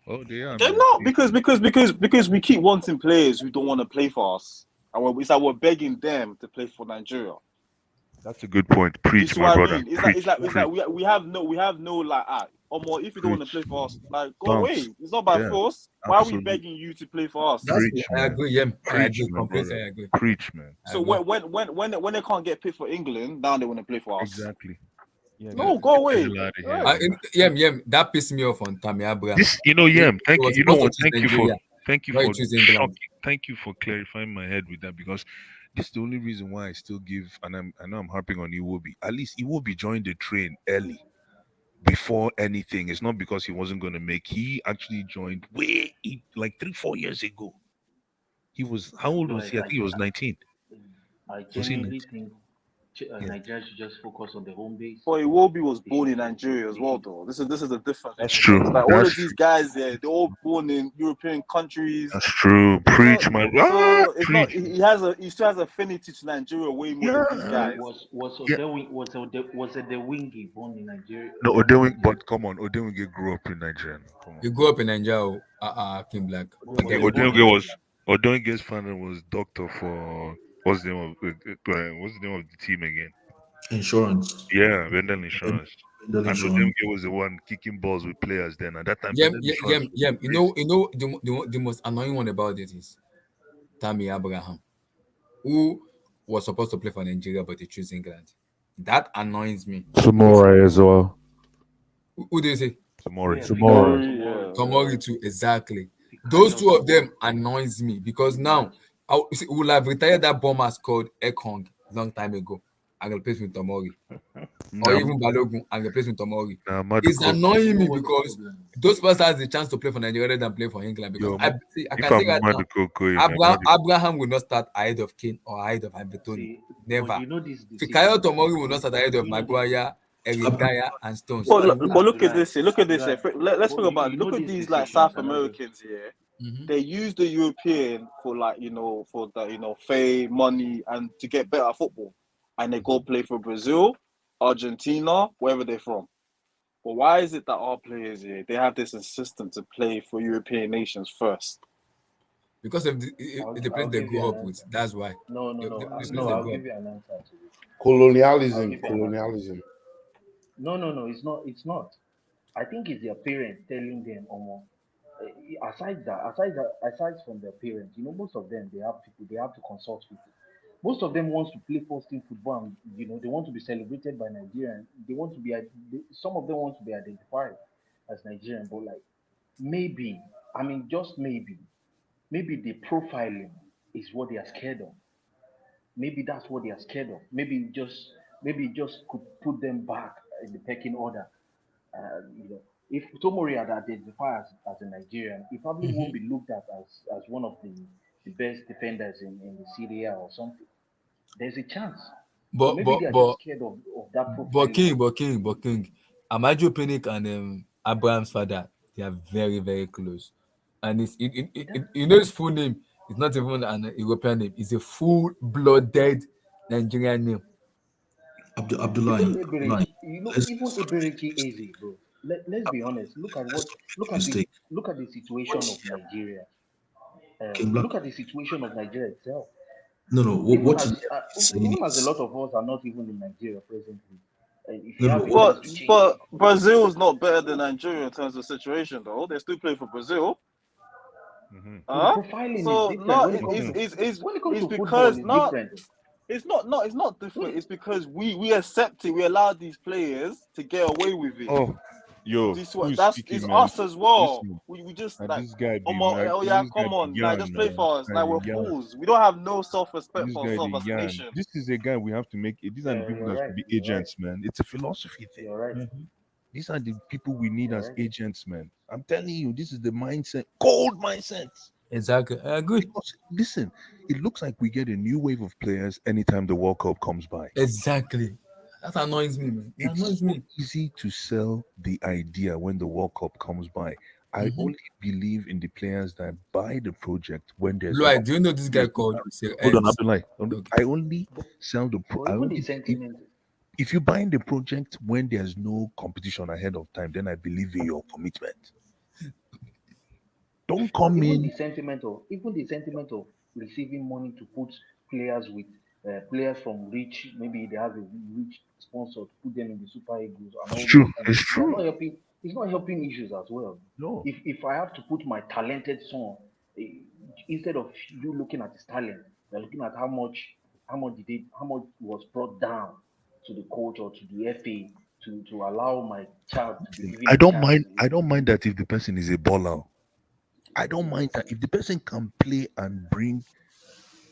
Oh, they are. They're not because we keep wanting players who don't want to play for us, and it's like we're begging them to play for Nigeria. That's a good point. Preach, my brother. I mean? It's like we have no like if you don't want to play for us, like go away. It's not by force. Why are we begging you to play for us? I agree. Yeah, I agree. Preach, man. So when they can't get picked for England, now they want to play for us. Exactly. Yeah, no, go away. That pissed me off on Tammy Abraham. Thank you. You know what? Thank you for clarifying my head with that, because this is the only reason why I still give, and I know I'm harping on Iwobi. At least Iwobi joined the train early, before anything. It's not because he wasn't going to make. He actually joined like 3-4 years ago. He was, how old was he? I think he was 19. I genuinely think Nigeria should just focus on the home base. But Iwobi was born in Nigeria as well, though. This is a different. That's true. Like all of these guys, they're all born in European countries. That's true. Preach, man. So it's not. He still has affinity to Nigeria way more than these guys. Was Odewingie born in Nigeria? No, Odewingie. But come on, Odewingie grew up in Nigeria. He grew up in Nigeria. King Black. Odewinge's father was doctor for. What's the name of the team again? Insurance. Yeah, Vendel Insurance. And Odemke was the one kicking balls with players then. At that time, You know the most annoying one about this is Tammy Abraham, who was supposed to play for Nigeria but he chose England. That annoys me. Tomorrow as well. Who do you say? Tomorrow too, exactly. Those two of them annoys me because now we'll have retired that bomber called Ekong long time ago and replaced with Tomori. Or even Balogun and replaced with Tomori. It's annoying me because those players has the chance to play for Nigeria rather than play for England. Because I can say right now, Abraham will not start ahead of Kane or ahead of Abetoni. Never. Fikayo Tomori will not start ahead of Maguire, Eric Dyer, and Stones. But look at this. Let's talk about. Look at these like South Americans here. Mm-hmm. They use the European for fame, money, and to get better at football. And they go play for Brazil, Argentina, wherever they're from. But why is it that our players here, they have this insistence to play for European nations first? Because of the place they grew up with. That's why. No. I'll give you an answer to this. Colonialism. No. It's not. I think it's their parents telling them almost. Aside from their parents, most of them they have people they have to consult with. Most of them want to play first team football, and they want to be celebrated by Nigerians. They want to be some of them want to be identified as Nigerian, but just maybe the profiling is what they are scared of. Maybe that's what they are scared of. Maybe just could put them back in the pecking order. If Tomori had identified as a Nigerian, he probably won't be looked at as one of the best defenders in the Serie A or something. There's a chance. But maybe they are just scared of that profile. But King, Amaju Pinnick and Abraham's father, they are very, very close. And his full name is not even an European name. It's a full-blooded Nigerian name. Abdullah. Even Ebereki Eze, bro. Let's be honest. Look at the situation of Nigeria. Look at the situation of Nigeria itself. Even as a lot of us are not even in Nigeria presently. But Brazil is not better than Nigeria in terms of situation, though. They still play for Brazil. Mm-hmm. So it's because it's not different. It's because we accept it. We allow these players to get away with it. Yo, This who is that's speaking, it's man? us as well. Listen, We just and like, this guy oh, be mad. oh yeah, This guy come be on, like yarn, just play man. for us. This guy Like, we're be yarn. fools. We don't have no self-respect This for guy ourselves the as a yarn. nation. This is a guy we have to make. These are the Yeah, people you're that right. should be You're right. agents, man. It's a philosophy thing. You're right. These are the people we need You're as right. agents, man. I'm telling you, this is the mindset, cold mindset. Exactly. I agree. Because listen, it looks like we get a new wave of players anytime the World Cup comes by. Exactly. That annoys me, man. It It's annoys so me. easy to sell the idea when the World Cup comes by. I only believe in the players that buy the project when there's Blue no. Eye, do you know this guy called Sir Hold on, Eds? Abdullah. Okay. I only sell the. But I even the only sentiment, if you buy the project when there's no competition ahead of time, then I believe in your commitment. Don't but come in. even the sentiment of receiving money to put players with players from rich, maybe they have a rich sponsor to put them in the Super Eagles and It's all those true. kind of It's things. They are true. not helping. It's not helping issues as well. No. If I have to put my talented son, instead of you looking at his talent, you're looking at how much was brought down to the coach or to the FA to allow my child to be given I a don't chance mind. to. I don't mind that if the person is a baller. I don't mind that if the person can play and bring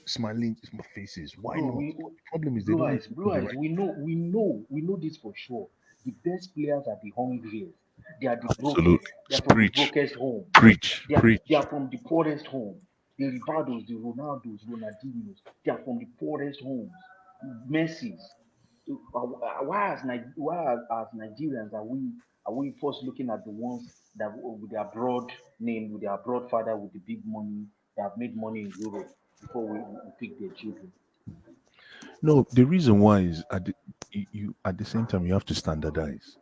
smiling faces. Why Bro, not? The problem is they don't need to blue do the eyes. right. We know this for sure. The best players are the hungriest. They are the brokest. Absolutely. They are from the Preach. brokest home. Preach. They Preach. are from the poorest home. The Rivaldos, the Ronaldos, Ronaldinhos. They are from the poorest homes. Messi's. Why as Nigerians are we first looking at the ones that with their broad name, with their broad father, with the big money, that have made money in Europe before we pick their children? No, the reason why is you at the same time you have to standardize.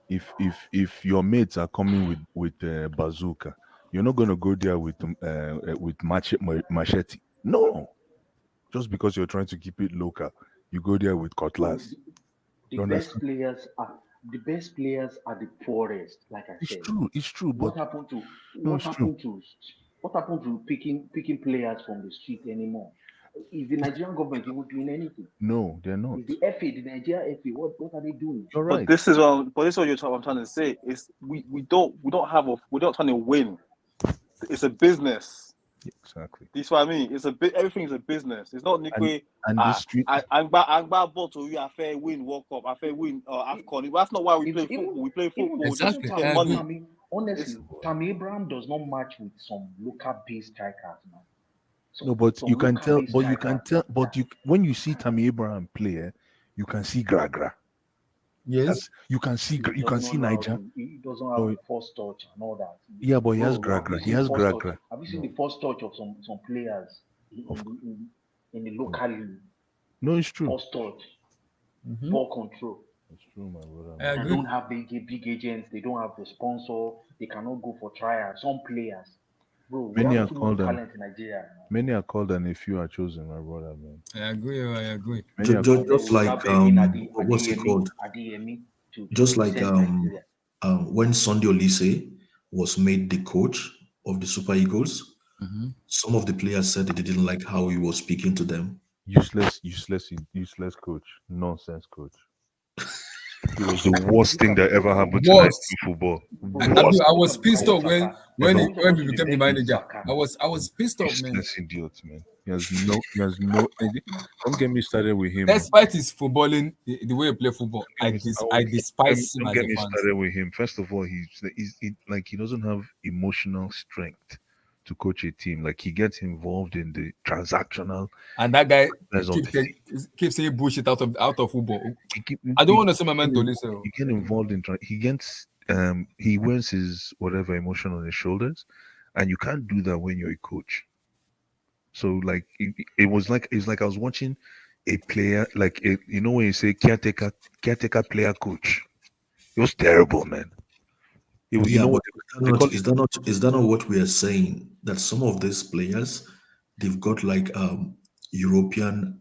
If your mates are coming with bazooka, you're not gonna go there with machete. No, just because you're trying to keep it local, you go there with Bro, cutlass. the You best understand? players are the poorest, like I It's said. true. It's true. But What happened to no, what it's true. happened to what happened to picking players from the street anymore? Is the Nigerian government even doing anything? No, they're not. Is the FA, the Nigeria FA, what are they doing? You're But right. this is what I'm trying to say is we don't we're not trying to win. It's a business. Exactly. This what I mean. It's everything is a business. It's not Nikwe. And the street. I'm bad ball to you. I fair win World Cup. I fair win AFCON. That's not why we play football. We play football just to get money. Honestly, Tammy Abraham does not match with some local based strikers now. No, but you can tell. But you can tell. But when you see Tammy Abraham play, you can see Gragra. Yes, you can see Niger. He doesn't have the first touch and all that. Yeah, but he has Gragra. He has Gragra. Have you seen the first touch of some players in the local league? No, it's true. First touch, ball control. It's true, my brother. They don't have big agents. They don't have the sponsor. They cannot go for trials. Some players, bro, we have too much talent in Nigeria. Many are called and a few are chosen, my brother, man. I agree. Just like what's it called? Just like when Sunday Olise was made the coach of the Super Eagles, some of the players said they didn't like how he was speaking to them. Useless coach, nonsense coach. It was the worst thing that ever happened to Nigerian football. I was pissed off when he became the manager. I was pissed off, man. Useless idiot, man. He has no. Don't get me started with him. Despite his footballing, the way he play football, I despise him. Don't get me started with him. First of all, he doesn't have emotional strength to coach a team. Like, he gets involved in the transactional, and that guy keeps saying bullshit out of football. I don't want to say my man to listen. He get involved in he wears his whatever emotion on his shoulders, and you can't do that when you're a coach. So like it's like I was watching a player, like when you say caretaker player coach. It was terrible, man. Is that not what we are saying? That some of these players, they've got like European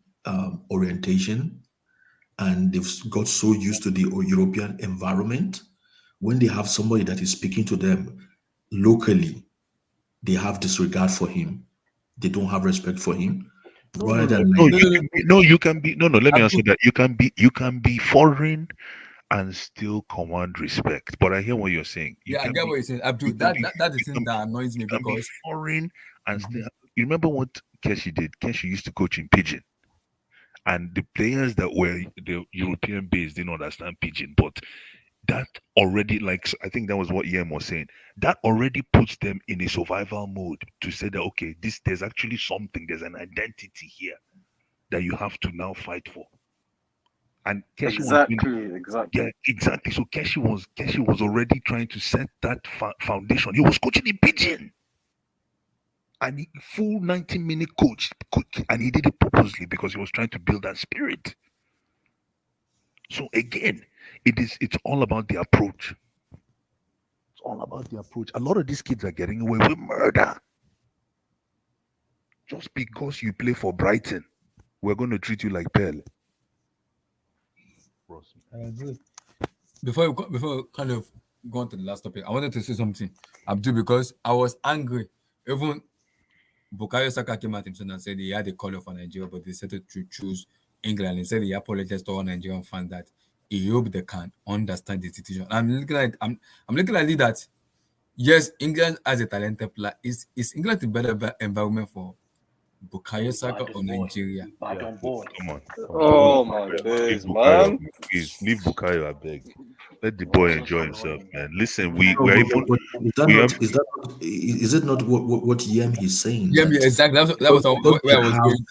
orientation, and they've got so used to the European environment. When they have somebody that is speaking to them locally, they have disregard for him. They don't have respect for him. You can be. Let me answer that. You can be foreign and still command respect. But I hear what you're saying. Yeah, I get what you're saying. Abdul, You can that you is the thing can, that annoys me you can be because foreign and still. You remember what Keshi did? Keshi used to coach in Pigeon, and the players that were the European based didn't understand Pigeon, but that already, like, I think that was what Ian was saying, that already puts them in a survival mode to say that, okay, there's actually something, there's an identity here that you have to now fight for. And Keshi was doing, Exactly. yeah, exactly. So Keshi was already trying to set that foundation. He was coaching in Pigeon, and full 90-minute coach, and he did it purposely because he was trying to build that spirit. So again, it's all about the approach. It's all about the approach. A lot of these kids are getting away with murder just because you play for Brighton. We're going to treat you like Pele. I agree. Before we kind of go on to the last topic, I wanted to say something, Abdul, because I was angry. Even Bukayo Saka came at himself and said he had a call for Nigeria, but they decided to choose England. He said he apologized to all Nigerian fans that he hope they can understand the situation. I'm looking at it that yes, England has a talented player. Is England a better environment for Bukayo Saka or Nigeria? Come on. Oh my days, man. Please leave Bukayo, I beg. Let the boy enjoy himself, man. Listen, we No, are but, even but is it not what Yem he's saying? Yeah, exactly. That was where I was going.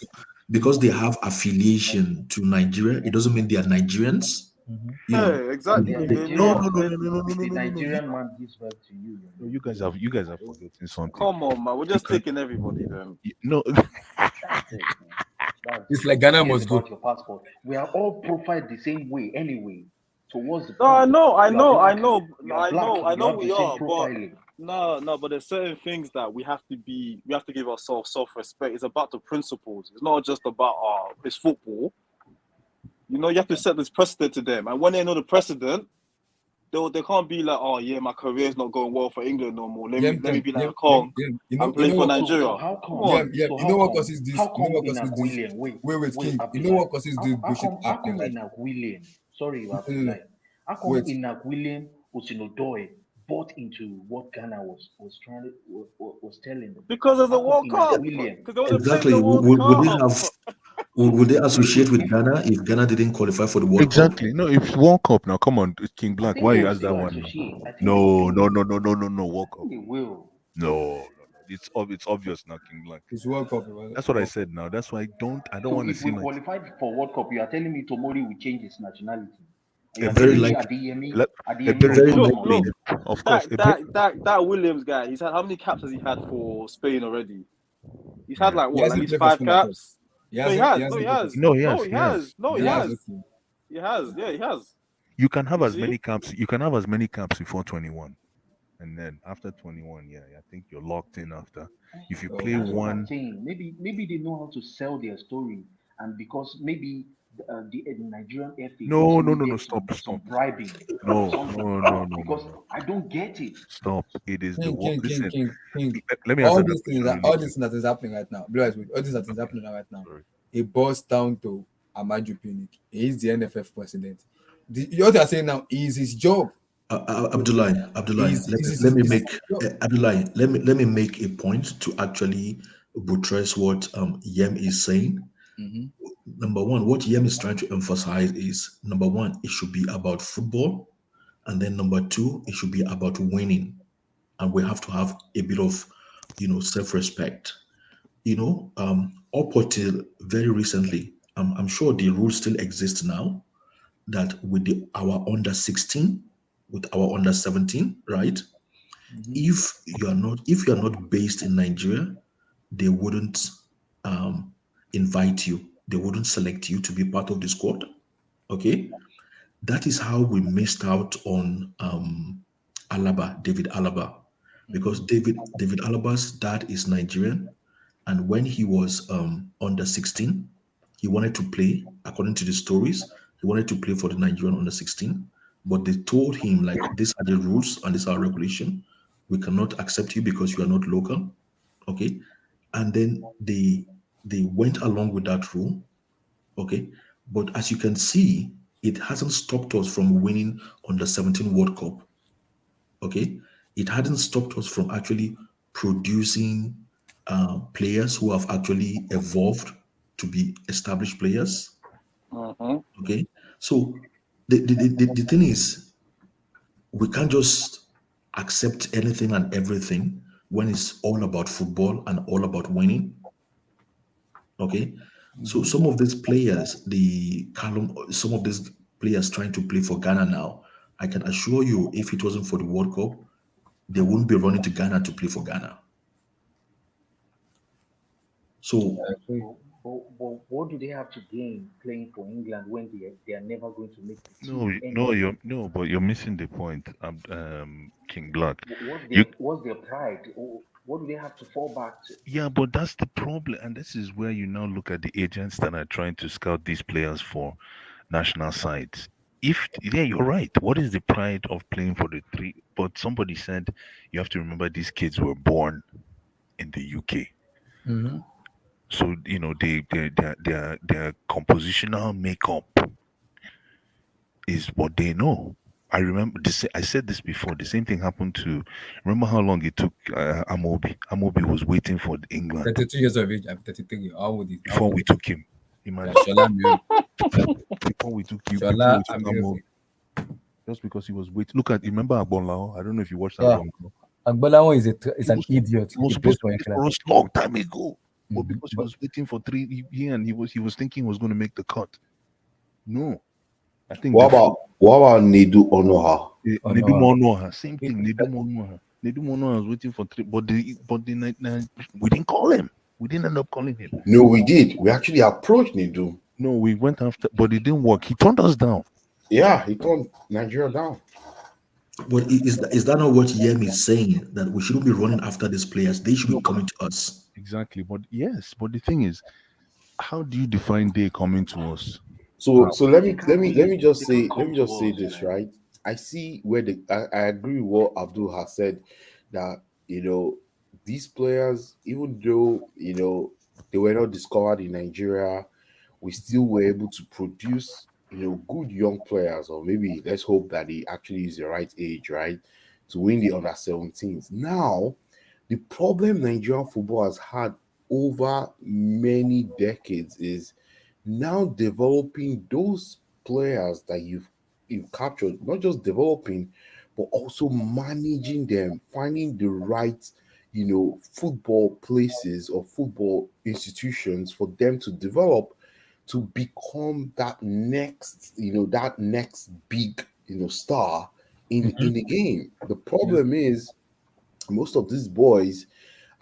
Because they have affiliation to Nigeria, it doesn't mean they are Nigerians. You know, Hey, exactly. no, The Nigerian man gives birth to you. You guys have forgotten something. Come on, man. We're just taking everybody then. No. That's it, man. It's like Ghana must go. Your passport. We are all profiled the same way anyway. So what's the No, I point? know You we are, but profiling. but there's certain things that we have to give ourselves self-respect. It's about the principles. It's not just about it's football. You know, you have to set this precedent to them, and when they know the precedent, they can't be like, oh yeah, my career's not going well for England no more. Let me be like Kong and play for Nigeria. So how come? You know what causes this? How come Wait, King. Abdullah, You know what causes this bullshit how happening? come in William? Sorry, Abdullah. How come Wait. in William Osinodoy bought into what Ghana was telling them? Because there's a World Cup. Exactly. Would they associate with Ghana if Ghana didn't qualify for the World Cup? Exactly. No, it's World Cup now. Come on, it's King Black. Why you ask that one? No. World Cup. They will. No. It's obvious now, King Black. It's World Cup. That's what I said now. That's why I don't want to if see we qualified for World Cup, you are telling me Tomori will change his nationality. Very likely. Of course. That Williams guy, he's had how many caps has he had for Spain already? He's had like what, at least 5 caps? He has. Yeah, he has. You can have as many caps. You can have as many caps before 21, and then after 21, I think you're locked in. After if you play one, maybe they know how to sell their story, and because maybe the Nigerian FA. No, stop. Bribing. No. Because I don't get it. Stop. It is the King. Let me answer all this that is happening right now. All this that is happening right now. It boils down to Amaju Pinnick. He is the NFF president. What they are saying now is his job. Abdullah, let me make a point to actually buttress what Yem is saying. Mm-hmm. Number one, what Yem is trying to emphasize is, number one, it should be about football, and then number two, it should be about winning, and we have to have a bit of, self-respect. Up until very recently, I'm sure the rules still exist now, that with our under 16, with our under 17, right? Mm-hmm. If you are not based in Nigeria, they wouldn't invite you. They wouldn't select you to be part of the squad. Okay, that is how we missed out on David Alaba, because David Alaba's dad is Nigerian, and when he was under 16, he wanted to play. According to the stories, he wanted to play for the Nigerian under 16, but they told him, like, these are the rules and these are regulation. We cannot accept you because you are not local. Okay, and then they went along with that rule. Okay, but as you can see, it hasn't stopped us from winning under 17 World Cup. Okay, it hadn't stopped us from actually producing players who have actually evolved to be established players. Okay, so the thing is, we can't just accept anything and everything when it's all about football and all about winning. Okay, so some of these players, some of these players trying to play for Ghana now, I can assure you, if it wasn't for the World Cup, they wouldn't be running to Ghana to play for Ghana. So, but what do they have to gain playing for England when they are never going to make the No, team anyway? but you're missing the point. King Black. What's their pride? What do they have to fall back to? Yeah, but that's the problem, and this is where you now look at the agents that are trying to scout these players for national sides. Yeah, you're right. What is the pride of playing for the three? But somebody said you have to remember these kids were born in the UK. Mm-hmm. So their compositional makeup is what they know. I remember this. I said this before. The same thing happened to. Remember how long it took Amobi? Amobi was waiting for England 32 years of age. I'm 33. How would it? before we took him. Imagine. Before we took you, before we took Amobi, just because he was waiting. Look at. Remember Agbonlao? I don't know if you watched Agbonlao. Agbonlao is an idiot. He was supposed to play for us long time ago, but because he was waiting for 3 years and he was thinking he was going to make the cut. No, I think. What about Nedu Onoha? Nedu Onoha, same thing. Nedu Onoha was waiting for 3, but we didn't call him. We didn't end up calling him. No, we did. We actually approached Nedu. No, we went after, but it didn't work. He turned us down. Yeah, he turned Nigeria down. But is that not what Yemi is saying? That we shouldn't be running after these players; they should be coming to us. Exactly. But yes, but the thing is, how do you define they coming to us? So let me just say this, right? I see where I agree with what Abdul has said, that these players, even though they were not discovered in Nigeria, we still were able to produce good young players, or maybe let's hope that he actually is the right age, right, to win the under-17s. Now, the problem Nigerian football has had over many decades is now developing those players that you've captured, not just developing, but also managing them, finding the right, football places or football institutions for them to develop to become that next big, star in the game. The problem is most of these boys,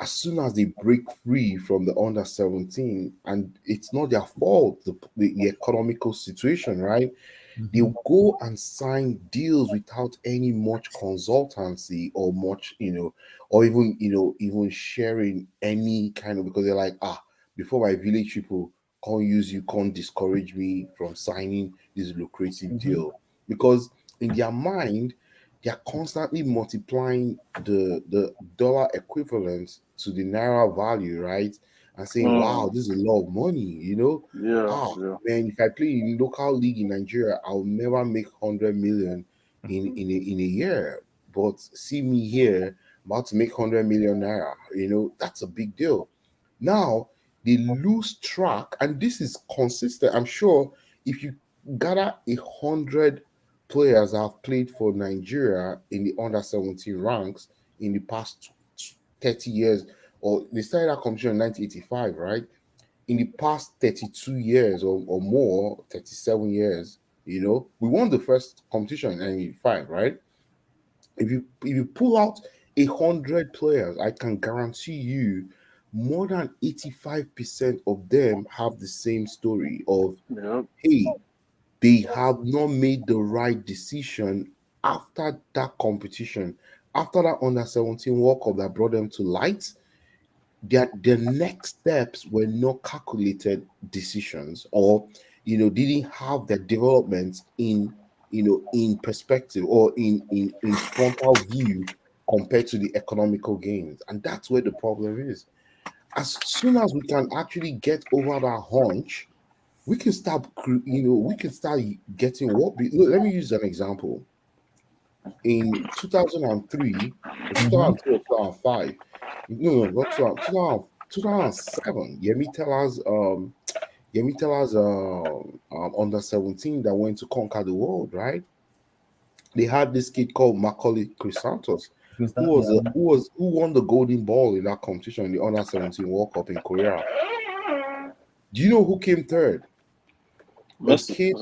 as soon as they break free from the under 17, and it's not their fault, the economical situation, right? They'll go and sign deals without any much consultancy or much, or even sharing any kind of, because they're like, before my village people can't use you, can't discourage me from signing this lucrative deal. Because in their mind, they're constantly multiplying the dollar equivalent to the naira value, right? And saying, wow, this is a lot of money, man, if I play in local league in Nigeria, I'll never make 100 million in a year. But see me here, about to make 100 million naira, that's a big deal. Now they lose track, and this is consistent. I'm sure if you gather 100 players that have played for Nigeria in the under 17 ranks in the past 30 years, or they started that competition in 1985, right? In the past 32 years or more, 37 years, we won the first competition in 1985, right? If you pull out 100 players, I can guarantee you more than 85% of them have the same story of, hey, they have not made the right decision after that competition, after that under 17 World Cup that brought them to light. Their next steps were not calculated decisions, or didn't have their development in perspective, or in frontal view compared to the economical gains. And that's where the problem is. As soon as we can actually get over that hunch, we can start, we can start getting what. Look, let me use an example. In 2003, or 2003 or 2005, no, not 2007, Yemi tell us under 17 that went to conquer the world, right? They had this kid called Macaulay Chrysanthos, who won the golden ball in that competition in the under 17 World Cup in Korea. Do you know who came third? A kid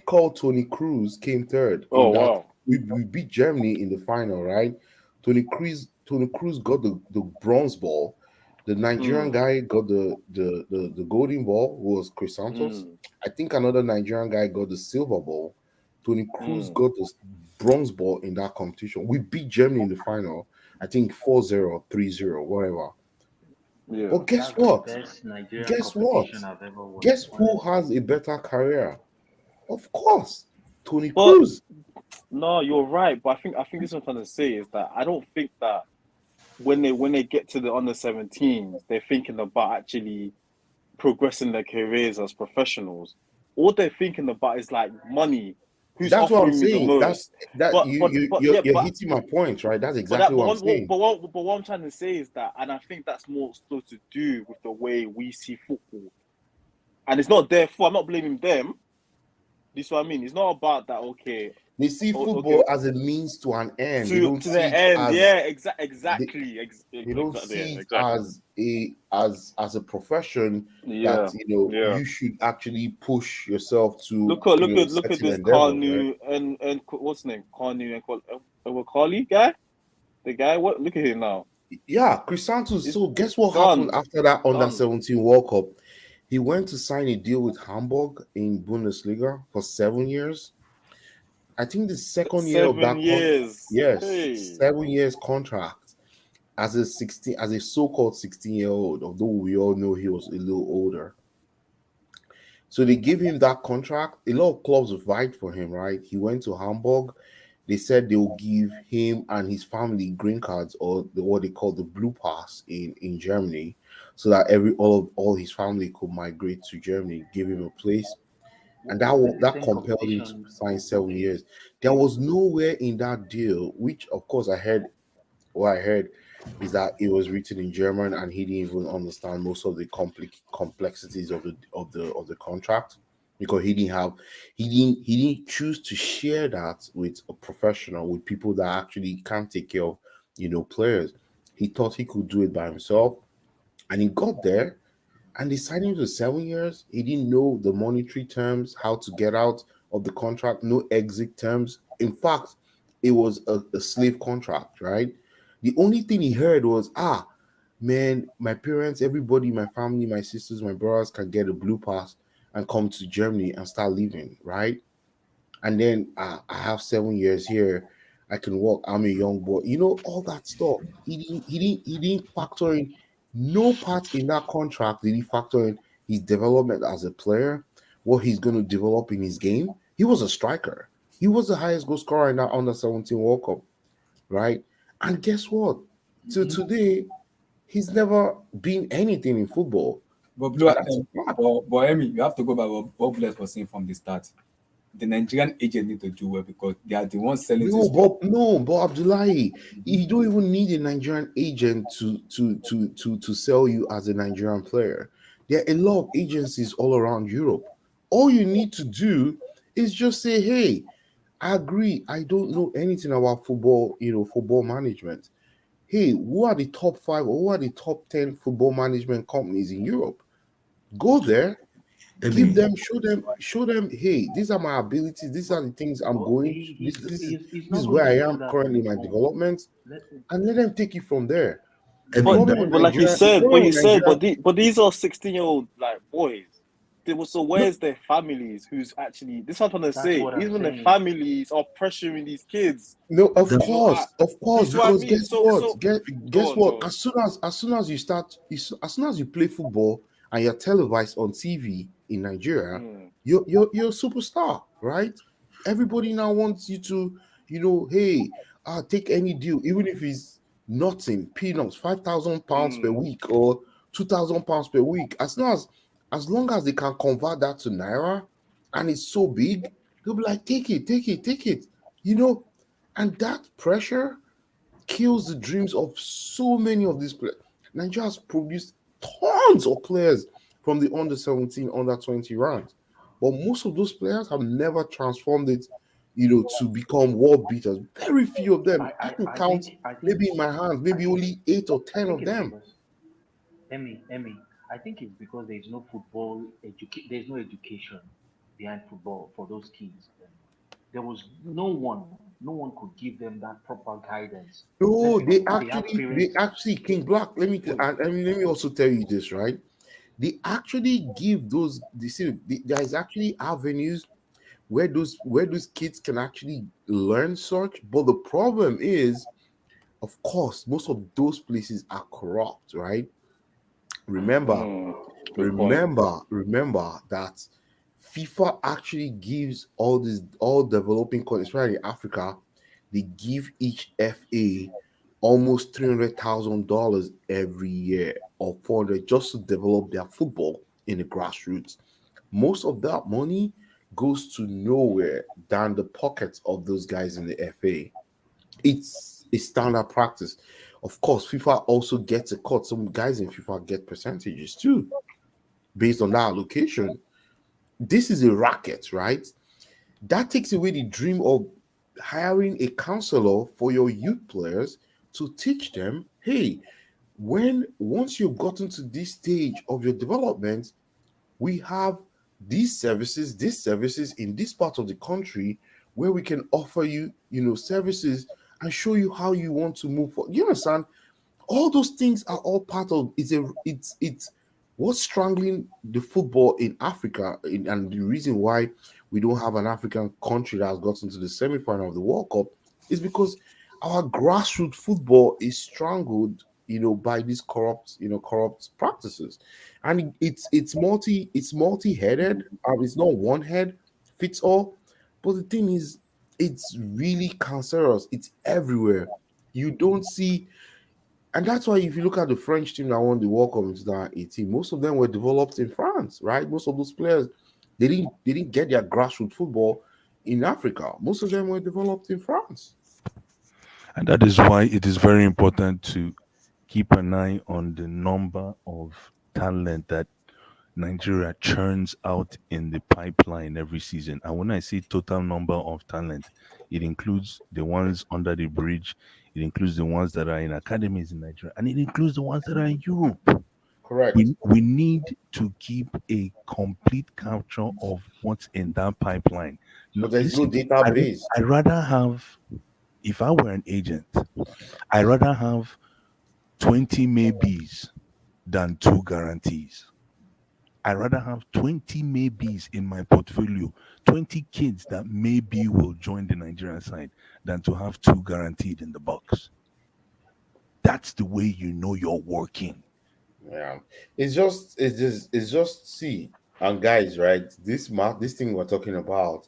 called Tony Cruz came third in that. Wow. We beat Germany in the final, right? Tony Cruz got the bronze ball. The Nigerian guy got the golden ball, who was Chrysanthos. I think another Nigerian guy got the silver ball. Tony Cruz got the bronze ball in that competition. We beat Germany in the final, I think 4-0, 3-0, whatever. Yeah. But guess That's what? the best Nigerian Guess what? competition I've ever watched. Guess who has a better career? Of course, Tony But Cruz. no, you're right. But I think this is what I'm trying to say is that I don't think that when they get to the under 17s, they're thinking about actually progressing their careers as professionals. All they're thinking about is like money. Who's That's what I'm offering me the saying. most? You're hitting my point, right? That's exactly what I'm saying. But what I'm trying to say is that, and I think that's more so to do with the way we see football. And it's not their fault. I'm not blaming them. This is what I mean. It's not about that. Okay, they see football as a means to an end. They don't to see the end. as, yeah, exactly. They don't see it as a profession that you should actually push yourself to. Look at this Kanu and what's his name? Kanu and Kali guy. The guy. What? Look at him now. Yeah, Chrysanthos. So guess what happened after that under 17 World Cup? He went to sign a deal with Hamburg in Bundesliga for 7 years. I think the second year of that 7 years. Yes, 7 years contract as a so-called 16-year-old, although we all know he was a little older. So they gave him that contract. A lot of clubs vied for him, right? He went to Hamburg. They said they will give him and his family green cards, or what they call the blue pass in Germany, so that all his family could migrate to Germany, give him a place. And that compelled him to sign 7 years. There was nowhere in that deal, which of course I heard is that it was written in German and he didn't even understand most of the complexities of the contract, because he didn't choose to share that with a professional, with people that actually can take care of players. He thought he could do it by himself, and he got there. And they signed him to 7 years. He didn't know the monetary terms, how to get out of the contract, no exit terms. In fact, it was a slave contract, right? The only thing he heard was, man, my parents, everybody, my family, my sisters, my brothers can get a blue pass and come to Germany and start living, right? And then I have 7 years here. I can walk. I'm a young boy. All that stuff. He didn't factor in. No part in that contract did he factor in his development as a player, what he's going to develop in his game. He was a striker. He was the highest goal scorer in that under 17 World Cup, right? And guess what? Till today, he's never been anything in football. But Emi, you have to go by what Bless was saying from the start. The Nigerian agent need to do well, because they are the ones selling. But Abdullahi, you don't even need a Nigerian agent to sell you as a Nigerian player. There are a lot of agencies all around Europe. All you need to do is just say, "Hey, I agree. I don't know anything about football. Football management. Hey, who are the top 5 or who are the top 10 football management companies in Europe? Go there." Give them, show them, hey, these are my abilities, these are the things I'm going. This is where I am currently in my development, and let them take it from there. But like you said, but these are 16-year-old like boys. So where's their families? Who's actually? This is what I'm trying to say. Even the families are pressuring these kids. No, of course, because guess what? Guess what? As soon as you play football and you're televised on TV in Nigeria, you're a superstar, right? Everybody now wants you to, hey, take any deal, even if it's nothing, peanuts, £5,000 per week or £2,000 per week. As as long as they can convert that to naira, and it's so big, they'll be like, take it, take it, take it. And that pressure kills the dreams of so many of these players. Nigeria has produced tons of players from the under 17, under 20 rounds, but most of those players have never transformed it, to become world beaters. Very few of them. I can count maybe in my hands, maybe only 8 or 10 of them. Because, Emmy, I think it's because there's no there's no education behind football for those kids. There was no one could give them that proper guidance. No, they have actually, King Black. Let me also tell you this, right? They actually give there's actually avenues where those kids can actually learn such, but the problem is, of course, most of those places are corrupt, right? Remember that FIFA actually gives all developing countries, especially Africa, they give each FA almost $300,000 every year, or 400, just to develop their football in the grassroots. Most of that money goes to nowhere than the pockets of those guys in the FA. It's a standard practice. Of course, FIFA also gets a cut. Some guys in FIFA get percentages too, based on that allocation. This is a racket, right? That takes away the dream of hiring a counselor for your youth players to teach them, hey, once you've gotten to this stage of your development, we have these services in this part of the country where we can offer you, services and show you how you want to move forward. You understand? All those things are all part of it's what's strangling the football in Africa, and the reason why we don't have an African country that has gotten to the semi-final of the World Cup is because our grassroots football is strangled, by these corrupt practices, and it's multi-headed. It's not one head fits all, but the thing is, it's really cancerous. It's everywhere. You don't see. And that's why if you look at the French team that won the World Cup in 2018, most of them were developed in France, right? Most of those players, they didn't get their grassroots football in Africa. Most of them were developed in France. And that is why it is very important to keep an eye on the number of talent that Nigeria churns out in the pipeline every season. And when I say total number of talent, it includes the ones under the bridge, it includes the ones that are in academies in Nigeria, and it includes the ones that are in Europe. Correct. We need to keep a complete capture of what's in that pipeline. But there's no database. I'd rather have, if I were an agent, I'd rather have 20 maybes than 2 guarantees. I'd rather have 20 maybes in my portfolio, 20 kids that maybe will join the Nigerian side, than to have 2 guaranteed in the box. That's the way you know you're working. Yeah, it's just see, and guys, right? This thing we're talking about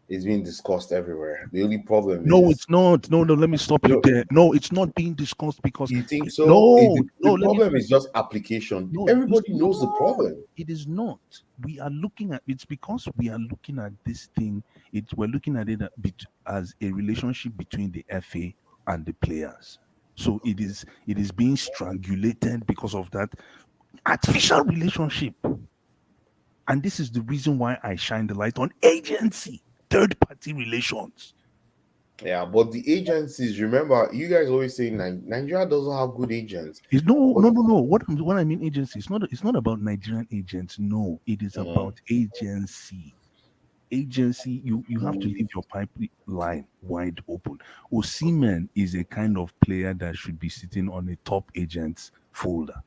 is being discussed everywhere. The only problem No, is it's not. No, let me stop you there. No, it's not being discussed because you think so. No, the problem is just application. No, everybody knows the problem. It is not. We are looking at it's because we are looking at this thing. We're looking at it as a relationship between the FA and the players. So it is being strangulated because of that artificial relationship. And this is the reason why I shine the light on agency, third-party relations. Yeah, but the agencies, remember, you guys always say Nigeria doesn't have good agents. No. What I mean agency, it's not about Nigerian agents. No, it is about agency. Agency, you have to leave your pipeline wide open. Osimhen is a kind of player that should be sitting on a top agent's folder.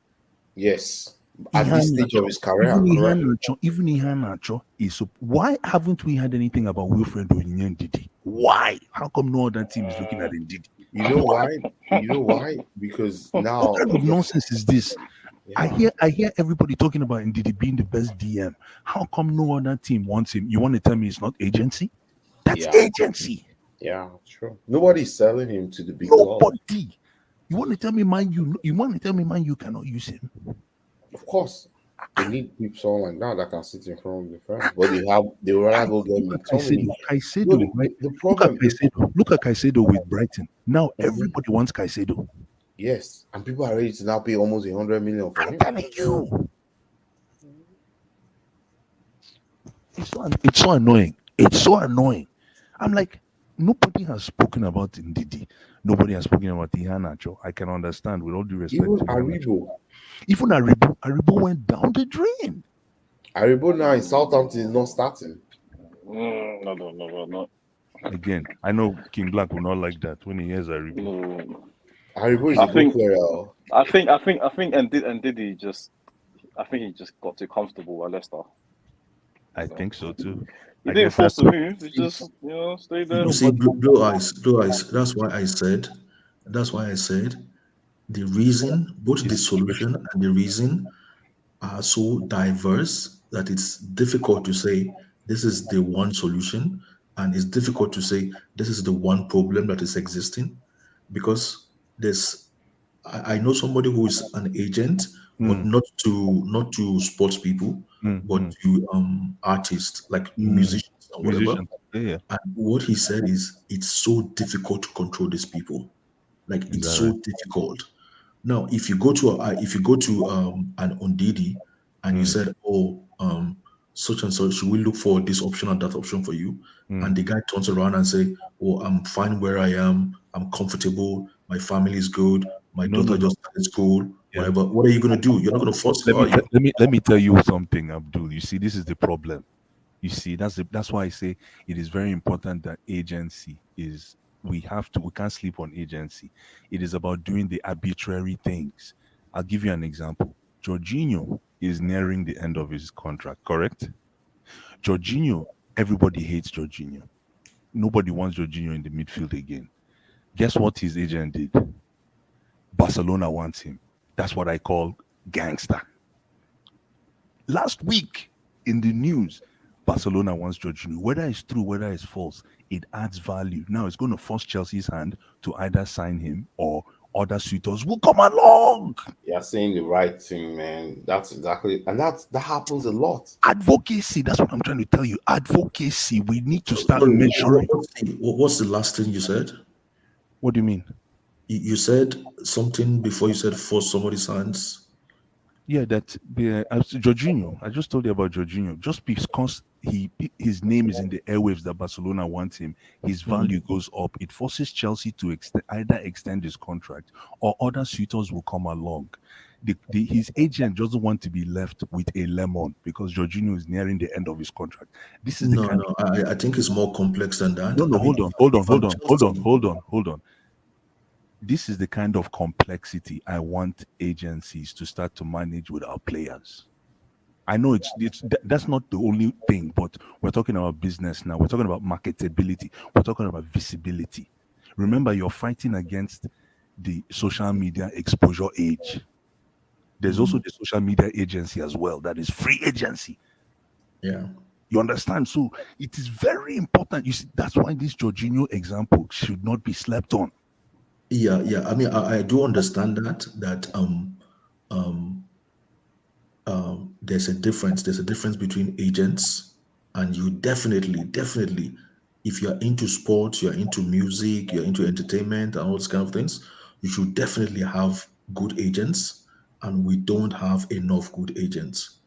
Yes. At this stage of his career, even Iheanacho is. Why haven't we had anything about Wilfred Ndidi? Why? How come no other team is looking at Ndidi? You know why? Because now, what kind of nonsense is this? Yeah. I hear everybody talking about Ndidi being the best DM. How come no other team wants him? You want to tell me it's not agency? That's agency. Yeah, true. Nobody's selling him to the big Nobody. You want to tell me Man U? You want to tell me Man U cannot use him? Of course. They need people someone like that can sit in front of the fans, but they would rather go get Look at McTominay. Caicedo, right? The Look at problem. Caicedo. Look at Caicedo with Brighton. Now Mhm. everybody wants Caicedo. Yes, and people are ready to now pay almost 100 million for him. I'm telling you. It's so annoying. It's so annoying. I'm like, nobody has spoken about Ndidi. Nobody has spoken about Iheanacho. I can understand with all due respect. Even to Aribo. Even Aribo went down the drain. Aribo now in Southampton is not starting. No. Again, I know King Black will not like that when he hears Aribo. No. Aribo is a good player. I think and Diddy just, I think he just got too comfortable at Leicester. I think so too. He didn't force the move. He just, stayed there. You see, blue eyes. That's why I said. The reason, both the solution and the reason, are so diverse that it's difficult to say this is the one solution, and it's difficult to say this is the one problem that is existing, because I know somebody who is an agent, but not to sports people, but to artists like musicians or whatever. Yeah. And what he said is it's so difficult to control these people. Like it's so difficult. Now, if you go to an Ondidi and you said, "Oh, such and such, should we look for this option and that option for you?" And the guy turns around and say, "Oh, I'm fine where I am. I'm comfortable. My family is good. My daughter just started school. Whatever. What are you gonna do? You're not gonna force him, are you?" Let me tell you something, Abdul. You see, this is the problem. You see, that's why I say it is very important that agency is. We can't sleep on agency. It is about doing the arbitrary things. I'll give you an example. Jorginho is nearing the end of his contract, correct? Jorginho, everybody hates Jorginho. Nobody wants Jorginho in the midfield again. Guess what his agent did? Barcelona wants him. That's what I call gangster. Last week in the news, Barcelona wants Jorginho. Whether it's true, whether it's false, it adds value. Now it's going to force Chelsea's hand to either sign him or other suitors will come along. You're saying the right thing, man. That's exactly, and that happens a lot. Advocacy. That's what I'm trying to tell you. Advocacy. We need to start measuring. What's the last thing you said? What do you mean? You said something before you said force somebody's hands. Yeah, Jorginho. I just told you about Jorginho. Just because his name is in the airwaves that Barcelona wants him, his value goes up. It forces Chelsea to either extend his contract or other suitors will come along. His agent doesn't want to be left with a lemon because Jorginho is nearing the end of his contract. This is I think it's more complex than that. No, hold on. This is the kind of complexity I want agencies to start to manage with our players. I know that's not the only thing, but we're talking about business now. We're talking about marketability. We're talking about visibility. Remember, you're fighting against the social media exposure age. There's also the social media agency as well. That is free agency. Yeah. You understand? So it is very important. You see, that's why this Jorginho example should not be slept on. Yeah. I mean, I do understand that there's a difference. There's a difference between agents, and you definitely, if you're into sports, you're into music, you're into entertainment, and all those kind of things, you should definitely have good agents. And we don't have enough good agents.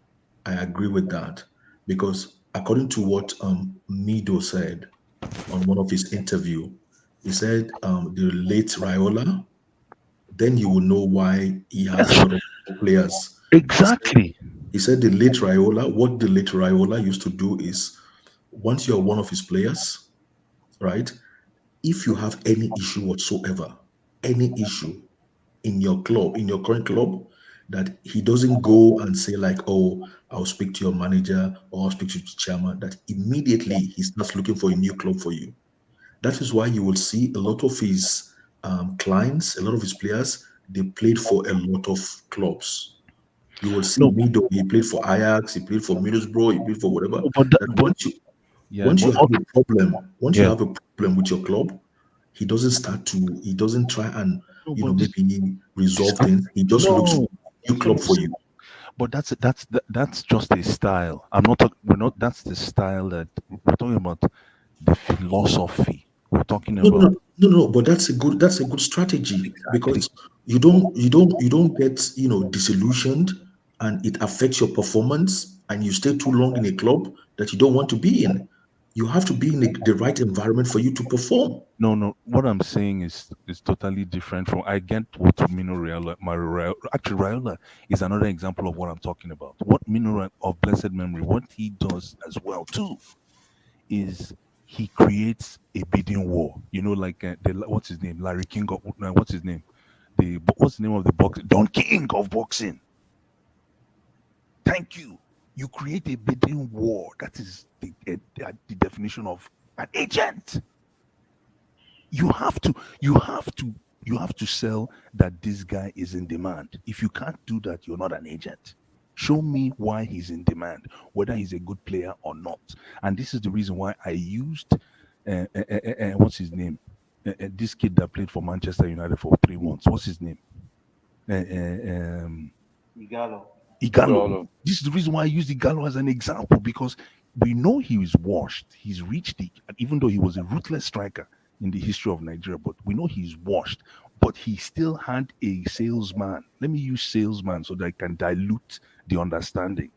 I agree with that, because according to what Mido said on one of his interview, he said the late Raiola, then you will know why he has a lot of players. Exactly. He said the late Raiola, what the late Raiola used to do is, once you're one of his players, right? If you have any issue whatsoever, any issue in your club, in your current club, that he doesn't go and say like, "Oh, I'll speak to your manager or I'll speak to the chairman," that immediately he starts looking for a new club for you. That is why you will see a lot of his clients, a lot of his players, they played for a lot of clubs. You will see Mido, he played for Ajax, he played for Middlesbrough, he played for whatever. Once you have a problem, you have a problem with your club, he doesn't try and maybe resolve things. He just looks for a new club for you. But that's just a style. We're not. That's the style that we're talking about. The philosophy. We're talking No, no, about. no, no, no. But that's a good strategy Exactly. because you don't get disillusioned and it affects your performance and you stay too long in a club that you don't want to be in. You have to be in the right environment for you to perform. No, no. What I'm saying is totally different from. I get what Mino actually Raiola is another example of what I'm talking about. What Mino of blessed memory, what he does as well too, is he creates a bidding war. Like what's his name, Larry King of no, what's his name, what's the name of the box, Don King of boxing. Thank you. You create a bidding war. That is the definition of an agent. You have to you have to you have to sell that this guy is in demand. If you can't do that, you're not an agent. Show me why he's in demand, whether he's a good player or not. And this is the reason why I used what's his name, this kid that played for Manchester United for 3 months. What's his name? Igalo. Igalo. This is the reason why I use Igalo as an example, because we know he is washed. He's reached even though he was a ruthless striker in the history of Nigeria, but we know he's washed. But he still had a salesman. Let me use salesman so that I can dilute the understanding.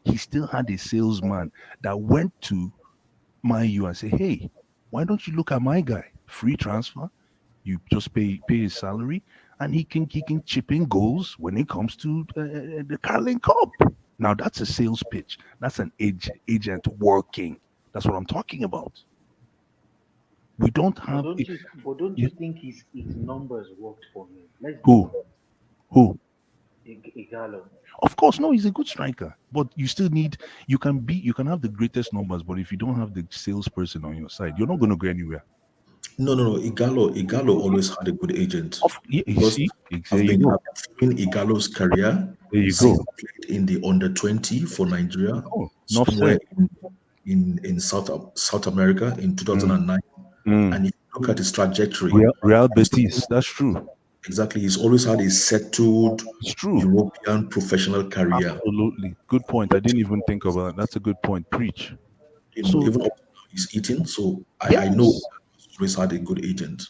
He still had a salesman that went to Man U and say, "Hey, why don't you look at my guy? Free transfer. You just pay his salary, and he can chip in goals when it comes to the Carling Cup." Now that's a sales pitch. That's an agent working. That's what I'm talking about. We don't have. But don't you think his numbers worked for him? Let's be Who? honest. Who? Igalo. Of course, no, he's a good striker, but you still need. You can have the greatest numbers, but if you don't have the salesperson on your side, you're not going to go anywhere. No, no, no. Igalo always had a good agent. You Because see, there I've you been go. following Igalo's career There you since go. he played in the under-20 for Nigeria, Enough somewhere said. in South America in 2009. And if you look at his trajectory, Real Betis, that's true. Exactly, he's always had a settled It's true. European professional career. Absolutely. Good point. I didn't even think about that. That's a good point. Preach. Even up to now, he's eating. So I know he's always had a good agent.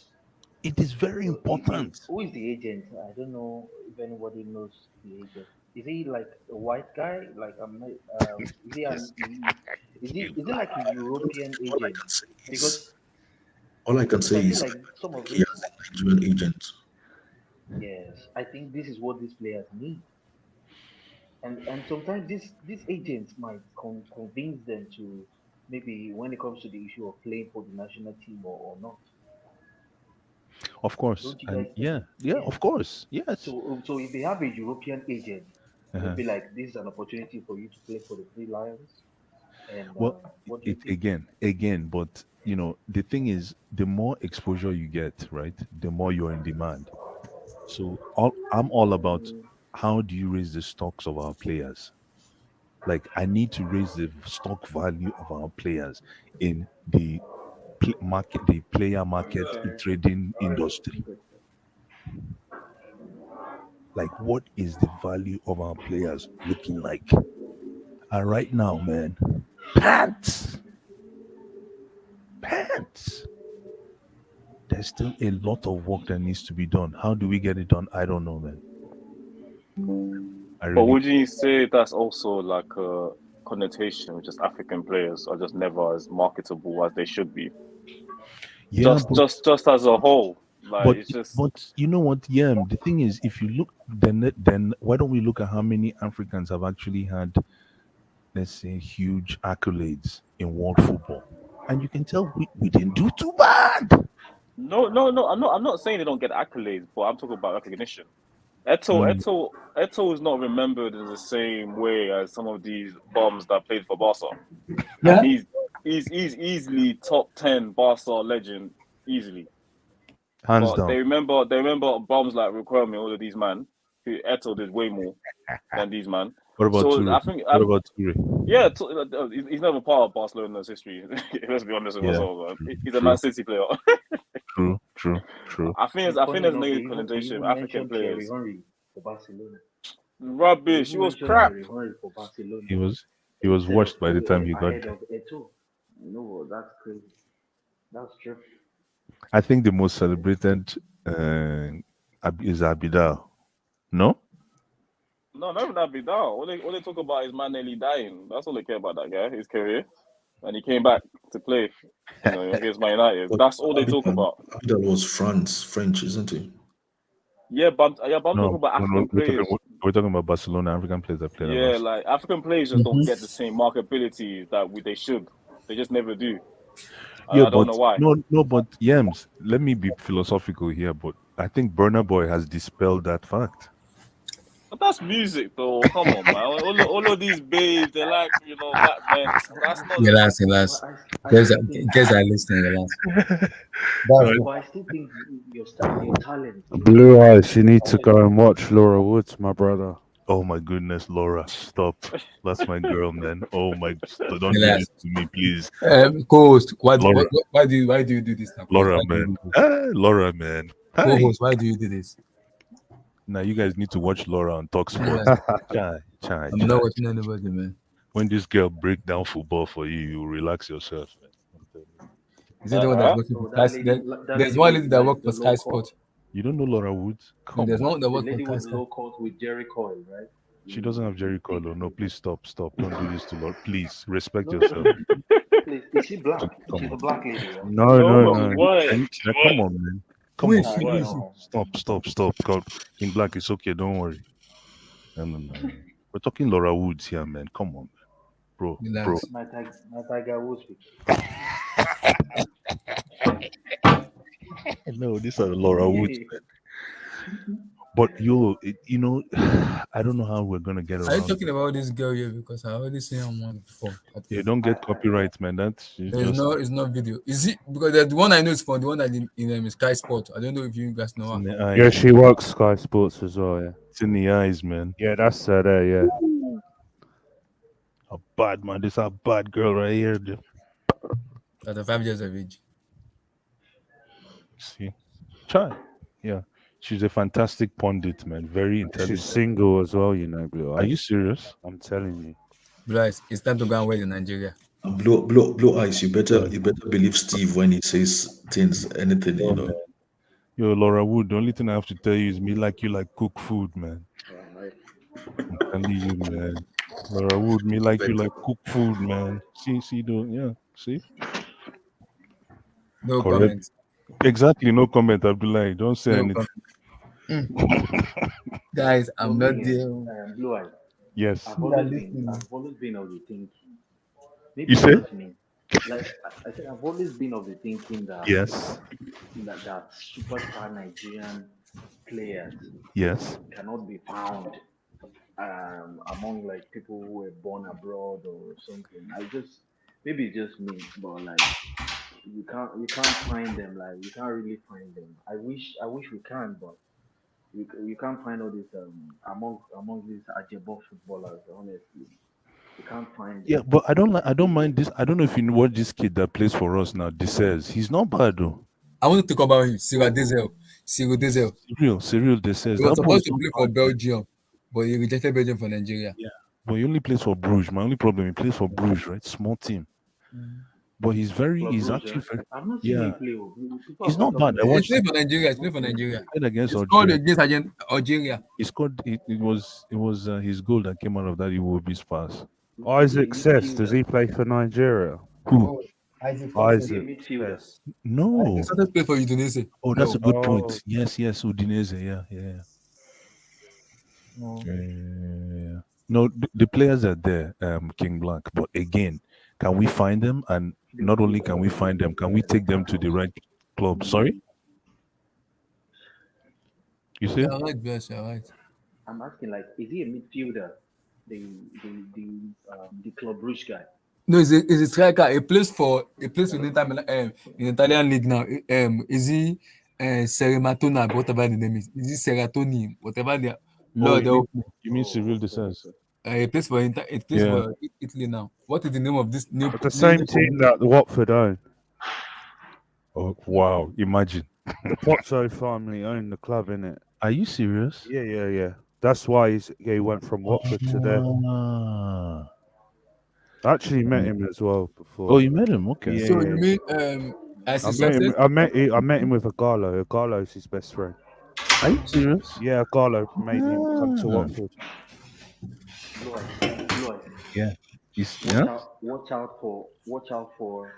It is very important. Who is the agent? I don't know if anybody knows the agent. Is he like a white guy? Like is he is he like a European agent? All I can Because say I feel is like some of he these, has a Nigerian agent. yes, I think this is what these players need. And sometimes these agents might convince them to maybe when it comes to the issue of playing for the national team or not. Of course. Don't you And guys think? yeah, of course. Yes. So if they have a European agent, they'll Uh-huh. be like, this is an opportunity for you to play for the Three Lions. And Well, what do you think? again, but the thing is, the more exposure you get, right, the more you're in demand. So I'm all about how do you raise the stocks of our players? Like, I need to raise the stock value of our players in the market, the player market, trading industry. Like, what is the value of our players looking like? And right now, man, pants. There's still a lot of work that needs to be done. How do we get it done? I don't know, man. But would you say that's also like a connotation with just African players are just never as marketable as they should be? Yeah, just as a whole, like it's just. But you know what? Yeah, the thing is, if you look, then why don't we look at how many Africans have actually had, let's say, huge accolades in world football, and you can tell we didn't do too bad. No. I'm not saying they don't get accolades, but I'm talking about recognition. Eto is not remembered in the same way as some of these bums that played for Barca. Yeah. And he's easily top 10 Barca legend, easily. Hands but down. They remember bums like Riquelme, all of these man, who Eto did way more than these man. What about so Toure? I think What about Toure? Yeah, he's never part of Barcelona's history. Let's be honest with ourselves. He's a Man City player. True. I think there's negative He connotation. even African mentioned Thierry players. Henry for Barcelona. Rubbish. He Even was mentioned that crap. Ribery for Barcelona He was instead of washed by the time he got ahead there. of Eto'o. No, that's crazy. That's true. I think the most celebrated is Abidal. No? No, not even that big down. All they talk about is man nearly dying. That's all they care about that guy, his career. And he came back to play, against Man United. But That's all they talk about. Abidal was French, isn't he? Yeah, but I'm talking No, about no, no. African players. We're talking about Barcelona, African players that played at Yeah, Barcelona. like African players just don't get the same marketability that they should. They just never do. Yeah, I don't but know why. no, but Yams, let me be philosophical here, but I think Burner Boy has dispelled that fact. But that's music, though. Come on, man. All of these babes, they like, black men. That's not. Relax. I Guys still think, are listening. Relax. but I still think your talent. Blue Eyes, you need to go and watch Laura Woods, my brother. Oh my goodness, Laura, stop. That's my girl, man. Oh my, don't do Relax. this to me, please. Co-host, why do you do this now? Laura, man. Laura, man. Co-host, why do you do this? Now you guys need to watch Laura on Talksport. Chai. I'm not watching anybody, man. When this girl break down football for you, you relax yourself, man. Is it the one that's working for Sky? There's one lady that works for Sky Sport. You don't know Laura Woods? Come there's on. one that works The lady for with Sky low cut with Jerry Coyle, right? She doesn't have Jerry Coyle. No, please stop. Don't do this to Laura. Please respect yourself. Please, is she black? She's a black lady, right? No. What? Come on, man. Come Wait, on. Stop. God, in black, it's okay. Don't worry. No. We're talking Laura Woods here, man. Come on, man. Bro. My Tiger Woods. No, these are Laura Woods. But I don't know how we're gonna get around. Are you talking about this girl here? Because I already seen her one before. You don't get copyright, man. It's not video. Is it because the one I know is from the one that in Sky Sport. I don't know if you guys know her. Yeah, she works Sky Sports as well. Yeah, it's in the eyes, man. Yeah, that's her there. Yeah. A bad man. This is a bad girl right here. At 5 years of age. See, try. Yeah. She's a fantastic pundit, man. Very intelligent. She's single as well, Blue Eyes. Are you serious? I'm telling you. Blue Eyes, it's time to go and wait in Nigeria. Blue Eyes, you better believe Steve when he says anything. Yo, Laura Wood, the only thing I have to tell you is me like you like cook food, man. I'm telling you, man. Laura Wood, me like you like cook food, man. See, see? No comment. Exactly, no comment, Abdullah. Don't say anything. Guys, I'm not there. Blue Eyes. Yes. I've always been of the thinking. Maybe You said? Like I said, I've always been of the thinking that yes, that superstar Nigerian players cannot be found among like people who were born abroad or something. Maybe it's just me, but like you can't find them. Like you can't really find them. I wish we can, but you can't find all these among these Ajabo footballers. Honestly, you can't find them. Yeah, but I don't mind this. I don't know if you know what this kid that plays for us now. This says he's not bad though. I want to talk about him. Cyril Desel. Cyril Desel. He was supposed to play for Belgium, but he rejected Belgium for Nigeria. Yeah, but he only plays for Bruges. My only problem, he plays for Bruges, right? Small team. But he's actually very. I've not seen him play. He's not bad. He played for Nigeria. He played against Algeria. He scored. It was his goal that came out of that Iwobi's pass. Isaac Sess, does he play for Nigeria? Who? Isaac. Yes. No. He started playing for Udinese. Oh, that's a good point. Yes, Udinese. Yeah. No. No, the players are there, King Blanc. But again, can we find them? And not only can we find them, can we take them to the right club? Sorry? You see? Yeah, right, yes, you're right. I'm asking, like, is he a midfielder? The Club Brugge guy. No, he's a striker. He plays in in Italian league now. Is he Serimatona, whatever the name is? Is he Seratoni, whatever the Lord? You mean Cyril Desens? He plays for Italy now. What is the name of this new? The same team that the Watford own. Oh wow! Imagine the Pozzo family own the club, innit? Are you serious? Yeah. That's why he went from Watford to there. Ah. I actually met him as well before. Oh, you met him? Okay. Yeah, So yeah. you mean as his success? I met him with Agallo. Agallo is his best friend. Are you serious? Yeah, Agallo made him come to Ah. Watford. Lloyd, Yeah. Yeah. watch out for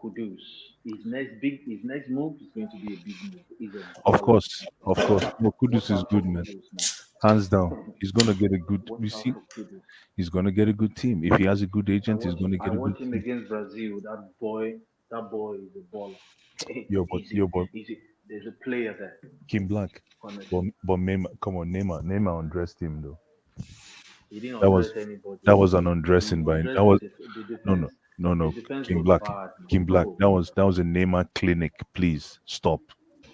Kudus. His next move is going to be a big move. He's a Of baller. course. Of course. No, Kudus Watch is out for good, man. Kudus, man. Hands down. He's gonna get a good. Watch You out see, for Kudus. he's gonna get a good team. If he has a good agent, he's gonna I get a good watch him team. against Brazil. That boy is a baller. Yo, but There's a player there. King Black. Honestly, But Neymar, come on, Neymar undressed him though. he didn't That undress was anybody. that was an He undressing by that undressed was the no defense. The no defense King was Black. bad, man. King Black. Bro, That was a Neymar clinic. Please stop.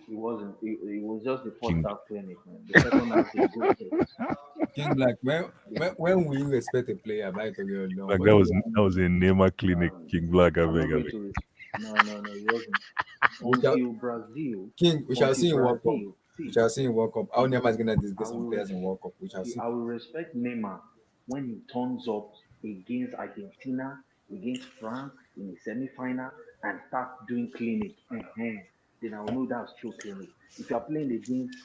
it wasn't. It was just the first King half clinic, man. The second half is good takes. King Black, when will you respect a player? Right or no? Like What do you that was a Neymar clinic. King Black, I I'm not beg, I going beg. to. No, it wasn't. we shall, Until Brazil. King, we shall Until see in World Cup. Brazil. We See, shall see in World Cup. How Neymar is gonna I disgrace some will. players in World Cup. We shall see. I will respect Neymar when he turns up against Argentina, against France in the semi-final, and start doing clinic. Then I will know that's true clinic. If you are playing against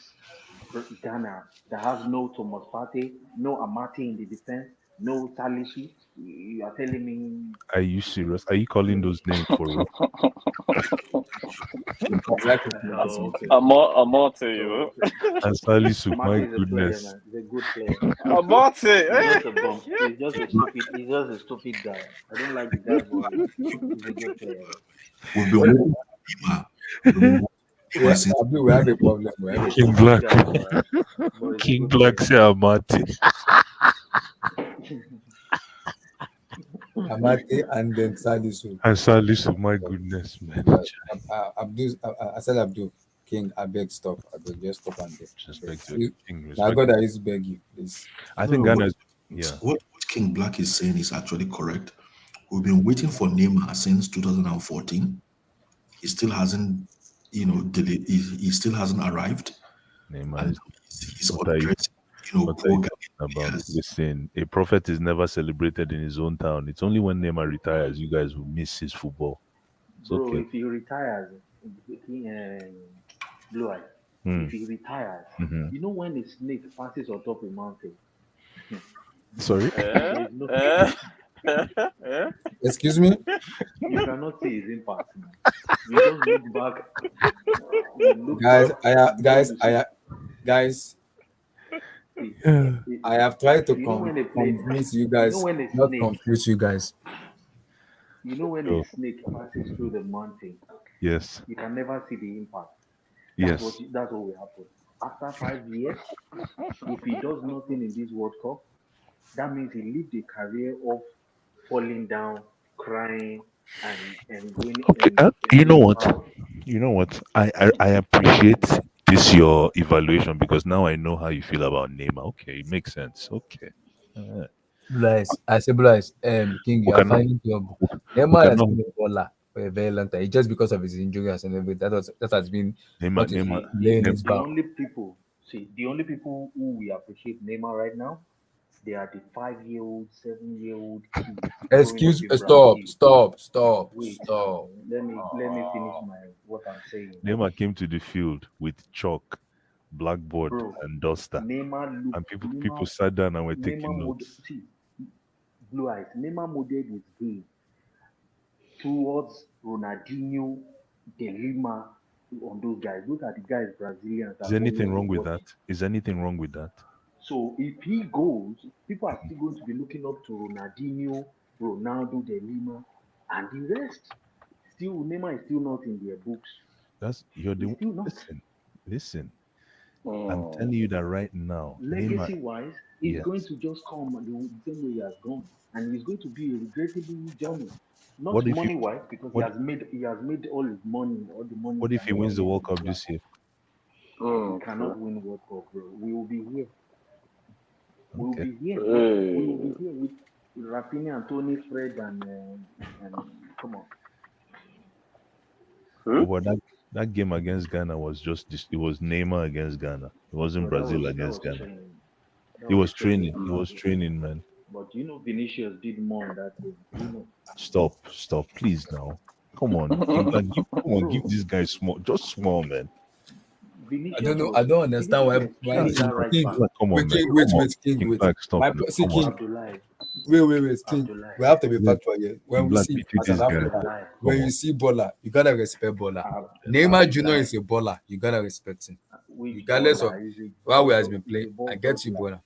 Ghana that has no Thomas Partey, no Amati in the defense, no Salisu, you are telling me Are you serious? Are you calling those names for real? Exactly. Amate, you know. And Salisu, my Amati is a player, goodness. man. He's a good player. Amate, He's just a bum. He's just a stupid guy. I don't like the guy, but he's a good player. We've been waiting for Neymar. Yeah, we have a problem. We have a King problem. Black. King Black say Amati. Amate and then Salisu. And Salisu, my goodness, man. I said Abdul. King, I beg stop. I beg just stop and Respect beg. your King. Now Respect. God, I used to beg you, please. I think No, Ghana. Yeah. What King Black is saying is actually correct. We've been waiting for Neymar since 2014. He still hasn't, he still hasn't arrived. Neymar And is. he's What are you? undressing, What are poor you guy. talking about? Listen, a prophet is never celebrated in his own town. It's only when Neymar retires you guys will miss his football. It's Bro, okay. if he retires, Blue Eye, if he retires, you know when the snake passes on top of a mountain? Sorry? Excuse me? You cannot see his impact. Man. You just look back. Guys, I have tried to convince you guys, not confuse you guys. You know when a snake passes through the mountain? Yes. You can never see the impact. Yes. That's what will happen. After 5 years, if he does nothing in this World Cup, that means he lived a career of falling down, crying, and winning. Okay. You know what? You know what? I appreciate this your evaluation because now I know how you feel about Neymar. Okay, it makes sense. Okay. Blaise, I say Blaise, King, you are finding trouble. Neymar has been a baller for a very long time. It's just because of his injuries and everything. That has been what is laying his back. The only people who we appreciate Neymar right now, they are the 5-year-old, 7-year-old kids. Excuse me, stop. Wait, let me finish what I'm saying. Neymar came to the field with chalk, blackboard, and duster, and people sat down and were taking notes. Blue Eyes, Neymar modeled his game towards Ronaldinho, De Lima, on those guys. Those are the guys Brazilians. Is anything wrong with that? Is anything wrong with that? So if he goes, people are still going to be looking up to Ronaldinho, Ronaldo, De Lima, and the rest. Still, Neymar is still not in their books. Listen. I'm telling you that right now. Legacy-wise, he's going to just come the same way he has gone, and it's going to be a regrettable journey. Not money-wise, because he has made all his money, all the money. What if he wins the World Cup this year? He cannot win World Cup, bro. We will be here. We will be here. We will be here with Rafinha and Tony, Fred, and come on. But that game against Ghana was just this. It was Neymar against Ghana. It wasn't Brazil against Ghana. He was training. He was training, man. But Vinicius did more on that game. Stop, please now. Come on, give this guy small, just small, man. Vinicius I don't understand why Vinicius King, that right King, back. Come on, man. King, wait. Stop, man. See, Come King, on. wait, King. We have to be factual here. When we Black see pity as this an guy. African, when you see baller, you gotta respect baller. Neymar Junior is a baller. You gotta respect him, regardless of how he has been playing. I get you, baller.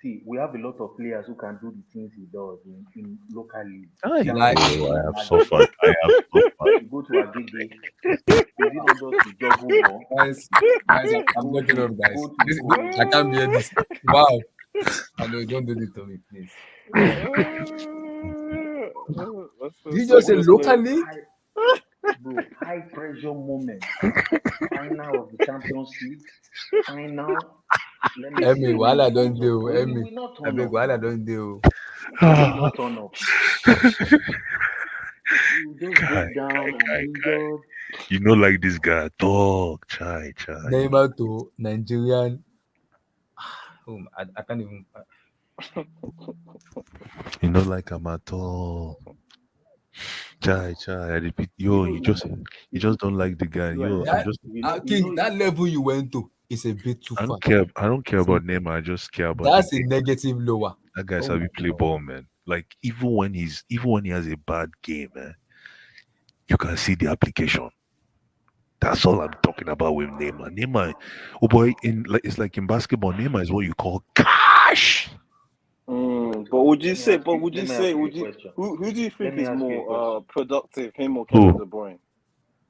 See, we have a lot of players who can do the things he does in local league. I have suffered. You go to Agege, is it not just the double ball? Guys, I'm looking up, guys. I can't bear this. Wow. I know, don't do this to me, please. Did you just say locally? Bro, high pressure moment. Final of the Champions League. Final. Emmy, while I don't do, Emmy, I beg, while I don't do. You will not turn up. You just break down and injured. You know, like this guy, dog, chai. Neymar to Nigerian. I can't even. You know, like I'm at all. Chai. I repeat, you just don't like the guy. King, that level you went to is a bit too far. I don't care about Neymar. I just care about. That's a negative lower. That guy's how we play ball, man. Like even when he has a bad game, man, you can see the application. That's all I'm talking about with Neymar. Neymar, oh boy, it's like in basketball, Neymar is what you call cash. But would you say? Who do you think is more productive, him or Kevin De Bruyne?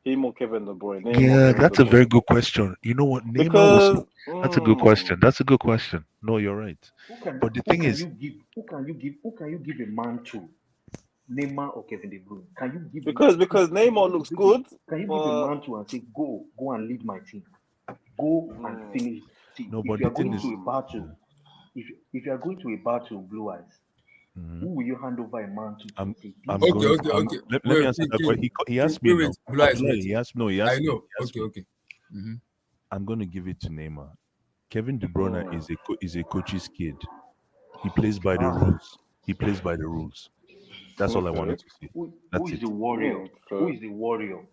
Him or Kevin De Bruyne? Yeah, that's a very good question. You know what? Neymar that's a good question. That's a good question. No, you're right. But the thing is, who can you give a man to? Neymar or Kevin De Bruyne? Can you give because Neymar looks good. Can you give a man to and say go and lead my team, go and finish? No, but if you are going to a battle, if you are going to a battle, Blue Eyes, who will you hand over a man to? Okay. Let me answer that question. He asked me. He asked me. I know. Okay. I'm going to give it to Neymar. Kevin De Bruyne is a coach's kid. He plays by the rules. That's all I wanted to say. Who is the warrior? Who is the warrior?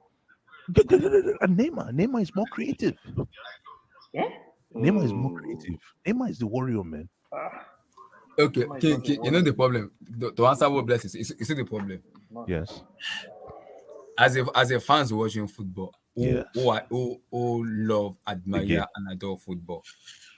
Neymar is more creative. Yeah? Neymar is more creative. Neymar is the warrior, man. Okay, you know the problem. To answer what Bless is the problem. Yes. As a fans watching football, who love, admire, and adore football,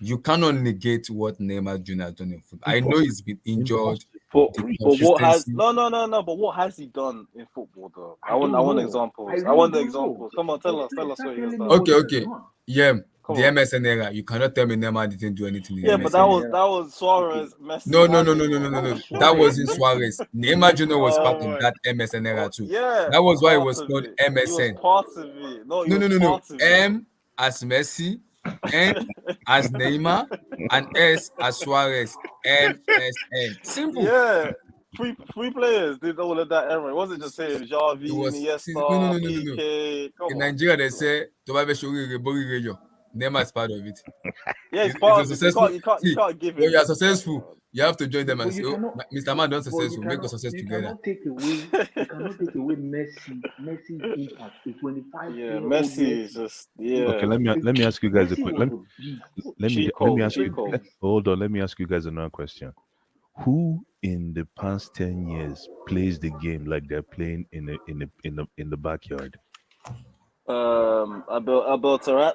you cannot negate what Neymar Jr. has done in football. I know he's been injured. But what has But what has he done in football though? I want examples. I want the examples. Come on, tell us what he has done. Okay. Yeah. The MSN era, you cannot tell me Neymar didn't do anything. Yeah, but that was Suarez. Messi. No. That wasn't Suarez. Neymar Jr. was part of that MSN era too. Yeah, that was why it was called MSN. He was part of it. No. M as Messi, N as Neymar, and S as Suarez. MSN. Simple. Yeah. Three players did all of that era. It wasn't just him. Xavi, Iniesta, PK. In Nigeria, they say Neymar is part of it. Yeah, it's part of it. You can't give it. When you are successful, you have to join them and say, Mr. Man, don't successful. Make us success together. You cannot take away Messi's impact. The 25 Yeah, Messi is just Okay, let me ask you guys a question. Let me ask you. Hold on. Let me ask you guys another question. Who in the past 10 years plays the game like they're playing in the backyard? Abel Tarat.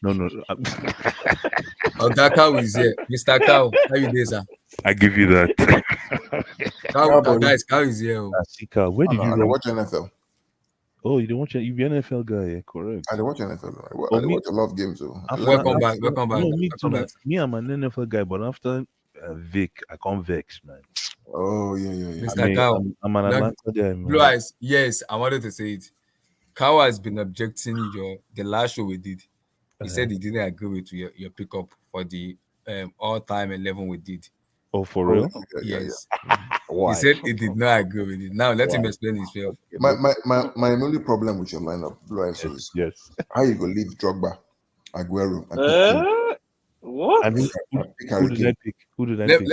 No. That cow is here, Mr. Cow. How you doing, sir? I give you that. Cow is here. Where did you watch NFL? Oh, you don't watch it? You're an NFL guy, yeah, correct. I don't watch NFL. I watch a lot of games. So. Welcome back. No, me too. Me, I'm an NFL guy, but after Vic, I can't vex, man. Oh yeah. Mr. Cow, I'm an Atlanta guy, man. Blue Eyes. Yes, I wanted to say it. Cow has been objecting the last show we did. He said he didn't agree with your pickup for the all-time 11 we did. Oh, for real? Yes. Why? He said he did not agree with it. Now let him explain himself. My only problem with your lineup, Blue Eyes, is yes. How you go leave Drogba, Aguero, and What? And who did I pick? Who did I pick?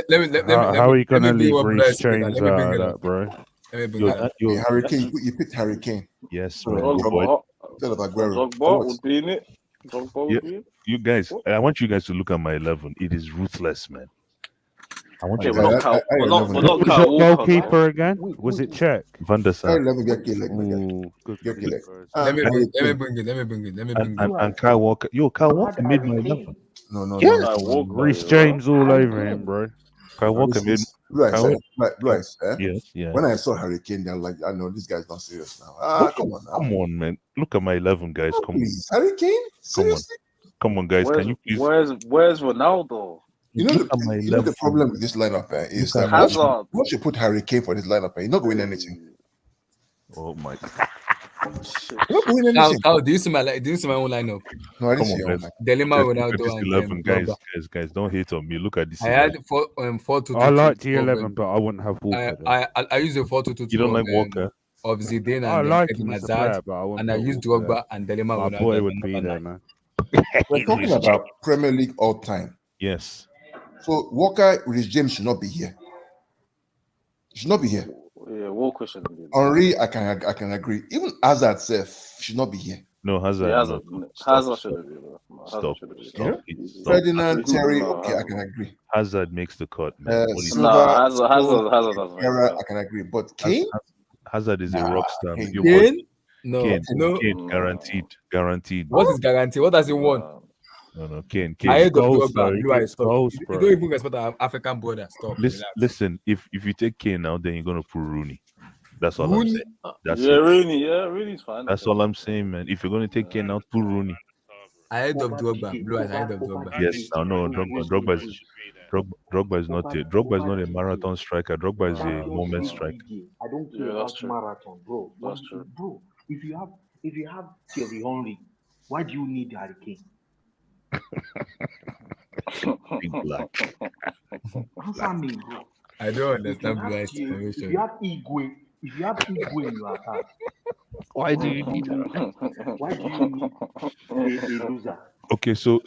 How are you gonna leave what Reece Bryce picked. James Let me out bring of it that, up. bro? Let me bring Yo, it up. yo, Harry Kane. You picked Harry Kane. yes, man. Instead of Aguero. Drogba would be in it. Drogba Yeah, would be in it. you guys, I want you guys to look at my 11. It is ruthless, man. I want Okay, you we're guys. not Kyle. We're not. We're Who not was Kyle your Walker. goalkeeper again? Was it Czech? Van der I Sar. 11 get K-leg, my guy. Ooh, good Get for you K-leg. guys. Let me Harry bring Kane. it. Let me bring it. Let me bring it. And Kyle Walker. Yo, Kyle You Walker had made my Harry 11. Kane. No. Yes. Kyle Walker. Reece Yeah. James all Harry over him, Kane. bro. Kyle Walker made. Bryce, Yes, yeah. When I saw Harry Kane, they're like, I know this guy's not serious now. Come on now. Come on, man. Look at my 11, guys. Come Please. Harry Kane? Seriously? Come on, guys. Can you please? Where's Ronaldo? You know, look at my 11. the problem with this lineup is Look that at my Hazard. once you put Harry Kane for this lineup, you're not going anything. Oh my God. Shit. You're not going anything. How do you see my own lineup? No, I didn't Come see on, your own guys. lineup. Delima, Look at Ronaldo, this and 11, Pogba. guys. Don't hate on me. Look at this I 11. had 4-2-2-2. I like the 11, but I wouldn't have Walker there. I used a 4-2-2-2. You don't like Walker? Of Zidane I and like Eden him as a Hazard, player, but I wouldn't and I put used Walker Drogba there. and Delima My Ronaldo. boy would be there, man. We're talking about Premier League all time. Yes. So Walker with James should not be here. Should not be here. Yeah, Walker shouldn't be. Henry, I can agree. Even Hazard self should not be here. No, Hazard. Yeah, no. Hazard shouldn't be. Stop. Ferdinand, Terry, okay, I can agree. Hazard makes the cut, man. Hazard doesn't. I can agree. But Kane? Hazard is a rock star. Kane? No. Kane, guaranteed. What is guaranteed? What does he want? No, Kane. I hate goals, Drogba. Blue eyes, stop. goals, You bro. don't even respect our African brother. Stop. Listen, if you take Kane now, then you're gonna put Rooney. That's all I'm saying. That's yeah, it. Rooney's fine. That's all I'm saying, man. If you're gonna take Kane out, put Rooney. Ahead of Drogba. Blue eyes ahead of Drogba. Yes, no, Drogba is not a marathon striker. Drogba is a moment striker. I don't care about marathon, bro. That's true. Bro, if you have Thierry Henry, why do you need Harry Kane? Big black. Answer me, bro. I don't understand Blue eyes. If you have Igwe in your attack, why do you need that? Why do you need a loser? Okay, so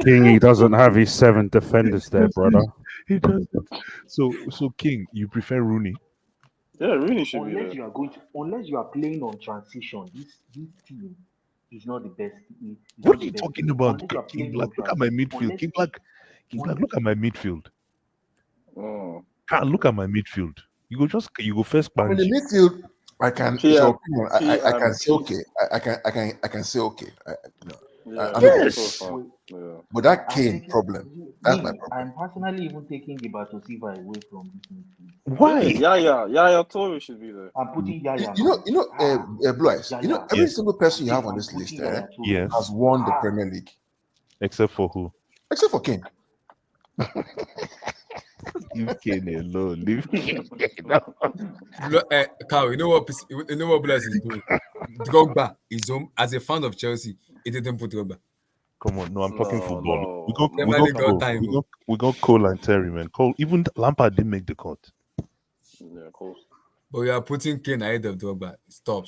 King, he doesn't have his 7 defenders there, brother. He doesn't. So King, you prefer Rooney? Yeah, Rooney should be there. Unless you are playing on transition, this team is not the best. What are you talking about? King Black, look at my midfield. King Black, look at my midfield. Look at my midfield. You go first. In the midfield, I can say okay. I can say okay. Yes. But that Kane problem, that's my problem. I'm personally even taking Gilberto Silva away from this midfield. Why? Yaya Toure should be there. I'm putting Yaya. Blue eyes. Every single person you have on this list has won the Premier League. Except for who? Except for Kane. Leave Kane alone. Leave Kane alone. Carl, you know what Blue eyes is doing? Drogba is home as a fan of Chelsea. He didn't put Drogba. Come on, no, I'm talking football. No. We got Cole and Terry, man. Cole, even Lampard didn't make the cut. Yeah, Cole. But you are putting Kane ahead of Drogba. Stop.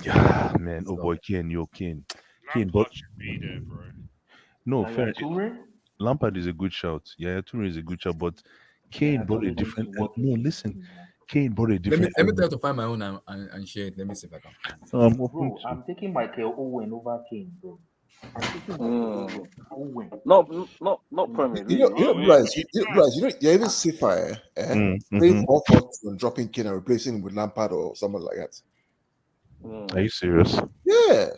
Yeah, man. Oh boy, Kane, Kane, but no, fair. Lampard is a good shout. Yeah, Toure is a good shout, but Kane brought a different. No, listen, Kane brought a different. Let me try to find my own and share it. Let me see if I can. Bro, I'm taking Michael Owen over Kane, bro. I'm taking Michael Owen. Not Premier League. Bryce, you're even safer playing 4-4-2 and dropping Kane and replacing him with Lampard or someone like that. Are you serious? Yeah.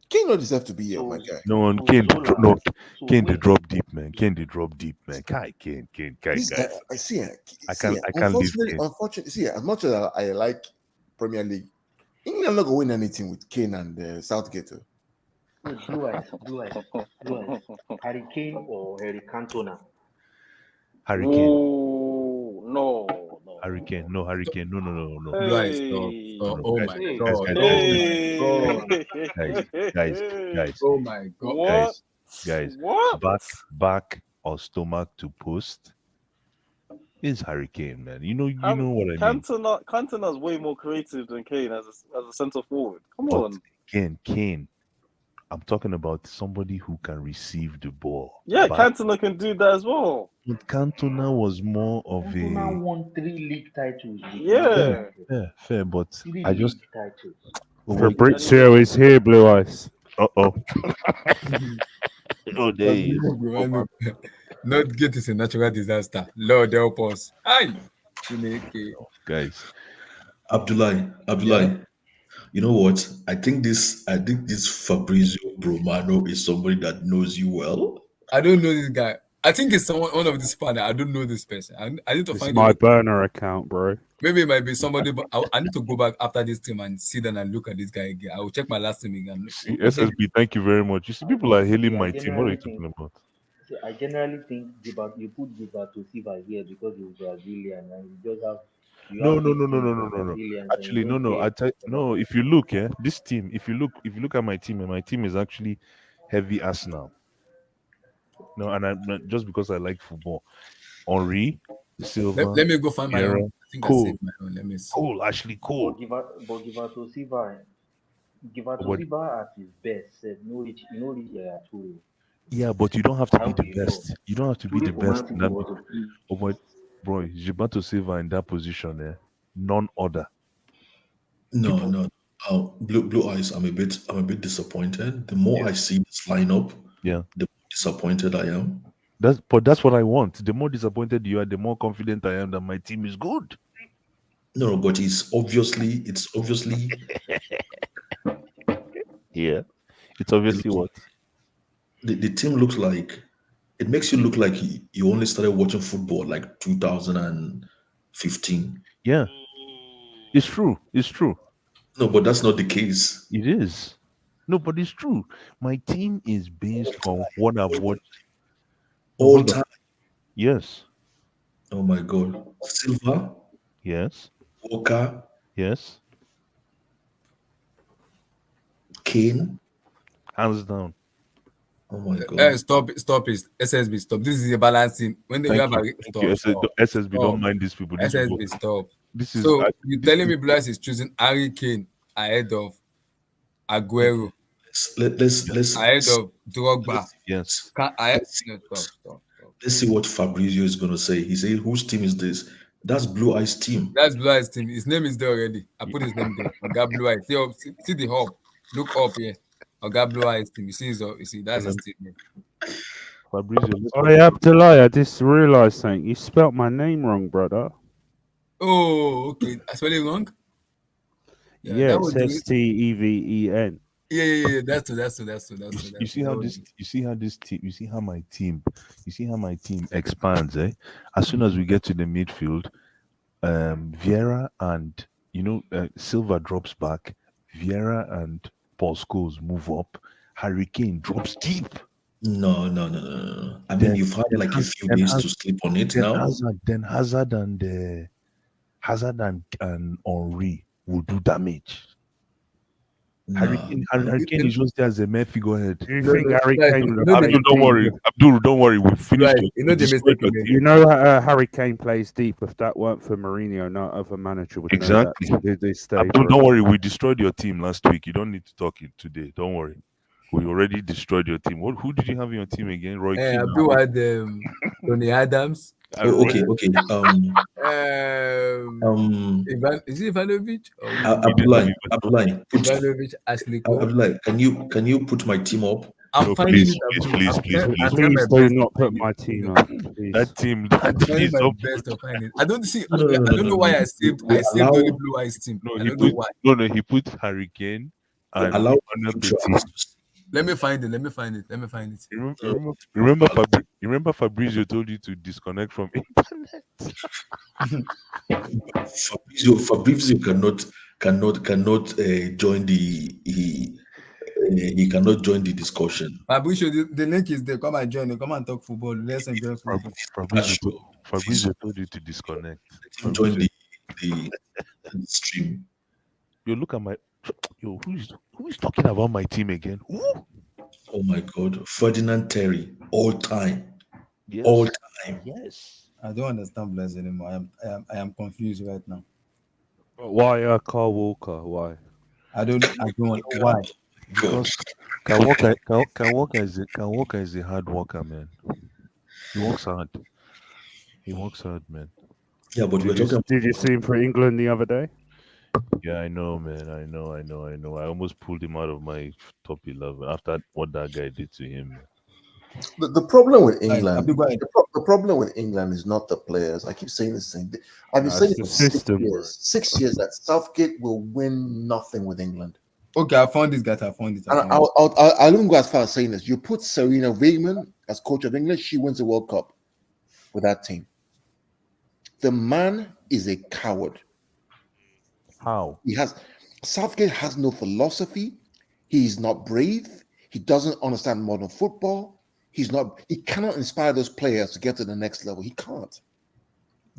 Kane don't deserve to be here, my guy. Kane they drop deep, man. Kane. Guys. I see. I can't leave Kane. Unfortunately, see, as much as I like Premier League, England not gonna win anything with Kane and Southgate. Blue eyes. Harry Kane or Harry Cantona? Harry Kane. Oh, no. Harry Kane. No. Blue eyes. Oh my god. Guys. Oh my god. Guys. What? Back or stomach to post is Harry Kane, man. You know what I mean. Cantona's way more creative than Kane as a centre forward. Come on. Kane. I'm talking about somebody who can receive the ball. Yeah, But Cantona can do that as well. Cantona was more of Cantona a won 3 league titles with Yeah. fair, but 3 I just league titles. Fabrizio is here, Blue Eyes. oh there he is. Not get is a natural disaster. Lord help us. Aye. Chineke. Guys. Abdullah, you know what? I think this Fabrizio Romano is somebody that knows you well. I don't know this guy. I think it's one of this partner. I don't know this person. I need to It's find my it. burner account, bro. Maybe it might be somebody, but I need to go back after this team and see them and look at this guy again. I will check my last team again. See, SSB, thank you very much. You see, people are hailing my team. What are you talking about? I generally think you put Gilberto Silva here because he's Brazilian and you just have No. Brazilians Actually, no. No. If you look, this team. If you look at my team, and my team is actually heavy Arsenal. No, and I'm not just because I like football. Henri, Silva. Let me go find my own. I think Cole. I saved my own. Let me see. Ashley Cole. But Gilberto Silva at his best, no reach at all. Yeah, but you don't have to be the best. You don't have to be the best. Bro, Gilberto Silva in that position, none other. No. Blue Eyes. I'm a bit disappointed. The more I see this lineup, the more disappointed I am. That's what I want. The more disappointed you are, the more confident I am that my team is good. No, but it's obviously yeah. It's obviously what the team looks like. It makes you look like you only started watching football like 2015. Yeah. It's true. No, but that's not the case. It is. No, but it's true. My team is based on what I've watched all time. Yes. Oh my God. Silva. Yes. Walker. Yes. Kane. Hands down. Oh my God. Stop it. SSB, stop. This is a balancing. When you have a stop. SSB, don't mind these people. SSB, stop. This is so you're telling me Blas is choosing Harry Kane ahead of Aguero. Let's ahead of Drogba. Yes. Stop. Let's see what Fabrizio is going to say. He said, "Whose team is this?" That's Blue Eyes team. That's Blue Eyes team. His name is there already. I put his name there. I got Blue Eyes. See the hub. Look up here. I got Blue Eyes team. You see that's his team name. Fabrizio. Sorry, Abdullah, I just realised something. You spelt my name wrong, brother. Oh, okay. I spelled it wrong? Yeah, it's Steven. Yeah. That's true. You see how my team expands, As soon as we get to the midfield, Vieira and Silva drops back, Vieira and Paul Scholes move up, Harry Kane drops deep. No. I mean, you've had like a few days to sleep on it now. Hazard and Henri will do damage. Harry Kane is just there as a mere figurehead. Do you think Harry Kane? Abdul, don't worry. We finished. You know Harry Kane plays deep. If that weren't for Mourinho, no other manager would exactly. know that. Abdul, don't worry. We destroyed your team last week. You don't need to talk it today. Don't worry. We already destroyed your team. Who did you have in your team again? Roy Keane. Abdul had Tony Adams. Okay. Is it Ivanovic? Ivanovic, Ashley Cole. Abdullah, can you put my team up? I'm finding it. Please. Please do not put my team up. That team is up. Best to find it. I don't see. I don't know why I saved only Blue Eyes team. I don't know why. No, he put Harry Kane and allow Let me find it. Remember Fabrizio told you to disconnect from internet. Fabrizio cannot join he cannot join the discussion. Fabrizio, the link is there. Come and join. Come and talk football. Let's enjoy football. Fabrizio told you to disconnect. Join the stream. Look at my who is talking about my team again? Who? Oh my God, Ferdinand Terry, all time. Yes. All time. Yes. I don't understand Blaise anymore. I am confused right now. Why Carl Walker? Why? I don't want why. Because Kawaka is a hard worker, man. He works hard. He works hard, man. Yeah, but we're talking. Did you see him for England the other day? Yeah, I know, man. I know. I almost pulled him out of my top 11 after what that guy did to him. The problem with Guys, England, Abdul, go ahead. the problem with England is not the players. I keep saying the same thing. I've been saying it the for 6 system, bro. years. 6 years that Southgate will win nothing with England. Okay, I found this guy. I found it. And I'll even go as far as saying this. You put Serena Williams as coach of England, she wins the World Cup with that team. The man is a coward. How? Southgate has no philosophy. He's not brave. He doesn't understand modern football. He cannot inspire those players to get to the next level. He can't.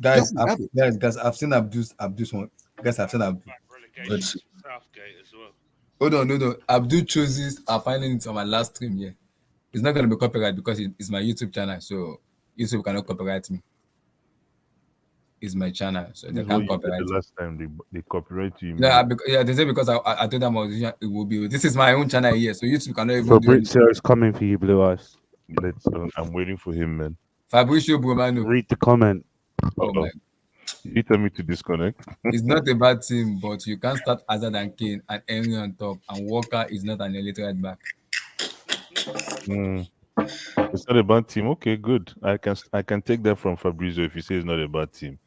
Guys, I've seen Abdul's one. Guys, I've seen Abdul. Let's see. Hold on, no. Abdul chooses. I'm finding it on my last stream here. It's not going to be copyright because it's my YouTube channel, so YouTube cannot copyright me. It's my channel, so they can't copyright. The last time they copyright you. They say because I told them it will be. This is my own channel here, so YouTube cannot even. Fabrizio is coming for you, Blue Eyes. I'm waiting for him, man. Fabrizio Bromano. Read the comment. Oh my. You tell me to disconnect. It's not a bad team, but you can't start Hazard and Kane and Henry on top, and Walker is not an elite right back. It's not a bad team. Okay, good. I can take that from Fabrizio if you say it's not a bad team.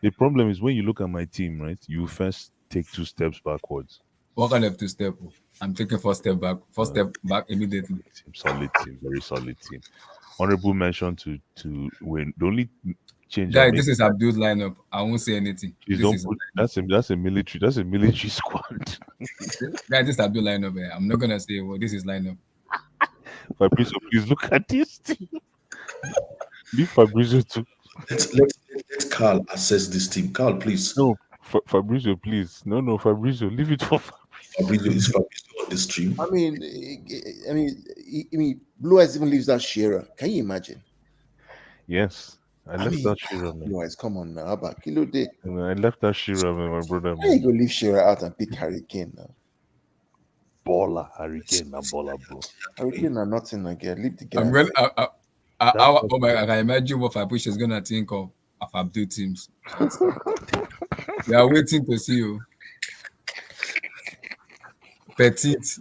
The problem is when you look at my team, right? You first take 2 steps backwards. What kind of 2 step? I'm taking 4 step back. 4 step back immediately. Solid team, very solid team. Honorable mention to win. The only change. Guys, this is Abdul's lineup. I won't say anything. That's a military squad. Guys, this is Abdul lineup. I'm not gonna say this is lineup. Fabrizio, please look at this team. Leave Fabrizio too. Let Carl assess this team. Carl, please. No, Fabrizio, please. No, Fabrizio, leave it for Fabrizio. Is Fabrizio on the stream? I mean, Blue Eyes even leaves that Shearer. Can you imagine? Yes, I left that Shearer. Blue Eyes, come on now. How about Kilo Day? I left that Shearer, my brother. How you go leave Shearer out and pick Harry Kane now? Baller, Harry Kane, na baller, bro. Harry Kane, na nothing again. Leave the guy. Oh my God, I can imagine what Fabrizio is gonna think of Abdul teams. We are waiting to see you. Petite.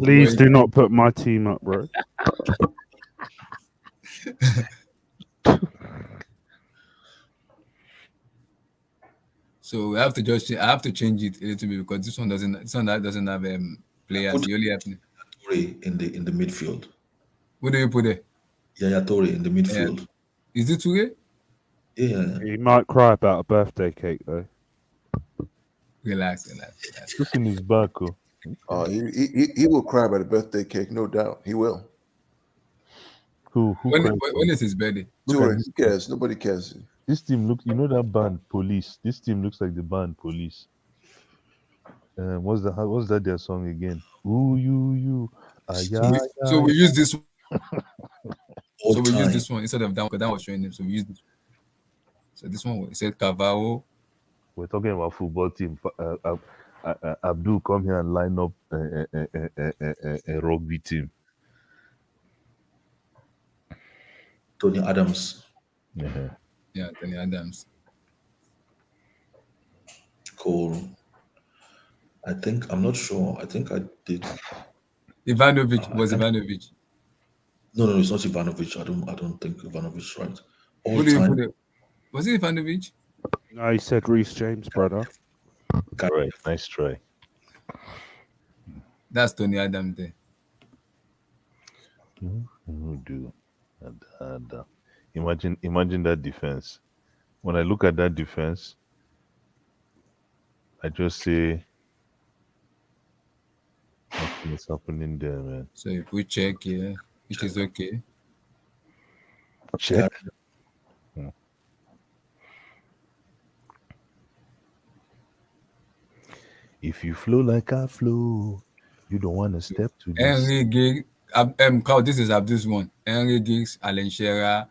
Please do not put my team up, bro. So we have to I have to change it a little bit because this one doesn't have players. You only have in the midfield. What do you put there? Yaya Toure in the midfield. Yeah. Is it Toure? Yeah. He might cry about a birthday cake though. Relax. Just in his back, he will cry about a birthday cake, no doubt. He will. When is his birthday? Who cares? Nobody cares. This team looks, that band Police. This team looks like the band Police. What's that their song again? Ooh, you. So we use this one. Use this one instead of that because that was showing him. So we use this one. So this one said Cavao. We're talking about football team. Abdul, come here and line up a rugby team. Tony Adams. Yeah, Tony Adams. Cool. I'm not sure. I think I did. Ivanovic Ivanovic. No, it's not Ivanovic. I don't think Ivanovic's right. Who do you put it? Was it Ivanovic? No, he said Reece James, brother. Right, nice try. That's Tony Adams there. Imagine that defense. When I look at that defense, I just say nothing is happening there, man. So if we check here, which is okay. Check. If you flow like I flow, you don't want to step to this. Henry Giggs, this is Abdul's one. Henry Giggs, Alan Shearer,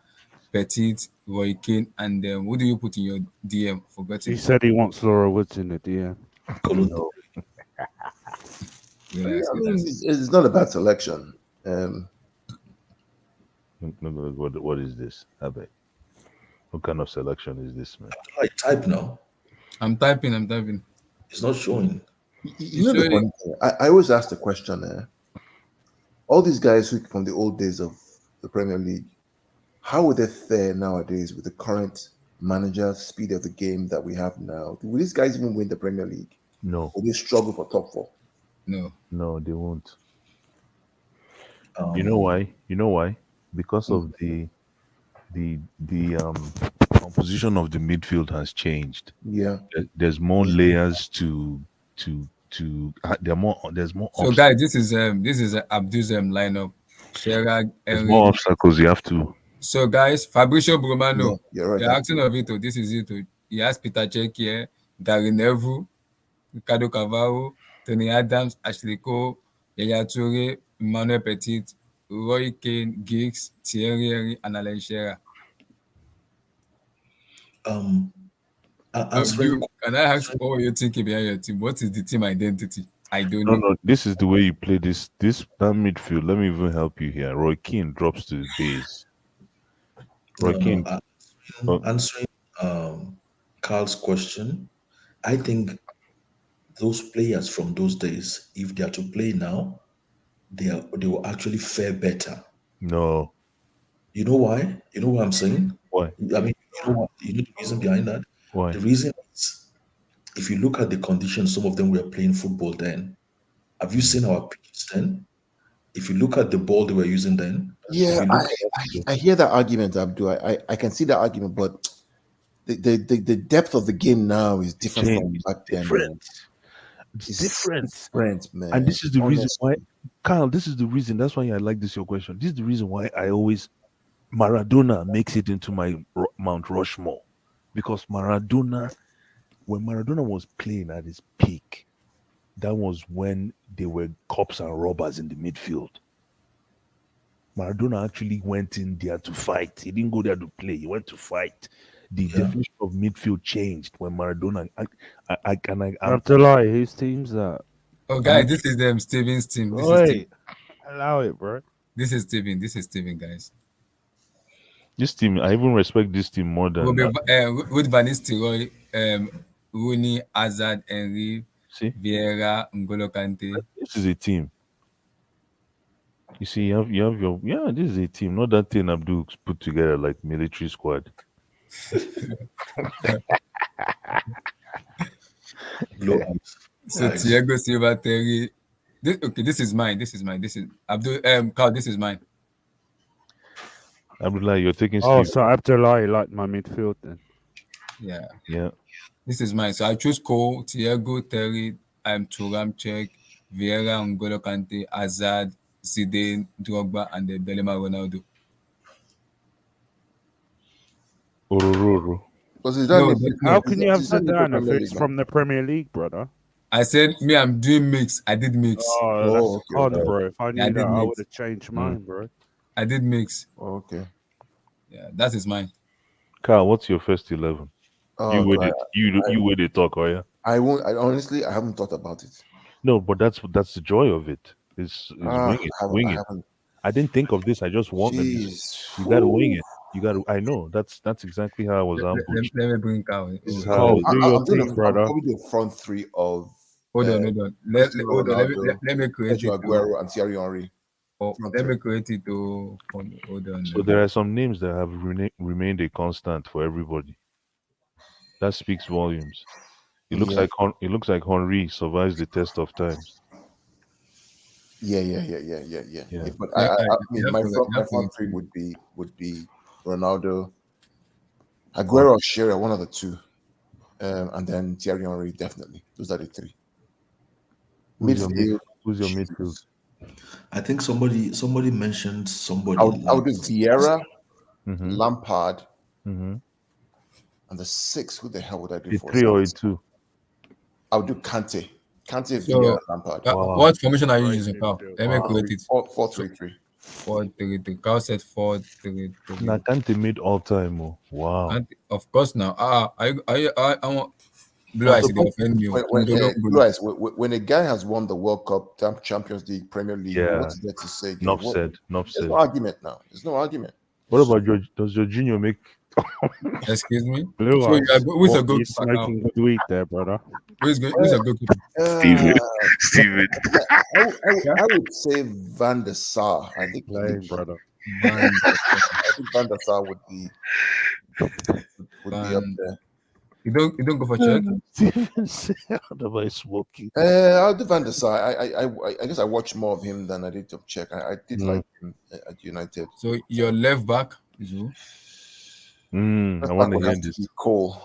Petit, Roy Keane, and what do you put in your DM? Forgot it. He said he wants Laura Woods in the DM. No. I mean, it's not a bad selection. What is this? Abe? What kind of selection is this, man? I type now. I'm typing. It's not showing. You know the funny thing? I always ask the question, all these guys who from the old days of the Premier League, how would they fare nowadays with the current manager speed of the game that we have now? Will these guys even win the Premier League? No. Will they struggle for top 4? No, they won't. You know why? Because of the composition of the midfield has changed. Yeah. There's more layers to there's more So guys, this is Abdul's lineup. Sherag, there's more obstacles you have to. So guys, Fabricio Brumano, Yeah, you're right. the action of it. This is it. He has Peter Cech here, Gary Neville, Ricardo Cavallo, Tony Adams, Ashley Cole, Yaya Toure, Emmanuel Petit, Roy Keane, Giggs, Thierry Henry, and Alan Shearer. Can I ask what you think behind your team? What is the team identity? I don't know. No, this is the way you play that midfield. Let me even help you here. Roy Keane drops to the base. Answering Carl's question, I think those players from those days, if they are to play now, they will actually fare better. No. You know why? You know what I'm saying? Why? I mean, you know the reason behind that? Why? The reason is, if you look at the conditions, some of them were playing football then. Have you seen our pitches then? If you look at the ball they were using then, yeah, I hear that argument, Abdul. I can see that argument, but the depth of the game now is different from back then. It's different, man. And this is the reason why, Kyle. This is the reason. That's why I like this your question. This is the reason why I always Maradona makes it into my Mount Rushmore, because Maradona, when Maradona was playing at his peak, that was when they were cops and robbers in the midfield. Maradona actually went in there to fight. He didn't go there to play. He went to fight. The definition of midfield changed when Maradona. Abdullah, whose team's that? Oh, guys, this is Steven's team. This is Steven. Allow it, bro. This is Steven, guys. This team, I even respect this team more than with Van Nistelrooy, Rooney, Hazard, Henry, Vieira, N'Golo Kante. This is a team. You see, you have your this is a team, not that thing Abdul put together like military squad. So Thiago Silva, Terry. This is mine. This is Abdul. Carl, this is mine. Abdullah, you're taking. Oh, so Abdullah, you like my midfield then? Yeah. This is mine. So I choose Cole, Thiago, Terry, Thuram, Cech, Vieira, N'Golo Kante, Hazard, Zidane, Drogba, and then Belema Ronaldo. How can you have Zidane if it's from the Premier League, brother? I said, I'm doing mix. I did mix. Oh, that's odd, bro. If I knew that, I would have changed mine, bro. I did mix. Oh, okay. Yeah, that is mine. Carl, what's your first 11? You wait to talk, or yeah? I won't. I haven't thought about it. No, but that's the joy of it. Is wing it. I didn't think of this. I just wanted this. You got to wing it. You got to. I know. That's exactly how I was ambushed. Let me bring Carl. This is how do your thing, brother. I'll probably do a front three of. Hold on. Let me create it. Aguero and Thierry Henry. Let me create it. Hold on. So there are some names that have remained a constant for everybody. That speaks volumes. It looks like Henry survives the test of times. Yeah. But I mean, my front three would be Ronaldo, Aguero, or Shearer, one of the two, and then Thierry Henry. Definitely, those are the three. Who's your midfield? I think somebody mentioned somebody. I would do Vieira, Lampard, and the 6. Who the hell would I do? A 3 or a 2? I would do Kante, Vieira, Lampard. What formation are you using, Carl? Let me create it. 4-3-3. 4-3-3. Carl said 4-3-3. Now Kante made all time. Oh. Wow. Kante, of course now. I want. Blue eyes, they offend me. Blue eyes, when a guy has won the World Cup, Champions League, Premier League, what's there to say? Enough said. There's no argument now. There's no argument. What about does Jorginho make? Excuse me. Blue So eyes. who's a What you goalkeeper now? smoking good weed there, brother? Who's a goalkeeper? Steven. I would say Van der Sar. I think brother. I think Van der Sar would be up there. You don't go for Czech? Steven said otherwise smoking. I'll do Van der Sar. I guess I watched more of him than I did of Czech. I did like him at United. So your left back is who? I want to hear this. Cole.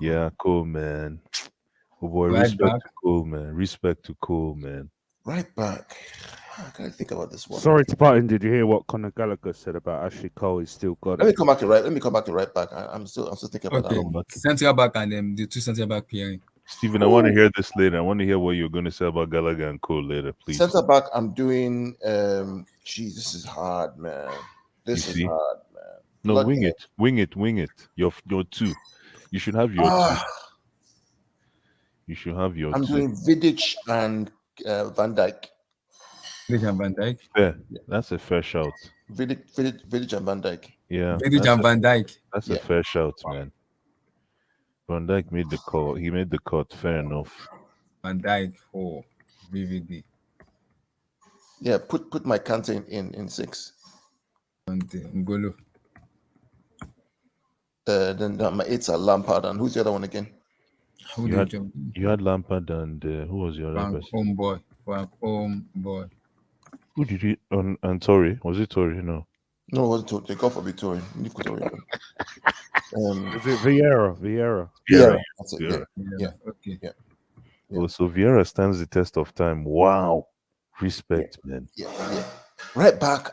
Yeah, Cole, man. Oh boy, Right respect back. to Cole, man. Respect to Cole, man. Right back. How can I think about this one? Sorry to butt in. Did you hear what Conor Gallagher said about Ashley Cole? He's still got it. Let me come back to right back. I'm still thinking about that. Central back and the two central back pairing. Stephen, I want to hear this later. I want to hear what you're going to say about Gallagher and Cole later, please. Centre back, I'm doing. This is hard, man. This is hard, man. No, wing it. Your two. You should have your two. You should have your I'm two. doing Vidic and Van Dijk. Vidic and Van Dijk. Yeah, that's a fair shout. Vidic and Van Dijk. Yeah. Vidic and Van Dijk. That's a fair shout, man. Van Dijk made the call. He made the cut. Fair enough. Van Dijk for VVD. Yeah, put my Kante in 6. Ngolo. Then my 8s are Lampard, and who's the other one again? You had Lampard and who was your other person? Homeboy. Who did he and Torre? Was it Torre? No, it wasn't Torre. They got for Torre. Is it Vieira? Vieira. That's it. Yeah. Okay. Yeah. Oh, so Vieira stands the test of time. Wow, respect, man. Yeah. Right back.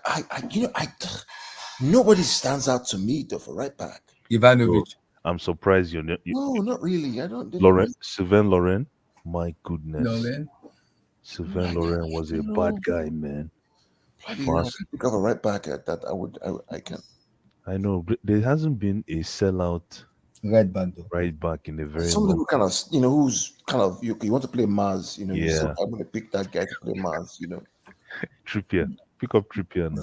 Nobody stands out to me though for right back. Ivanovic. So, I'm surprised you're No, not really. I don't. Sylvain Laurent. My goodness. Laurent. Sylvain Laurent was a bad guy, man. I think of a right back at that. I can. I know, but there hasn't been a sellout right back in the very. Somebody who kind of, who's kind of you want to play Mars, Yeah. So I'm gonna pick that guy to play Mars, Trippier. Pick up Trippier now.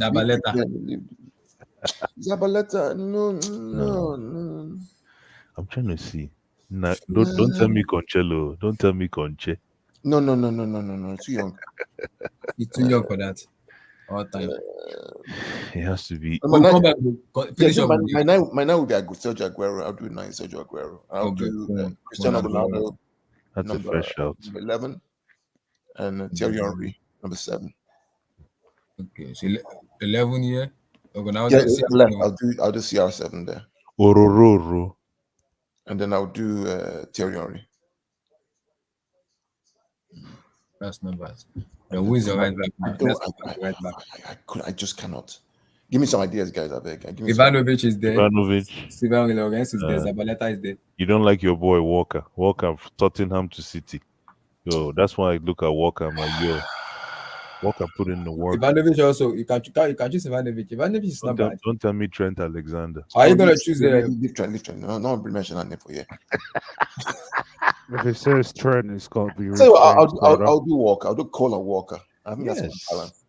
Zabaleta. No. I'm trying to see. Nah, don't tell me Concello. Don't tell me Conche. No. Too young. He's too young for that. All time. It has to be. My 9 would be Sergio Aguero. I'll do 9 Sergio Aguero. I'll do Cristiano Ronaldo. That's a fair shout. Number 11, and Thierry Henry, number 7. Okay, so 11 year. I'll do CR7 there. Orororo. And then I'll do Thierry Henry. That's not bad. The who is your right back? I just cannot. Give me some ideas, guys. I beg. Ivanovic is there. Sylvain Laurent is there. Zabaleta is there. You don't like your boy Walker. Walker Tottenham to City. Yo, that's why I look at Walker. I'm like, yo, Walker put in the work. Ivanovic also. You can choose Ivanovic. Ivanovic is not bad. Don't tell me Trent Alexander. Are you gonna choose leave Trent? No, mention that name for you. If it says Trent, it's got to be. So I'll do Walker. I'll do Cole and Walker. I think that's my balance.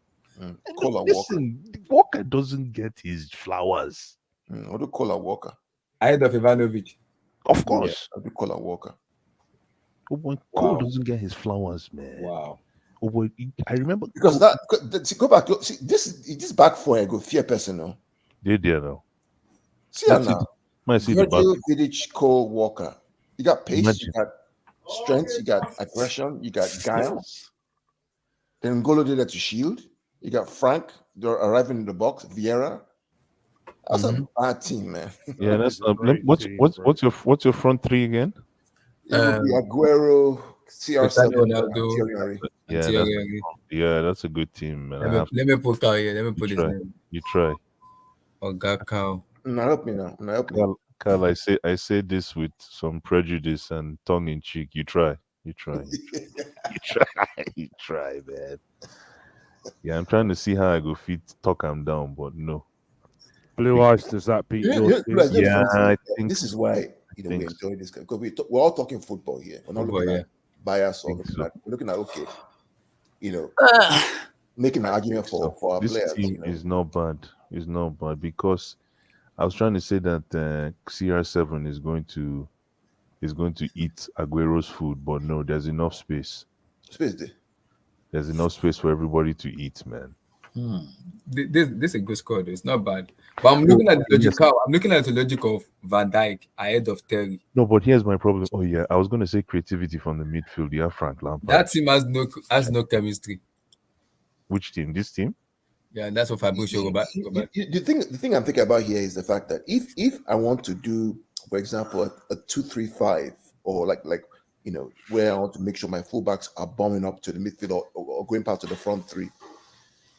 Cole and Listen, Walker doesn't get his flowers. I'll do Cole and Walker. Ahead of Ivanovic. Of course. Yeah, I'll do Cole and Walker. Oh boy, Cole doesn't get his flowers, man. Wow. Oh boy, I remember because go back. See, this back four I go fear personal. Did you know? See that now. Virgil, Vidic, Cole, Walker. You got pace, you got strength, you got aggression, you got guile. Then N'Golo did that to shield. You got Frank, they're arriving in the box. Vieira. That's a bad team, man. Yeah, that's what's your front three again? Aguero, CR7, that's a good team, man. Let me put Kyle here. Let me put his name. You try. Ogakao. No, help me now. Carl, I say this with some prejudice and tongue in cheek. You try. You try, man. Yeah, I'm trying to see how I go fit talk him down, but no. Blue Eyes, does that beat yours? Yeah, I think this is why we enjoy this because we're all talking football here. We're not looking at bias or looking at okay, making an argument for our this players. team is not bad. It's not bad because I was trying to say that CR7 is going to eat Aguero's food, but no, there's enough space. Space there. There's enough space for everybody to eat, man. This is a good score, though. It's not bad. But I'm looking at the logic of Van Dijk ahead of Terry. No, but here's my problem. Oh yeah, I was gonna say creativity from the midfield. Yeah, Frank Lampard. That team has no chemistry. Which team? This team? Yeah, and that's what Fabrizio go back. The thing I'm thinking about here is the fact that if I want to do, for example, a 2-3-5 or like where I want to make sure my fullbacks are bombing up to the midfield or going past to the front three,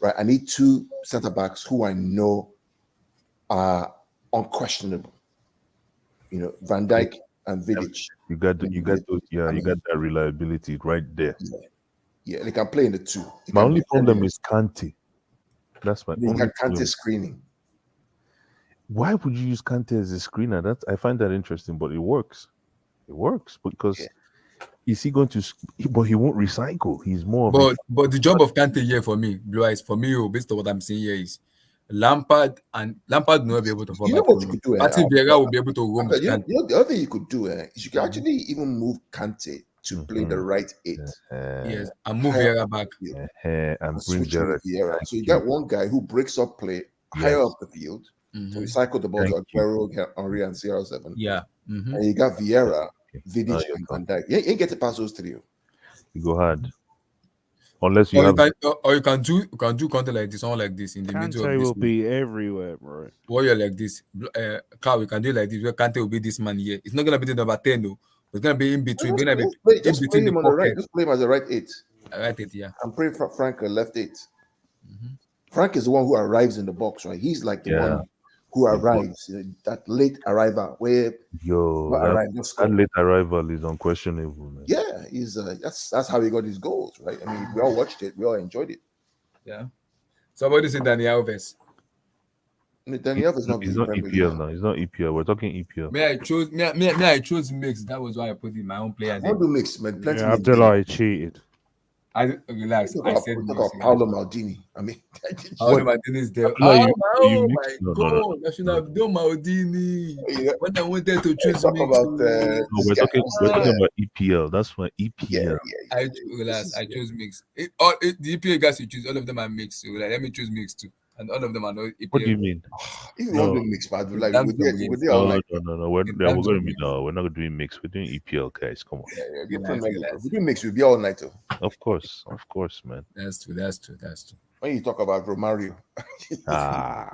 right? I need two center backs who I know are unquestionable. Van Dijk and Vidic. You got that reliability right there. Yeah, they can play in the two. My only problem is Kante. That's my only Kante screening. Why would you use Kante as a screener? I find that interesting, but it works. It works because is he going to? But he won't recycle. He's more. But the job of Kante here for me, Blue Eyes, for me, based on what I'm seeing here, is Lampard will not be able to. You know what you could do? Martin Vieira will be able to roam. The other thing you could do is you could actually even move Kante to play the right 8. Yes, and move Vieira back. And bring Vieira. So you got one guy who breaks up play higher up the field to recycle the ball to Aguero, Henry, and CR7. Yeah. And you got Vieira, Vidic, and Van Dijk. You ain't get to pass those three. You go hard. Unless you you can do content like this, someone like this in the middle of this. Kante will be everywhere, bro. Warrior like this, Carl, we can do like this. Where Kante will be this man here. It's not gonna be the number 10 though. It's gonna be in between. Just play him on the right. Just play him as a right 8. Right 8, yeah. I'm praying for Frank a left 8. Frank is the one who arrives in the box, right? He's like the one who arrives, that late arrival where that late arrival is unquestionable, man. Yeah, he's that's how he got his goals, right? I mean, we all watched it, we all enjoyed it. Yeah. Somebody said Daniel Alves. Daniel is not. He's not EPL now. He's not EPL. We're talking EPL. I chose mix. That was why I put in my own player. I don't do mix, man. Abdullah cheated. I relax. I said Paolo Maldini. I mean, Paolo Maldini is there. Oh my God! I should have done Maldini when I wanted to choose. We're talking about EPL. That's my EPL. I chose mix. The EPL guys you choose, all of them are mixed. So let me choose mix too. And all of them are not EPL. What do you mean? If you want to mix, but like no. We're going to be we're not doing mix. We're doing EPL, guys. Come on. We do mix. We'll be all night too. Of course, man. That's true. When you talk about Romario,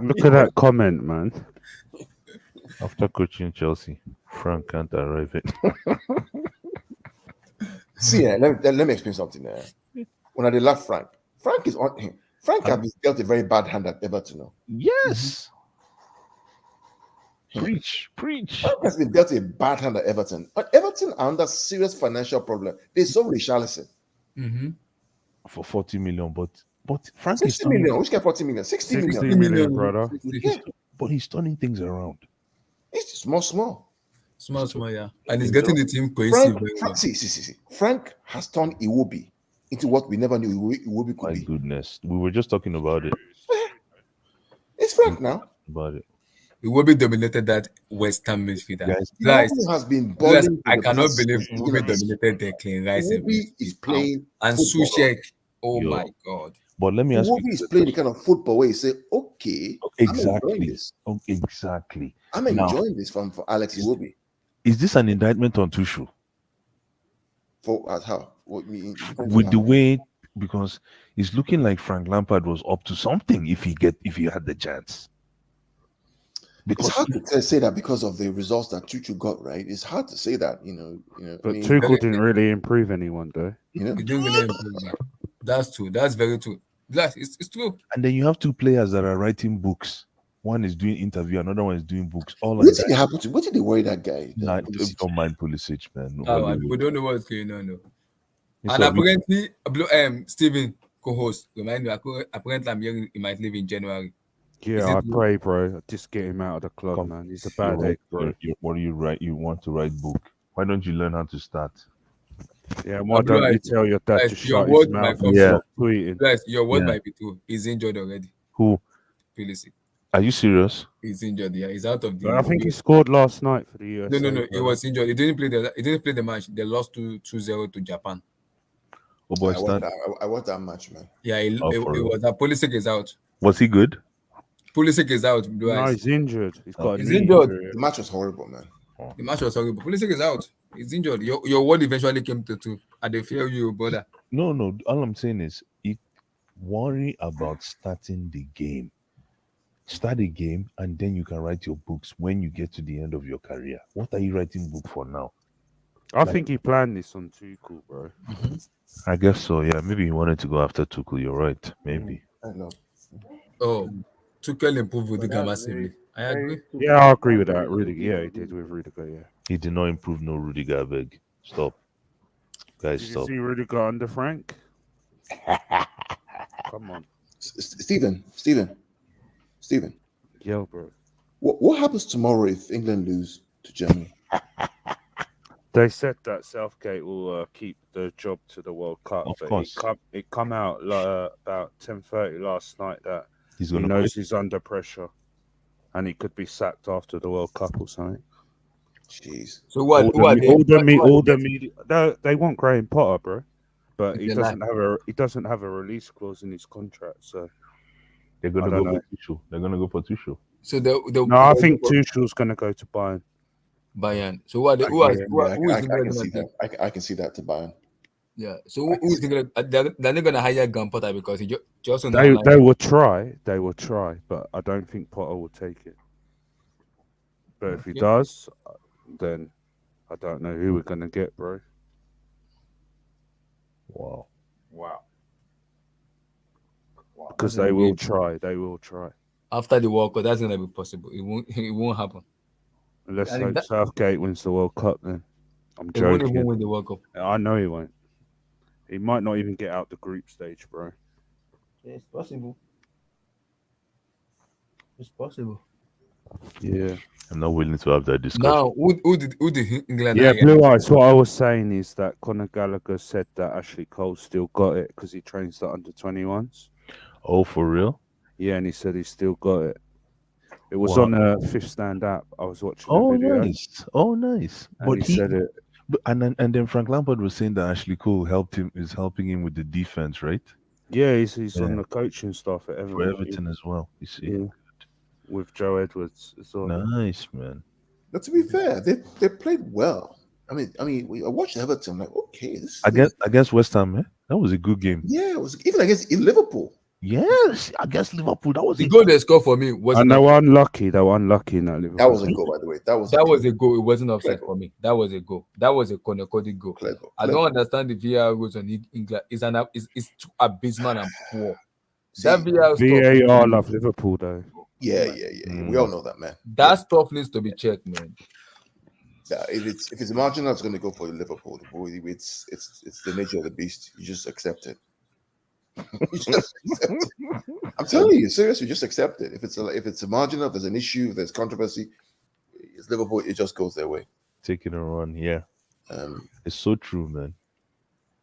look at that comment, man. After coaching Chelsea, Frank can't arrive it. See, let me explain something. When I left Frank is on him. Frank has been dealt a very bad hand at Everton. Yes. Preach. Frank has been dealt a bad hand at Everton. But Everton are under serious financial problem. They sold Richarlison for 40 million, but Frank 60 is million. Which guy 40 million? 60 million, brother. But he's turning things around. It's small, yeah. And he's getting the team cohesive. See. Frank has turned Iwobi into what we never knew Iwobi could be. My goodness. We were just talking about it. It's Frank now. About it. Iwobi dominated that West Ham midfielder. Guys, has been balling. I cannot believe Iwobi dominated the Clean Rice. Iwobi is playing and Sushek. Oh my God. But let me ask you. Iwobi is playing the kind of football where you say, okay, exactly. I'm enjoying this for Alex Iwobi. Is this an indictment on Tuchel? For how? What mean? With the way, because it's looking like Frank Lampard was up to something if he had the chance. Because it's hard to say that because of the results that Tuchel got, right? It's hard to say that, But Tuchel didn't really improve anyone, though. He didn't really improve that. That's true. That's very true. It's true. And then you have two players that are writing books. One is doing interview, another one is doing books. What did they worry that guy? Don't mind Pulisic, man. We don't know what's going on, though. And apparently, Stephen, co-host, remind me, apparently I'm hearing he might leave in January. Yeah, I pray, bro. Just get him out of the club, man. He's a bad egg, bro. What do you write? You want to write book? Why don't you learn how to start? Yeah, why don't you tell your dad to your shut his word mouth might and come stop true. tweeting? Guys, your word might be true. He's injured already. Who? Pulisic. Are you serious? He's injured. Yeah, he's out of the. But I think he scored last night for the USA. No. He was injured. He didn't play the match. They lost 2-0 to Japan. Oh boy, I watched that match, man. Yeah, it was that Pulisic is out. Was he good? Pulisic is out. No, he's injured. He's got he's injured. The match was horrible, man. The match was horrible. Pulisic is out. He's injured. Your word eventually came to two. And they fear you, brother. No. All I'm saying is, worry about starting the game. Start a game, and then you can write your books when you get to the end of your career. What are you writing book for now? I think he planned this on Tuchel, bro. I guess so. Yeah, maybe he wanted to go after Tuchel. You're right. Maybe. I know. Oh, Tuchel improved Rudiger massively. I agree. Yeah, I agree with that. Rudiger, yeah, he did with Rudiger. Yeah, he did not improve. No Rudiger, beg. Stop, guys. Did stop. You see Rudiger under Frank? Come on, Stephen. Yeah, bro. What happens tomorrow if England lose to Germany? They said that Southgate will keep the job to the World Cup. Of course. It come out about 10:30 last night that he knows he's under pressure, and he could be sacked after the World Cup or something. Jeez. So what? All the media. They want Graham Potter, bro, but he doesn't have a release clause in his contract, so. They're gonna go for Tuchel. They're gonna go for Tuchel. So I think Tuchel's gonna go to Bayern. Bayern. So what? I can see that to Bayern. Yeah. So who's gonna? They're not gonna hire Graham Potter because he just. They will try. They will try, but I don't think Potter will take it. But if he does, then I don't know who we're gonna get, bro. Wow. Because they will try. They will try. After the World Cup, that's gonna be possible. It won't happen. Unless Southgate wins the World Cup, then I'm joking. He won't even win the World Cup. I know he won't. He might not even get out the group stage, bro. Yeah, it's possible. It's possible. Yeah. I'm not willing to have that discussion. Now, who did England? Yeah, Blue Eyes. What I was saying is that Conor Gallagher said that Ashley Cole still got it because he trains the under-21s. Oh, for real? Yeah, and he said he still got it. It was on a Fifth Stand app. I was watching the video. Nice. Oh, nice. And but he said it. And then Frank Lampard was saying that Ashley Cole is helping him with the defense, right? Yeah, he's on the coaching staff at Everton. For Everton as well. You see, with Joe Edwards as well. Nice, man. But to be fair, they played well. I mean, I watched Everton. Like, okay, against West Ham, man. That was a good game. Yeah, it was even against Liverpool. Yes, against Liverpool. That was the goal they scored for me. And they were unlucky. They were unlucky in that Liverpool. That was a goal, by the way. That was a goal. It wasn't offside for me. That was a goal. That was a corner-coded goal. I don't understand the VAR rules on England. It's too abysmal and poor. That VAR love Liverpool though. Yeah. We all know that, man. That stuff needs to be checked, man. Yeah, if it's marginal, it's going to go for Liverpool. It's the nature of the beast. You just accept it. I'm telling you, seriously, just accept it. If it's a marginal, if there's an issue, if there's controversy, it's Liverpool. It just goes their way. Taking a run, yeah. It's so true, man.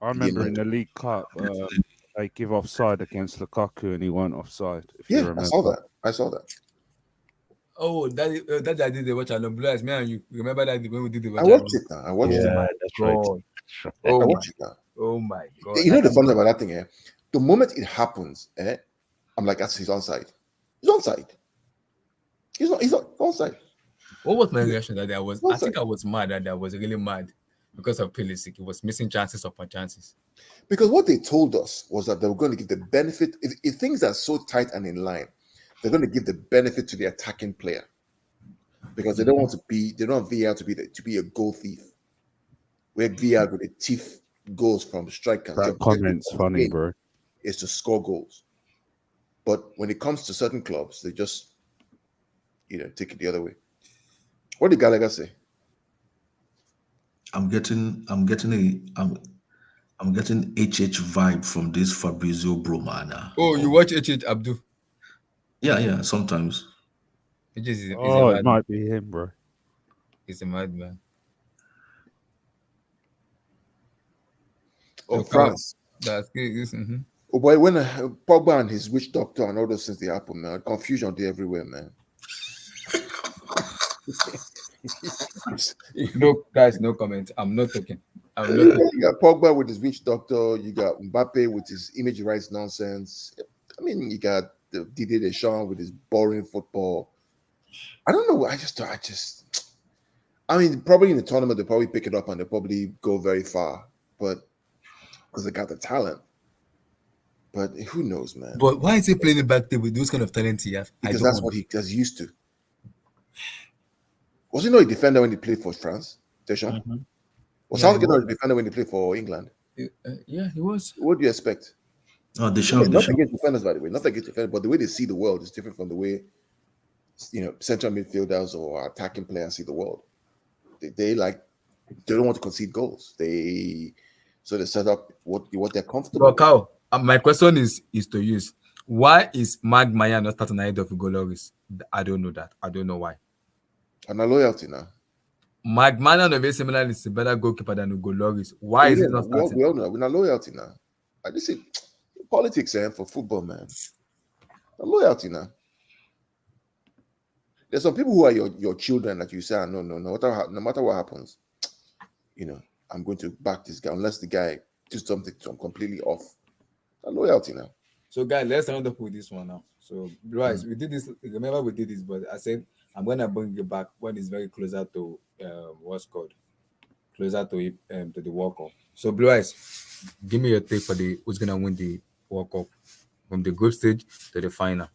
I remember in the League Cup, they give offside against Lukaku, and he weren't offside. Yeah, I saw that. Oh, that I did the watch along. Blue Eyes, man, you remember that when we did the watch? I watched it now. I watched it. That's right. I watched it now. Oh my God! You know the fun about that thing, the moment it happens, I'm like, he's onside. He's onside. He's not onside. What was my reaction that day? I think I was mad that I was really mad because of Pulisic. He was missing chances upon chances. Because what they told us was that they were going to give the benefit. If things are so tight and in line, they're going to give the benefit to the attacking player because they don't want VAR to be a goal thief. Where VAR with a thief goals from strikers. That comment's funny, bro. Is to score goals. But when it comes to certain clubs, they just take it the other way. What did Gallagher say? I'm getting HH vibe from this Fabrizio Bromana. Oh, you watch HH Abdul? Yeah, sometimes. He's a Oh, it madman. might be him, bro. He's a madman. Oh, So, Carl, France. that's good. Oh boy, when Pogba and his witch doctor and all those things they happen, man, confusion there everywhere, man. No, guys, no comment. I'm not talking. I'm not talking. You got Pogba with his witch doctor. You got Mbappe with his image rights nonsense. I mean, you got Didier Deschamps with his boring football. I don't know. I mean, probably in the tournament they'll probably pick it up and they'll probably go very far, but because they got the talent. But who knows, man? But why is he playing it back there with those kind of talent he has? Because that's what he's used to. Was he not a defender when he played for France, Deschamps? Mm-hmm. Was Southgate not a defender when he played for England? Yeah, he was. What do you expect? Oh, Deschamps. Not against defenders, by the way. Not against defenders, but the way they see the world is different from the way central midfielders or attacking players see the world. They don't want to concede goals. So they set up what they're comfortable. But Carl, my question is to use. Why is Maya not starting ahead of Hugo Lloris? I don't know that. I don't know why. And a loyalty now. Maya of AC Milan is a better goalkeeper than Hugo Lloris. Why is he not starting? We all know we're not loyalty now. I just say politics, for football, man. A loyalty now. There's some people who are your children that you say, no matter what happens, I'm going to back this guy unless the guy do something completely off. A loyalty now. So, guys, let's round up with this one now. So, guys, we did this. Remember, we did this, but I said I'm gonna bring it back when it's very closer to closer to the World Cup. So, Blue Eyes, give me your take for who's gonna win the World Cup from the group stage to the final.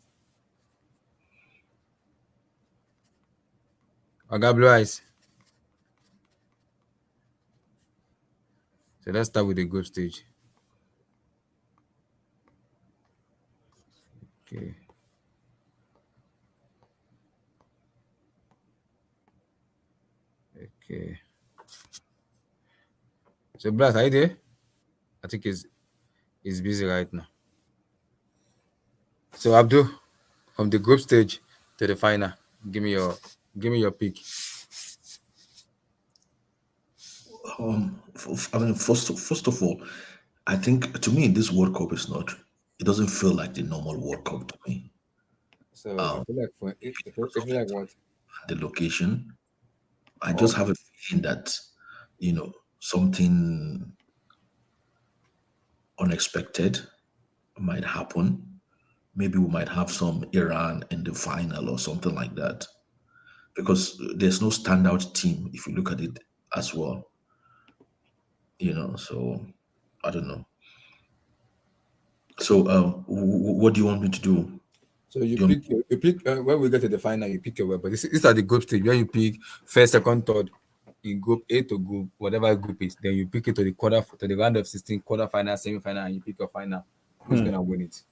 I got Blue Eyes. So let's start with the group stage. Okay. Okay. So Blas, are you there? I think he's busy right now. So Abdul, from the group stage to the final, give me your pick. I mean, first of all, I think to me this World Cup is not. It doesn't feel like the normal World Cup to me. So I feel like what? The location. I just have a feeling that something unexpected might happen. Maybe we might have some Iran in the final or something like that, because there's no standout team if you look at it as well. So I don't know. So what do you want me to do? So you pick when we get to the final, you pick your way. But these are the group stage where you pick first, second, third in group A to group, whatever group is. Then you pick it to the round of 16, quarter final, semi final, and you pick your final. Who's gonna win it?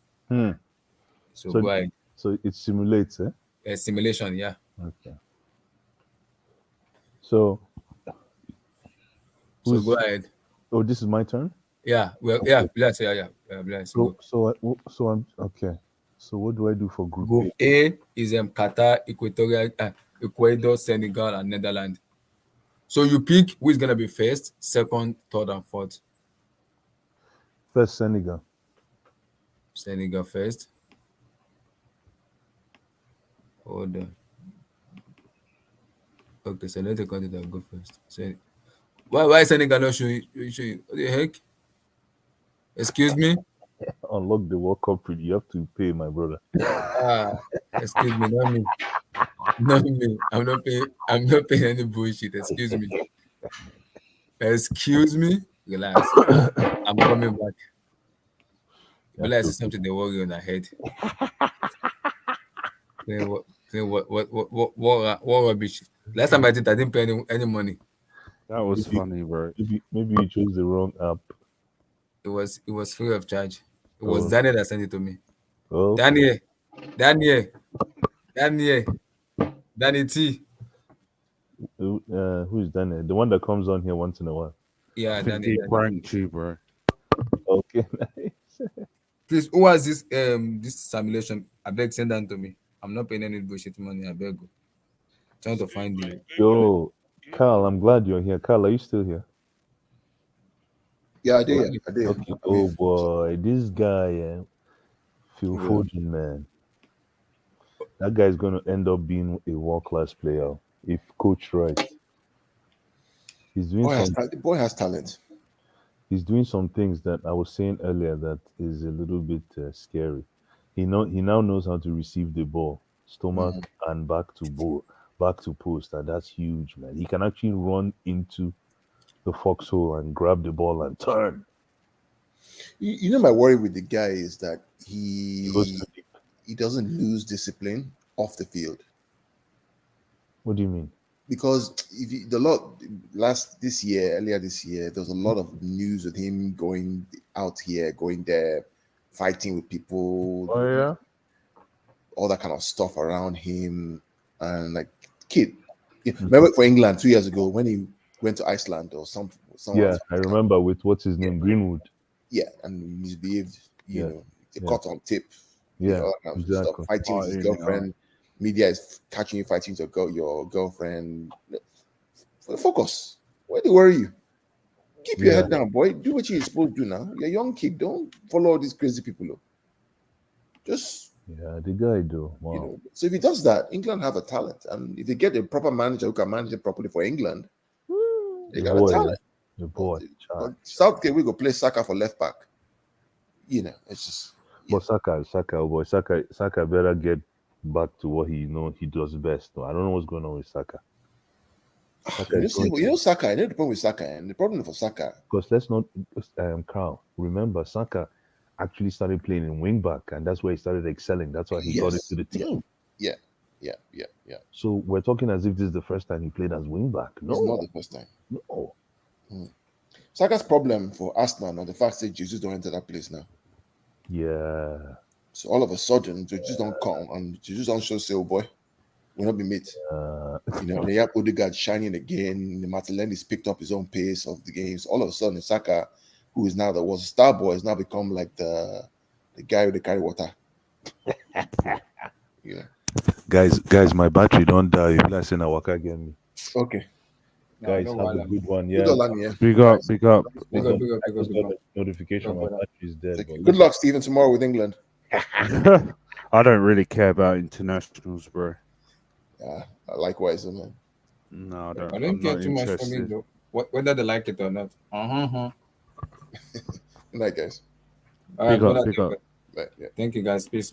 So go ahead. So it simulates, eh? A simulation, yeah. Okay. So go ahead. Oh, this is my turn? Yeah. Well, okay. Yeah. Bless. So I'm okay. So what do I do for group A? Group A is Qatar, Ecuador, Senegal, and Netherlands. So you pick who is gonna be first, second, third, and fourth. First, Senegal. Senegal first. Hold on. Okay, so let the country that go first. So why Senegal not showing? What the heck? Excuse me? Unlock the World Cup. You have to pay, my brother. Excuse me, not me. Not me. I'm not paying any bullshit. Excuse me. Excuse me. Relax. I'm coming back. But I see something they worry on our head. What rubbish? Last time I didn't pay any money. That was funny, bro. Maybe you chose the wrong app. It was free of charge. It was Daniel that sent it to me. Oh. Daniel T. Who's Daniel? The one that comes on here once in a while. Yeah, Daniel. He pranked you, bro. Okay, nice. Please, who has this simulation? I beg, send that to me. I'm not paying any bullshit money. I beg. Trying to find the. Yo, Carl, I'm glad you're here. Carl, are you still here? Yeah, I did. Okay. Oh boy, this guy, Phil Yeah. Foden, man. That guy's gonna end up being a world-class player if coached right. He's doing The boy has talent. He's doing some things that I was saying earlier that is a little bit scary. He now knows how to receive the ball, stomach and back to post, and that's huge, man. He can actually run into the foxhole and grab the ball and turn. You know, my worry with the guy is that He goes too deep. he doesn't lose discipline off the field. What do you mean? Because earlier this year, there was a lot of news of him going out here, going there, fighting with people. Oh yeah, all that kind of stuff around him, and like kid. Remember for England 2 years ago when he went to Iceland or somewhere yeah, else? I remember with what's his name, Greenwood. Yeah, and misbehaved. You know, the yeah. cut on tip. Yeah, all that kind of exactly. stuff. Fighting with his girlfriend. Media is catching you fighting with your girlfriend. Focus. Why do you worry you? Keep your head down, boy. Do what you're supposed to do now. You're a young kid. Don't follow all these crazy people. Look. Just the guy do. Wow. You know, so if he does that, England have a talent, and if they get a proper manager who can manage it properly for England, they got a talent. The boy. But Southgate, we go play Saka for left back. You know, it's just. But Saka better get back to what he does best. No, I don't know what's going on with Saka. Saka, I know the problem with Saka, and the problem for Saka. Because let's not, Carl, remember Saka actually started playing in wing back, and that's where he started excelling. That's why he got into the team. Yeah. So we're talking as if this is the first time he played as wing back. No, it's not the first time. No. Saka's problem for Arsenal and the fact that Jesus don't enter that place now. Yeah. So all of a sudden, Jesus don't come and Jesus don't show say, oh boy, we'll not be mate. You know, they have Odegaard shining again. Martinelli's picked up his own pace of the games. All of a sudden, Saka, who is now was a star boy, has now become like the guy with the carry water. Yeah. Guys, my battery don't die. You guys saying I work again. Okay. Guys, have a good one. Yeah. Big up. Notification. My battery is dead. Good luck, Stephen, tomorrow with England. I don't really care about internationals, bro. Yeah, likewise, man. No, I don't. I don't care too much for me, though. Whether they like it or not. Good night, guys. All right, big up. Yeah. Thank you, guys. Peace.